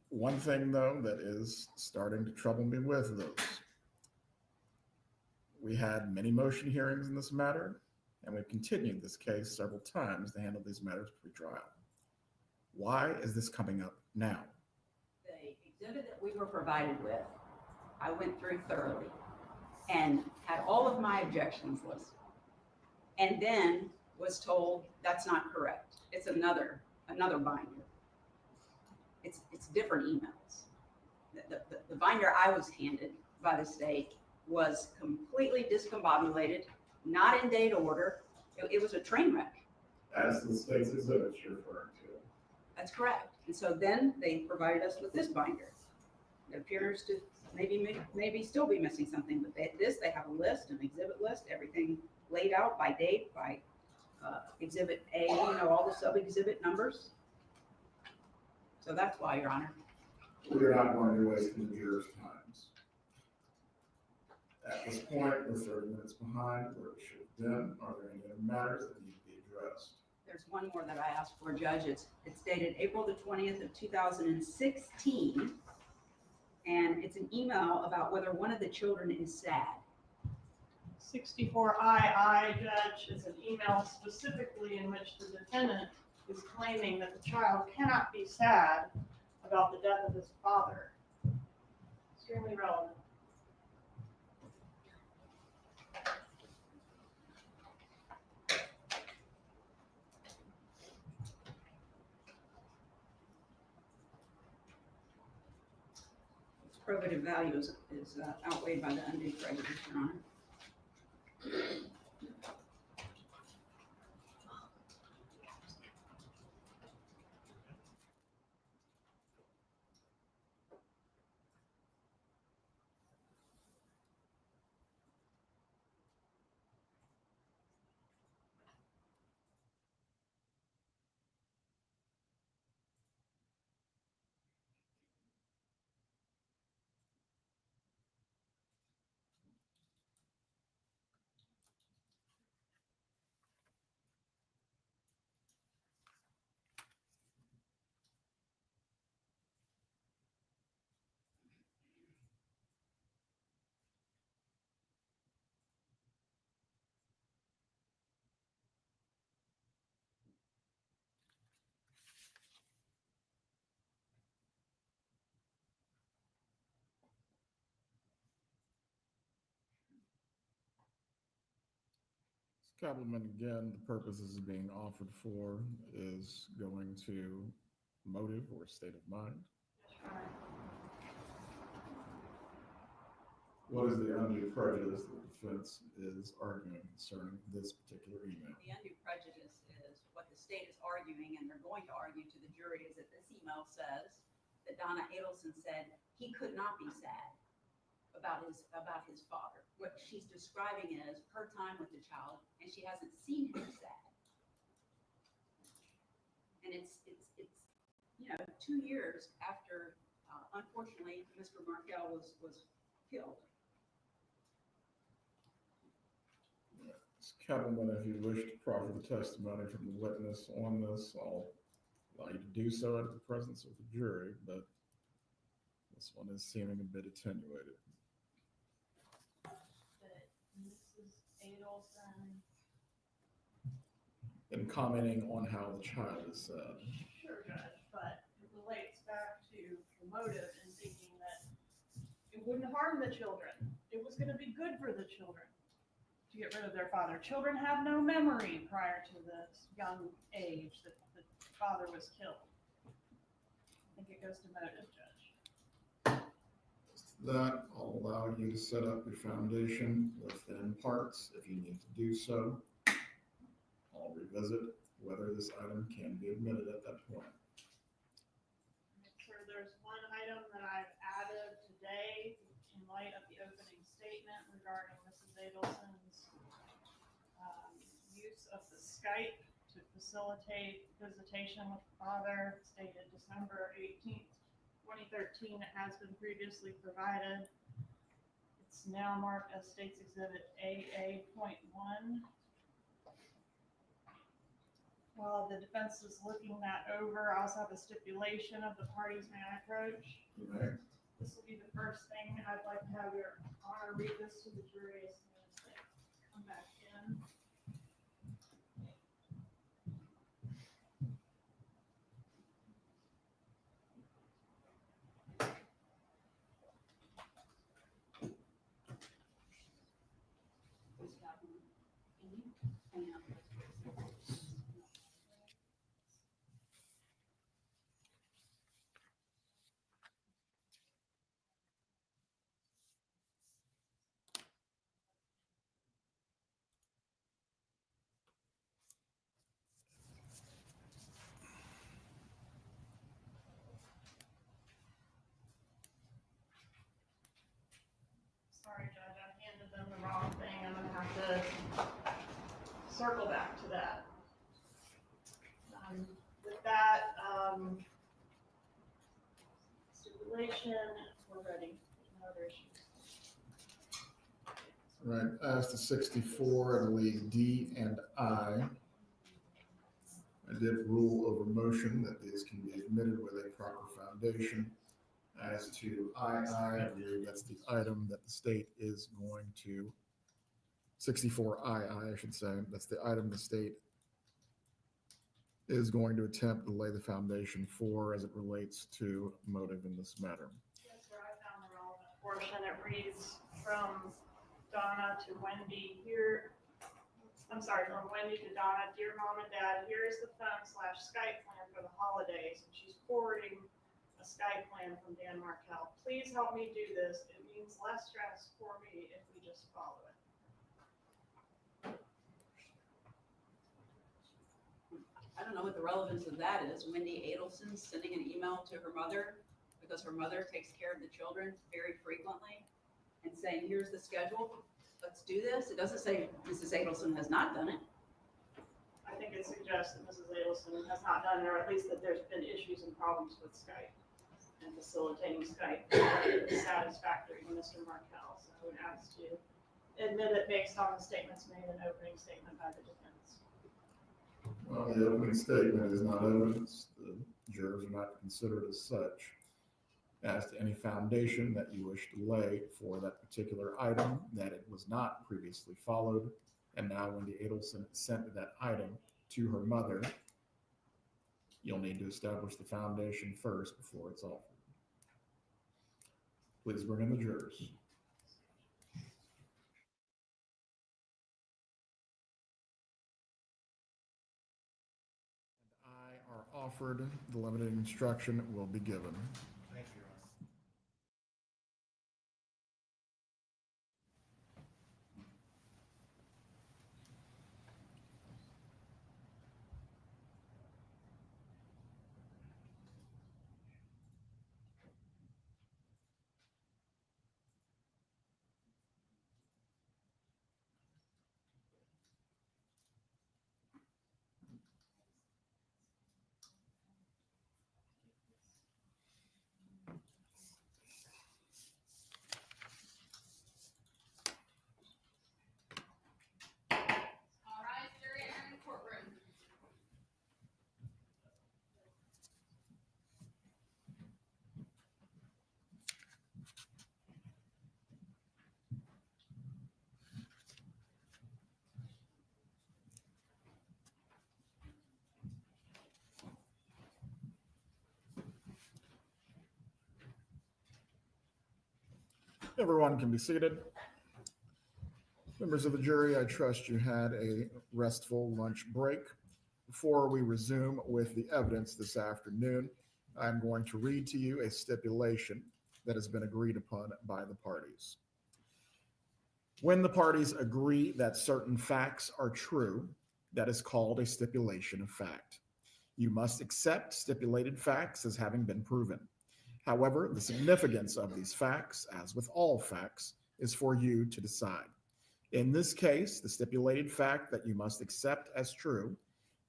One thing, though, that is starting to trouble me with those. We had many motion hearings in this matter, and we've continued this case several times to handle these matters pre-trial. Why is this coming up now? The exhibit that we were provided with, I went through thoroughly and had all of my objections listed. And then was told that's not correct. It's another binder. It's different emails. The binder I was handed by the state was completely discombobulated, not in date order. It was a train wreck. As the state's exhibits you're referring to. That's correct. And so then they provided us with this binder. It appears to maybe still be missing something, but they have a list, an exhibit list, everything laid out by date, by exhibit A, all the sub-exhibit numbers. So that's why, Your Honor. We're not going to waste the jurors' times. At this point, we're 30 minutes behind where we should have been. Are there any other matters that need to be addressed? There's one more that I asked for, Judge. It's dated April the 20th of 2016. And it's an email about whether one of the children is sad. 64II, Judge, is an email specifically in which the defendant is claiming that the child cannot be sad about the death of his father. Extremely relevant. Its probative value is outweighed by the undue prejudice, Your Honor. Compliment again, the purpose this is being offered for is going to motive or state of mind. What is the undue prejudice that the defense is arguing concerning this particular email? The undue prejudice is what the state is arguing, and they're going to argue to the jury, is that this email says that Donna Adelson said he could not be sad about his father. What she's describing is her time with the child, and she hasn't seen him sad. And it's 2 years after, unfortunately, Mr. Markel was killed. Ms. Kettleman, if you wish to proffer the testimony from the witness on this, I'll allow you to do so at the presence of the jury, but this one is seeming a bit attenuated. Mrs. Adelson. In commenting on how the child is said. Sure, Judge, but it relates back to the motive in thinking that it wouldn't harm the children. It was going to be good for the children to get rid of their father. Children have no memory prior to this young age that the father was killed. think it goes to motive, Judge. That I'll allow you to set up your foundation within parts if you need to do so. I'll revisit whether this item can be admitted at that point. Sir, there's one item that I've added today in light of the opening statement regarding Mrs. Adelson's use of the Skype to facilitate visitation with the father, stated December 18th, 2013. It has been previously provided. It's now marked as State's Exhibit AA.1. While the defense is looking that over, I also have a stipulation of the parties may I approach. Right. This will be the first thing. I'd like to have your honor read this to the jury as soon as they come back in. Sorry, Judge, I handed them the wrong thing. I'm gonna have to circle back to that. With that, stipulation, we're ready. No other issues. Right, as to 64, I believe D and I did rule over motion that these can be admitted with a proper foundation. As to I believe that's the item that the state is going to, 64 I should say, that's the item the state is going to attempt to lay the foundation for as it relates to motive in this matter. Yes, sir, I found the relevant portion. It reads from Donna to Wendi here. I'm sorry, from Wendi to Donna. Dear Mom and Dad, here's the phone/Skype plan for the holidays. And she's forwarding a Skype plan from Dan Markel. Please help me do this. It means less stress for me if we just follow it. I don't know what the relevance of that is. Wendi Adelson sending an email to her mother because her mother takes care of the children very frequently and saying, here's the schedule, let's do this. It doesn't say Mrs. Adelson has not done it. I think it suggests that Mrs. Adelson has not done it, or at least that there's been issues and problems with Skype and facilitating Skype is satisfactory to Mr. Markel. So I would ask to admit it based on the statements made in opening statement by the defense. Well, the opening statement is not evidence. The jurors are not considered as such. As to any foundation that you wish to lay for that particular item, that it was not previously followed, and now Wendi Adelson sent that item to her mother, you'll need to establish the foundation first before it's offered. Please bring in the jurors. Are offered, the limited instruction will be given. Thank you, Your Honor. All right, jury, enter the courtroom. Everyone can be seated. Members of the jury, I trust you had a restful lunch break. Before we resume with the evidence this afternoon, I'm going to read to you a stipulation that has been agreed upon by the parties. When the parties agree that certain facts are true, that is called a stipulation of fact. You must accept stipulated facts as having been proven. However, the significance of these facts, as with all facts, is for you to decide. In this case, the stipulated fact that you must accept as true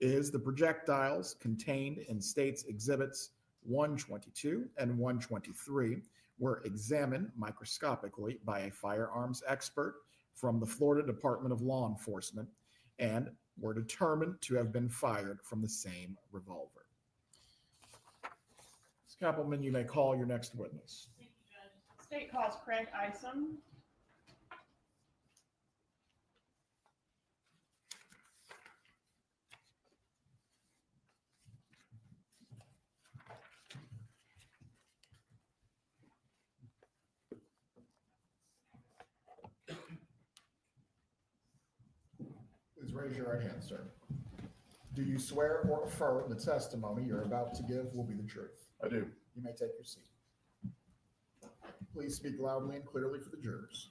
is the projectiles contained in State's Exhibits 122 and 123 were examined microscopically by a firearms expert from the Florida Department of Law Enforcement and were determined to have been fired from the same revolver. Ms. Kappelman, you may call your next witness. Thank you, Judge. State calls Craig Isom. Please raise your right hand, sir. Do you swear or affirm the testimony you're about to give will be the truth? I do. You may take your seat. Please speak loudly and clearly for the jurors.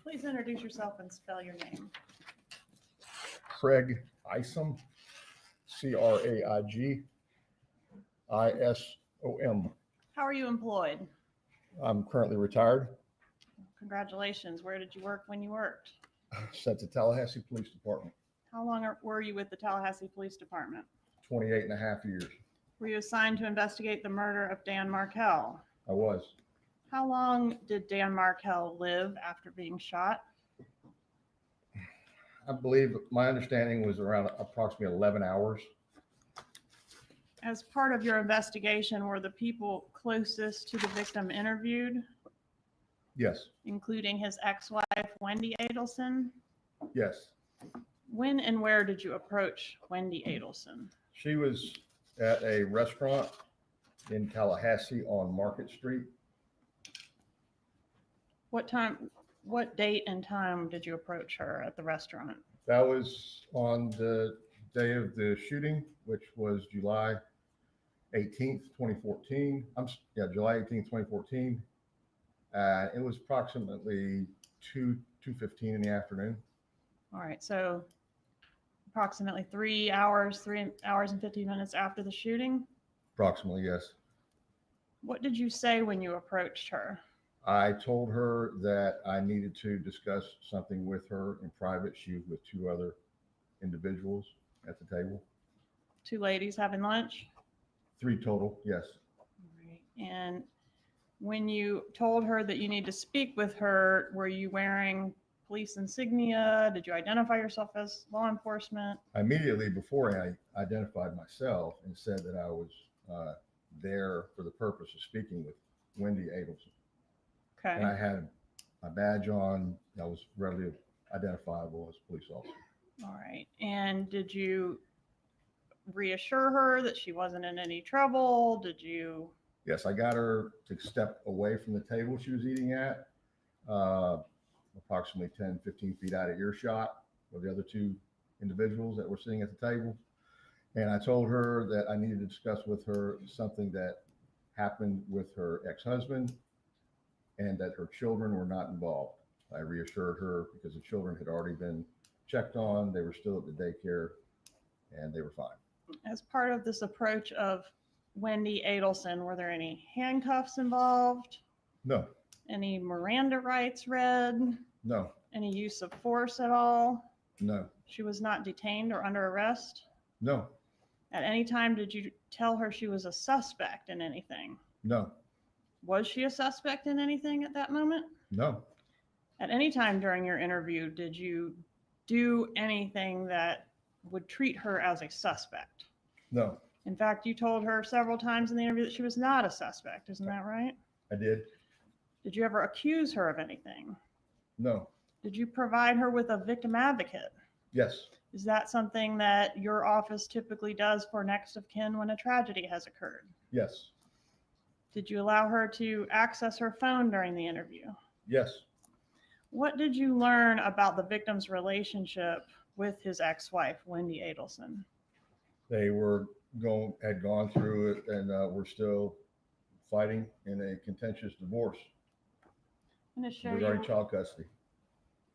Please introduce yourself and spell your name. Craig Isom, CRAIG ISOM. How are you employed? I'm currently retired. Congratulations. Where did you work when you worked? Sent to Tallahassee Police Department, How long were you with the Tallahassee Police Department? 28 and a half years. Were you assigned to investigate the murder of Dan Markel? I was. How long did Dan Markel live after being shot? I believe my understanding was around approximately 11 hours. As part of your investigation, were the people closest to the victim interviewed, Yes, including his ex-wife, Wendi Adelson? yes. When and where did you approach Wendi Adelson? She was at a restaurant in Tallahassee on Market Street. What date and time did you approach her at the restaurant? That was on the day of the shooting, which was July 18th, 2014. July 18th, 2014. It was approximately 2:15 in the afternoon. All right, so approximately 3 hours and 15 minutes after the shooting. Approximately, yes. What did you say when you approached her? I told her that I needed to discuss something with her in private. She was with two other individuals at the table. Two ladies having lunch? 3 total, yes. All right. And when you told her that you need to speak with her, were you wearing police insignia? Did you identify yourself as law enforcement? Immediately before I identified myself and said that I was there for the purpose of speaking with Wendi Adelson. Okay. And I had my badge on. I was readily identifiable as a police officer. All right. And did you reassure her that she wasn't in any trouble? Did you? Yes, I got her to step away from the table she was eating at, approximately 10, 15 feet out of earshot of the other two individuals that were sitting at the table. And I told her that I needed to discuss with her something that happened with her ex-husband and that her children were not involved. I reassured her because the children had already been checked on. They were still at the daycare and they were fine. As part of this approach of Wendi Adelson, were there any handcuffs involved? No, Any Miranda rights read? no, Any use of force at all? no, She was not detained or under arrest? no, At any time, did you tell her she was a suspect in anything? no, Was she a suspect in anything at that moment? no, At any time during your interview, did you do anything that would treat her as a suspect? no. In fact, you told her several times in the interview that she was not a suspect. Isn't that right? I did. Did you ever accuse her of anything? No. Did you provide her with a victim advocate? Yes. Is that something that your office typically does for next of kin when a tragedy has occurred? Yes. Did you allow her to access her phone during the interview? Yes. What did you learn about the victim's relationship with his ex-wife, Wendi Adelson? They had gone through it and were still fighting in a contentious divorce I'm going to show regarding you child custody.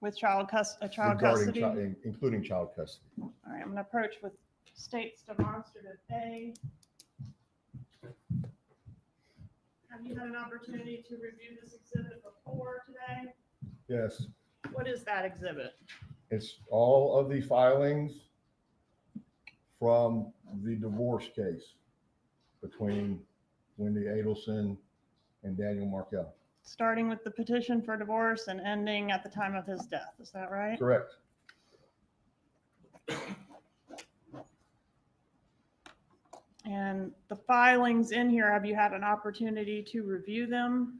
with child custody. Including child custody. All right, I'm going to approach with state's demonstrative A. Have you had an opportunity to review this exhibit before today? Yes, What is that exhibit? it's all of the filings from the divorce case between Wendi Adelson and Daniel Markel. Starting with the petition for divorce and ending at the time of his death. Is that right? Correct. And the filings in here, have you had an opportunity to review them?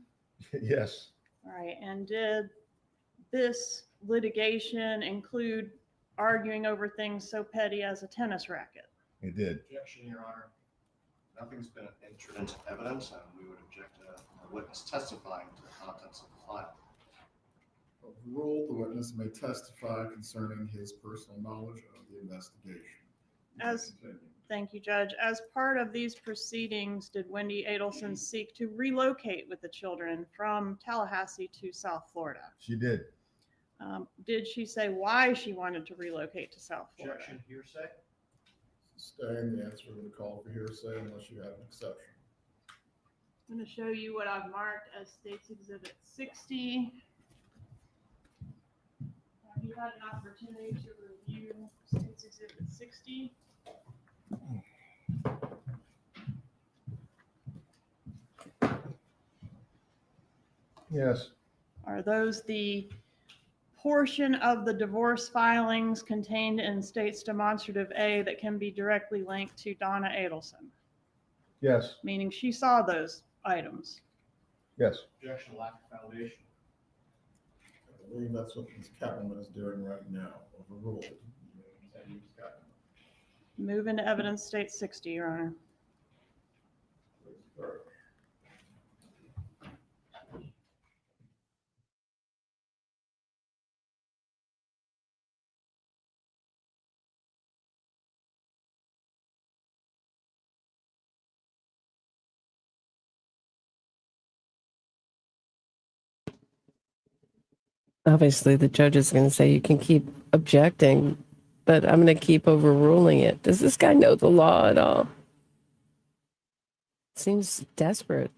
Yes, All right, and did this litigation include arguing over things so petty as a tennis racket? it did. Objection, Your Honor. Nothing's been entered into evidence, and we would object to a witness testifying to the contents of the file. Overruled, the witness may testify concerning his personal knowledge of the investigation. Thank you, Judge. As part of these proceedings, did Wendi Adelson seek to relocate with the children from Tallahassee to South Florida? She did. Did she say why she wanted to relocate to South Florida? Objection, hearsay. Sustain the answer to the call for hearsay unless you have an exception. I'm going to show you what I've marked as State's Exhibit 60. Have you had an opportunity to review State's Exhibit 60? Yes, Are those the portion of the divorce filings contained in State's Demonstrative A that can be directly linked to Donna Adelson? yes, Meaning she saw those items. yes. Objection, lack of foundation. I believe that's what Ms. Kappelman is doing right now. Overruled. Move into evidence, State 60, Your Honor. Obviously, the judge is going to say you can keep objecting, but I'm going to keep overruling it. Does this guy know the law at all? Seems desperate.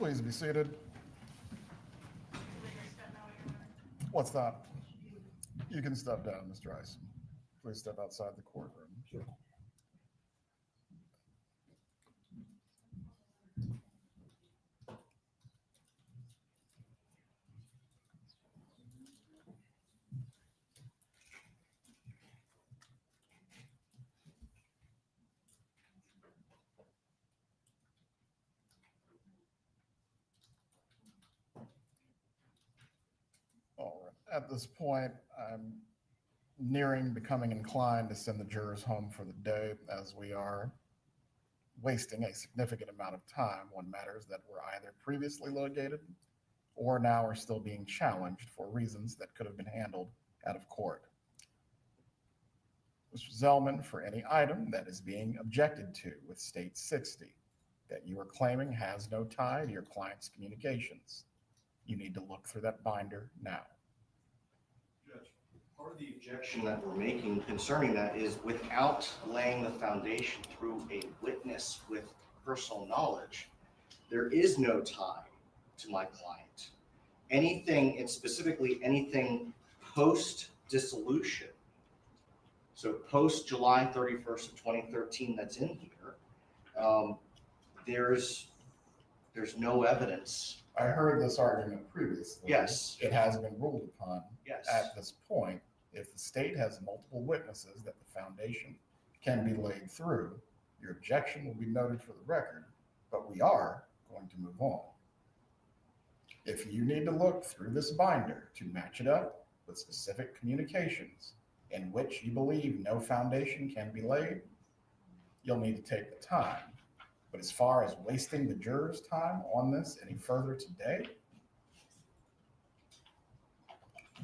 Please be seated. What's that? You can step down, Mr. Ison. Please step outside the courtroom. Sure. All right. At this point, I'm nearing becoming inclined to send the jurors home for the day, as we are wasting a significant amount of time on matters that were either previously litigated or now are still being challenged for reasons that could have been handled out of court. Mr. Zellman, for any item that is being objected to with State 60 that you are claiming has no tie to your client's communications, you need to look through that binder now. Judge, part of the objection that we're making concerning that is without laying the foundation through a witness with personal knowledge, there is no tie to my client. Anything, and specifically anything post-dissolution, so post July 31st of 2013 that's in here, there's no evidence. I heard this argument previously. Yes. It has been ruled upon. Yes. At this point, if the state has multiple witnesses that the foundation can be laid through, your objection will be noted for the record, but we are going to move on. If you need to look through this binder to match it up with specific communications in which you believe no foundation can be laid, you'll need to take the time. But as far as wasting the jurors' time on this any further today,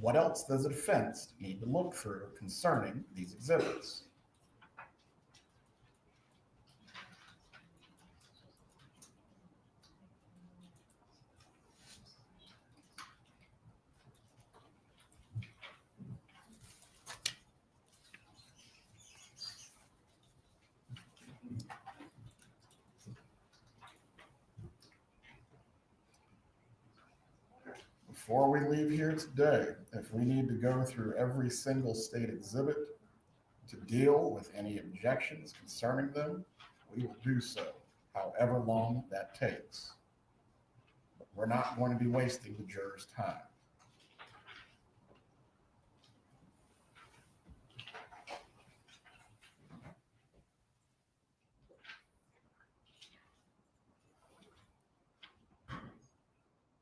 what else does the defense need to look through concerning these exhibits? Before we leave here today, if we need to go through every single state exhibit to deal with any objections concerning them, we will do so, however long that takes. But we're not going to be wasting the jurors' time.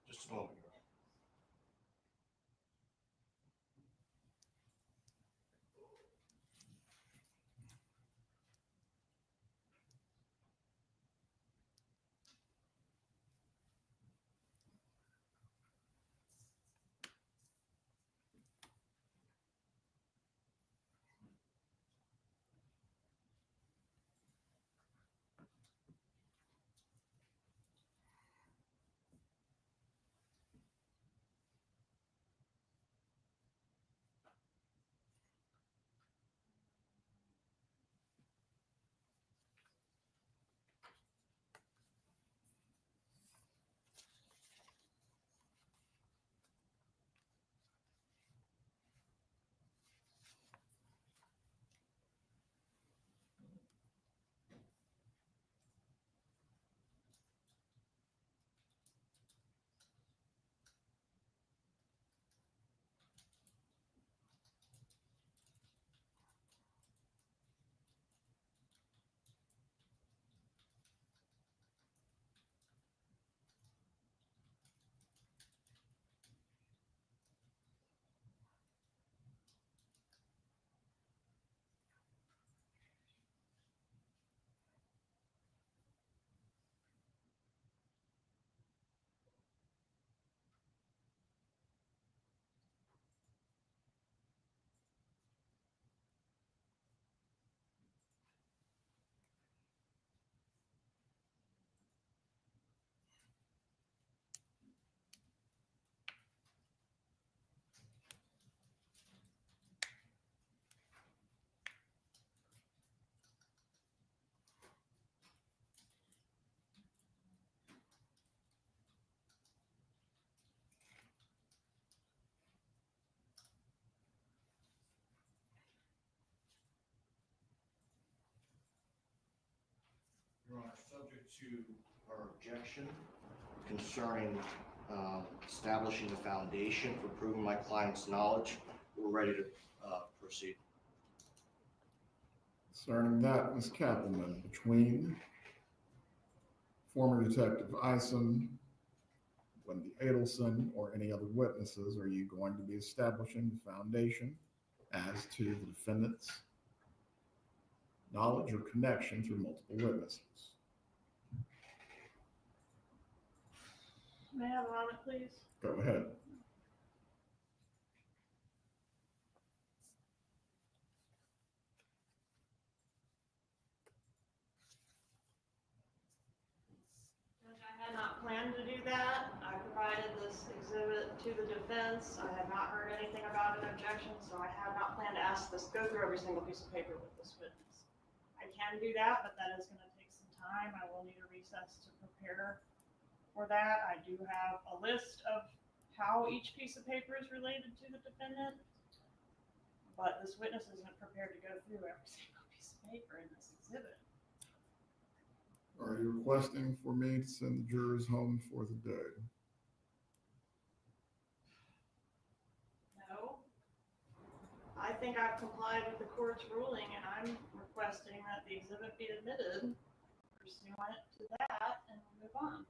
Just a moment. Subject to our objection concerning establishing the foundation for proving my client's knowledge, we're ready to proceed. Concerning that, Ms. Kappelman, between former Detective Eisen, Wendi Adelson, or any other witnesses, are you going to be establishing the foundation as to the defendant's knowledge or connection through multiple witnesses? May I have a moment, please? Go ahead. Judge, I had not planned to do that. I provided this exhibit to the defense. I had not heard anything about an objection, so I had not planned to go through every single piece of paper with this witness. I can do that, but that is going to take some time. I will need a recess to prepare for that. I do have a list of how each piece of paper is related to the defendant, but this witness isn't prepared to go through every single piece of paper in this exhibit. Are you requesting for me to send the jurors home for the day? No. I think I've complied with the court's ruling, and I'm requesting that the exhibit be admitted pursuant to that and move on.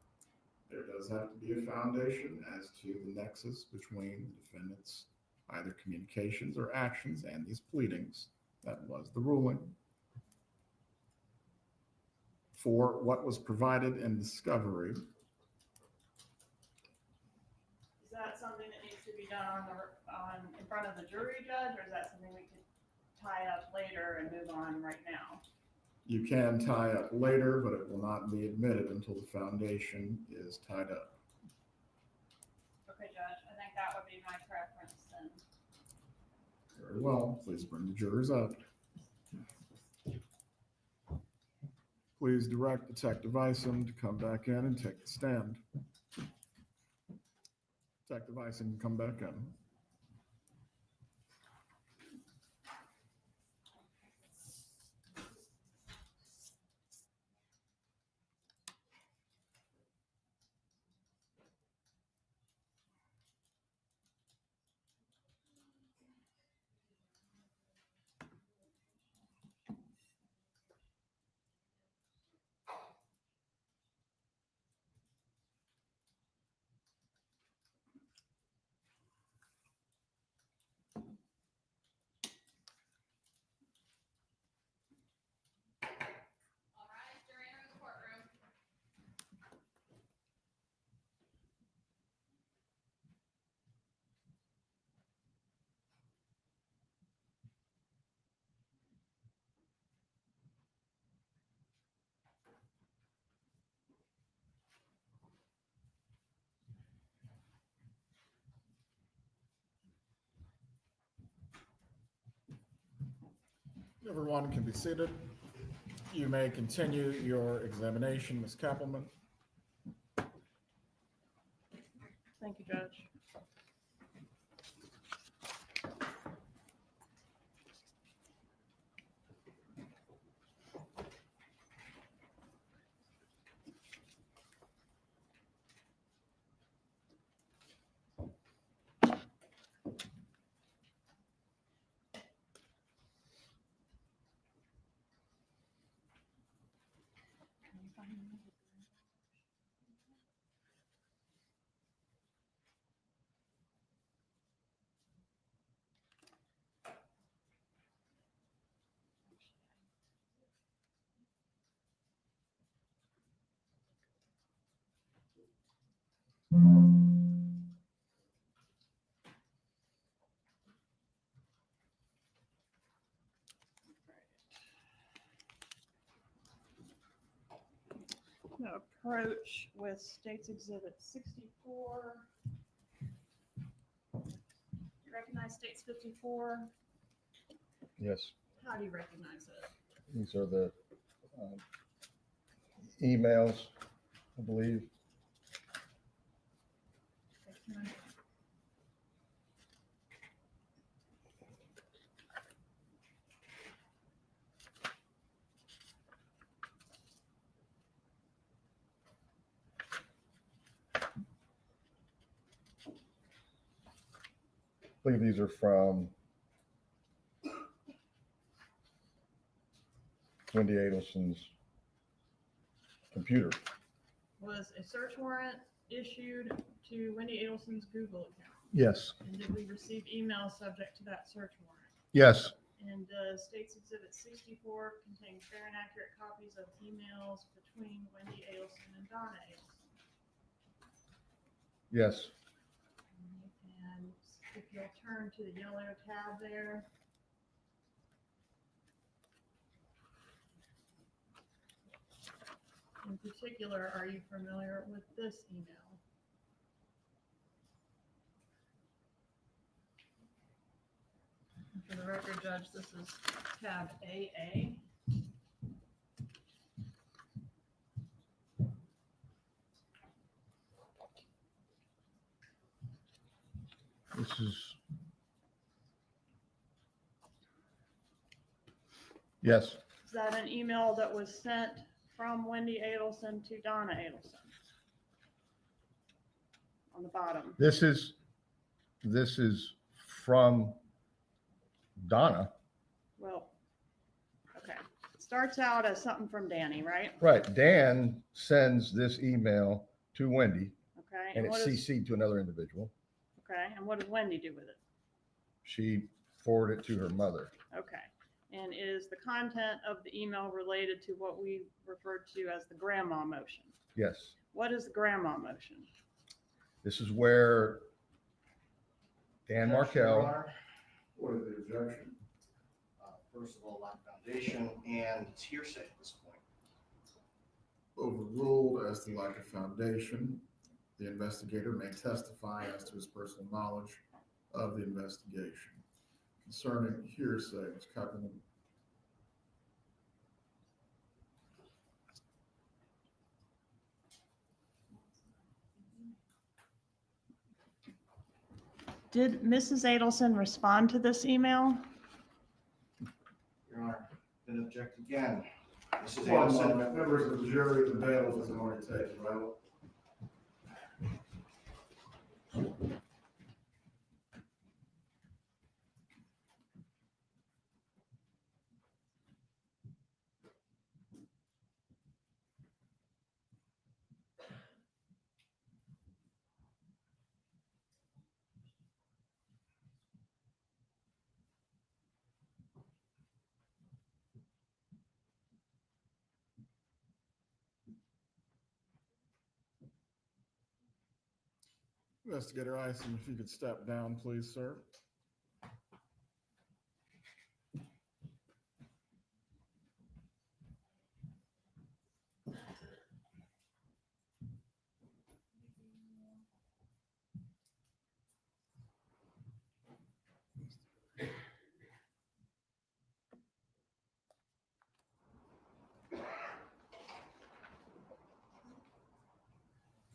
There does have to be a foundation as to the nexus between the defendant's either communications or actions and these pleadings. That was the ruling. For what was provided in discovery, Is that something that needs to be done in front of the jury, Judge, or is that something we could tie up later and move on right now? you can tie up later, but it will not be admitted until the foundation is tied up. Okay, Judge, I think that would be my preference then. Very well. Please bring the jurors up. Please direct Detective Eisen to come back in and take the stand. Detective Eisen, come back in. All right, you're entering the courtroom. Everyone can be seated. You may continue your examination, Ms. Kappelman. Thank you, Judge. I'm going to approach with State's Exhibit 64. Do you recognize State's 54? Yes, How do you recognize it? these are the emails, I believe. believe these are from Wendi Adelson's computer. Was a search warrant issued to Wendi Adelson's Google account? Yes. And did we receive emails subject to that search warrant? Yes. And State's Exhibit 64 contain fair and accurate copies of emails between Wendi Adelson and Donna Adelson. Yes. And if you'll turn to the yellow tab there. In particular, are you familiar with this email? For the record, Judge, this is tab AA. This is. Yes. Is that an email that was sent from Wendi Adelson to Donna Adelson? On the bottom. This is from Donna. Well, okay. It starts out as something from Danny, right? Right. Dan sends this email to Wendi. Okay. And it's what is- CC'd to another individual. Okay. And what does Wendi do with it? She forwarded it to her mother. Okay. And is the content of the email related to what we referred to as the grandma motion? Yes. What is the grandma motion? This is where Dan Markel. What is the objection? First of all, lack of foundation, and it's hearsay at this point. Overruled as to lack of foundation. The investigator may testify as to his personal knowledge of the investigation. Concerning hearsay, Ms. Katherine. Did Mrs. Adelson respond to this email? Your Honor, been object again. Mrs. One Adelson. moment. Members of the jury, the bailiff is going to take the vote. Investigator Eisen, if you could step down, please, sir.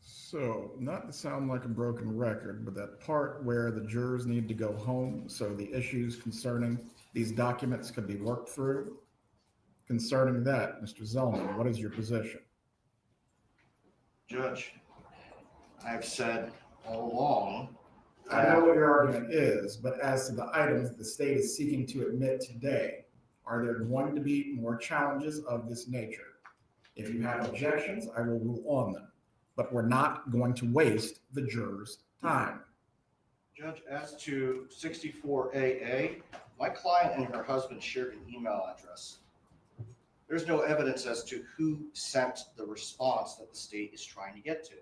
So, not to sound like a broken record, but that part where the jurors need to go home so the issues concerning these documents can be worked through. Concerning that, Mr. Zellman, what is your position? Judge, I've said all along. I know what your argument is, but as to the items the state is seeking to admit today, are there going to be more challenges of this nature? If you have objections, I will rule on them, but we're not going to waste the jurors' time. Judge, as to 64AA, my client and her husband shared an email address. There's no evidence as to who sent the response that the state is trying to get to.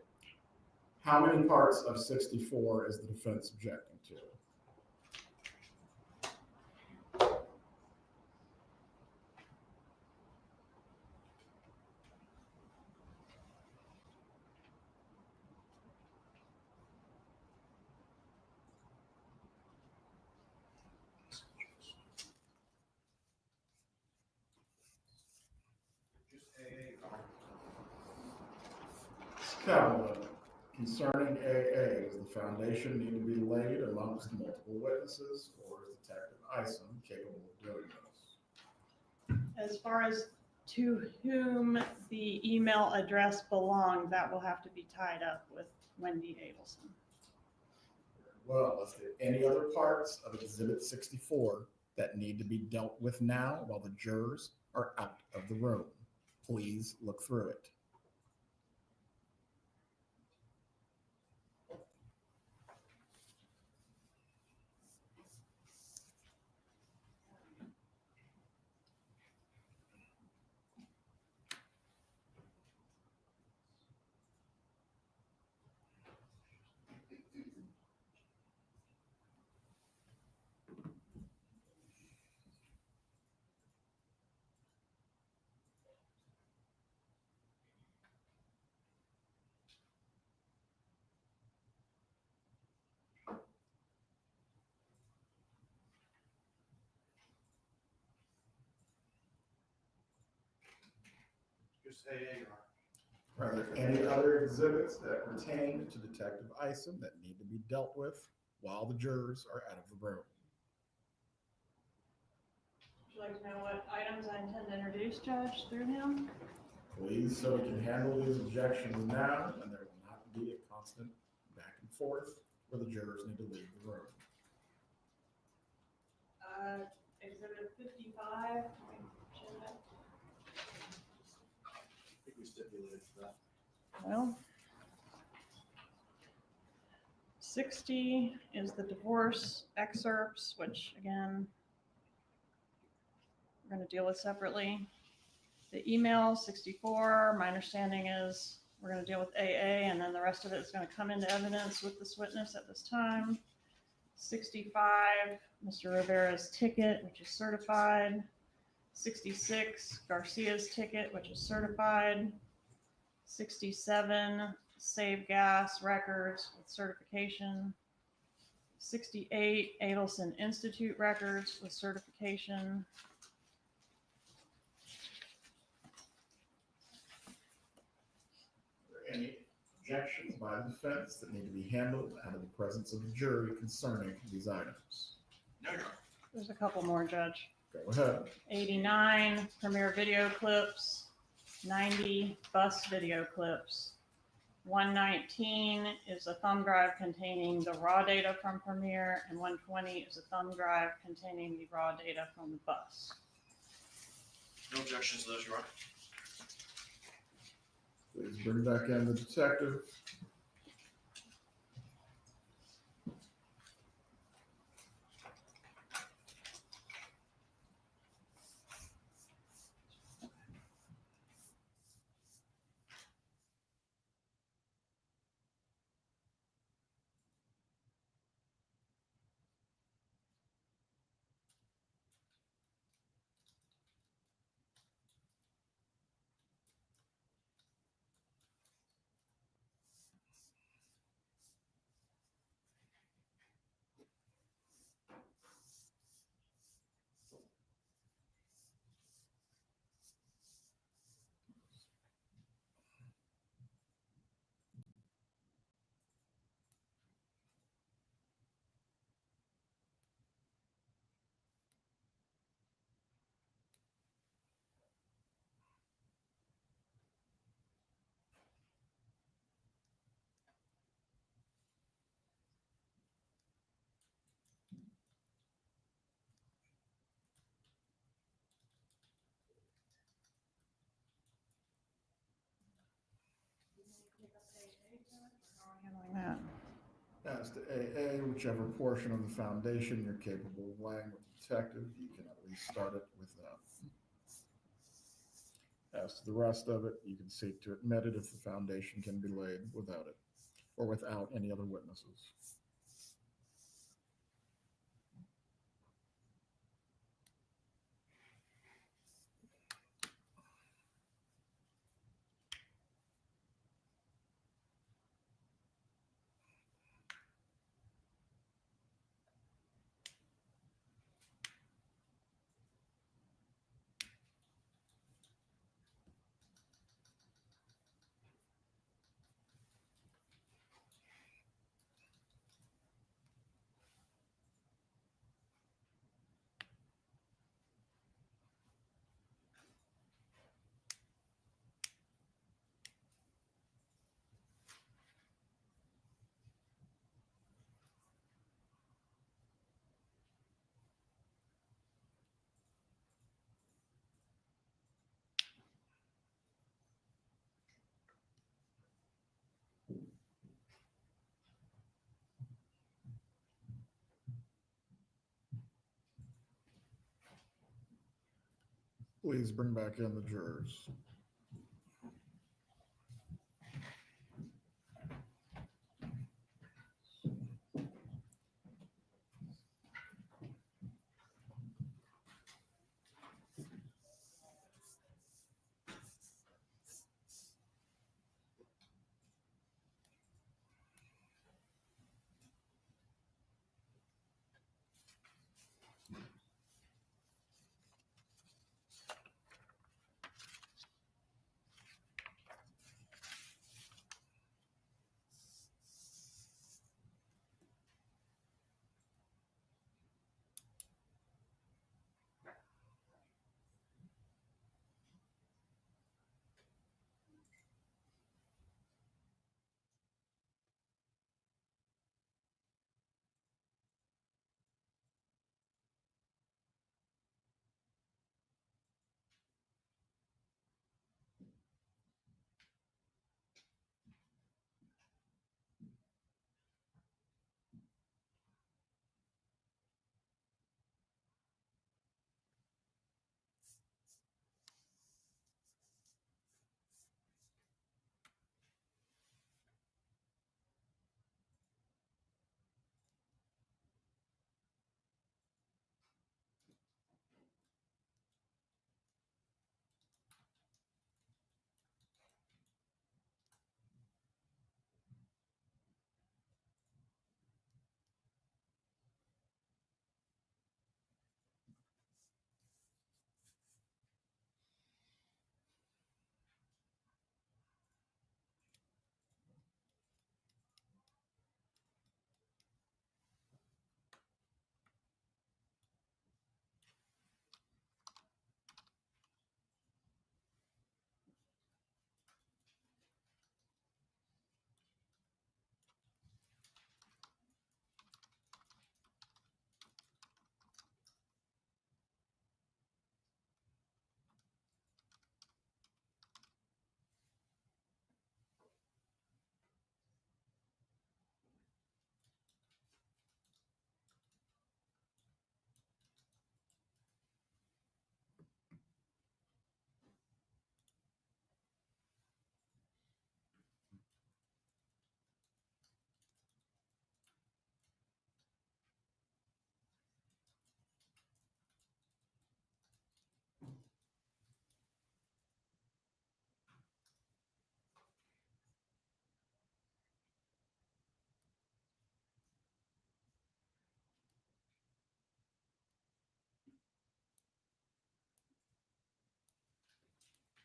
How many parts of 64 is the defense objecting to? Cavalry, concerning AA, does the foundation need to be laid amongst multiple witnesses, or is Detective Eisen capable of doing this? As far as to whom the email address belonged, that will have to be tied up with Wendi Adelson. Well, let's do any other parts of Exhibit 64 that need to be dealt with now while the jurors are out of the room. Please look through it. Just AA, Your Are there any other exhibits that pertain to Detective Isom that need to be dealt with while the jurors are out of the room? Would you like to know what items I intend to introduce, Judge, through him? Please, so we can handle these objections now, and there will not be a constant back and forth where the jurors need to leave the room. Exhibit 55. I think we stipulated for that. Well, 60 is the divorce excerpts, which again, we're going to deal with separately. The email 64, my understanding is we're going to deal with AA, and then the rest of it is going to come into evidence with this witness at this time. 65, Mr. Rivera's ticket, which is certified. 66, Garcia's ticket, which is certified. 67, Save Gas records with certification. 68, Adelson Institute records with certification. Are there any objections by the defense that need to be handled out of the presence of the jury concerning these items? No, Your Honor. There's a couple more, Judge. Go ahead. 89, Premiere video clips. 90, bus video clips. 119 is a thumb drive containing the raw data from Premiere, and 120 is a thumb drive containing the raw data from the bus. No objections to those, Your Honor. Please bring back in the detective. That. As to AA, whichever portion of the foundation you're capable of laying with the detective, you can at least start it with that. As to the rest of it, you can seek to admit it if the foundation can be laid without it, or without any other witnesses. Please bring back in the jurors.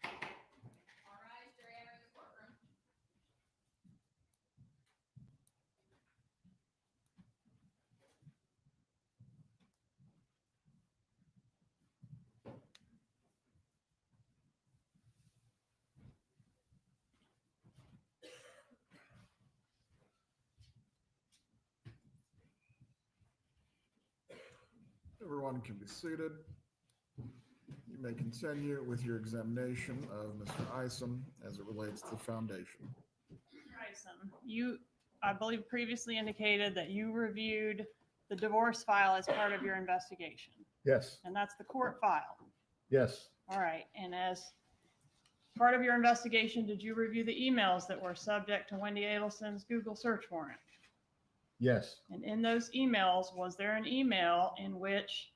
All right, you're entering the courtroom. Everyone can be seated. You may continue with your examination of Mr. Isom as it relates to the foundation. Isom, you, I believe, previously indicated that you reviewed the divorce file as part of your investigation, Yes, and that's the court file. yes, All right, and as part of your investigation, did you review the emails that were subject to Wendi Adelson's Google search warrant? yes, And in those emails, was there an email in which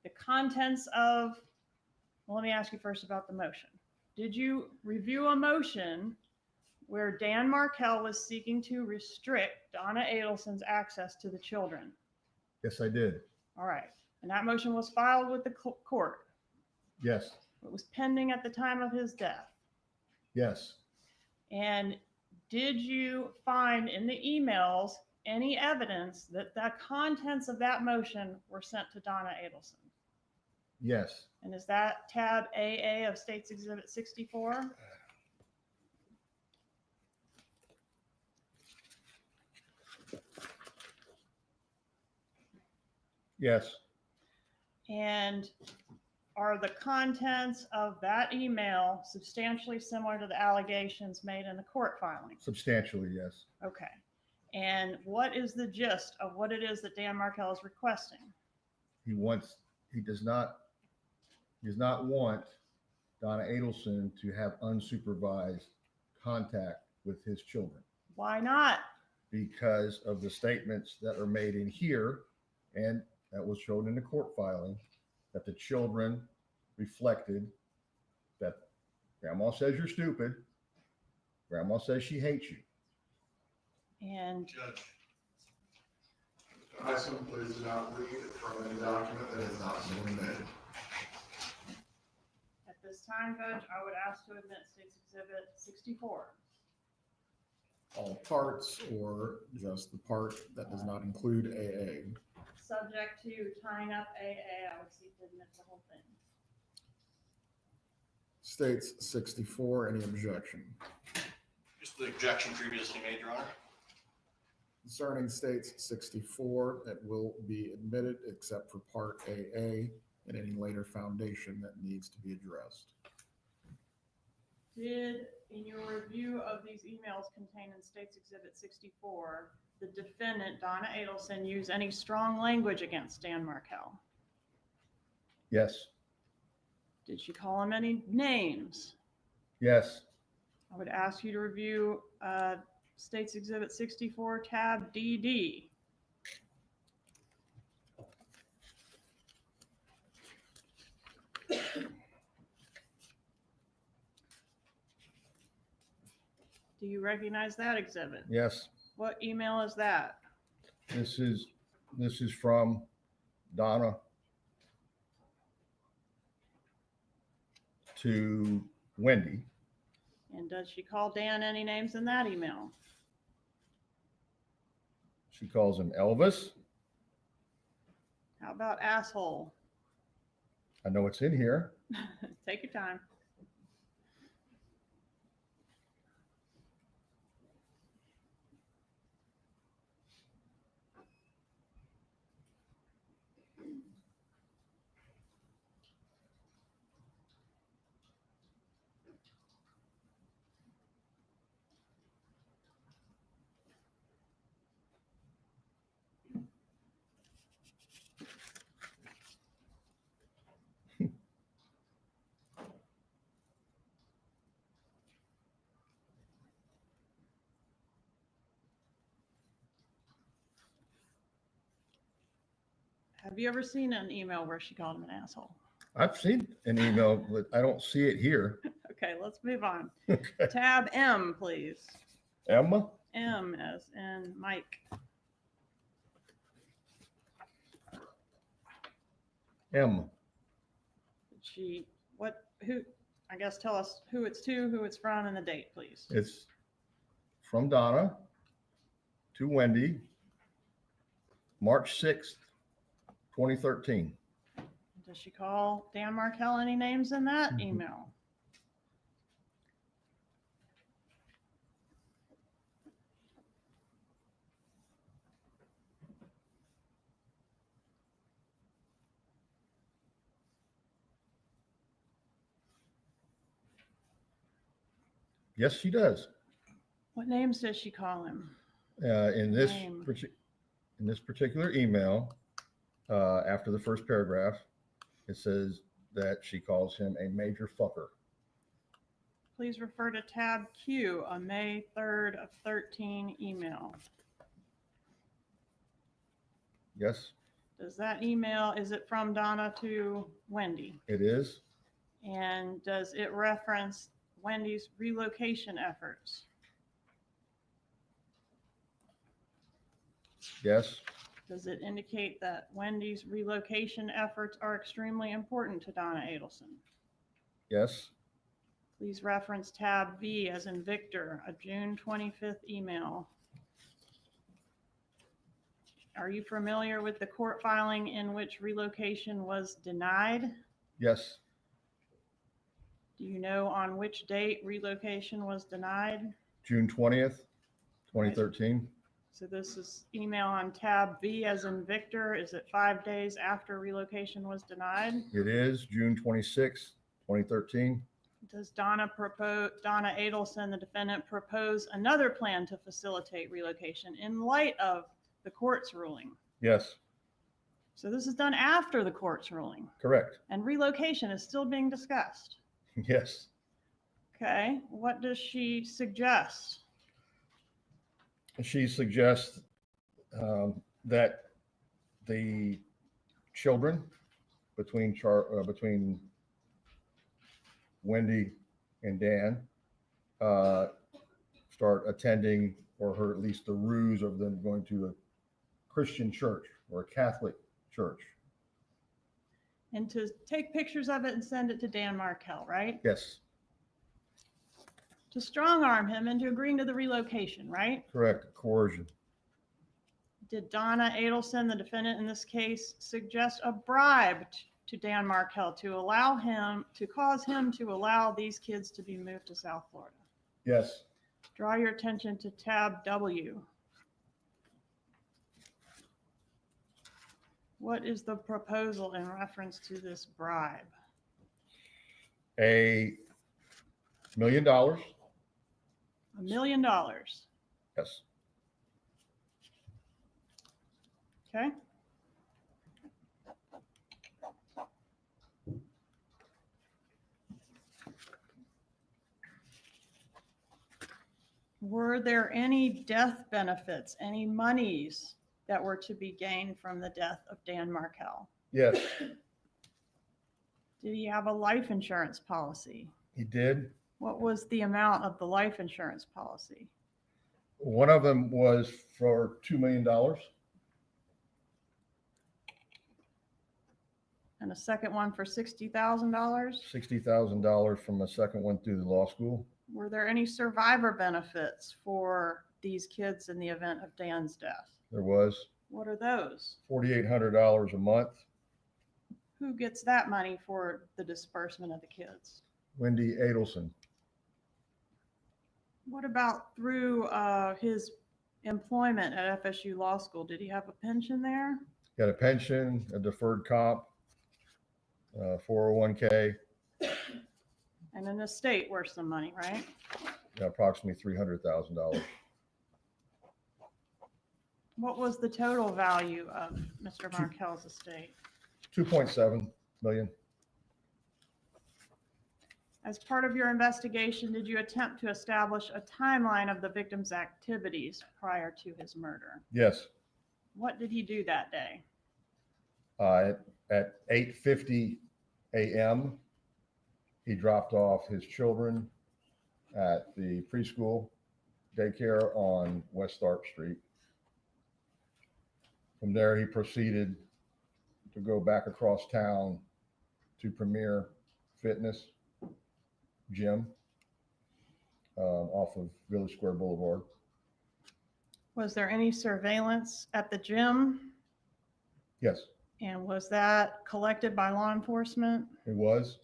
the contents of, well, let me ask you first about the motion. Did you review a motion where Dan Markel was seeking to restrict Donna Adelson's access to the children? yes, I did. All right, and that motion was filed with the court. Yes, It was pending at the time of his death. yes, And did you find in the emails any evidence that the contents of that motion were sent to Donna Adelson? yes, And is that tab AA of State's Exhibit 64? yes, And are the contents of that email substantially similar to the allegations made in the court filing? substantially, yes. Okay. And what is the gist of what it is that Dan Markel is requesting? He does not want Donna Adelson to have unsupervised contact with his children Why not? because of the statements that are made in here and that was shown in the court filing, that the children reflected that grandma says you're stupid, grandma says she hates you. And Judge, Adelson, please do not read from any document that has not been admitted. at this time, Judge, I would ask to admit State's Exhibit 64. All parts or just the part that does not include AA? Subject to tying up AA, I would seek to admit the whole thing. States 64, any objection? Just the objection previously made, Your Honor. Concerning States 64, it will be admitted except for Part AA and any later foundation that needs to be addressed. Did, in your review of these emails contained in State's Exhibit 64, the defendant, Donna Adelson, use any strong language against Dan Markel? Yes, Did she call him any names? yes, I would ask you to review State's Exhibit 64, tab DD. Do you recognize that exhibit? yes. What email is that? This is from Donna to Wendi. And does she call Dan any names in that email? She calls him Elvis. How about asshole? I know it's in here. Take your time. Have you ever seen an email where she called him an asshole? I've seen an email, but I don't see it here. Okay, let's move on. Okay. Tab M, please. Emma? M as in Mike. M. I guess tell us who it's to, who it's from, and the date, please. It's from Donna to Wendi, March 6th, 2013. Does she call Dan Markel any names in that Mhm. email? Yes, she does. What names does she call him? In this Name. in this particular email, after the first paragraph, it says that she calls him a major fucker. Please refer to tab Q, a May 3rd of 13 email. Yes, Does that email, is it from Donna to Wendi? it is. And does it reference Wendy's relocation efforts? Yes, Does it indicate that Wendy's relocation efforts are extremely important to Donna Adelson? yes, Please reference tab V as in Victor, a June 25th email. Are you familiar with the court filing in which relocation was denied? yes. Do you know on which date relocation was denied? June 20th, 2013. So this is email on tab V as in Victor. Is it 5 days after relocation was denied? It is June 26th, 2013. Does Donna Adelson, the defendant, propose another plan to facilitate relocation in light of the court's ruling? Yes, So this is done after the court's ruling, correct. and relocation is still being discussed. Yes. Okay, what does she suggest? She suggests that the children between Wendi and Dan start attending, or her at least the ruse of them going to a Christian church or a Catholic church. And to take pictures of it and send it to Dan Markel, right? Yes, To strong arm him into agreeing to the relocation, right? correct. Coercion. Did Donna Adelson, the defendant in this case, suggest a bribe to Dan Markel to cause him to allow these kids to be moved to South Florida? Yes. Draw your attention to tab W. What is the proposal in reference to this bribe? $1 million. $1 million. Yes. Okay. Were there any death benefits, any monies that were to be gained from the death of Dan Markel? Yes, Did he have a life insurance policy? he did. What was the amount of the life insurance policy? One of them was for $2 million. And a second one for $60,000? $60,000 from a second one through the law school. Were there any survivor benefits for these kids in the event of Dan's death? There was What are those? $4,800 a month. Who gets that money for the disbursement of the kids? Wendi Adelson. What about through his employment at FSU Law School? Did he have a pension there? Got a pension, a deferred comp, 401k, And an estate worth some money, right? approximately $300,000. What was the total value of Mr. Markel's estate? 2.7 million. As part of your investigation, did you attempt to establish a timeline of the victim's activities prior to his murder? Yes. What did he do that day? At 8:50 a.m., he dropped off his children at the preschool daycare on West Tharp Street. From there, he proceeded to go back across town to Premier Fitness Gym off of Village Square Boulevard. Was there any surveillance at the gym? Yes, And was that collected by law enforcement? it was.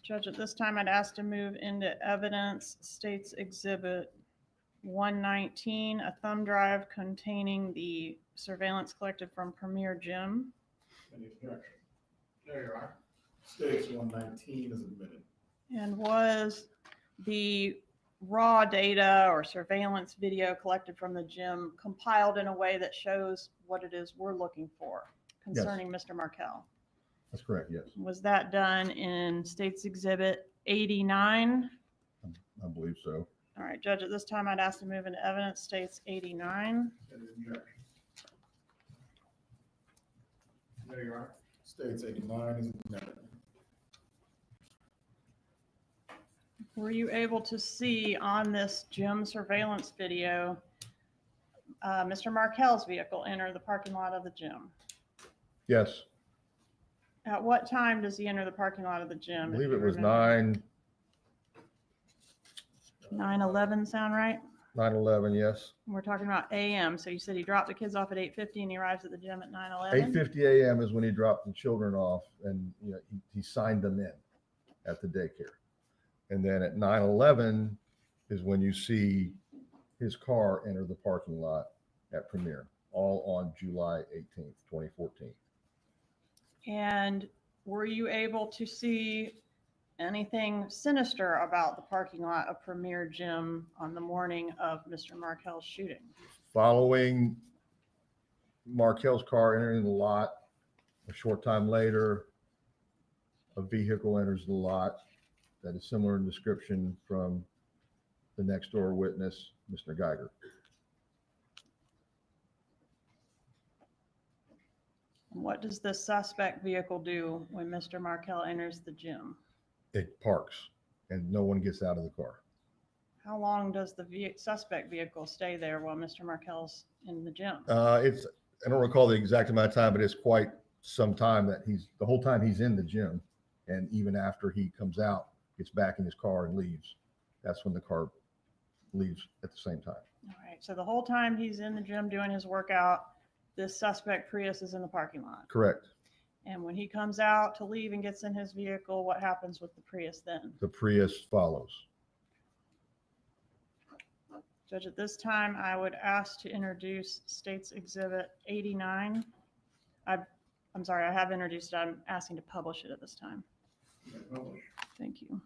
Judge, at this time, I'd ask to move into evidence, State's Exhibit 119, a thumb drive containing the surveillance collected from Premier Gym. Any objection? There you are. States 119 is admitted. And was the raw data or surveillance video collected from the gym compiled in a way that shows what it is we're looking for concerning Mr. Markel? That's correct, yes. Was that done in State's Exhibit 89? I believe so. All right, Judge, at this time, I'd ask to move into evidence, States 89. Any objection? There you are. States 89 is admitted. Were you able to see on this gym surveillance video Mr. Markel's vehicle enter the parking lot of the gym? Yes, At what time does he enter the parking lot of the gym? I believe it was 9:11, 9:11 sound right? yes. We're talking about AM. So you said he dropped the kids off at 8:50 and he arrives at the gym at 9:11? 8:50 a.m. is when he dropped the children off, and he signed them in at the daycare. And then at 9:11 is when you see his car enter the parking lot at Premier, all on July 18th, 2014. And were you able to see anything sinister about the parking lot of Premier Gym on the morning of Mr. Markel's shooting? Following Markel's car entering the lot, a short time later, a vehicle enters the lot that is similar in description from the next door witness, Mr. Geiger. What does the suspect vehicle do when Mr. Markel enters the gym? It parks and no one gets out of the car. How long does the suspect vehicle stay there while Mr. Markel's in the gym? I don't recall the exact amount of time, but it's quite some time that the whole time he's in the gym. And even after he comes out, gets back in his car and leaves. That's when the car leaves at the same time. All right, so the whole time he's in the gym doing his workout, this suspect Prius is in the parking lot. Correct. And when he comes out to leave and gets in his vehicle, what happens with the Prius then? The Prius follows. Judge, at this time, I would ask to introduce State's Exhibit 89. I'm sorry, I have introduced it. I'm asking to publish it at this time. Thank you.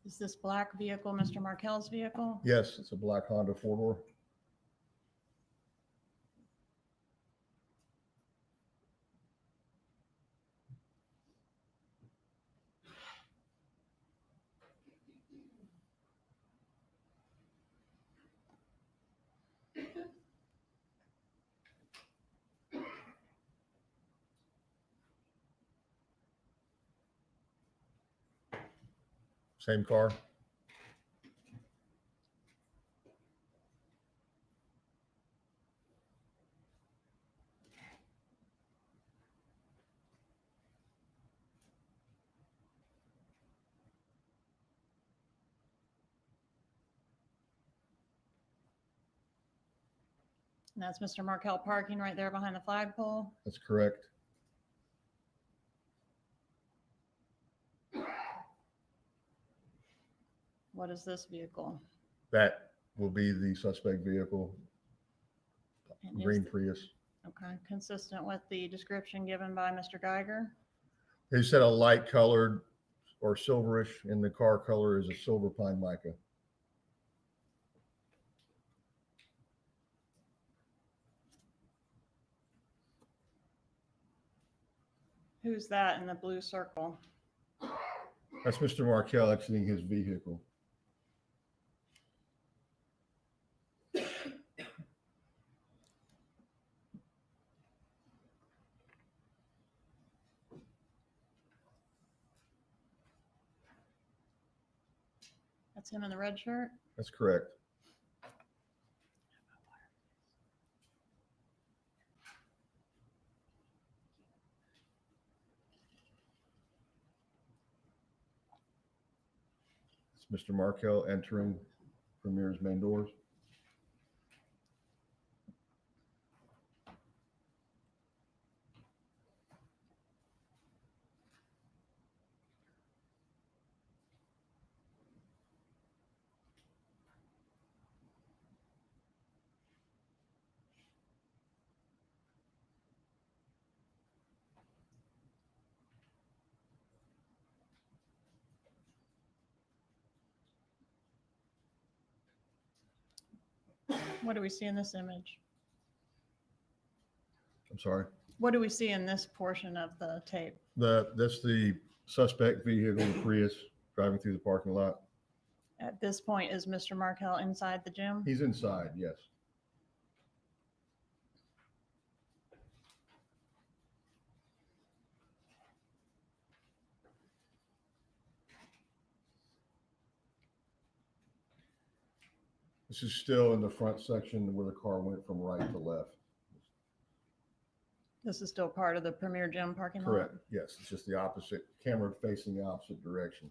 Is this black vehicle Mr. Markel's vehicle? Yes, it's a black Honda four-door. Same car. And that's Mr. Markel parking right there behind the flagpole. That's correct. What is this vehicle? That will be the suspect vehicle, And is green the- Prius. Okay, consistent with the description given by Mr. Geiger? They said a light colored or silverish, and the car color is a silver pine mica. Who's that in the blue circle? That's Mr. Markel exiting his vehicle. That's him in the red shirt? That's correct. It's Mr. Markel entering Premier's main doors. What do we see in this image? I'm sorry. What do we see in this portion of the tape? That's the suspect vehicle, the Prius, driving through the parking lot. At this point, is Mr. Markel inside the gym? He's inside, yes. This is still in the front section where the car went from right to left. This is still part of the Premier Gym parking lot? Correct. Yes, it's just the opposite, camera facing the opposite direction.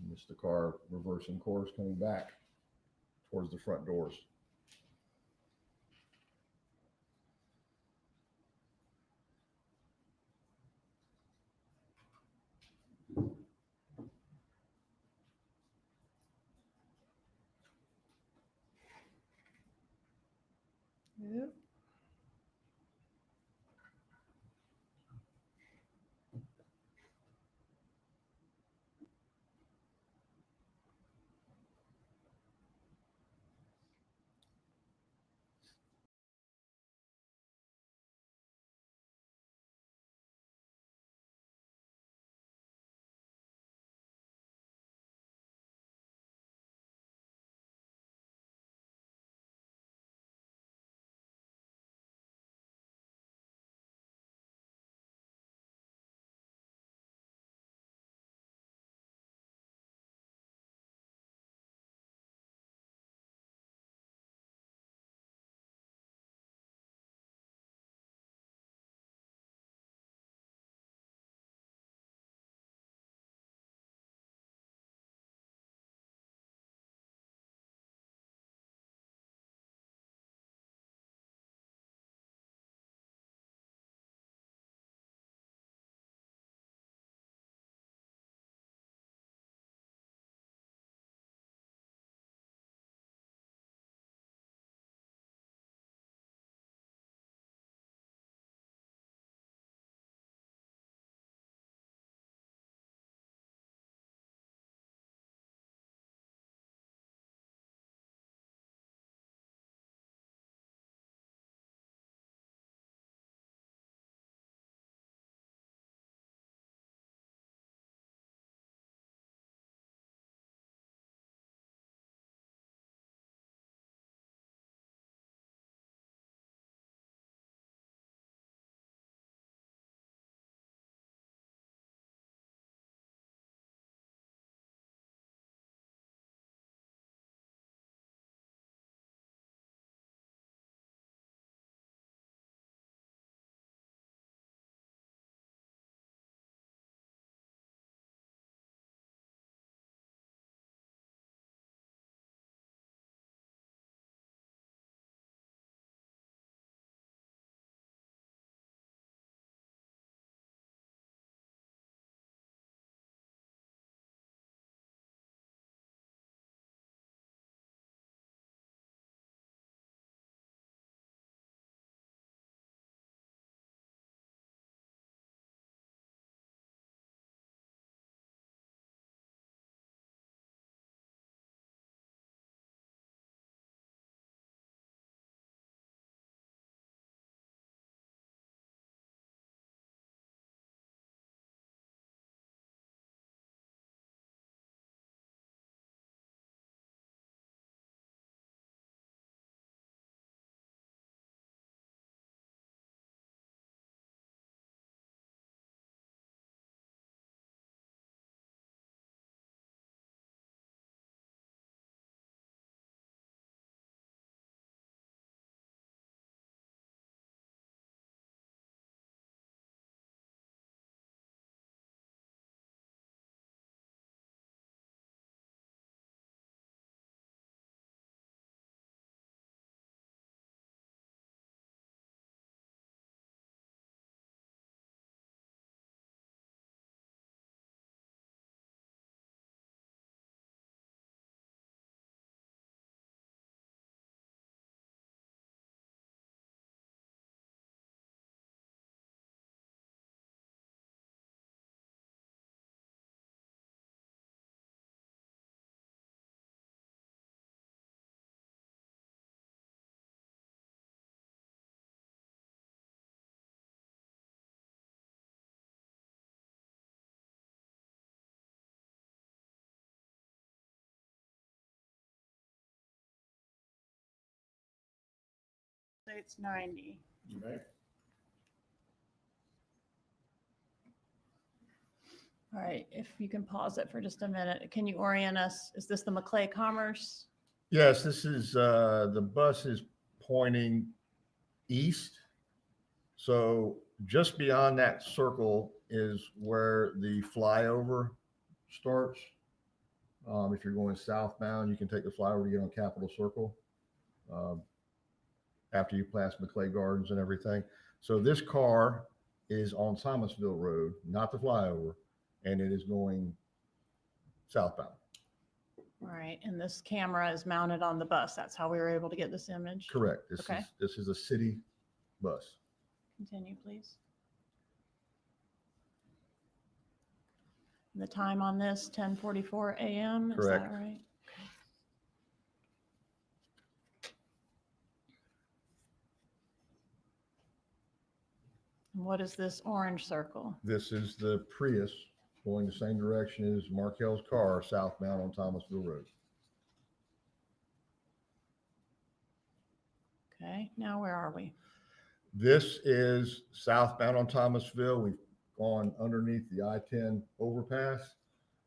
And it's the car reversing course coming back towards the front doors. Yep. It's 90. Okay. All right, if you can pause it for just a minute, can you orient us? Is this the McClay Commerce? Yes, this is, the bus is pointing east. So just beyond that circle is where the flyover starts. If you're going southbound, you can take the flyover to get on Capitol Circle after you pass McClay Gardens and everything. So this car is on Thomasville Road, not the flyover, and it is going southbound. All right, and this camera is mounted on the bus. That's how we were able to get this image? Correct. Okay. This is a city bus. Continue, please. The time on this, 10:44 a.m., is Correct. that right? And what is this orange circle? This is the Prius going the same direction as Markel's car, southbound on Thomasville Road. Okay, now where are we? This is southbound on Thomasville. We've gone underneath the I-10 overpass,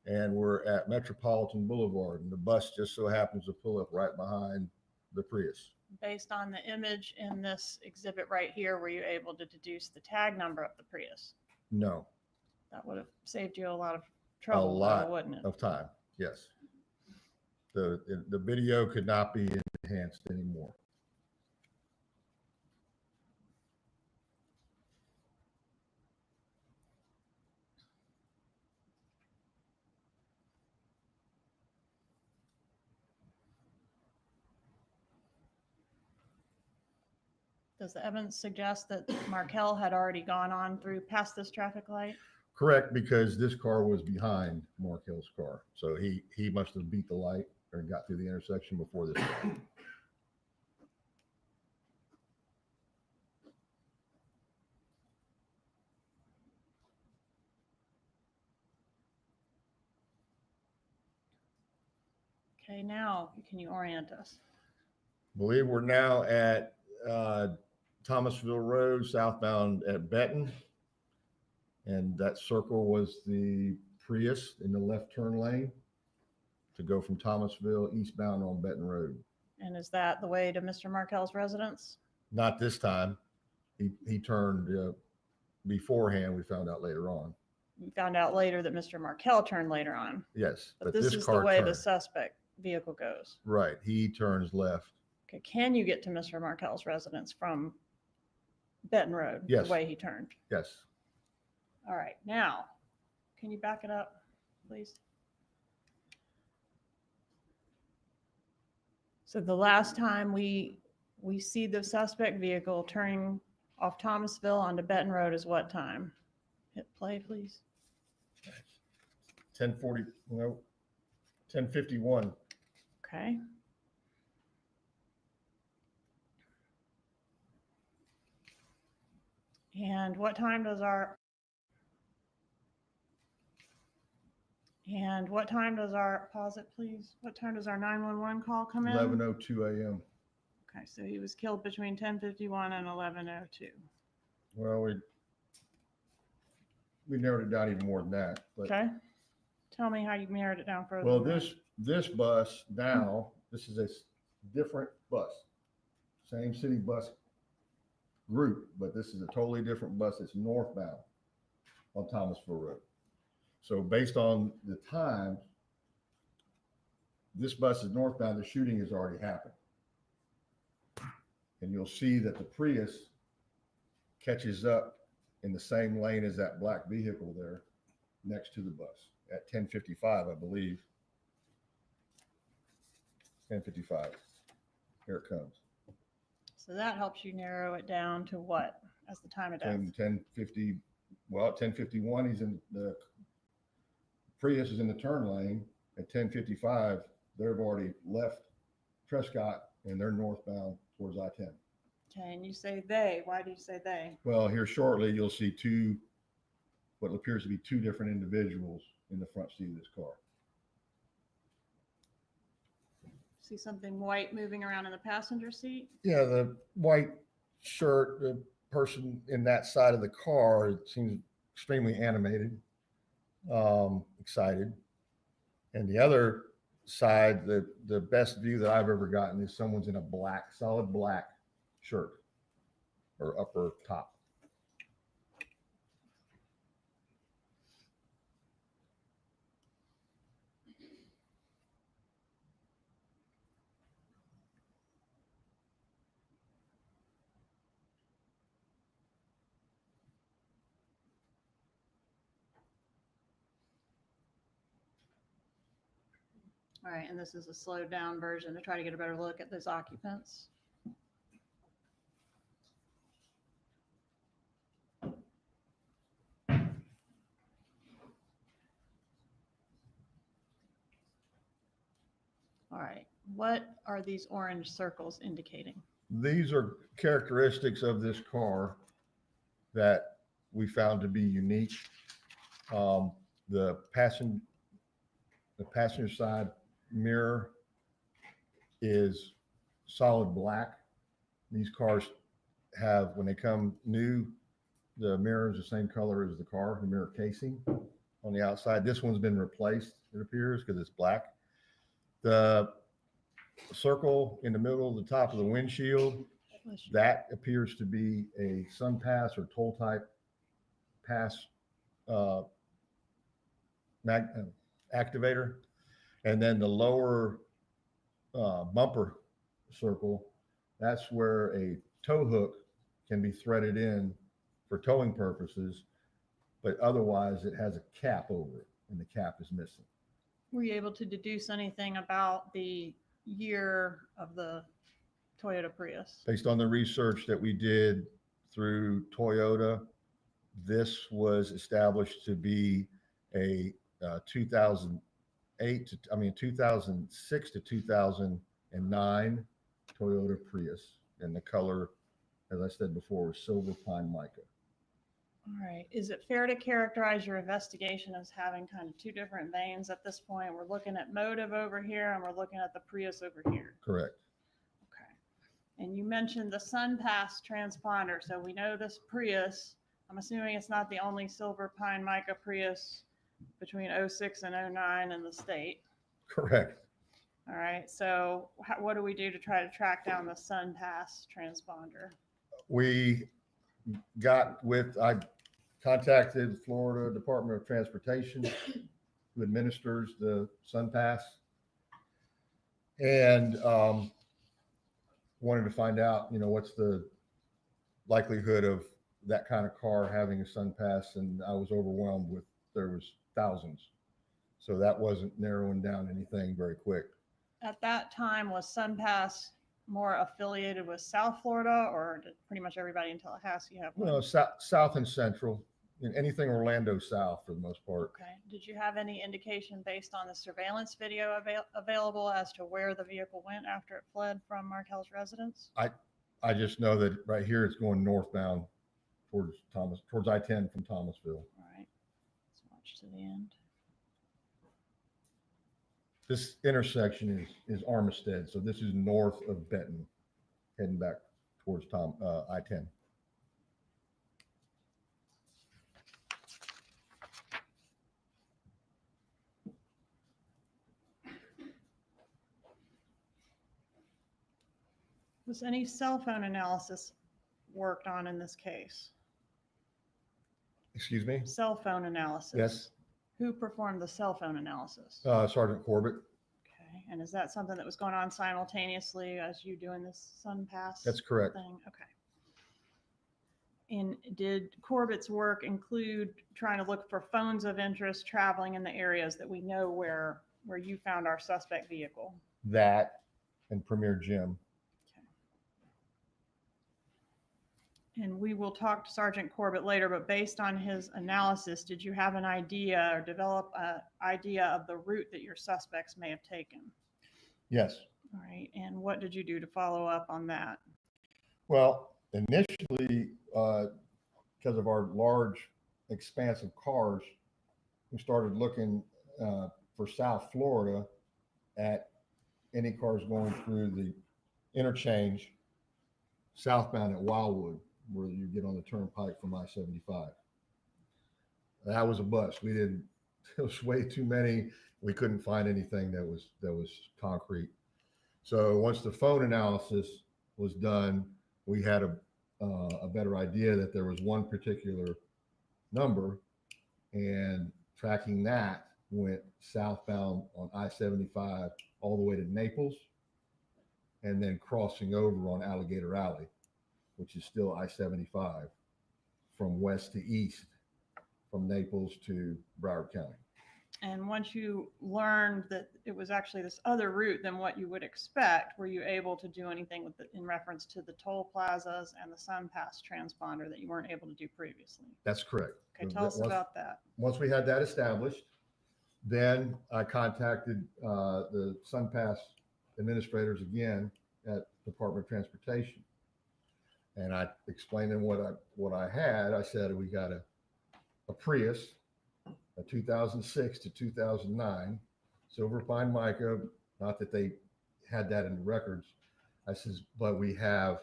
and we're at Metropolitan Boulevard, and the bus just so happens to pull up right behind the Prius. Based on the image in this exhibit right here, were you able to deduce the tag number of the Prius? No, That would have saved you a lot of a trouble, lot though, wouldn't it? of time. Yes. The video could not be enhanced anymore. Does the evidence suggest that Markel had already gone on through past this traffic light? Correct, because this car was behind Markel's car. So he must have beat the light or got through the intersection before this car. Okay, now can you orient us? Believe we're now at Thomasville Road, southbound at Benton. And that circle was the Prius in the left turn lane to go from Thomasville eastbound on Benton Road. And is that the way to Mr. Markel's residence? Not this time. He turned beforehand. We found out later on. You found out later that Mr. Markel turned later on. Yes, But this is the way the suspect vehicle goes. Right. He turns left. Okay, can you get to Mr. Markel's residence from Benton Road? Yes. The way he turned? Yes. All right, now, can you back it up, please? So the last time we see the suspect vehicle turning off Thomasville onto Benton Road is what time? Hit play, please. 10:40, no, 10:51. Okay. And what time does our pause it, please? What time does our 911 call come in? 11:02 a.m. Okay, so he was killed between 10:51 and 11:02. Well, we narrowed it down even more than that. But, Okay. Tell me how you narrowed it down further. well, than that. this bus now, this is a different bus, same city bus group, but this is a totally different bus. It's northbound on Thomasville Road. So based on the time, this bus is northbound. The shooting has already happened. And you'll see that the Prius catches up in the same lane as that black vehicle there next to the bus at 10:55, I believe. 10:55. Here it comes. So that helps you narrow it down to what as the time of death? 10:50. Well, at 10:51, he's in the Prius is in the turn lane. At 10:55, they've already left Trescott and they're northbound towards I-10. Okay, and you say they. Why do you say they? Well, here shortly, you'll see what appears to be two different individuals in the front seat of this car. See something white moving around in the passenger seat? Yeah, the white shirt, the person in that side of the car, it seems extremely animated, excited. And the other side, the best view that I've ever gotten is someone's in a solid black shirt or upper top. All right, and this is a slowed down version to try to get a better look at those occupants. All right, what are these orange circles indicating? These are characteristics of this car that we found to be unique. The passenger side mirror is solid black. These cars have, when they come new, the mirror is the same color as the car, the mirror casing on the outside. This one's been replaced, it appears, because it's black. The circle in the middle of the top of the windshield, that appears to be a sun pass or toll type pass activator. And then the lower bumper circle, that's where a tow hook can be threaded in for towing purposes, but otherwise it has a cap over it, and the cap is missing. Were you able to deduce anything about the year of the Toyota Prius? Based on the research that we did through Toyota, this was established to be a 2006 to 2009 Toyota Prius, and the color, as I said before, was silver pine mica. All right. Is it fair to characterize your investigation as having kind of two different veins at this point? We're looking at motive over here and we're looking at the Prius over here. Correct. Okay. And you mentioned the sun pass transponder. So we know this Prius, I'm assuming it's not the only silver pine mica Prius between 06 and 09 in the state. Correct. All right. So what do we do to try to track down the sun pass transponder? I contacted Florida Department of Transportation, who administers the Sun Pass, and wanted to find out, what's the likelihood of that kind of car having a Sun Pass, and I was overwhelmed with, there was thousands. So that wasn't narrowing down anything very quick. At that time, was SunPass more affiliated with South Florida, or did pretty much everybody in Tallahassee have one? No, south and central, anything Orlando south for the most part. Okay. Did you have any indication based on the surveillance video available as to where the vehicle went after it fled from Markel's residence? I just know that right here it's going northbound towards I-10 from Thomasville. All right. Let's watch to the end. This intersection is Armistead, so this is north of Benton, heading back towards I-10. Was any cell phone analysis worked on in this case? Excuse me? Cell phone analysis. Yes. Who performed the cell phone analysis? Sergeant Corbett. Okay. And is that something that was going on simultaneously as you doing this SunPass? That's correct. Thing? Okay. And did Corbett's work include trying to look for phones of interest traveling in the areas that we know where you found our suspect vehicle? That and Premier Jim. And we will talk to Sergeant Corbett later, but based on his analysis, did you have an idea or develop an idea of the route that your suspects may have taken? Yes. All right. And what did you do to follow up on that? Well, initially, because of our large expanse of cars, we started looking for South Florida at any cars going through the interchange southbound at Wildwood, where you get on the turnpike from I-75. That was a bust. It was way too many. We couldn't find anything that was concrete. So once the phone analysis was done, we had a better idea that there was one particular number, and tracking that went southbound on I-75 all the way to Naples, and then crossing over on Alligator Alley, which is still I-75, from west to east, from Naples to Broward County. And once you learned that it was actually this other route than what you would expect, were you able to do anything with in reference to the toll plazas and the SunPass transponder that you weren't able to do previously? That's correct. Okay, tell us about that. Once we had that established, then I contacted the SunPass administrators again at Department of Transportation. And I explained to them what I had. I said, we got a Prius, a 2006 to 2009, silver pine mica, not that they had that in the records. I says, but we have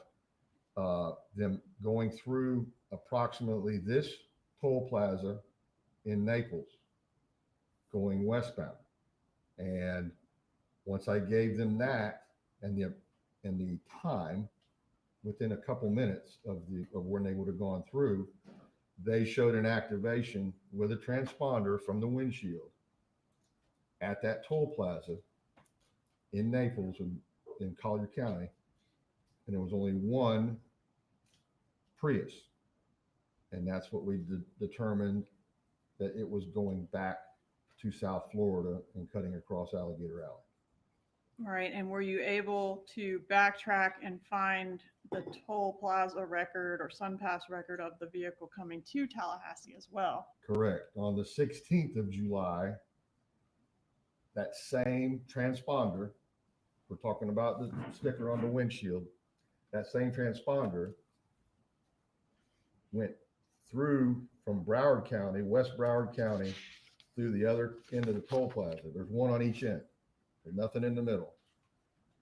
them going through approximately this toll plaza in Naples, going westbound. And once I gave them that and the time, within a couple minutes of when they would have gone through, they showed an activation with a transponder from the windshield at that toll plaza in Naples in Collier County. And there was only one Prius. And that's what we determined, that it was going back to South Florida and cutting across Alligator Alley. All right, and were you able to backtrack and find the toll plaza record or SunPass record of the vehicle coming to Tallahassee as well? Correct. On the 16th of July, that same transponder, we're talking about the sticker on the windshield, that same transponder went through from Broward County, West Broward County, through the other end of the toll plaza. There's one on each end. There's nothing in the middle.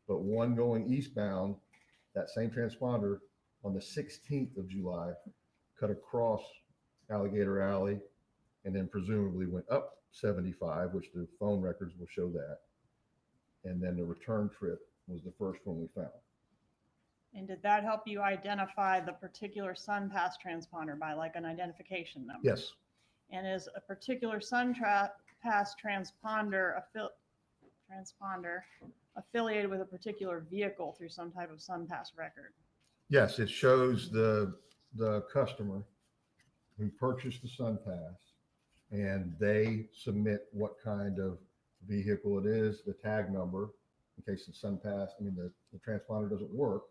But one going eastbound, that same transponder on the 16th of July cut across Alligator Alley and then presumably went up 75, which the phone records will show that. And then the return trip was the first one we found. And did that help you identify the particular SunPass transponder by like an identification number? Yes. And is a particular SunPass transponder affiliated with a particular vehicle through some type of SunPass record? Yes, it shows the customer who purchased the SunPass, and they submit what kind of vehicle it is, the tag number, in case the SunPass, the transponder doesn't work,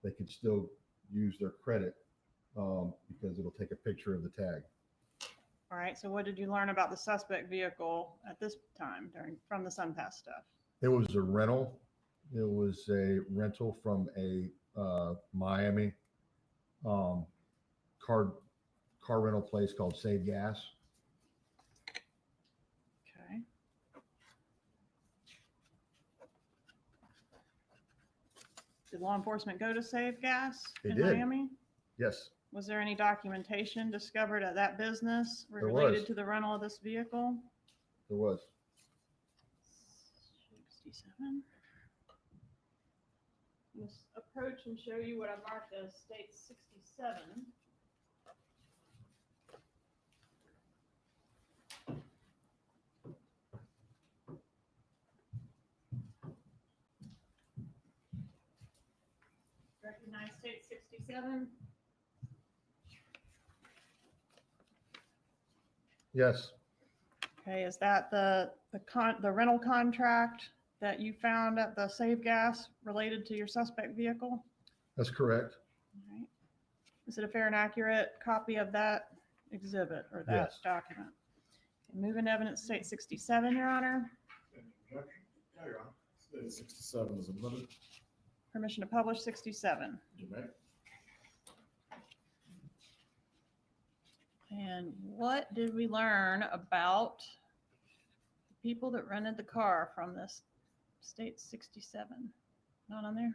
they could still use their credit because it'll take a picture of the tag. All right, so what did you learn about the suspect vehicle at this time from the SunPass stuff? It was a rental. It was a rental from a Miami car rental place called Save Gas. Okay. Did law enforcement go to Save Gas in Miami? Yes. Was there any documentation discovered at that business There related was. to the rental of this vehicle? There was. 67. Let's approach and show you what I marked as state 67. Recognize state 67? Yes. Okay, is that the rental contract that you found at the Save Gas related to your suspect vehicle? That's correct. All right. Is it a fair and accurate copy of that exhibit or that Yes. document? Okay, moving to evidence state 67, Your Honor. State 67 is admitted. Permission to publish 67. You may. And what did we learn about the people that rented the car from this state 67? Not on there?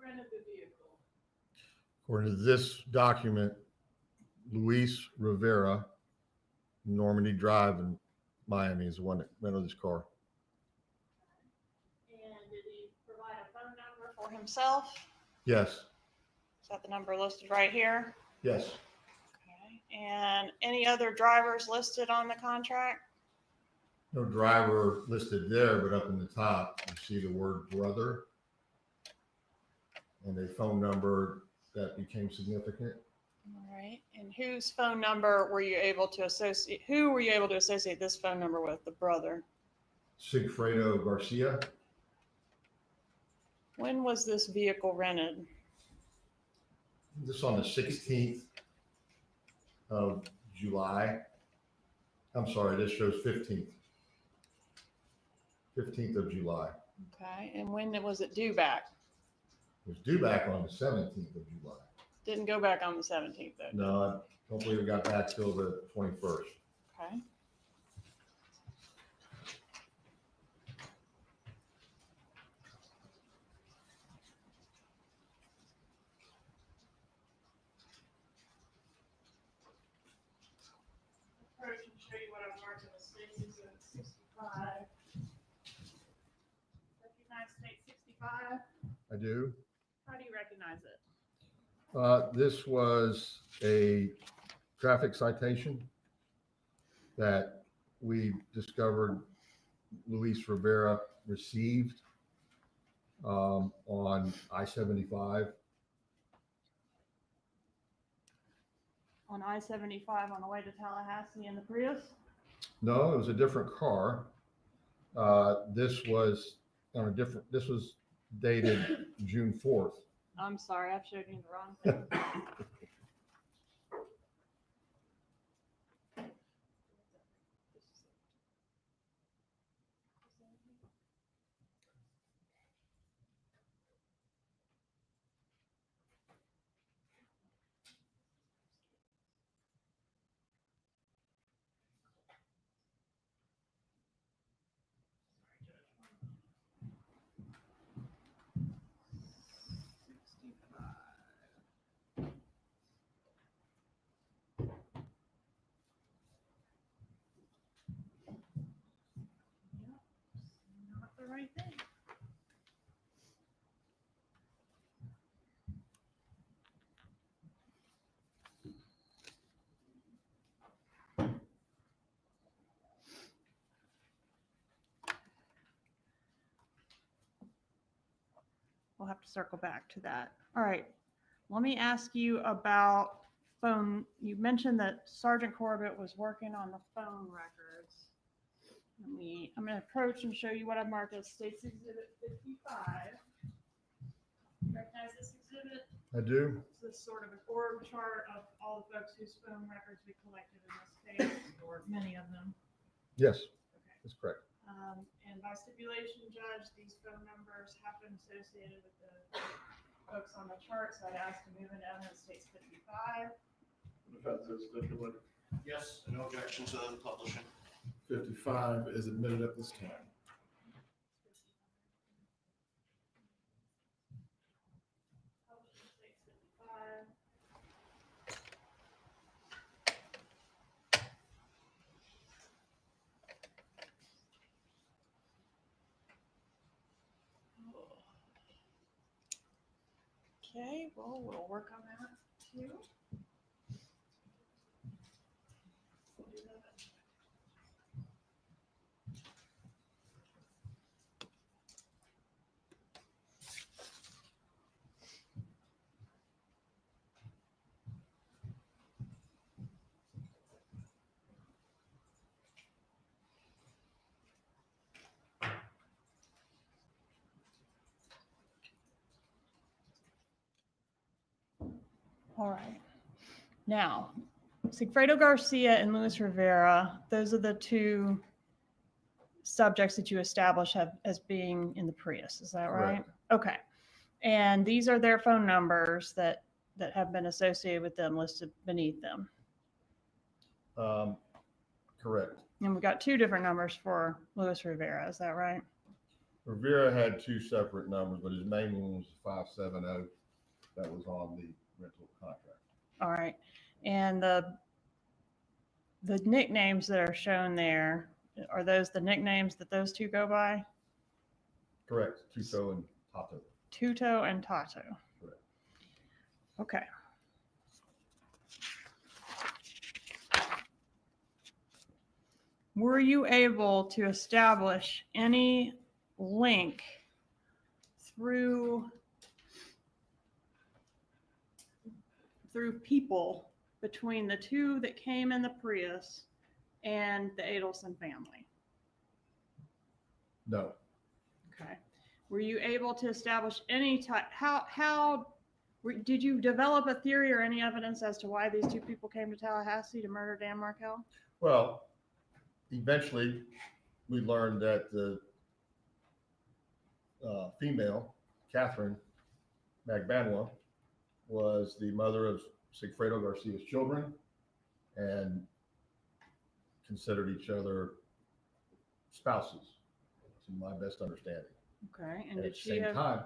Rented the vehicle. According to this document, Luis Rivera, Normandy Drive in Miami, is the one that rented this car. did he provide a phone number for himself? Yes, Is that the number listed right here? yes. Okay. And any other drivers listed on the contract? No driver listed there, but up in the top, you see the word brother and a phone number that became significant. All right. And whose phone number were you able to associate? Who were you able to associate this phone number with? The brother. Sigfredo Garcia. When was this vehicle rented? This on the 16th of July. I'm sorry, this shows 15th. 15th of July. Okay. And when was it due back? It was due back on the 17th of July. Didn't go back on the 17th though. No, I don't believe it got back till the 21st. Okay. Approach and show you what I've marked in the States Exhibit 65. Recognize State 65? I do. How do you recognize it? This was a traffic citation that we discovered Luis Rivera received on I-75. On I-75 on the way to Tallahassee in the Prius? No, it was a different car. This was on a different, this was dated June 4th. I'm sorry, I've showed you the wrong thing. Not the right thing. We'll have to circle back to that. All right. Let me ask you about phone. You mentioned that Sergeant Corbett was working on the phone records. I'm going to approach and show you what I've marked as States Exhibit 55. Recognize this exhibit? I do. This is sort of an org chart of all the folks whose phone records we collected in this case, or many of them. Yes, that's correct. And by stipulation, Judge, these phone numbers have been associated with the folks on the chart, so I'd ask to move into evidence States 55. Defense is stipulated. Yes, no objection to the publishing. 55 is admitted at this time. Publishing States 55. Okay, well, we'll work on that too. We'll do that. All right. Now, Sigfredo Garcia and Luis Rivera, those are the two subjects that you establish as being in the Prius. Is that right? Correct. Okay. And these are their phone numbers that have been associated with them listed beneath them. Correct. And we've got two different numbers for Luis Rivera. Is that right? Rivera had two separate numbers, but his main one was 570 that was on the rental contract. All right. And the nicknames that are shown there, are those the nicknames that those two go by? Correct. Tuto and Tato. Tuto and Tato. Correct. Okay. Were you able to establish any link through people between the two that came in the Prius and the Adelson family? No. Okay. Were you able to establish any type, did you develop a theory or any evidence as to why these two people came to Tallahassee to murder Dan Markel? Well, eventually we learned that the female, Katherine Magbanua, was the mother of Sigfredo Garcia's children and considered each other spouses, to my best understanding. Okay, and At did the she same have, time,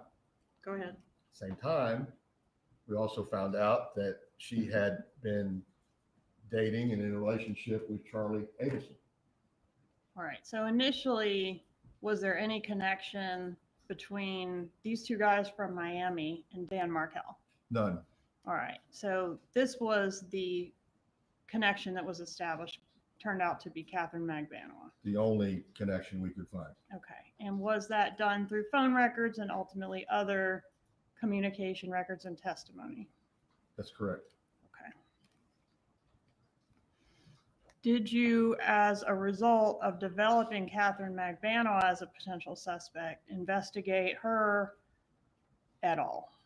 go ahead. same time, we also found out that she had been dating and in a relationship with Charlie Adelson. All right, so initially, was there any connection between these two guys from Miami and Dan Markel? None. All right, so this was the connection that was established, turned out to be Katherine Magbanua. The only connection we could find. Okay, and was that done through phone records and ultimately other communication records and testimony? That's correct. Okay. Did you, as a result of developing Katherine Magbanua as a potential suspect, investigate her at all?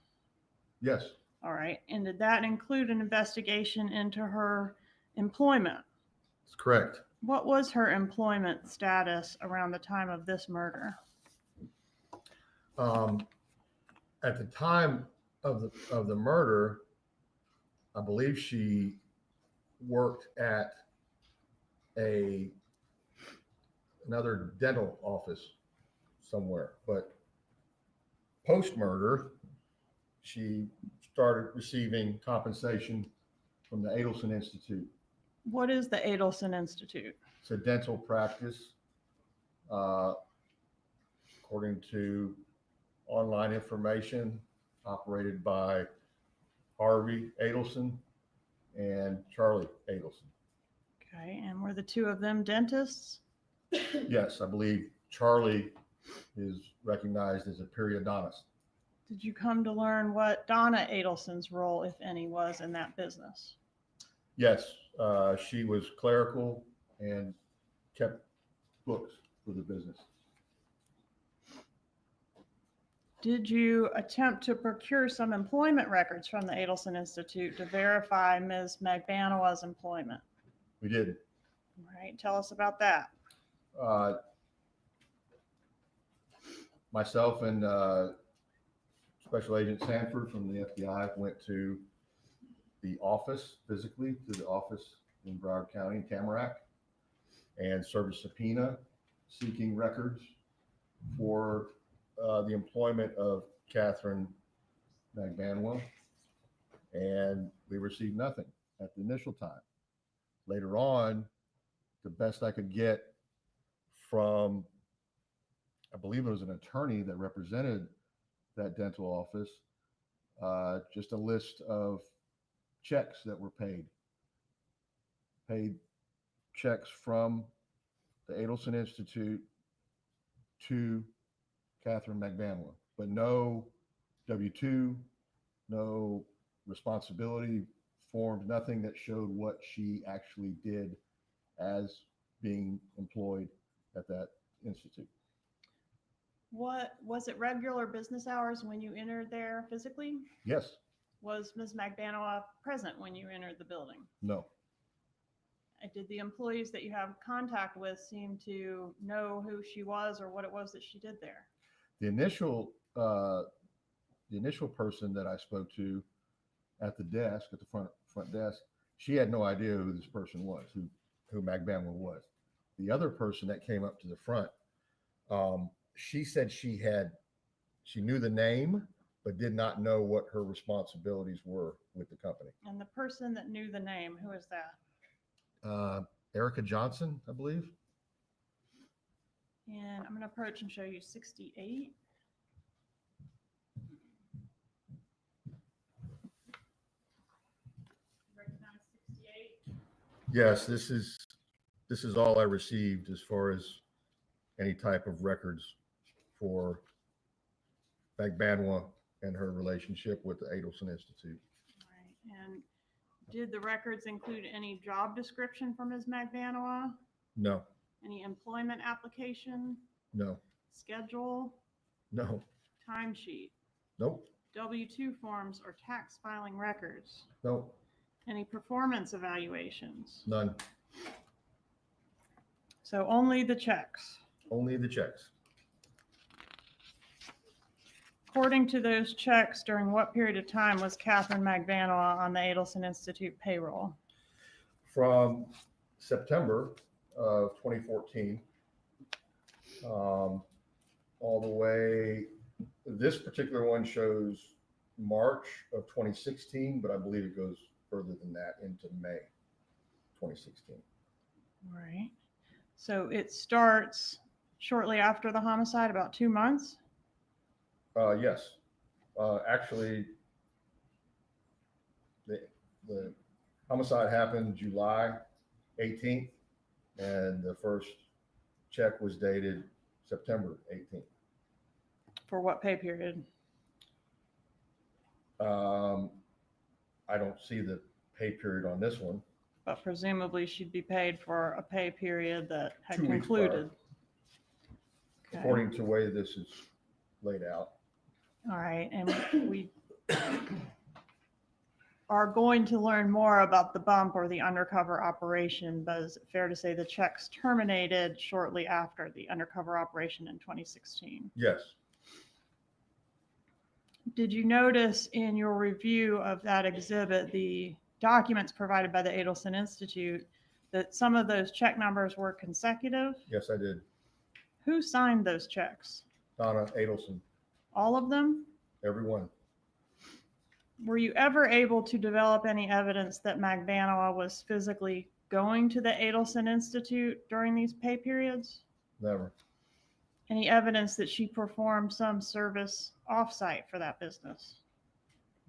Yes. All right, and did that include an investigation into her employment? That's correct. What was her employment status around the time of this murder? At the time of the murder, I believe she worked at another dental office somewhere, but post-murder, she started receiving compensation from the Adelson Institute. What is the Adelson Institute? It's a dental practice, according to online information operated by Harvey Adelson and Charlie Adelson. Okay, and were the two of them dentists? Yes, I believe Charlie is recognized as a periodontist. Did you come to learn what Donna Adelson's role, if any, was in that business? Yes, she was clerical and kept books for the business. Did you attempt to procure some employment records from the Adelson Institute to verify Ms. Magbanua's employment? We did. All right, tell us about that. Myself and Special Agent Sanford from the FBI went to the office, physically to the office in Broward County, Tamarack, and served a subpoena seeking records for the employment of Katherine Magbanua, and we received nothing at the initial time. Later on, the best I could get from, I believe it was an attorney that represented that dental office, just a list of checks that were paid checks from the Adelson Institute to Katherine Magbanua, but no W-2, no responsibility forms, nothing that showed what she actually did as being employed at that institute. What was it, regular business hours when you entered there physically? Yes. Was Ms. Magbanua present when you entered the building? No. Did the employees that you have contact with seem to know who she was or what it was that she did there? The initial person that I spoke to at the desk, at the front desk, she had no idea who this person was, who Magbanua was. The other person that came up to the front, she said she knew the name, but did not know what her responsibilities were with the company. And the person that knew the name, who is that? Erica Johnson, I believe. And I'm going to approach and show you 68. Yes, this is all I received as far as any type of records for Magbanua and her relationship with the Adelson Institute. Right. And did the records include any job description for Ms. Magbanua? No, Any employment application, no, schedule, no, timesheet, nope, W-2 forms or tax filing records? nope, Any performance evaluations? none. So only the checks. Only the checks. According to those checks, during what period of time was Katherine Magbanua on the Adelson Institute payroll? From September of 2014 all the way, this particular one shows March of 2016, but I believe it goes further than that into May 2016. Right. So it starts shortly after the homicide, about 2 months? Yes. Actually, the homicide happened July 18th, and the first check was dated September 18th. For what pay period? I don't see the pay period on this one. But presumably she'd be paid for a pay period that had 2 weeks concluded. Okay. According to the way this is laid out. All right, and we are going to learn more about the bump or the undercover operation, but is it fair to say the checks terminated shortly after the undercover operation in 2016? Yes. Did you notice in your review of that exhibit, the documents provided by the Adelson Institute, that some of those check numbers were consecutive? Yes, I did. Who signed those checks? Donna Adelson, All of them? everyone. Were you ever able to develop any evidence that Magbanua was physically going to the Adelson Institute during these pay periods? Never. Any evidence that she performed some service offsite for that business?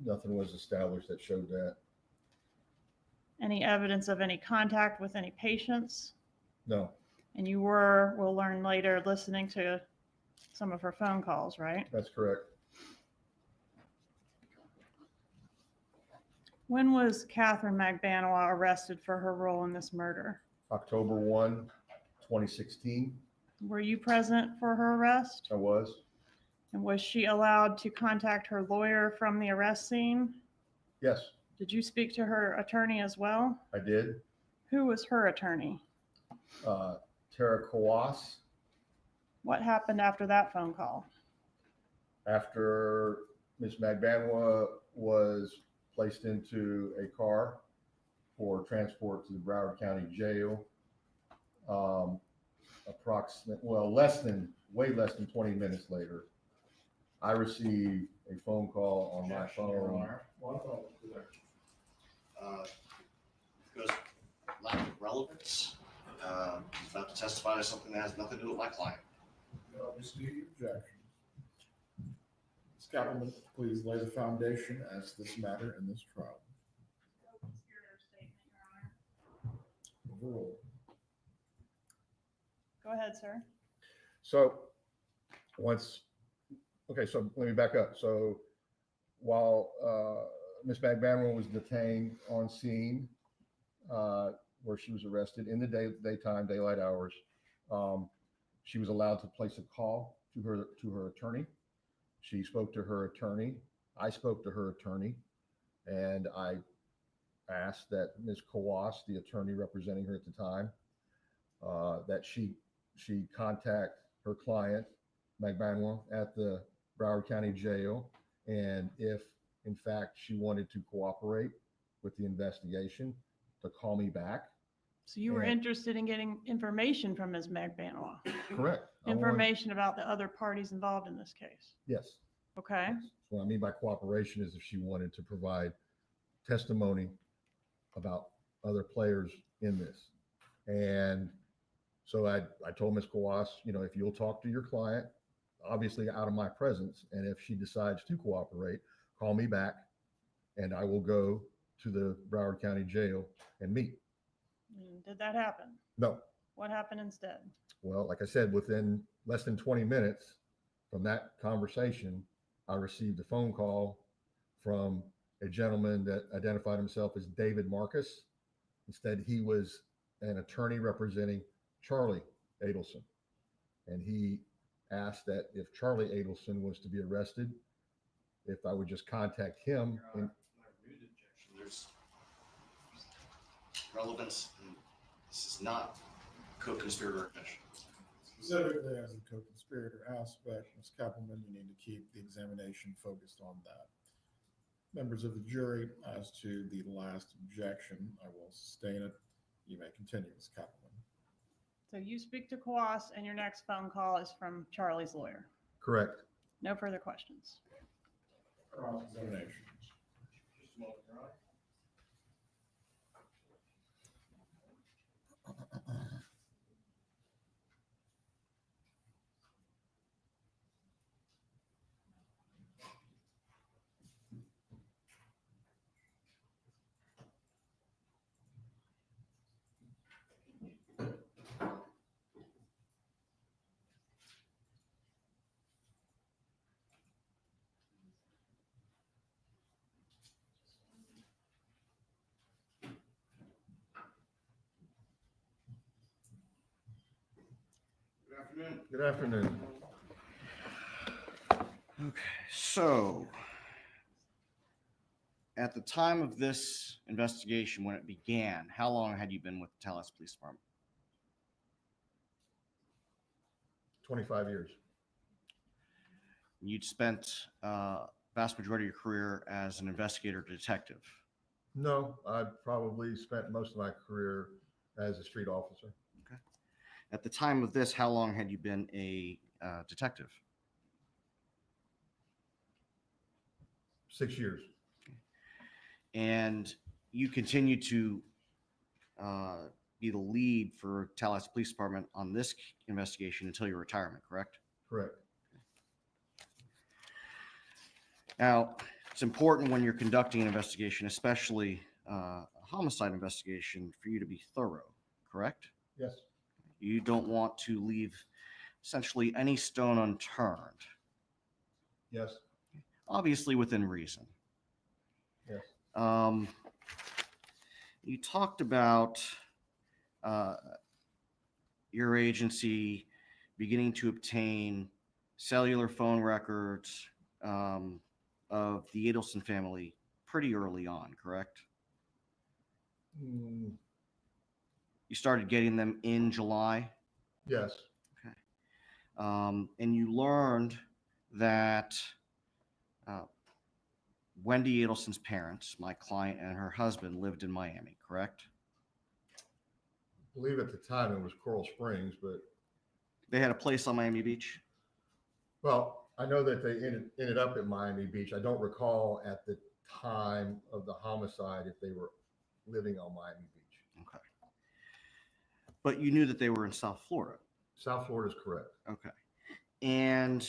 Nothing was established that showed that. Any evidence of any contact with any patients? No. And you were, we'll learn later, listening to some of her phone calls, right? That's correct. When was Katherine Magbanua arrested for her role in this murder? October 1, 2016. Were you present for her arrest? I was. And was she allowed to contact her lawyer from the arrest scene? Yes, Did you speak to her attorney as well? I did. Who was her attorney? Therese. What happened after that phone call? After Ms. Magbanua was placed into a car for transport to the Broward County Jail, way less than 20 minutes later, I received a phone call on my phone. Because lack of relevance, he's about to testify to something that has nothing to do with my client. Obviously, objection. Ms. Kappelman, please lay the foundation as this matter in this trial. Overruled. Go ahead, sir. So so let me back up. So while Ms. Magbanua was detained on scene where she was arrested in the daytime, daylight hours, she was allowed to place a call to her attorney. She spoke to her attorney. I spoke to her attorney, and I asked that Ms. Kawas, the attorney representing her at the time, that she contact her client, Magbanua, at the Broward County Jail, and if in fact she wanted to cooperate with the investigation, to call me back. So you were interested in getting information from Ms. Magbanua? Correct. Information about the other parties involved in this case? Yes. Okay. So what I mean by cooperation is if she wanted to provide testimony about other players in this. And so I told Ms. Kawas, if you'll talk to your client, obviously out of my presence, and if she decides to cooperate, call me back and I will go to the Broward County Jail and meet. Did that happen? No. What happened instead? Well, like I said, within less than 20 minutes from that conversation, I received a phone call from a gentleman that identified himself as David Marcus. Instead, he was an attorney representing Charlie Adelson. And he asked that if Charlie Adelson was to be arrested, if I would just contact him. And There's relevance. This is not co-conspirator admission. Specifically as a co-conspirator aspect, Ms. Kappelman, you need to keep the examination focused on that. Members of the jury, as to the last objection, I will sustain it. You may continue, Ms. Kappelman. So you speak to Kwas and your next phone call is from Charlie's lawyer. Correct. No further questions. Cross-examination. Just a moment, Your Honor. Good afternoon. Good afternoon. Okay, so at the time of this investigation, when it began, how long had you been with the Tallahassee Police Department? 25 years. You'd spent vast majority of your career as an investigator detective. No, I probably spent most of my career as a street officer. Okay. At the time of this, how long had you been a detective? 6 years. And you continue to be the lead for Tallahassee Police Department on this investigation until your retirement, correct? Correct. Now, it's important when you're conducting an investigation, especially a homicide investigation, for you to be thorough, correct? Yes. You don't want to leave essentially any stone unturned, Yes. obviously within reason. Yes. You talked about your agency beginning to obtain cellular phone records of the Adelson family pretty early on, correct? Mm, You started getting them in July, yes. and you learned that Wendi Adelson's parents, my client and her husband, lived in Miami, correct? I believe at the time it was Coral Springs, but They had a place on Miami Beach. well, I know that they ended up at Miami Beach. I don't recall at the time of the homicide if they were living on Miami Beach. Okay. But you knew that they were in South Florida. South Florida is correct. Okay. And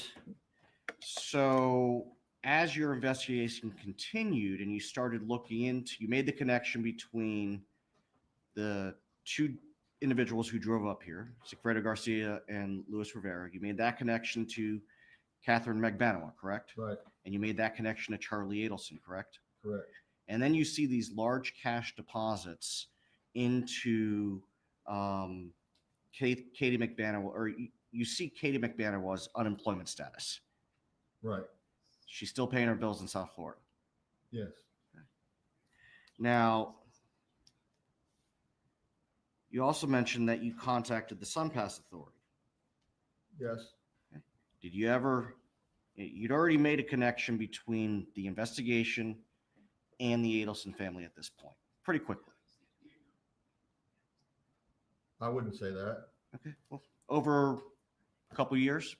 so as your investigation continued and you started looking into, you made the connection between the two individuals who drove up here, Sigfredo Garcia and Rivera. You made that connection to Katherine Magbanua, correct? Right. And you made that connection to Charlie Adelson, correct? Correct. And then you see these large cash deposits into Katie Magbanua, or you see Katie Magbanua's unemployment status. Right. She's still paying her bills in South Florida. Yes. Now, you also mentioned that you contacted the SunPass Authority. Yes. Did you ever, you'd already made a connection between the investigation and the Adelson family at this point, pretty quickly. I wouldn't say that. Okay. Well, over a couple years.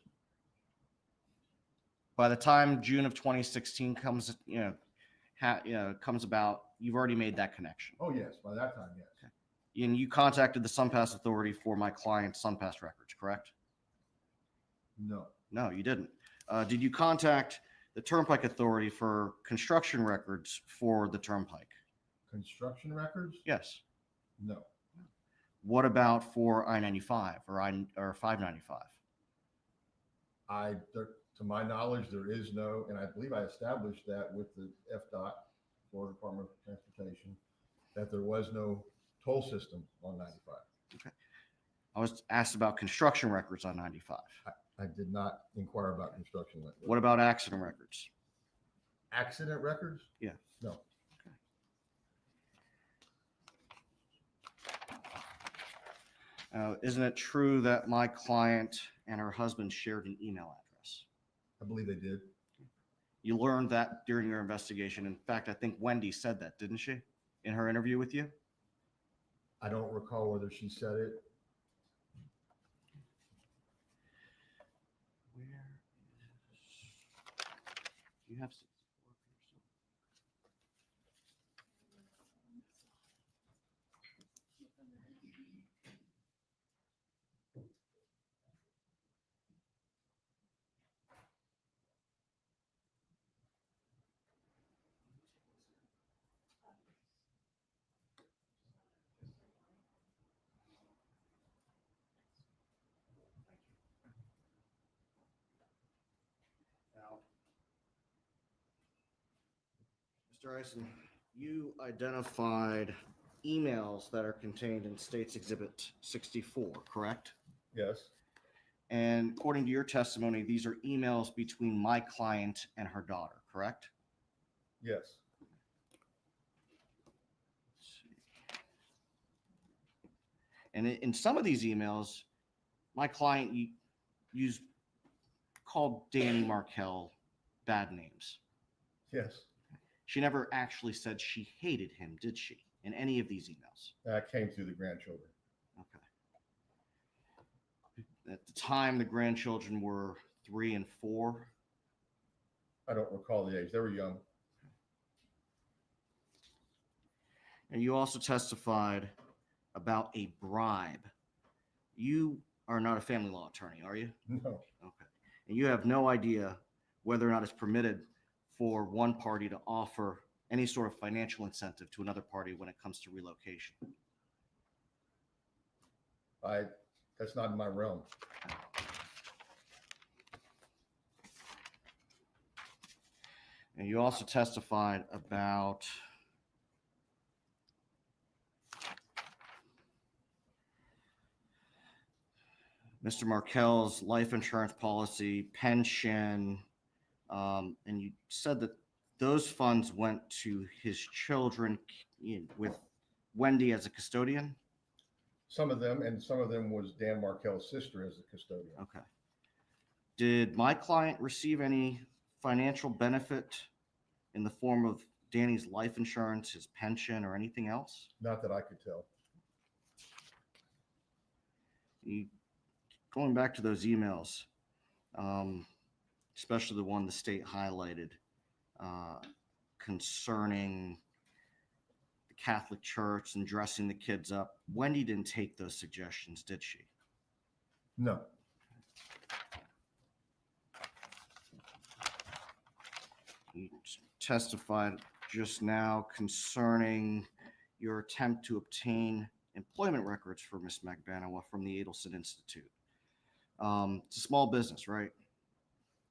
By the time June of 2016 comes, comes about, you've already made that connection. Oh, yes. By that time, yes. Okay. And you contacted the SunPass Authority for my client's SunPass records, correct? No. No, you didn't. Did you contact the Turnpike Authority for construction records for the Turnpike? Construction records? Yes. No. What about for I-95 or 595? To my knowledge, there is no, and I believe I established that with the FDOT, Florida Department of Transportation, that there was no toll system on 95. Okay. I was asked about construction records on 95. I did not inquire about construction. What about accident records? Accident records? Yeah. No. Isn't it true that my client and her husband shared an email address? I believe they did. You learned that during your investigation. In fact, I think Wendi said that, didn't she, in her interview with you? I don't recall whether she said it. Where is? Do you have? Now, Mr. Eisen, you identified emails that are contained in State's Exhibit 64, correct? Yes. And according to your testimony, these are emails between my client and her daughter, correct? Yes. And in some of these emails, my client called Danny Markel bad names. Yes. She never actually said she hated him, did she, in any of these emails? That came through the grandchildren. Okay. At the time, the grandchildren were 3 and 4. I don't recall the age. They were young. And you also testified about a bribe. You are not a family law attorney, are you? No. Okay. And you have no idea whether or not it's permitted for one party to offer any sort of financial incentive to another party when it comes to relocation. That's not in my realm. And you also testified about Mr. Markel's life insurance policy, pension, and you said that those funds went to his children with Wendi as a custodian? Some of them, and some of them was Dan Markel's sister as a custodian. Okay. Did my client receive any financial benefit in the form of Danny's life insurance, his pension, or anything else? Not that I could tell. Going back to those emails, especially the one the state highlighted concerning the Catholic Church and dressing the kids up, Wendi didn't take those suggestions, did she? No. You testified just now concerning your attempt to obtain employment records for Miss Magbanua from the Adelson Institute. It's a small business, right?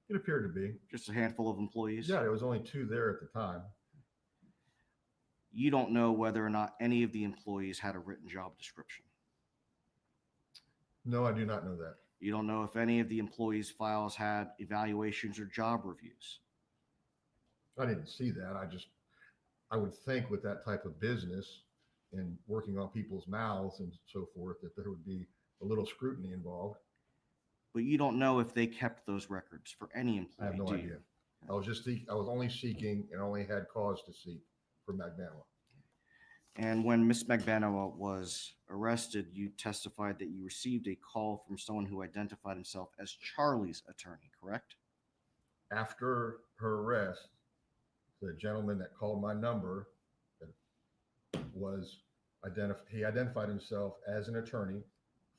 It appeared to be. Just a handful of employees? Yeah, there was only 2 there at the time. You don't know whether or not any of the employees had a written job description? No, I do not know that. You don't know if any of the employees' files had evaluations or job reviews? I didn't see that. I would think with that type of business and working on people's mouths and so forth, that there would be a little scrutiny involved. But you don't know if they kept those records for any employee. I have no idea. I was only seeking and only had cause to seek for Magbanua. And when Miss Magbanua was arrested, you testified that you received a call from someone who identified himself as Charlie's attorney, correct? After her arrest, the gentleman that called my number was he identified himself as an attorney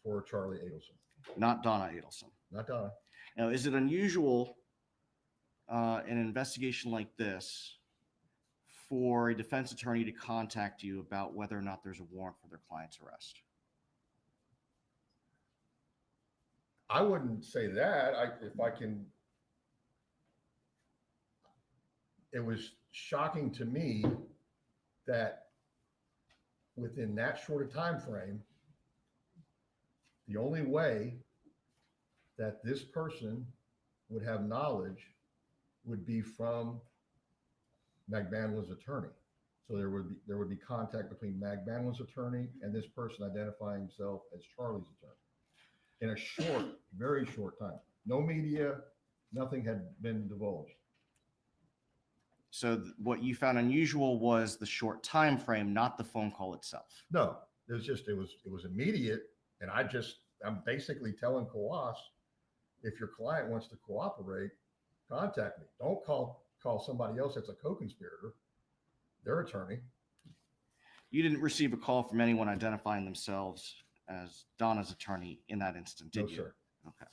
for Charlie Adelson. Not Donna Adelson. Not Donna. Now, is it unusual in an investigation like this for a defense attorney to contact you about whether or not there's a warrant for their client's arrest? I wouldn't say that. If I can, it was shocking to me that within that short a time frame, the only way that this person would have knowledge would be from Magbanua's attorney. So there would be contact between Magbanua's attorney and this person identifying himself as Charlie's attorney in a short, very short time. No media, nothing had been divulged. So what you found unusual was the short time frame, not the phone call itself. No, it was immediate, and I'm basically telling Coas, if your client wants to cooperate, contact me. Don't call somebody else that's a co-conspirator, their attorney. You didn't receive a call from anyone identifying themselves as Donna's attorney in that instant, did you? No, sir. Okay.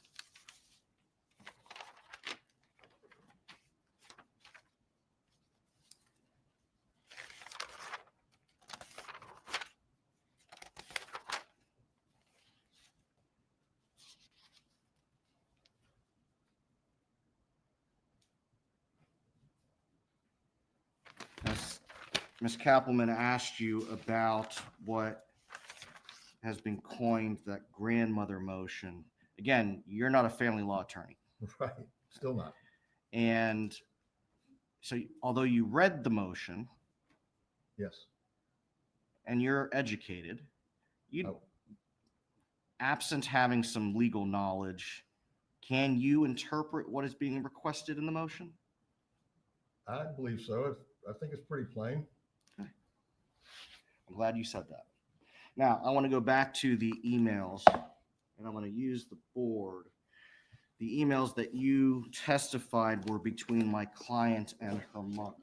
Ms. Kappelman asked you about what has been coined that grandmother motion. Again, you're not a family law attorney. Right, still not. And so although you read the motion. Yes. And you're educated, absent having some legal knowledge, can you interpret what is being requested in the motion? I believe so. I think it's pretty plain. I'm glad you said that. Now, I want to go back to the emails, and I'm going to use the board. The emails that you testified were between my client and her mother.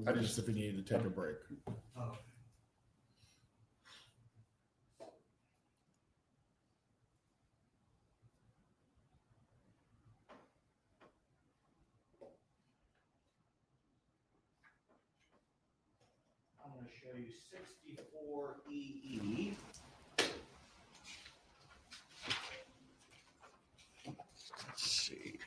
I just if we needed to take a break. Oh. I'm going to show you 64 EE. Let's see.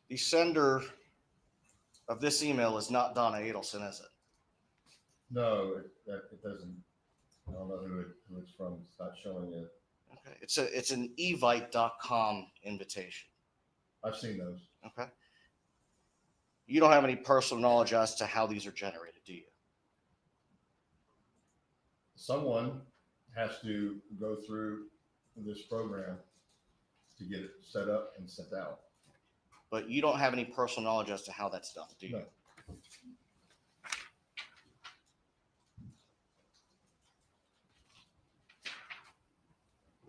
The sender of this email is not Donna Adelson, is it? No, it doesn't. I don't know who it's from. It's not showing it. Okay. It's an evite.com invitation. I've seen those. Okay. You don't have any personal knowledge as to how these are generated, do you? Someone has to go through this program to get it set up and sent out. But you don't have any personal knowledge as to how that's done, do you? No.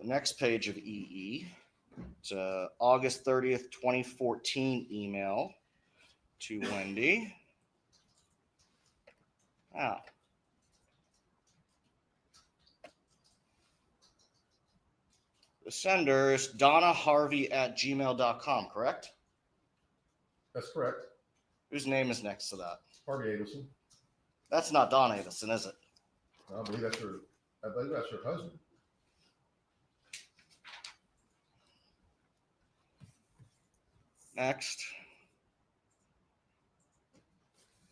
The next page of EE, it's August 30th, 2014 email to Wendi. Wow. The sender is donnaharvey@gmail.com, correct? That's correct. Whose name is next to that? Harvey Adelson. That's not Donna Adelson, is it? I believe that's her husband. Next.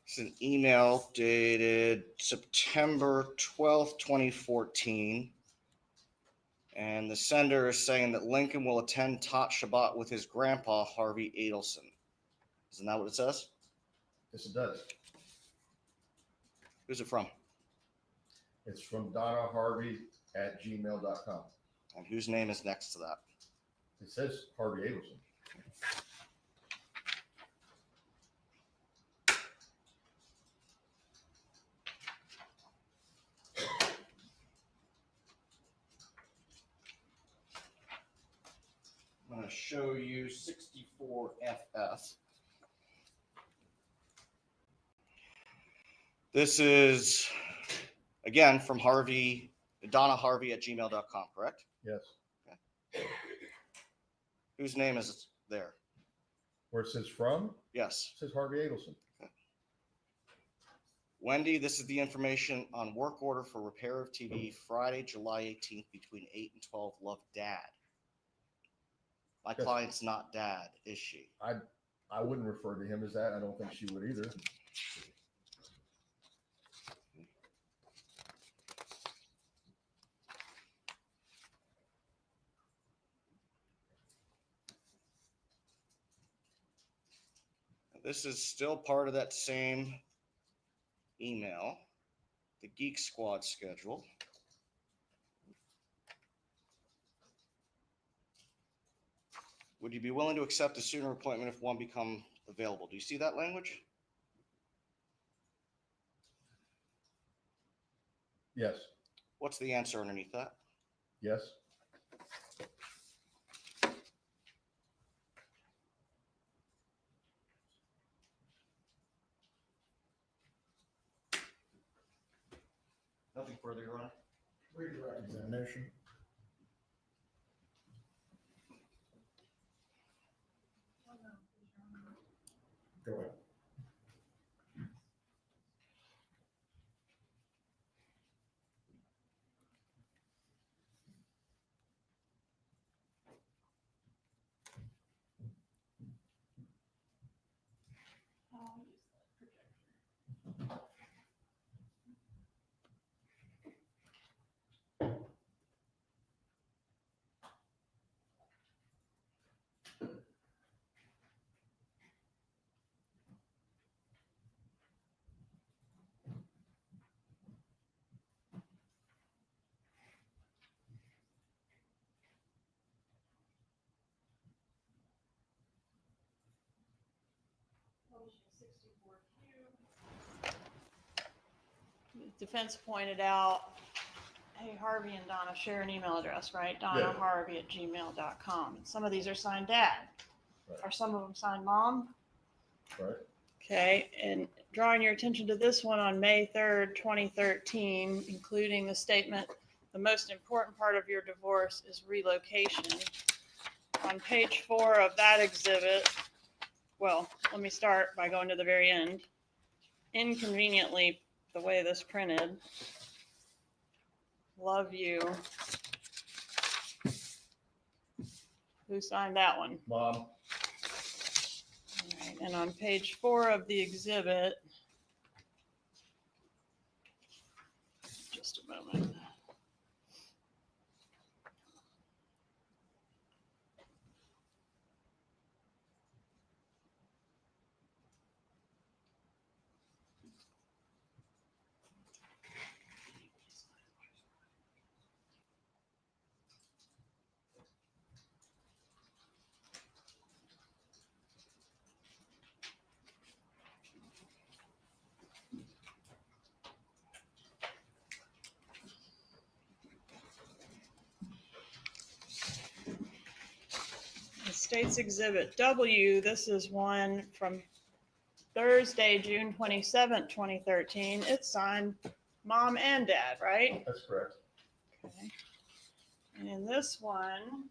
It's an email dated September 12th, 2014. And the sender is saying that Lincoln will attend Tot Shabbat with his grandpa, Harvey Adelson. Isn't that what it says? Yes, it does. Who's it from? It's from donnaharvey@gmail.com. And whose name is next to that? It says Harvey Adelson. I'm going to show you 64FF. This is, again, from Harvey, DonnaHarvey@gmail.com, correct? Yes. Whose name is there? Where it says from, Yes. it says Harvey Adelson. Wendi, this is the information on work order for repair of TV Friday, July 18th between 8 and 12. Love, Dad. My Yes. client's not Dad, is she? I wouldn't refer to him as that. I don't think she would either. This is still part of that same email, the Geek Squad schedule. Would you be willing to accept a sooner appointment if one become available? Do you see that language? Yes. What's the answer underneath that? Yes. Nothing further, Your Honor. Redirect examination. Go ahead. Defense pointed out, hey, Harvey and Donna share an email address, right? Yeah. DonnaHarvey@gmail.com. And some of these are signed Dad. Right. Are some of them signed Mom? Right. Okay, and drawing your attention to this one on May 3rd, 2013, including the statement, the most important part of your divorce is relocation. On page 4 of that exhibit, well, let me start by going to the very end. Inconveniently, the way this printed, love you. Who signed that one? Mom. All right, and on page 4 of the exhibit, just a moment. The State's Exhibit W, this is one from Thursday, June 27th, 2013. It's signed Mom and Dad, right? That's correct. Okay. And in this one,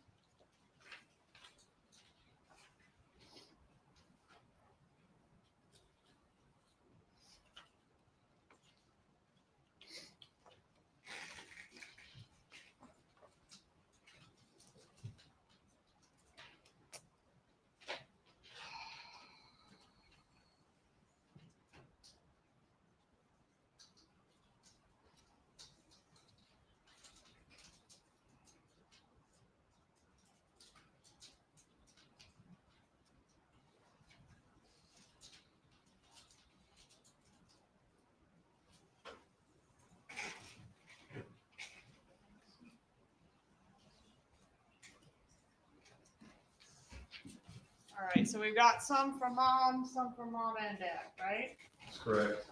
all right, so we've got some from Mom and Dad, right? That's correct.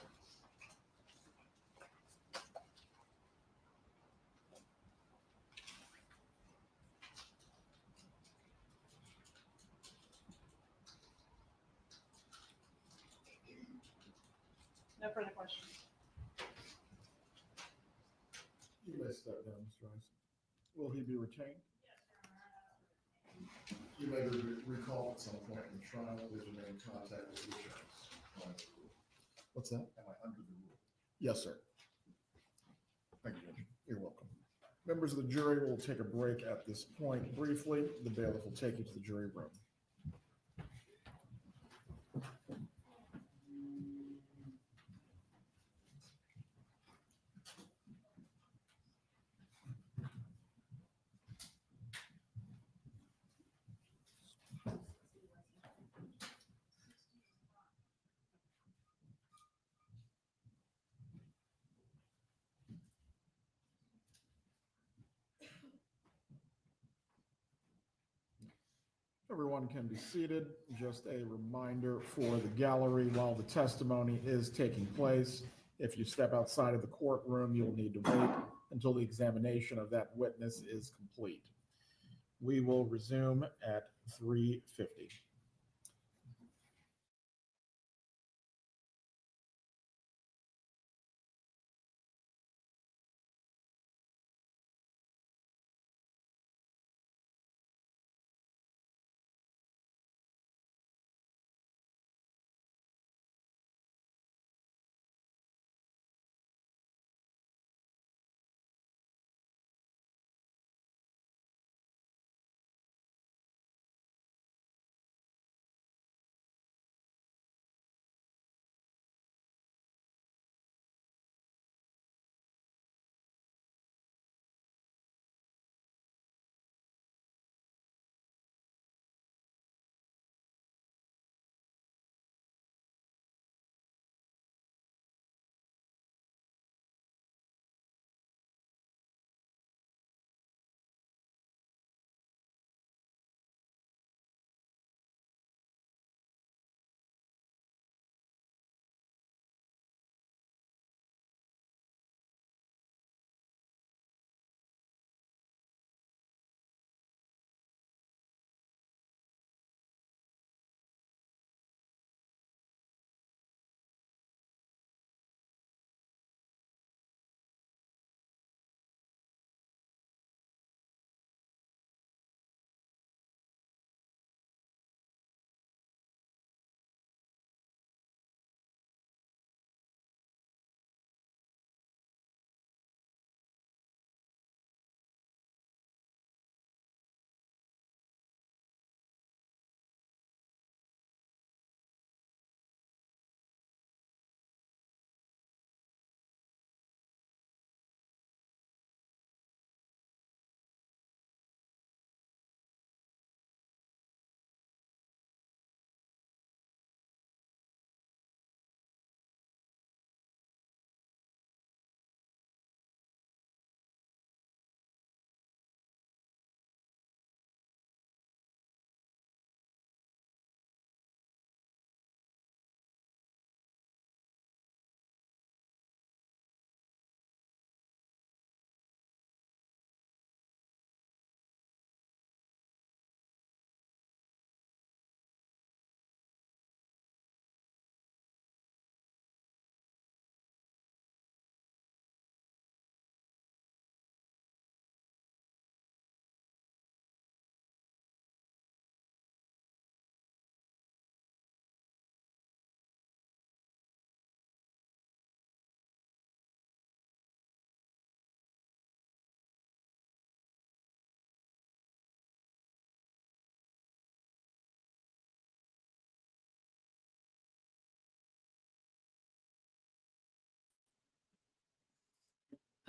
No further questions. You may step down, Mr. Rice. Will he be retained? You may be recalled at some point in the trial. Please remain in contact with your attorneys. What's that? Am I under the rule? Yes, sir. Thank you, Judge. You're welcome. Members of the jury will take a break at this point briefly. The bailiff will take you to the jury room. Everyone can be seated. Just a reminder for the gallery while the testimony is taking place. If you step outside of the courtroom, you'll need to wait until the examination of that witness is complete. We will resume at 3:50.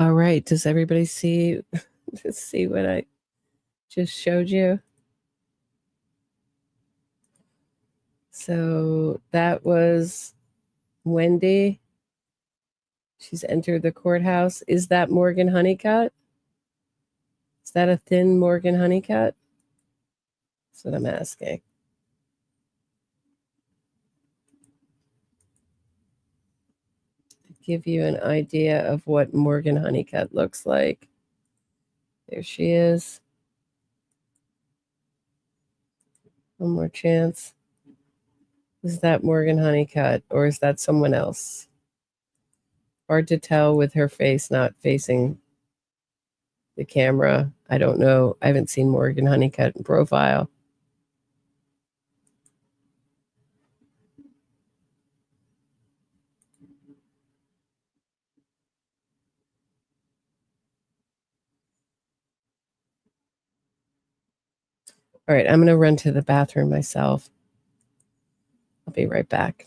All right. Does everybody see what I just showed you? So that was Wendi. She's entered the courthouse. Is that Morgan Honeycutt? Is that a thin Morgan Honeycutt? That's what I'm asking. To give you an idea of what Morgan Honeycutt looks like. There she is. One more chance. Is that Morgan Honeycutt or is that someone else? Hard to tell with her face not facing the camera. I don't know. I haven't seen Morgan Honeycutt in profile. All right, I'm going to run to the bathroom myself. I'll be right back.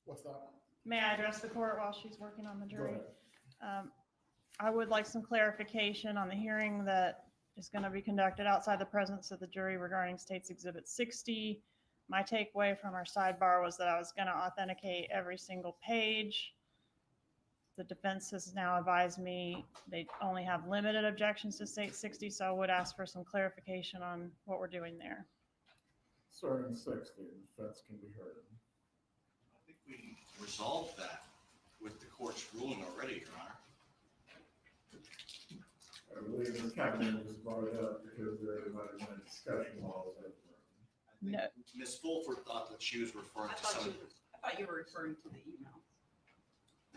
What's that? May I address the court while she's working on the Go jury? ahead. I would like some clarification on the hearing that is going to be conducted outside the presence of the jury regarding State's Exhibit 60. My takeaway from our sidebar was that I was going to authenticate every single page. The defense has now advised me they only have limited objections to State 60, so I would ask for some clarification on what we're doing there. Starting 60, the defense can be heard. I think we resolved that with the court's ruling already, Your Honor. I believe the captain was brought it up because there might have been a discussion while I was at the room. No. Ms. Fulford thought that she was referring to some. I thought you were referring to the email.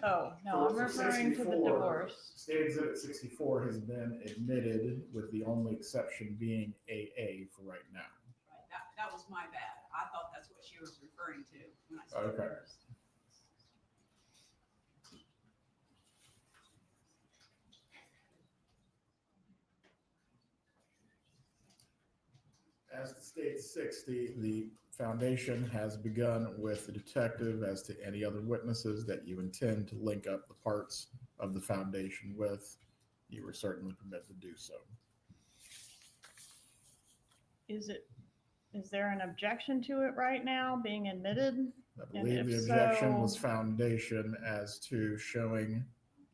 Oh, no, I'm For referring to the 64, divorce. State Exhibit 64 has been admitted with the only exception being AA for right now. Right, that was my bad. I thought that's what she was referring to when I said Okay. hers. As to State 60, the foundation has begun with the detective as to any other witnesses that you intend to link up the parts of the foundation with. You are certainly permitted to do so. Is there an objection to it right now being admitted? I And believe the if objection so- was foundation as to showing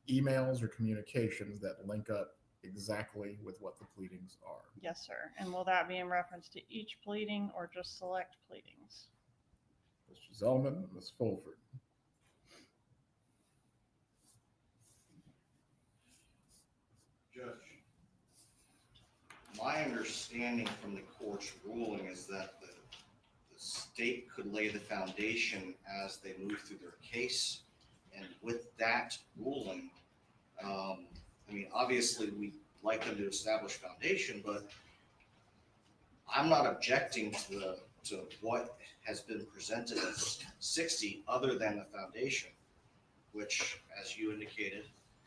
emails or communications that link up exactly with what the pleadings are. Yes, sir. And will that be in reference to each pleading or just select pleadings? Mr. Zellman, Ms. Fulford. Judge, my understanding from the court's ruling is that the state could lay the foundation as they move through their case. And with that ruling, I mean, obviously we'd like them to establish foundation, but I'm not objecting to what has been presented as 60 other than the foundation, which, as you indicated,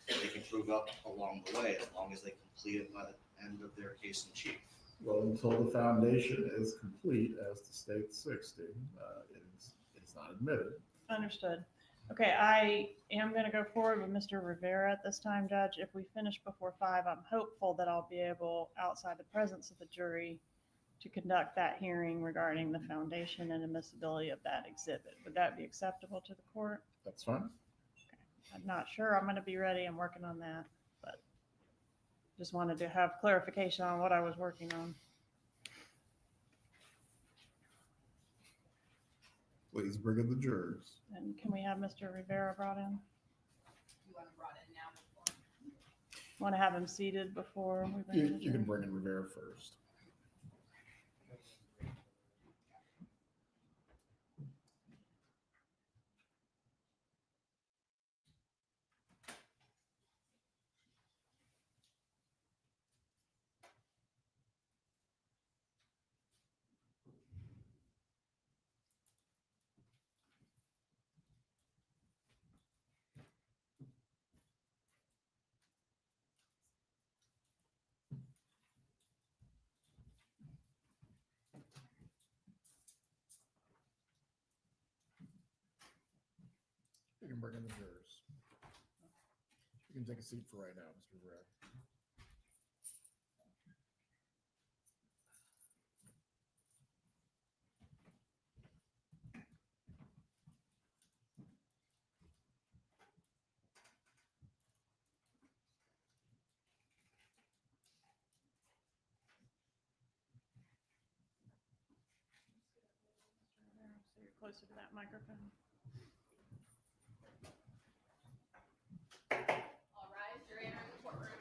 they can prove up along the way as long as they complete it by the end of their case in chief. Well, until the foundation is complete as to State 60, it's not admitted. Understood. Okay, I am going to go forward with Mr. Rivera at this time, Judge. If we finish before 5, I'm hopeful that I'll be able, outside the presence of the jury, to conduct that hearing regarding the foundation and admissibility of that exhibit. Would that be acceptable to the court? That's fine. I'm not sure I'm going to be ready. I'm working on that, but just wanted to have clarification on what I was working on. Please bring in the jurors. And can we have Mr. Rivera brought in? You want to brought in now before? Want to have him seated before we bring in the You can jury? bring in Rivera first. You can bring in the jurors. You can take a seat for right now, Mr. Rivera. So you're closer to that microphone. All rise, you're entering the courtroom.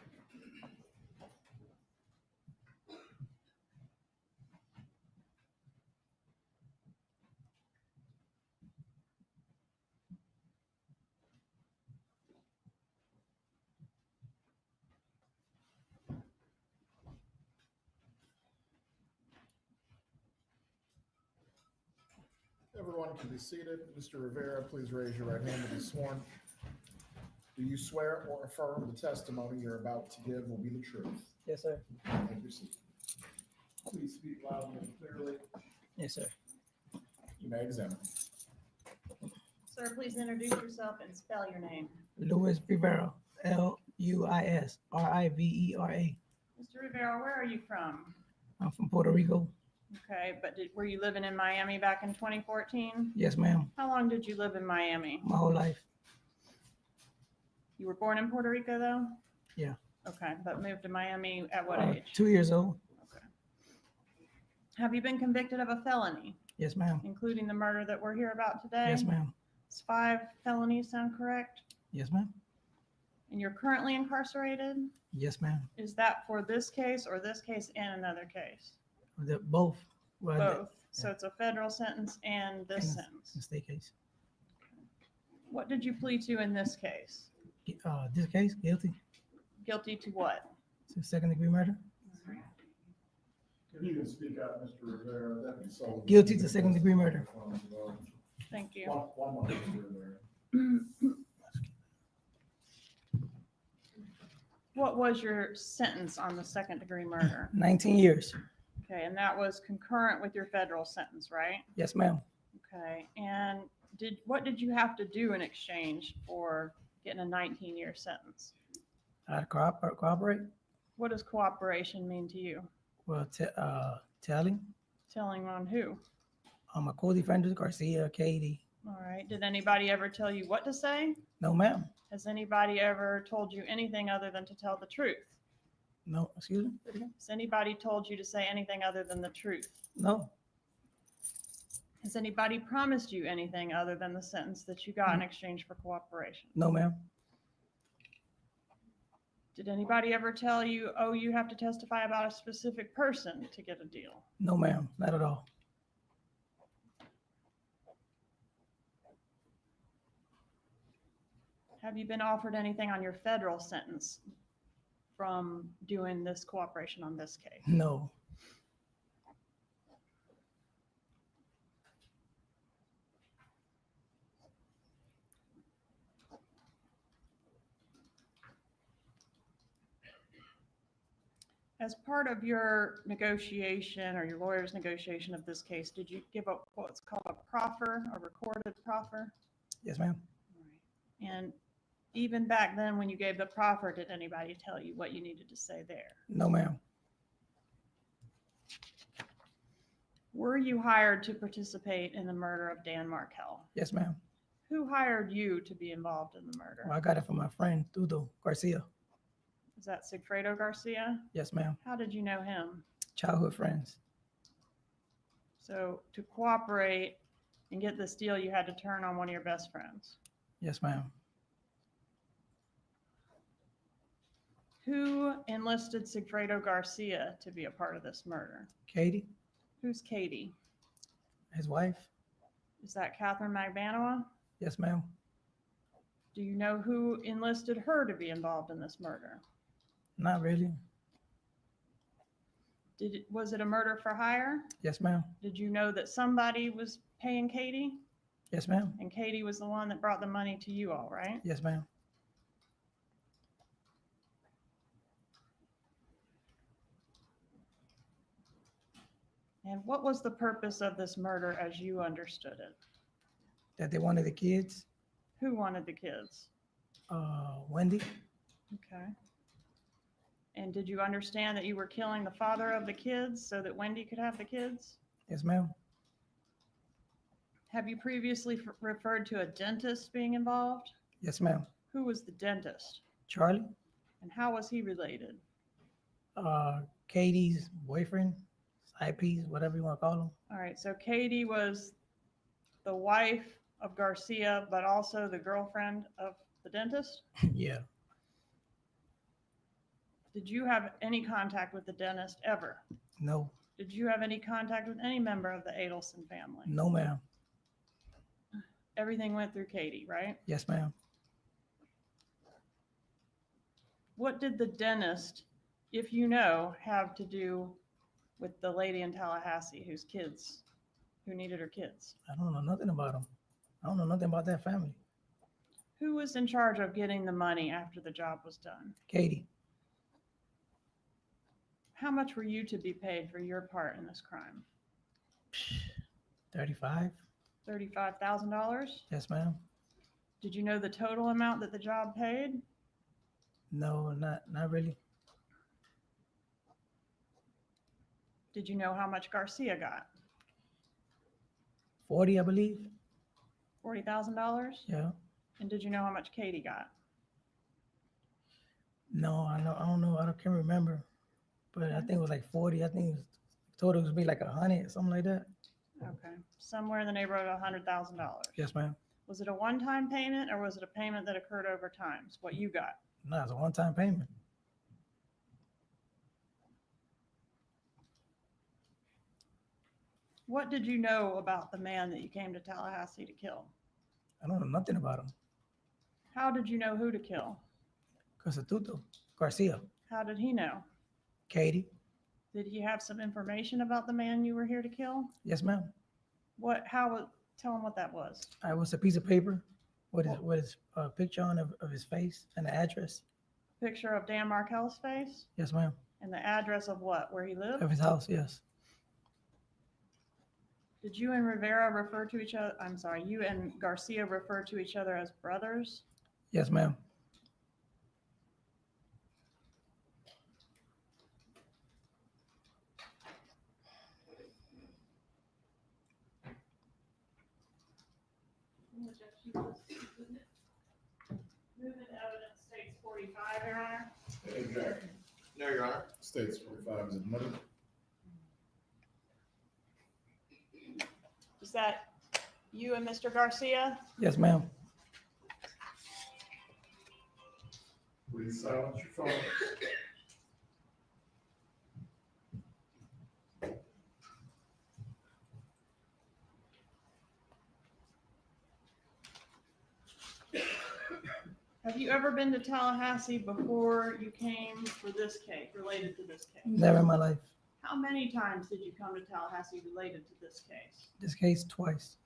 Everyone can be seated. Mr. Rivera, please raise your right hand to be sworn. Do you swear or affirm the testimony you're about to give will be the truth? Yes, sir. Take your seat. Please speak loudly and clearly. Yes, sir. may examine. Sir, please introduce yourself and spell your name. Luis Rivera, Luisrivera. Mr. Rivera, where are you from? I'm from Puerto Rico. Okay, but were you living in Miami back in 2014? Yes, ma'am. How long did you live in Miami? My whole life. You were born in Puerto Rico, though? Yeah. Okay, but moved to Miami at what age? 2 years old. Okay. Have you been convicted of a felony, Yes, ma'am. including the murder that we're here about today? Yes, ma'am. It's 5 felonies, sound correct? Yes, ma'am. And you're currently incarcerated? Yes, ma'am. Is that for this case or this case and another case? Both. Well, Both. So it's a federal sentence and this And sentence. the state case. What did you plead to in this case? This case, guilty Guilty to what? to second-degree murder. If you can speak up, Mr. Rivera, that'd be so. Guilty to second-degree murder. Thank you. One more, Mr. Rivera. What was your sentence on the second degree murder? 19 years. Okay, and that was concurrent with your federal sentence, right? Yes, ma'am. Okay, and what did you have to do in exchange for getting a 19-year sentence? I had to cooperate. What does cooperation mean to you? Well, telling. Telling on who? My co-defenders, Garcia, Katie. All right, did anybody ever tell you what to say? No, ma'am. Has anybody ever told you anything other than to tell the truth? No, excuse me. Has anybody told you to say anything other than the truth? No. Has anybody promised you anything other than the sentence that you got in exchange for cooperation? No, ma'am. Did anybody ever tell you, oh, you have to testify about a specific person to get a deal? No, ma'am. Not at all. Have you been offered anything on your federal sentence from doing this cooperation on this case? No. As part of your negotiation or your lawyer's negotiation of this case, did you give up what's called a proffer, a recorded proffer? Yes, ma'am. And even back then, when you gave the proffer, did anybody tell you what you needed to say there? No, ma'am. Were you hired to participate in the murder of Dan Markel? Yes, ma'am. Who hired you to be involved in the murder? Well, I got it from my friend, Sudol Garcia. Is that Sigfredo Garcia? Yes, ma'am. How did you know him? Childhood friends. So to cooperate and get this deal, you had to turn on one of your best friends. Yes, ma'am. Who enlisted Sigfredo Garcia to be a part of this murder? Katie, Who's Katie? his wife. Is that Katherine Magbanua? Yes, ma'am. Do you know who enlisted her to be involved in this murder? Not really. Was it a murder for hire? Yes, ma'am. Did you know that somebody was paying Katie? Yes, ma'am. And Katie was the one that brought the money to you all, right? Yes, ma'am. And what was the purpose of this murder as you understood it? That they wanted the kids. Who wanted the kids? Wendi. Okay. And did you understand that you were killing the father of the kids so that Wendi could have the kids? Yes, ma'am. Have you previously referred to a dentist being involved? Yes, ma'am. Who was the dentist? Charlie. And how was he related? Katie's boyfriend, IPs, whatever you want to call them. All right, so Katie was the wife of Garcia, but also the girlfriend of the dentist? Yeah. Did you have any contact with the dentist ever? No. Did you have any contact with any member of the Adelson family? No, ma'am. Everything went through Katie, right? Yes, ma'am. What did the dentist, if you know, have to do with the lady in Tallahassee who needed her kids? I don't know nothing about them. I don't know nothing about that family. Who was in charge of getting the money after the job was done? Katie. How much were you to be paid for your part in this crime? 35. $35,000. Yes, ma'am. Did you know the total amount that the job paid? No, not really. Did you know how much Garcia got? 40, I believe. $40,000? Yeah. And did you know how much Katie got? No, I don't know. Can't remember. But I think it was like 40. I think it was total was be like 100, something like that. Okay, somewhere in the neighborhood of $100,000. Yes, ma'am. Was it a one-time payment or was it a payment that occurred over time? It's what you got. No, it's a one-time payment. What did you know about the man that you came to Tallahassee to kill? I don't know nothing about him. How did you know who to kill? Constituto Garcia, How did he know? Katie. Did he have some information about the man you were here to kill? Yes, ma'am. Tell him what that was. I was a piece of paper with his picture on of his face and the address. Picture of Dan Markel's face? Yes, ma'am. And the address of what? Where he lived? Of his house, yes. Did you and Rivera refer to each other? I'm sorry, you and Garcia refer to each other as brothers? Yes, ma'am. Movement evidence states 45, Your Honor. Objection. No, Your Honor. States 45 is admitted. Is that you and Mr. Garcia? Yes, ma'am. Please silence your phone. Have you ever been to Tallahassee before you came for this case, related to this case? Never in my life. How many times did you come to Tallahassee related to this case? This case twice.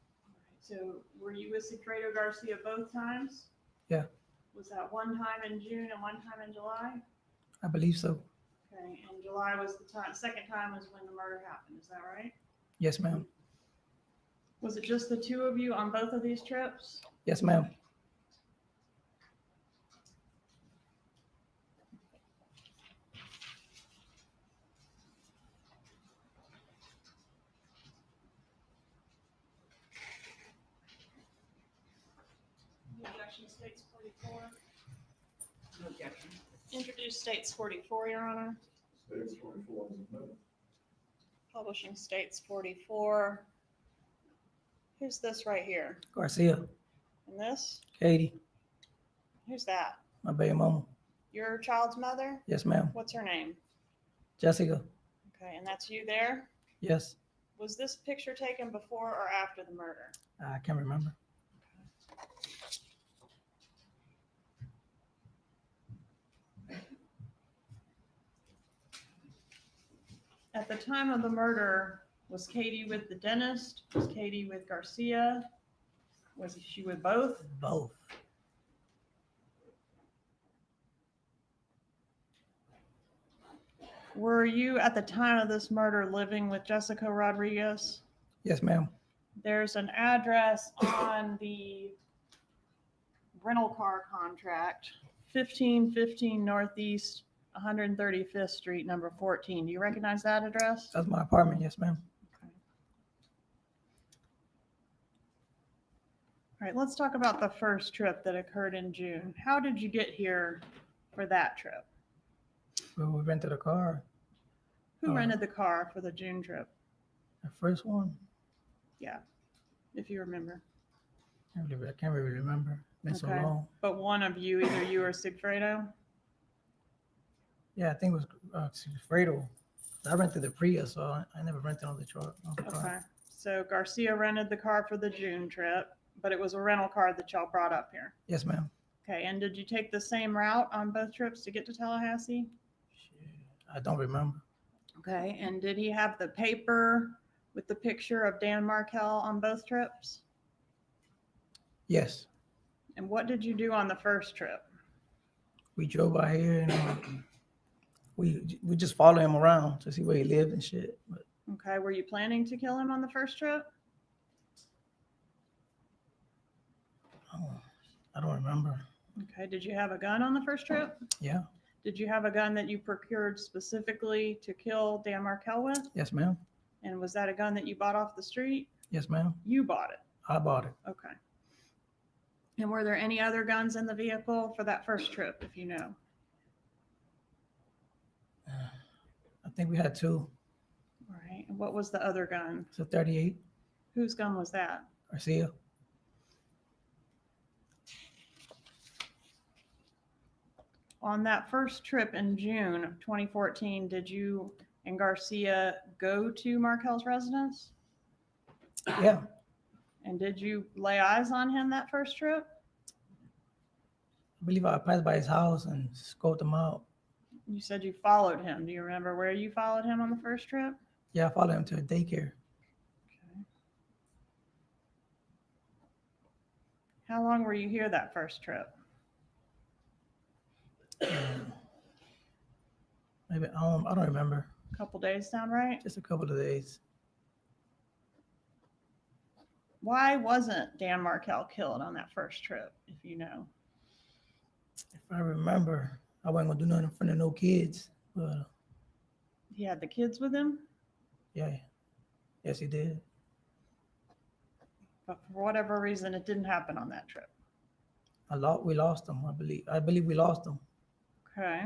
So were you with Sigfredo Garcia both times? Yeah, Was that one time in June and one time in July? I believe so. Okay, and July was the time, second time was when the murder happened, is that right? Yes, ma'am. Was it just the two of you on both of these trips? Yes, ma'am. The objection states 44. No objection. Introduce states 44, Your Honor. States 44 is admitted. Publishing states 44. Who's this right here? Garcia, And this? Katie, Who's that? my baby mama. Your child's mother? Yes, ma'am. What's her name? Jessica. Okay, and that's you there? Yes. Was this picture taken before or after the murder? I can't remember. At the time of the murder, was Katie with the dentist? Was Katie with Garcia? Was she with both? Both. Were you at the time of this murder living with Jessica Rodriguez? Yes, ma'am. There's an address on the rental car contract, 1515 Northeast 135th Street, number 14. Do you recognize that address? That's my apartment. Yes, ma'am. All right, let's talk about the first trip that occurred in June. How did you get here for that trip? Well, we rented a car. Who rented the car for the June trip? The first one. Yeah, if you remember. I can't really remember. Been so Okay. long. But one of you, either you or Sigfredo? Yeah, I think it was Fredo. I rented the Prius, so I never rented on the truck. On the Okay, car. so Garcia rented the car for the June trip, but it was a rental car that y'all brought up here. Yes, ma'am. Okay, and did you take the same route on both trips to get to Tallahassee? I don't remember. Okay, and did he have the paper with the picture of Dan Markel on both trips? Yes. And what did you do on the first trip? We drove by here and we just followed him around to see where he lived and shit. But Okay, were you planning to kill him on the first trip? Oh, I don't remember. Okay, did you have a gun on the first trip? Yeah. Did you have a gun that you procured specifically to kill Dan Markel with? Yes, ma'am. And was that a gun that you bought off the street? Yes, ma'am. You bought it. I bought it. Okay. And were there any other guns in the vehicle for that first trip, if you know? I think we had 2. All right. And what was the other gun? It's a 38 Whose gun was that? Garcia. On that first trip in June of 2014, did you and Garcia go to Markel's residence? Yeah. And did you lay eyes on him that first trip? I believe I passed by his house and scoped him out. You said you followed him. Do you remember where you followed him on the first trip? Yeah, I followed him to a daycare. How long were you here that first trip? Maybe I don't remember. A couple days sound right? Just a couple of days. Why wasn't Dan Markel killed on that first trip, if you know? If I remember, I wasn't gonna do nothing in front of no kids. But He had the kids with him, yeah, yes, he did. but for whatever reason, it didn't happen on that trip. We lost him. I believe we lost him. Okay.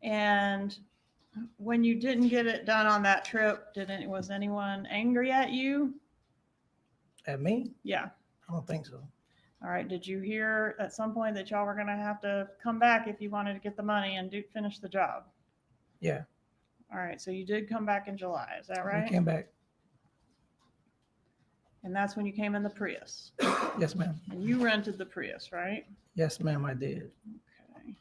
And when you didn't get it done on that trip, was anyone angry at you? At me? Yeah. I don't think so. All right. Did you hear at some point that y'all were going to have to come back if you wanted to get the money and finish the job? Yeah. All right. So you did come back in July. Is that right? We came back. And that's when you came in the Prius. Yes, ma'am. And you rented the Prius, right? Yes, ma'am, I did. Okay.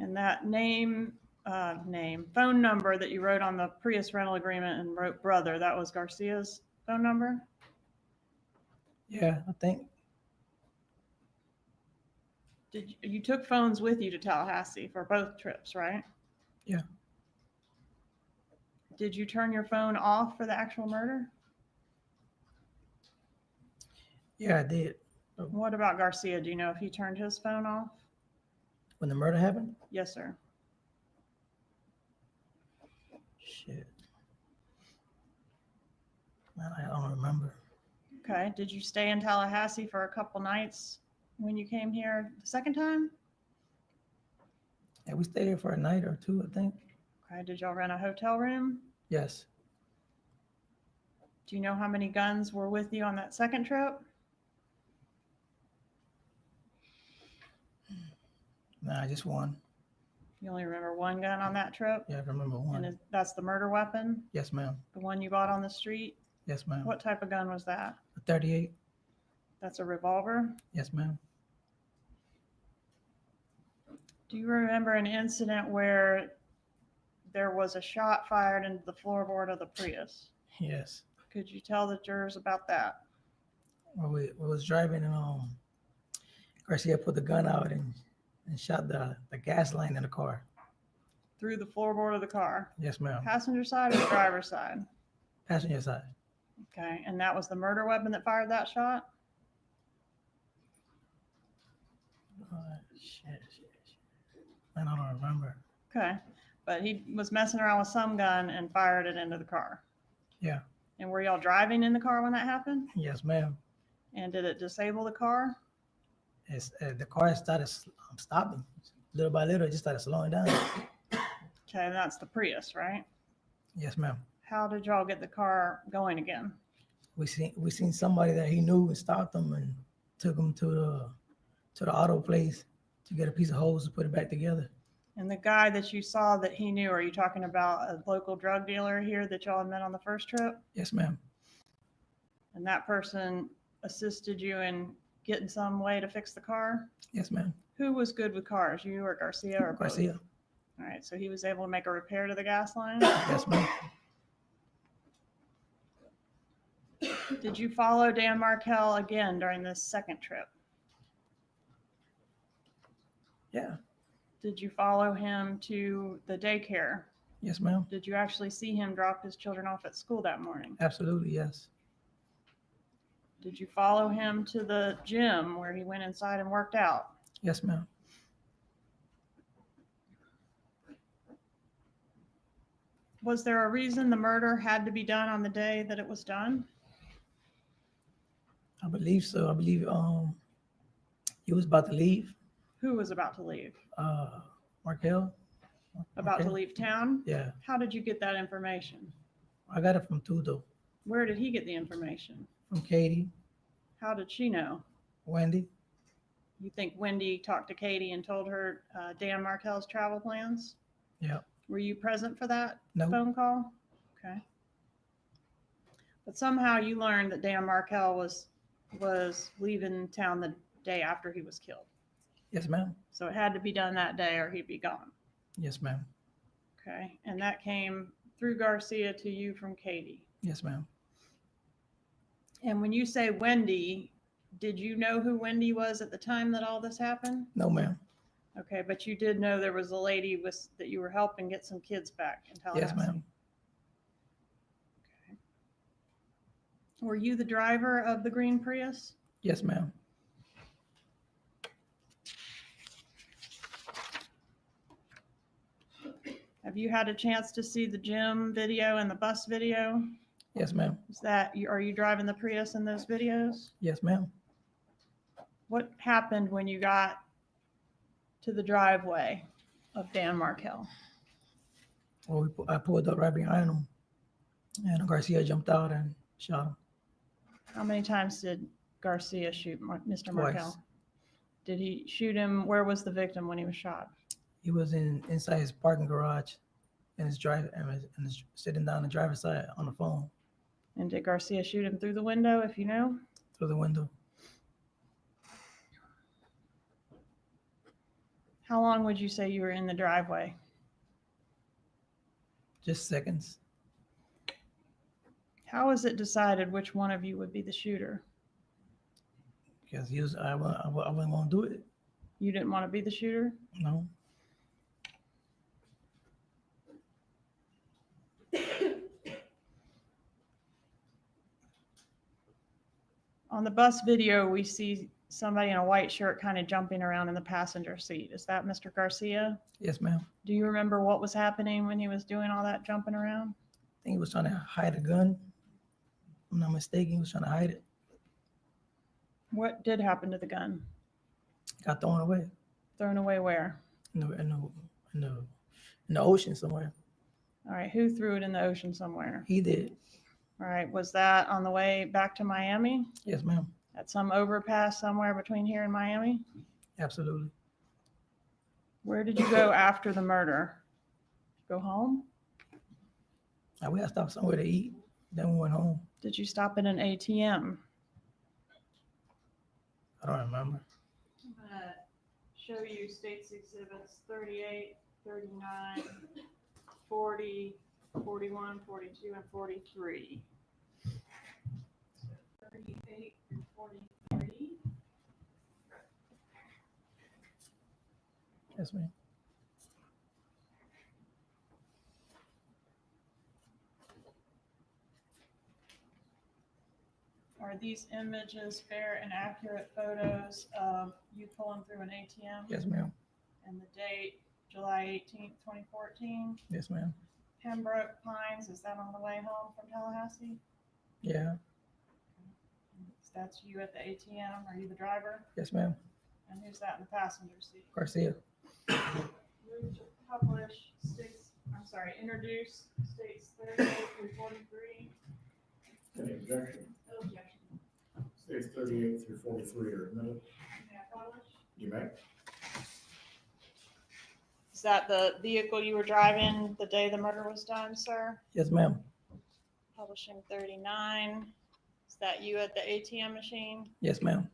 And that phone number that you wrote on the Prius rental agreement and wrote brother, that was Garcia's phone number? Yeah, I think. You took phones with you to Tallahassee for both trips, right? Yeah. Did you turn your phone off for the actual murder? Yeah, I did. What about Garcia? Do you know if he turned his phone off? When the murder happened? Yes, sir. Shit. Man, I don't remember. Okay. Did you stay in Tallahassee for a couple nights when you came here the second time? Yeah, we stayed here for a night or 2, I think. Okay. Did y'all rent a hotel room? Yes. Do you know how many guns were with you on that second trip? Nah, just 1. You only remember one gun on that trip? Yeah, I remember 1. And that's the murder weapon? Yes, ma'am. The one you bought on the street? Yes, ma'am. What type of gun was that? A 38? That's a revolver? Yes, ma'am. Do you remember an incident where there was a shot fired into the floorboard of the Prius? Yes. Could you tell the jurors about that? Well, we was driving and Garcia put the gun out and shot the gas line in the car. Through the floorboard of the car? Yes, ma'am. Passenger side or driver's side? Passenger side. Okay, and that was the murder weapon that fired that shot? Shit. Man, I don't remember. Okay, but he was messing around with some gun and fired it into the car. Yeah. And were y'all driving in the car when that happened? Yes, ma'am. And did it disable the car? It's, the car started stopping. Little by little, it just started slowing down. Okay, that's the Prius, right? Yes, ma'am. How did y'all get the car going again? We seen somebody that he knew and stopped him and took him to the auto place to get a piece of hose to put it back together. And the guy that you saw that he knew, are you talking about a local drug dealer here that y'all had met on the first trip? Yes, ma'am. And that person assisted you in getting some way to fix the car? Yes, ma'am. Who was good with cars, you or Garcia or both? Garcia. All right, so he was able to make a repair to the gas line? Yes, ma'am. Did you follow Dan Markel again during this second trip? Yeah. Did you follow him to the daycare? Yes, ma'am. Did you actually see him drop his children off at school that morning? Absolutely, yes. Did you follow him to the gym where he went inside and worked out? Yes, ma'am. Was there a reason the murder had to be done on the day that it was done? I believe so. I believe he was about to leave. Who was about to leave? Markel. About to Markel. leave town? Yeah, How did you get that information? I got it from Tudo, Where did he get the information? from Katie, How did she know? Wendy. You think Wendi talked to Katie and told her Dan Markel's travel plans? Yeah. Were you present for that No. phone call? Okay. But somehow you learned that Dan Markel was leaving town the day after he was killed. Yes, ma'am. So it had to be done that day or he'd be gone. Yes, ma'am. Okay. And that came through Garcia to you from Katie. Yes, ma'am. And when you say Wendi, did you know who Wendi was at the time that all this happened? No, ma'am. Okay, but you did know there was a lady that you were helping get some kids back in Tallahassee. Yes, ma'am. Okay. Were you the driver of the green Prius? Yes, ma'am. Have you had a chance to see the gym video and the bus video? Yes, ma'am. Are you driving the Prius in those videos? Yes, ma'am. What happened when you got to the driveway of Dan Markel? Well, I pulled up right behind him, and Garcia jumped out and shot him. How many times did Garcia shoot Mr. Markel? Twice. Did he shoot him? Where was the victim when he was shot? He was inside his parking garage, and his sitting down the driver's side on the phone. And did Garcia shoot him through the window, if you know? Through the window. How long would you say you were in the driveway? Just seconds. How was it decided which one of you would be the shooter? Because I wasn't going to do it. You didn't want to be the shooter? No. On the bus video, we see somebody in a white shirt kind of jumping around in the passenger seat. Is that Mr. Garcia? Yes, ma'am. Do you remember what was happening when he was doing all that jumping around? I think he was trying to hide a gun. If I'm not mistaken, he was trying to hide it. What did happen to the gun? Got thrown away. Thrown away where? In the ocean somewhere. All right, who threw it in the ocean somewhere? He did. All right, was that on the way back to Miami? Yes, ma'am. At some overpass somewhere between here and Miami? Absolutely. Where did you go after the murder? Go home? We had to stop somewhere to eat. Then we went home. Did you stop at an ATM? I don't remember. I'm going to show you states exhibits 38, 39, 40, 41, 42, and 43. So 38 through 43. Yes, ma'am. Are these images fair and accurate photos of you pulling through an ATM? Yes, ma'am. And the date, July 18th, 2014? Yes, ma'am. Pembroke Pines, is that on the way home from Tallahassee? Yeah. That's you at the ATM. Are you the driver? Yes, ma'am. And who's that in the passenger seat? Garcia. Move to publish introduce states 38 through 43. Any objection? No objection. States 38 through 43 are admitted. May I publish? You may. Is that the vehicle you were driving the day the murder was done, sir? Yes, ma'am. Publishing 39. Is that you at the ATM machine? Yes, ma'am.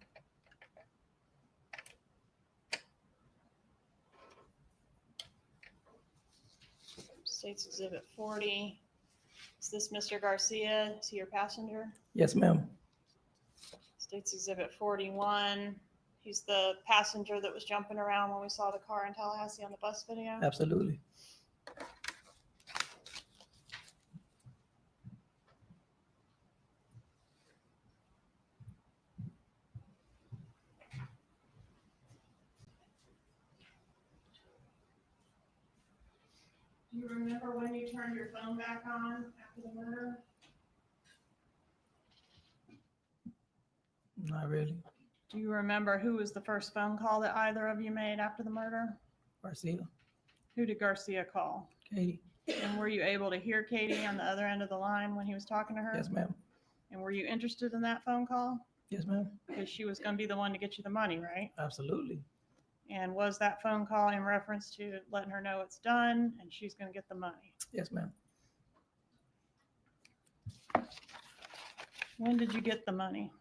States Exhibit 40. Is this Mr. Garcia? Is he your passenger? Yes, ma'am. States Exhibit 41. He's the passenger that was jumping around when we saw the car in Tallahassee on the bus video? Absolutely. Do you remember when you turned your phone back on after the murder? Not really. Do you remember who was the first phone call that either of you made after the murder? Garcia, Who did Garcia call? Katie. And were you able to hear Katie on the other end of the line when he was talking to her? Yes, ma'am. And were you interested in that phone call? Yes, ma'am. Because she was going to be the one to get you the money, right? Absolutely. And was that phone call in reference to letting her know it's done and she's going to get the money? Yes, ma'am. When did you get the money?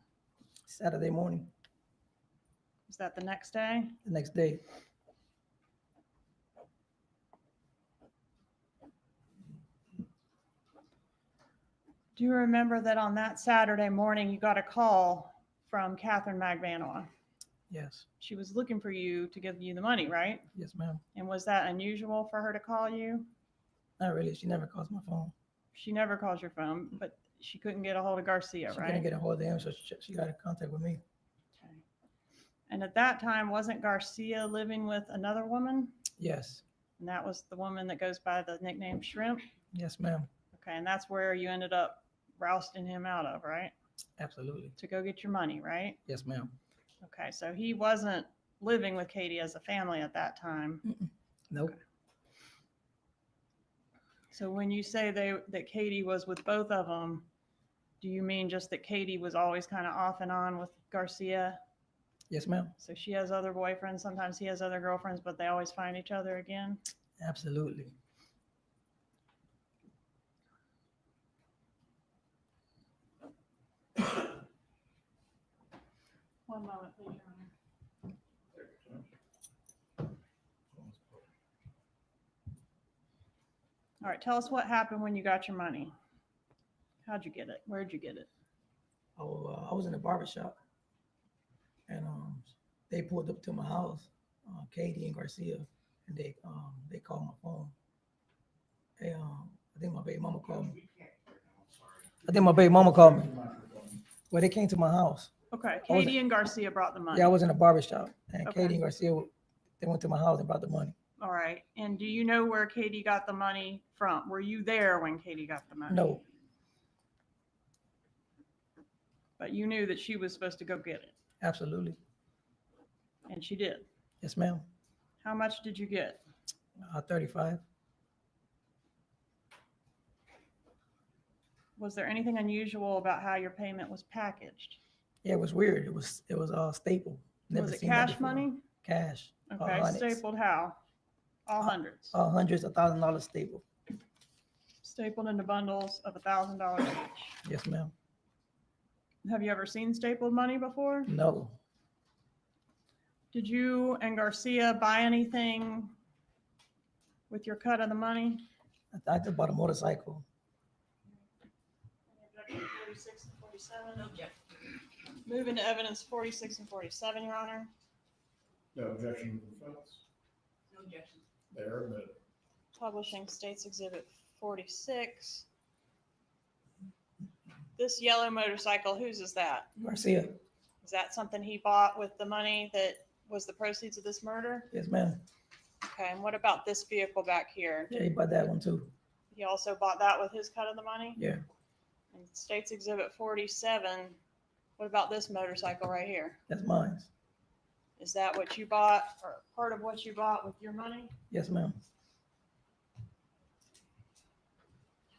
Saturday morning, Was that the next day? the next day. Do you remember that on that Saturday morning you got a call from Katherine Magbanua? Yes. She was looking for you to give you the money, right? Yes, ma'am. And was that unusual for her to call you? Not really. She never calls my phone. She never calls your phone, but she couldn't get a hold of Garcia, She right? couldn't get a hold of him, so she got in contact with me. Okay. And at that time, wasn't Garcia living with another woman? Yes. And that was the woman that goes by the nickname Shrimp? Yes, ma'am. Okay, and that's where you ended up rousting him out of, right? Absolutely. To go get your money, right? Yes, ma'am. Okay, so he wasn't living with Katie as a family at that time. Nope. Okay. So when you say that Katie was with both of them, do you mean just that Katie was always kind of off and on with Garcia? Yes, ma'am. So she has other boyfriends, sometimes he has other girlfriends, but they always find each other again? Absolutely. One moment, please, Your Honor. All right, tell us what happened when you got your money. How'd you get it? Where'd you get it? I was in a barbershop, and they pulled up to my house, Katie and Garcia, and they called my phone. Hey, I think my baby mama called me. Well, they came to my house. Okay, Katie and Garcia brought the money. Yeah, I was in a barbershop, and Okay. Katie and Garcia, they went to my house and brought the money. All right, and do you know where Katie got the money from? Were you there when Katie got the money? No. But you knew that she was supposed to go get it, Absolutely. and she did. Yes, ma'am. How much did you get? 35. Was there anything unusual about how your payment was packaged? Yeah, it was weird. It was stapled. Never Was it seen that cash before. money? Cash. Okay, hundreds. stapled how? All hundreds. Hundreds, $1,000 stapled. Stapled into bundles of $1,000 each. Yes, ma'am. Have you ever seen stapled money before? No. Did you and Garcia buy anything with your cut of the money? I just bought a motorcycle. 46 and 47. No objection. Moving to evidence 46 and 47, Your Honor. No objection from the defense. No objection. They are admitted. Publishing States Exhibit 46. This yellow motorcycle, whose is that? Garcia. Is that something he bought with the money that was the proceeds of this murder? Yes, ma'am. Okay, and what about this vehicle back here? Yeah, he bought that one too. He also bought that with his cut of the money? Yeah. And States Exhibit 47, what about this motorcycle right here? That's mine. Is that what you bought, or part of what you bought with your money? Yes, ma'am.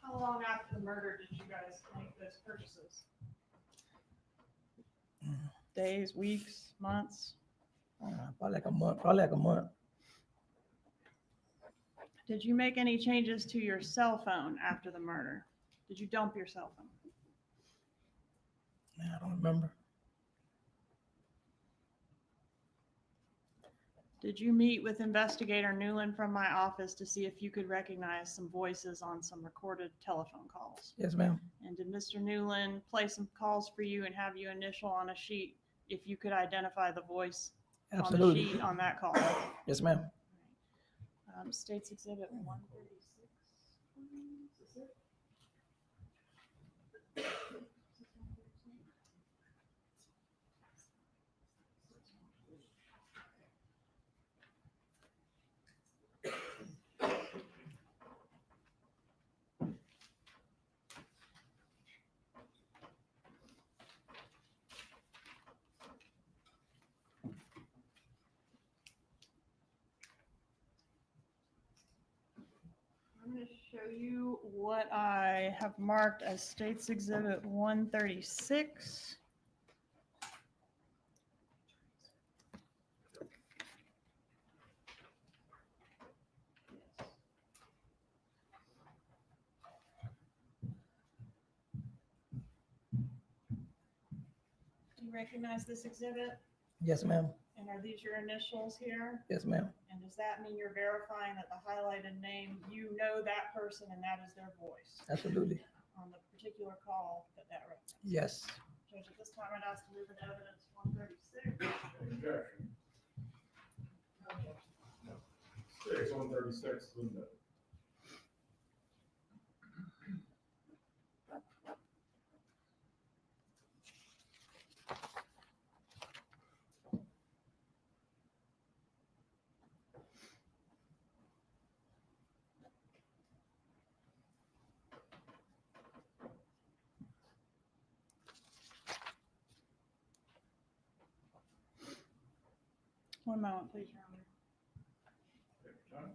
How long after the murder did you guys make those purchases? Days, weeks, months? Probably like a month. Did you make any changes to your cell phone after the murder? Did you dump your cell phone? I don't remember. Did you meet with investigator Newland from my office to see if you could recognize some voices on some recorded telephone calls? Yes, ma'am. And did Mr. Newland play some calls for you and have you initial on a sheet if you could identify the voice Absolutely. on the sheet on that call? Yes, ma'am. States Exhibit 136. Is it? to show you what I have marked as State's Exhibit 136. Do you recognize this exhibit? Yes, ma'am. And are these your initials here? Yes, ma'am. And does that mean you're verifying that the highlighted name, you know that person and that is their voice Absolutely. on the particular call that reference? Yes. Judge, at this time, I'd ask to move in evidence 136. Objection. 136, Linda. One moment, please, Your Honor. Take your time.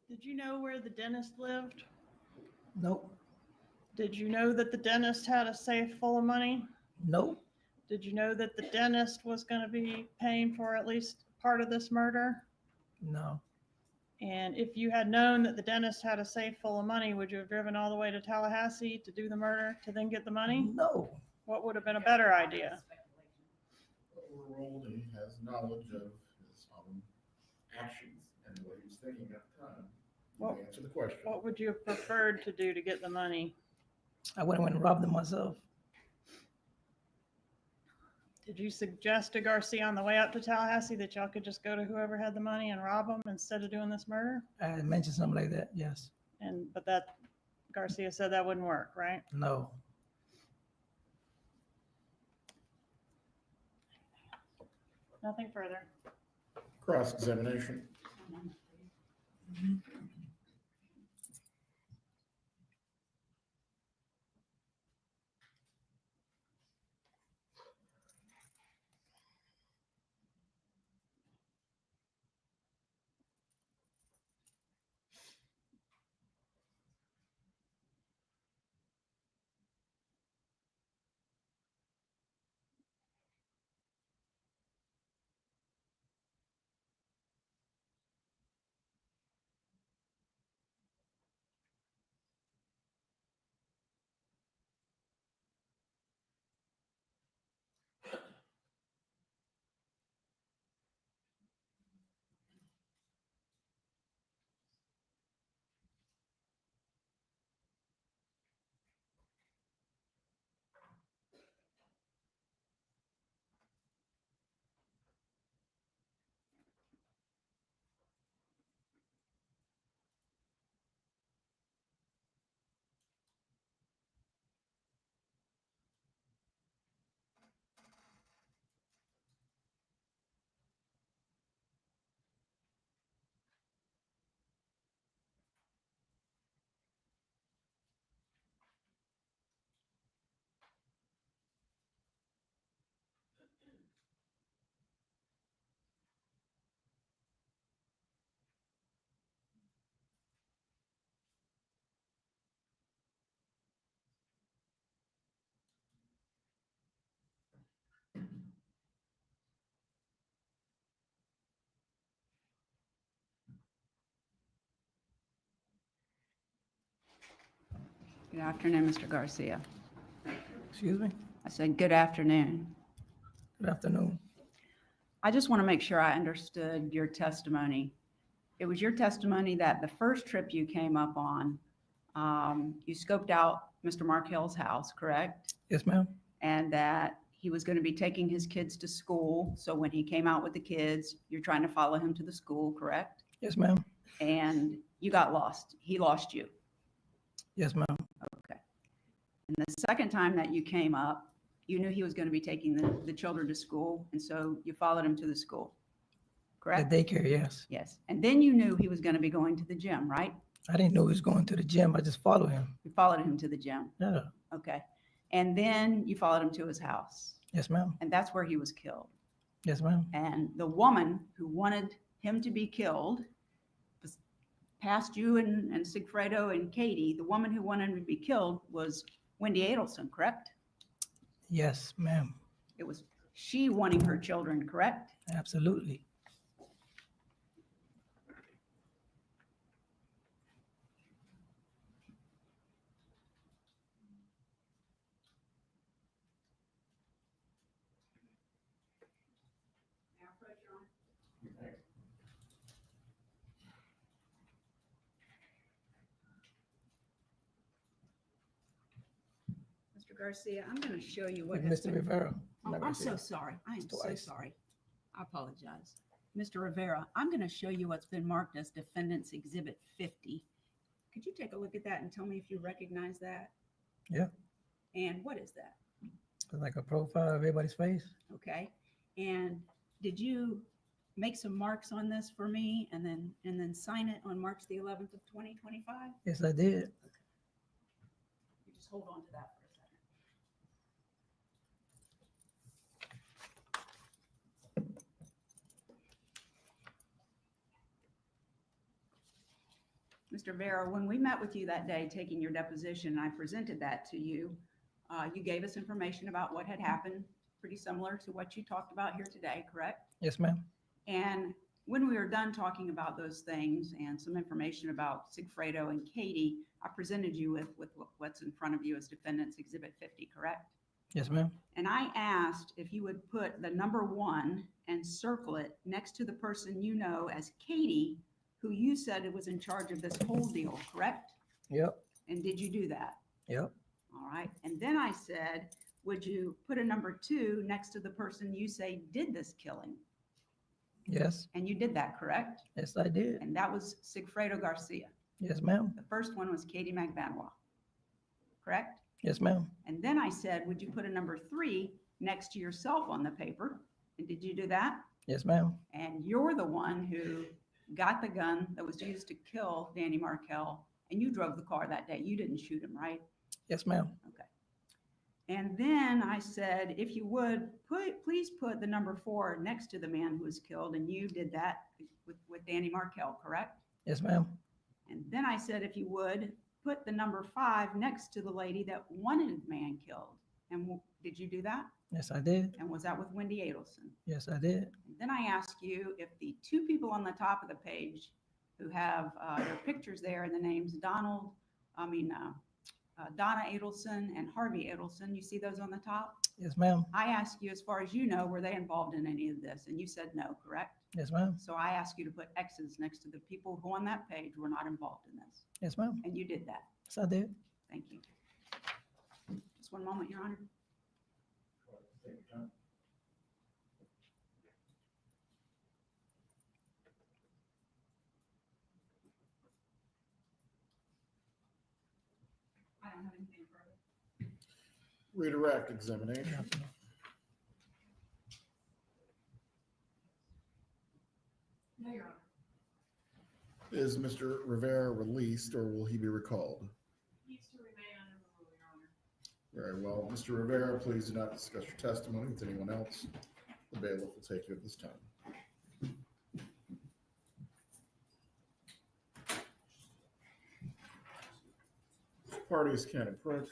Did you know where the dentist lived? Nope. Did you know that the dentist had a safe full of money? Nope. Did you know that the dentist was going to be paying for at least part of this murder? No. And if you had known that the dentist had a safe full of money, would you have driven all the way to Tallahassee to do the murder to then get the money? No. What would have been a better idea? Overall, he has knowledge of his own actions and what he was thinking at the time. You may answer the question. What would you have preferred to do to get the money? I would have went and robbed them myself. Did you suggest to Garcia on the way up to Tallahassee that y'all could just go to whoever had the money and rob them instead of doing this murder? I mentioned something like that. Yes. But that Garcia said that wouldn't work, right? No. Nothing further. Cross-examination. Good afternoon, Mr. Garcia. Excuse me? I said, good afternoon. Good afternoon. I just want to make sure I understood your testimony. It was your testimony that the first trip you came up on, you scoped out Mr. Markel's house, correct? Yes, ma'am. And that he was going to be taking his kids to school. So when he came out with the kids, you're trying to follow him to the school, correct? Yes, ma'am. And you got lost. He lost you. Yes, ma'am. Okay. And the second time that you came up, you knew he was going to be taking the children to school. And so you followed him to the school, correct? The daycare, yes. Yes. And then you knew he was going to be going to the gym, right? I didn't know he was going to the gym. I just followed him. You followed him to the gym. Yeah. Okay. And then you followed him to his house. Yes, ma'am. And that's where he was killed. Yes, ma'am. And the woman who wanted him to be killed, past you and Sigfredo and Katie, the woman who wanted him to be killed was Wendi Adelson, correct? Yes, ma'am. It was she wanting her children, correct? Absolutely. Mr. Garcia, I'm going to show you what has Mr. been- Rivera. Oh, Not I'm so Garcia. sorry. I am so Twice. sorry. I apologize. Mr. Rivera, I'm going to show you what's been marked as Defendant's Exhibit 50. Could you take a look at that and tell me if you recognize that? Yeah. And what is that? It's like a profile of everybody's face. Okay. And did you make some marks on this for me and then sign it on March the 11th of 2025? Yes, I did. You just hold on to that for a second. Mr. Vera, when we met with you that day, taking your deposition, and I presented that to you, you gave us information about what had happened, pretty similar to what you talked about here today, correct? Yes, ma'am. And when we were done talking about those things and some information about Sigfredo and Katie, I presented you with what's in front of you as Defendant's Exhibit 50, correct? Yes, ma'am. And I asked if you would put the number 1 and circle it next to the person you know as Katie, who you said was in charge of this whole deal, correct? Yep. And did you do that? Yep. All right. And then I said, would you put a number 2 next to the person you say did this killing? Yes. And you did that, correct? Yes, I did. And that was Sigfredo Garcia. Yes, ma'am. The first one was Katie Magbanua, correct? Yes, ma'am. And then I said, would you put a number 3 next to yourself on the paper? And did you do that? Yes, ma'am. And you're the one who got the gun that was used to kill Dan Markel, and you drove the car that day. You didn't shoot him, right? Yes, ma'am. Okay. And then I said, if you would, please put the number 4 next to the man who was killed, and you did that with Dan Markel, correct? Yes, ma'am. And then I said, if you would, put the number 5 next to the lady that wanted the man killed. And did you do that? Yes, I did. And was that with Wendi Adelson? Yes, I did. And then I asked you if the 2 people on the top of the page who have their pictures there and the names Donna Adelson and Harvey Adelson, you see those on the top? Yes, ma'am. I asked you, as far as you know, were they involved in any of this? And you said no, correct? Yes, ma'am. So I asked you to put X's next to the people who on that page were not involved in this. Yes, ma'am. And you did that. Yes, I did. Thank you. Just one moment, Your Honor. I don't have anything further. Redirect examination. No, Your Honor. Is Mr. Rivera released or will he be recalled? Needs to remain under the rule, Your Honor. Very well. Mr. Rivera, please do not discuss your testimony with anyone else. The bailiff will take you at this time. Parties can approach.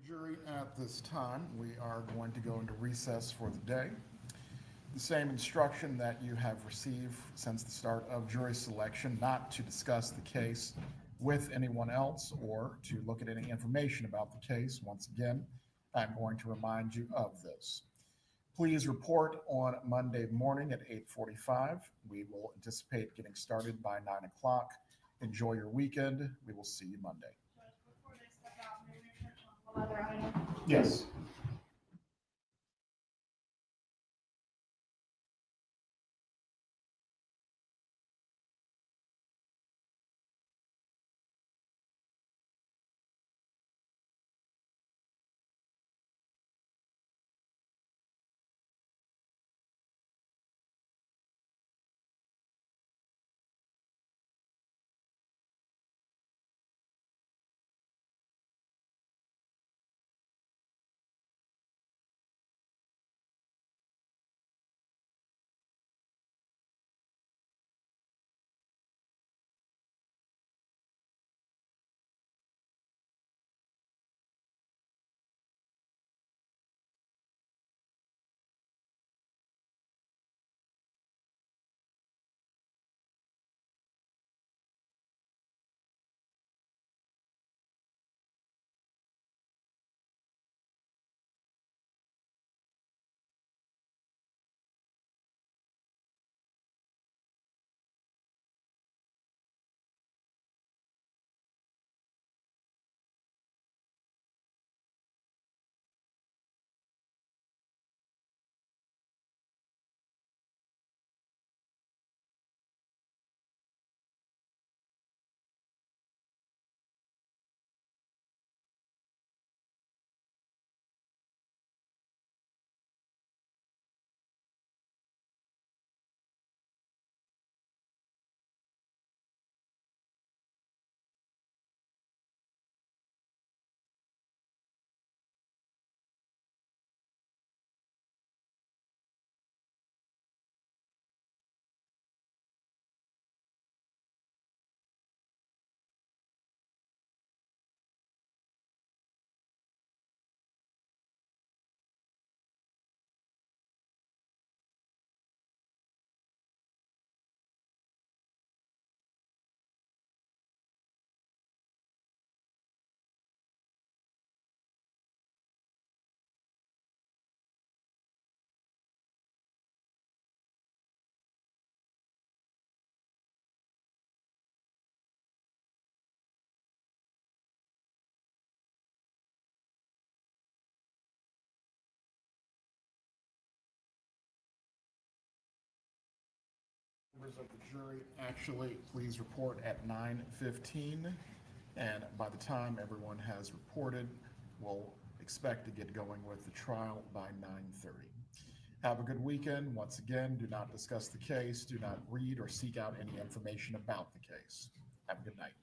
Jury, at this time, we are going to go into recess for the day. The same instruction that you have received since the start of jury selection, not to discuss the case with anyone else or to look at any information about the case. Once again, I'm going to remind you of this. Please report on Monday morning at 8:45. We will anticipate getting started by 9 o'clock. Enjoy your weekend. We will see you Monday. Before they step out, maybe touch on one other item. Yes. Members of the jury, actually, please report at 9:15. And by the time everyone has reported, we'll expect to get going with the trial by 9:30. Have a good weekend. Once again, do not discuss the case. Do not read or seek out any information about the case. Have a good night.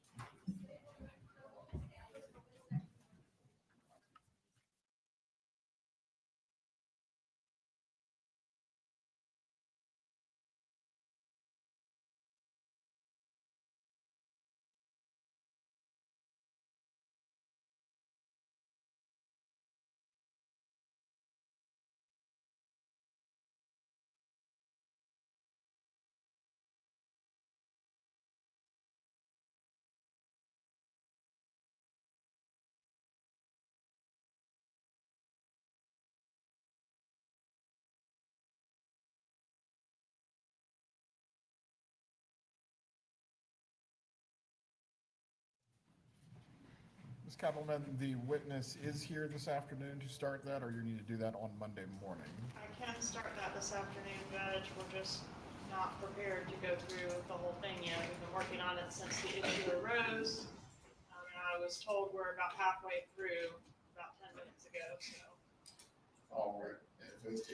Ms. Kappelman, the witness is here this afternoon to start that, or you need to do that on Monday morning? I can start that this afternoon, Judge. We're just not prepared to go through the whole thing yet. We've been working on it since the issue arose. And I was told we're about halfway through about 10 minutes ago, so. All right. If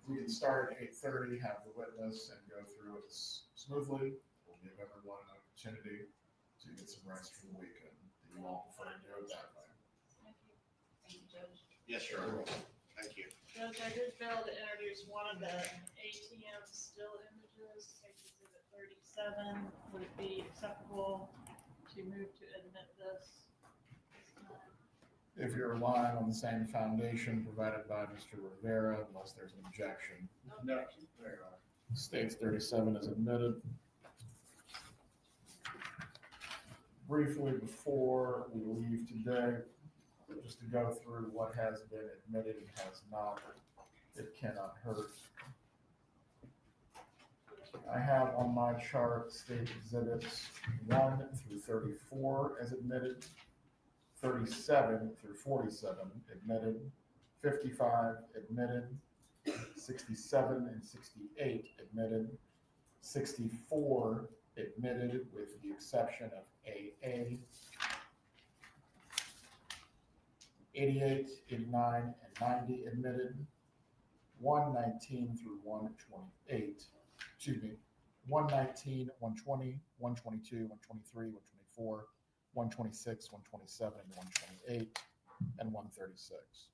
we can start at 8:30, have the witness and go through it smoothly, we'll give everyone an opportunity to get some rest for the weekend. Do you all prefer to do it that way? Thank you. Thank you, Judge. Yes, sure. Thank you. Judge, I did fail to introduce one of the ATM still images, case exhibit 37. Would it be acceptable to move to admit this time? If you're relying on the same foundation provided by Mr. Rivera, unless there's an objection. No. States 37 is admitted. Briefly, before we leave today, just to go through what has been admitted and has not, it cannot hurt. I have on my chart state exhibits 1 through 34 as admitted, 37 through 47 admitted, 55 admitted, 67 and 68 admitted, 64 admitted with the exception of AA, 88, 89, and 90 admitted, 119 through 128, 119, 120, 122, 123, 124, 126, 127, and 128, and 136.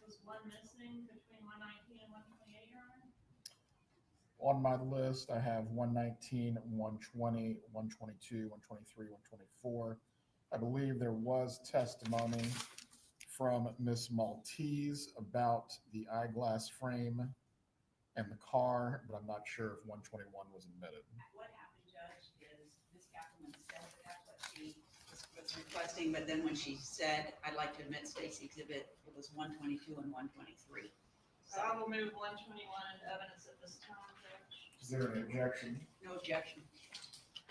Was one missing between 119 and 128, Your Honor? On my list, I have 119, 120, 122, 123, 124. I believe there was testimony from Miss Maltese about the eyeglass frame and the car, but I'm not sure if 121 was admitted. What happened, Judge, is Ms. Katherine said that that's what she was requesting, but then when she said, I'd like to admit State's exhibit, it was 122 and 123. So I will move 121 into evidence at this time, Judge. Is there an objection? No objection.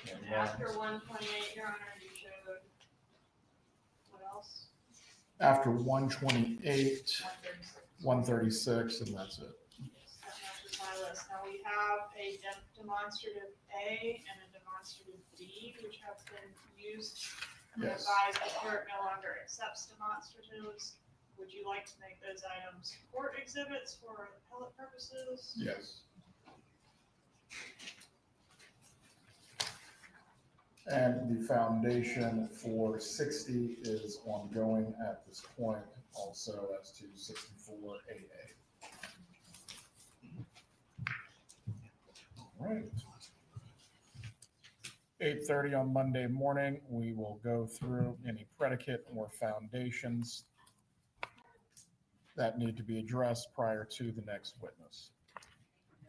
And after 128, Your Honor, you showed what else? After 128, 136, and that's it. That matches my list. Now we have a demonstrative A and a demonstrative D, which have been used. And Yes. advised the court no longer accepts demonstratives. Would you like to make those items court exhibits for appellate purposes? Yes. And the foundation for 60 is ongoing at this point, also as to 64 AA. All right. 8:30 on Monday morning, we will go through any predicate or foundations that need to be addressed prior to the next witness.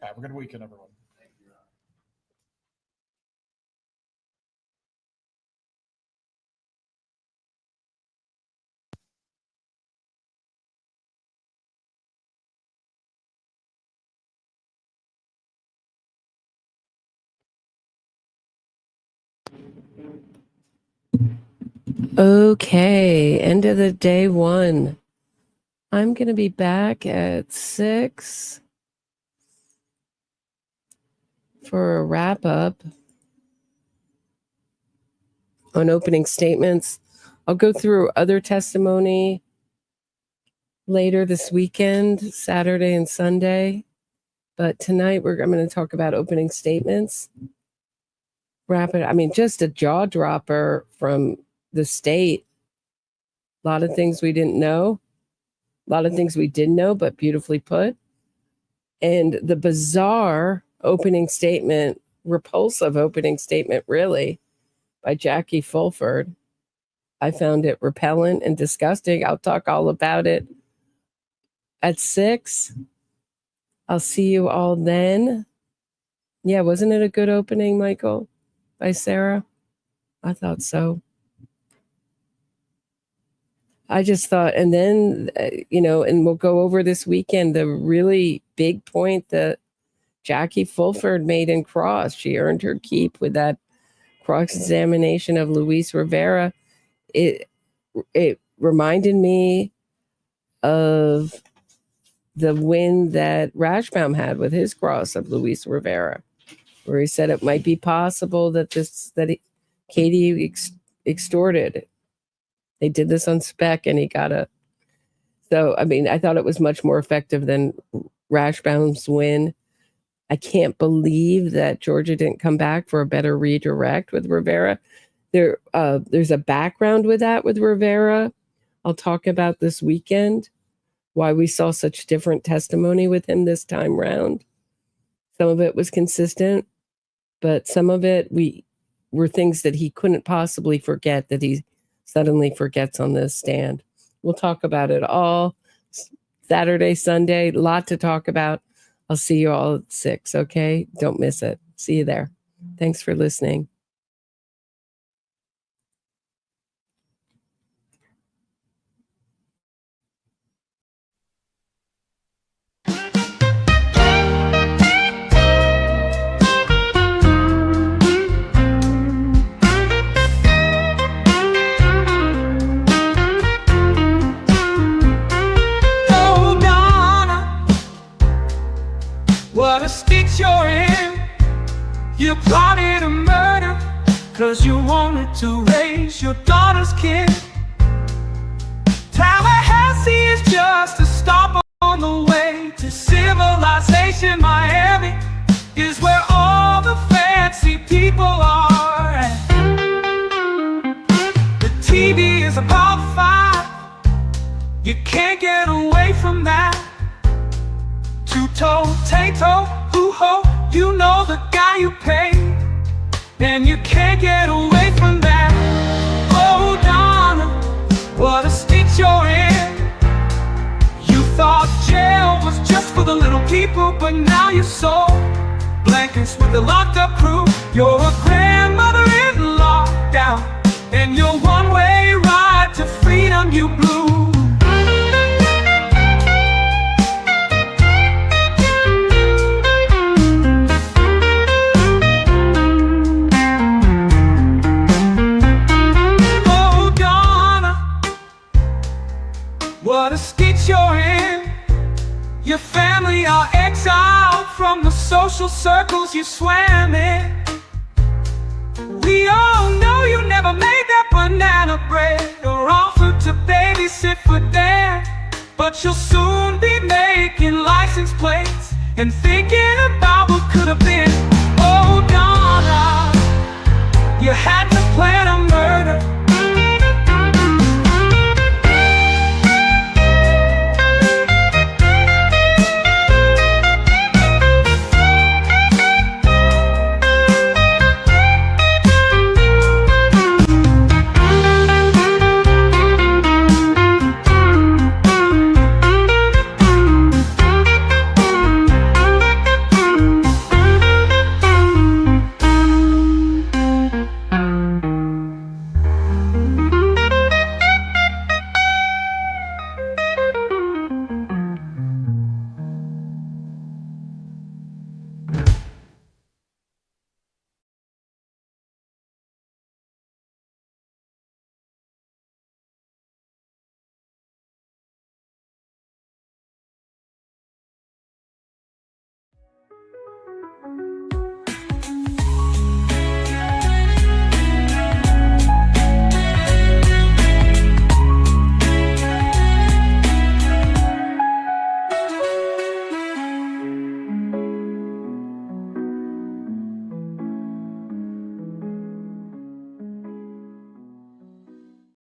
Have a good weekend, everyone. Okay, end of the day one. I'm going to be back at 6 for a wrap up on opening statements. I'll go through other testimony later this weekend, Saturday and Sunday. But tonight I'm going to talk about opening statements. Wrap it. I mean, just a jaw dropper from the state. A lot of things we didn't know. A lot of things we did know, but beautifully put. And the bizarre opening statement, repulsive opening statement, really, by Jackie Fulford. I found it repellent and disgusting. I'll talk all about it at 6. I'll see you all then. Yeah, wasn't it a good opening, Michael, by Sarah? I thought so. I just thought, and then, and we'll go over this weekend, the really big point that Jackie Fulford made in cross. She earned her keep with that cross-examination of Luis Rivera. It reminded me of the win that Rashbaum had with his cross of Luis Rivera, where he said it might be possible that Katie extorted. They did this on spec and he got a. So, I mean, I thought it was much more effective than Rashbaum's win. I can't believe that Georgia didn't come back for a better redirect with Rivera. There's a background with that with Rivera. I'll talk about this weekend, why we saw such different testimony with him this time round. Some of it was consistent, but some of it were things that he couldn't possibly forget that he suddenly forgets on this stand. We'll talk about it all Saturday, Sunday, lot to talk about. I'll see you all at 6, okay? Don't miss it. See you there. Thanks for listening. What a stitch you're in. You plotted a murder 'cause you wanted to raise your daughter's kid. Tallahassee is just a stop on the way to civilization. Miami is where all the fancy people are. The TV is a Power 5. You can't get away from that. Two-toe, tay-toe, hoo-ho, you know the guy you pay, and you can't get away from that. Oh, Donna, what a stitch you're in. You thought jail was just for the little people, but now you're so blankets with the locked up crew. You're a grandmother in lockdown, and your one-way ride to freedom you blew. What a stitch you're in. Your family are exiled from the social circles you swam in. We all know you never made that banana bread or offered to babysit for Dan, but you'll soon be making license plates and thinking about what could have been.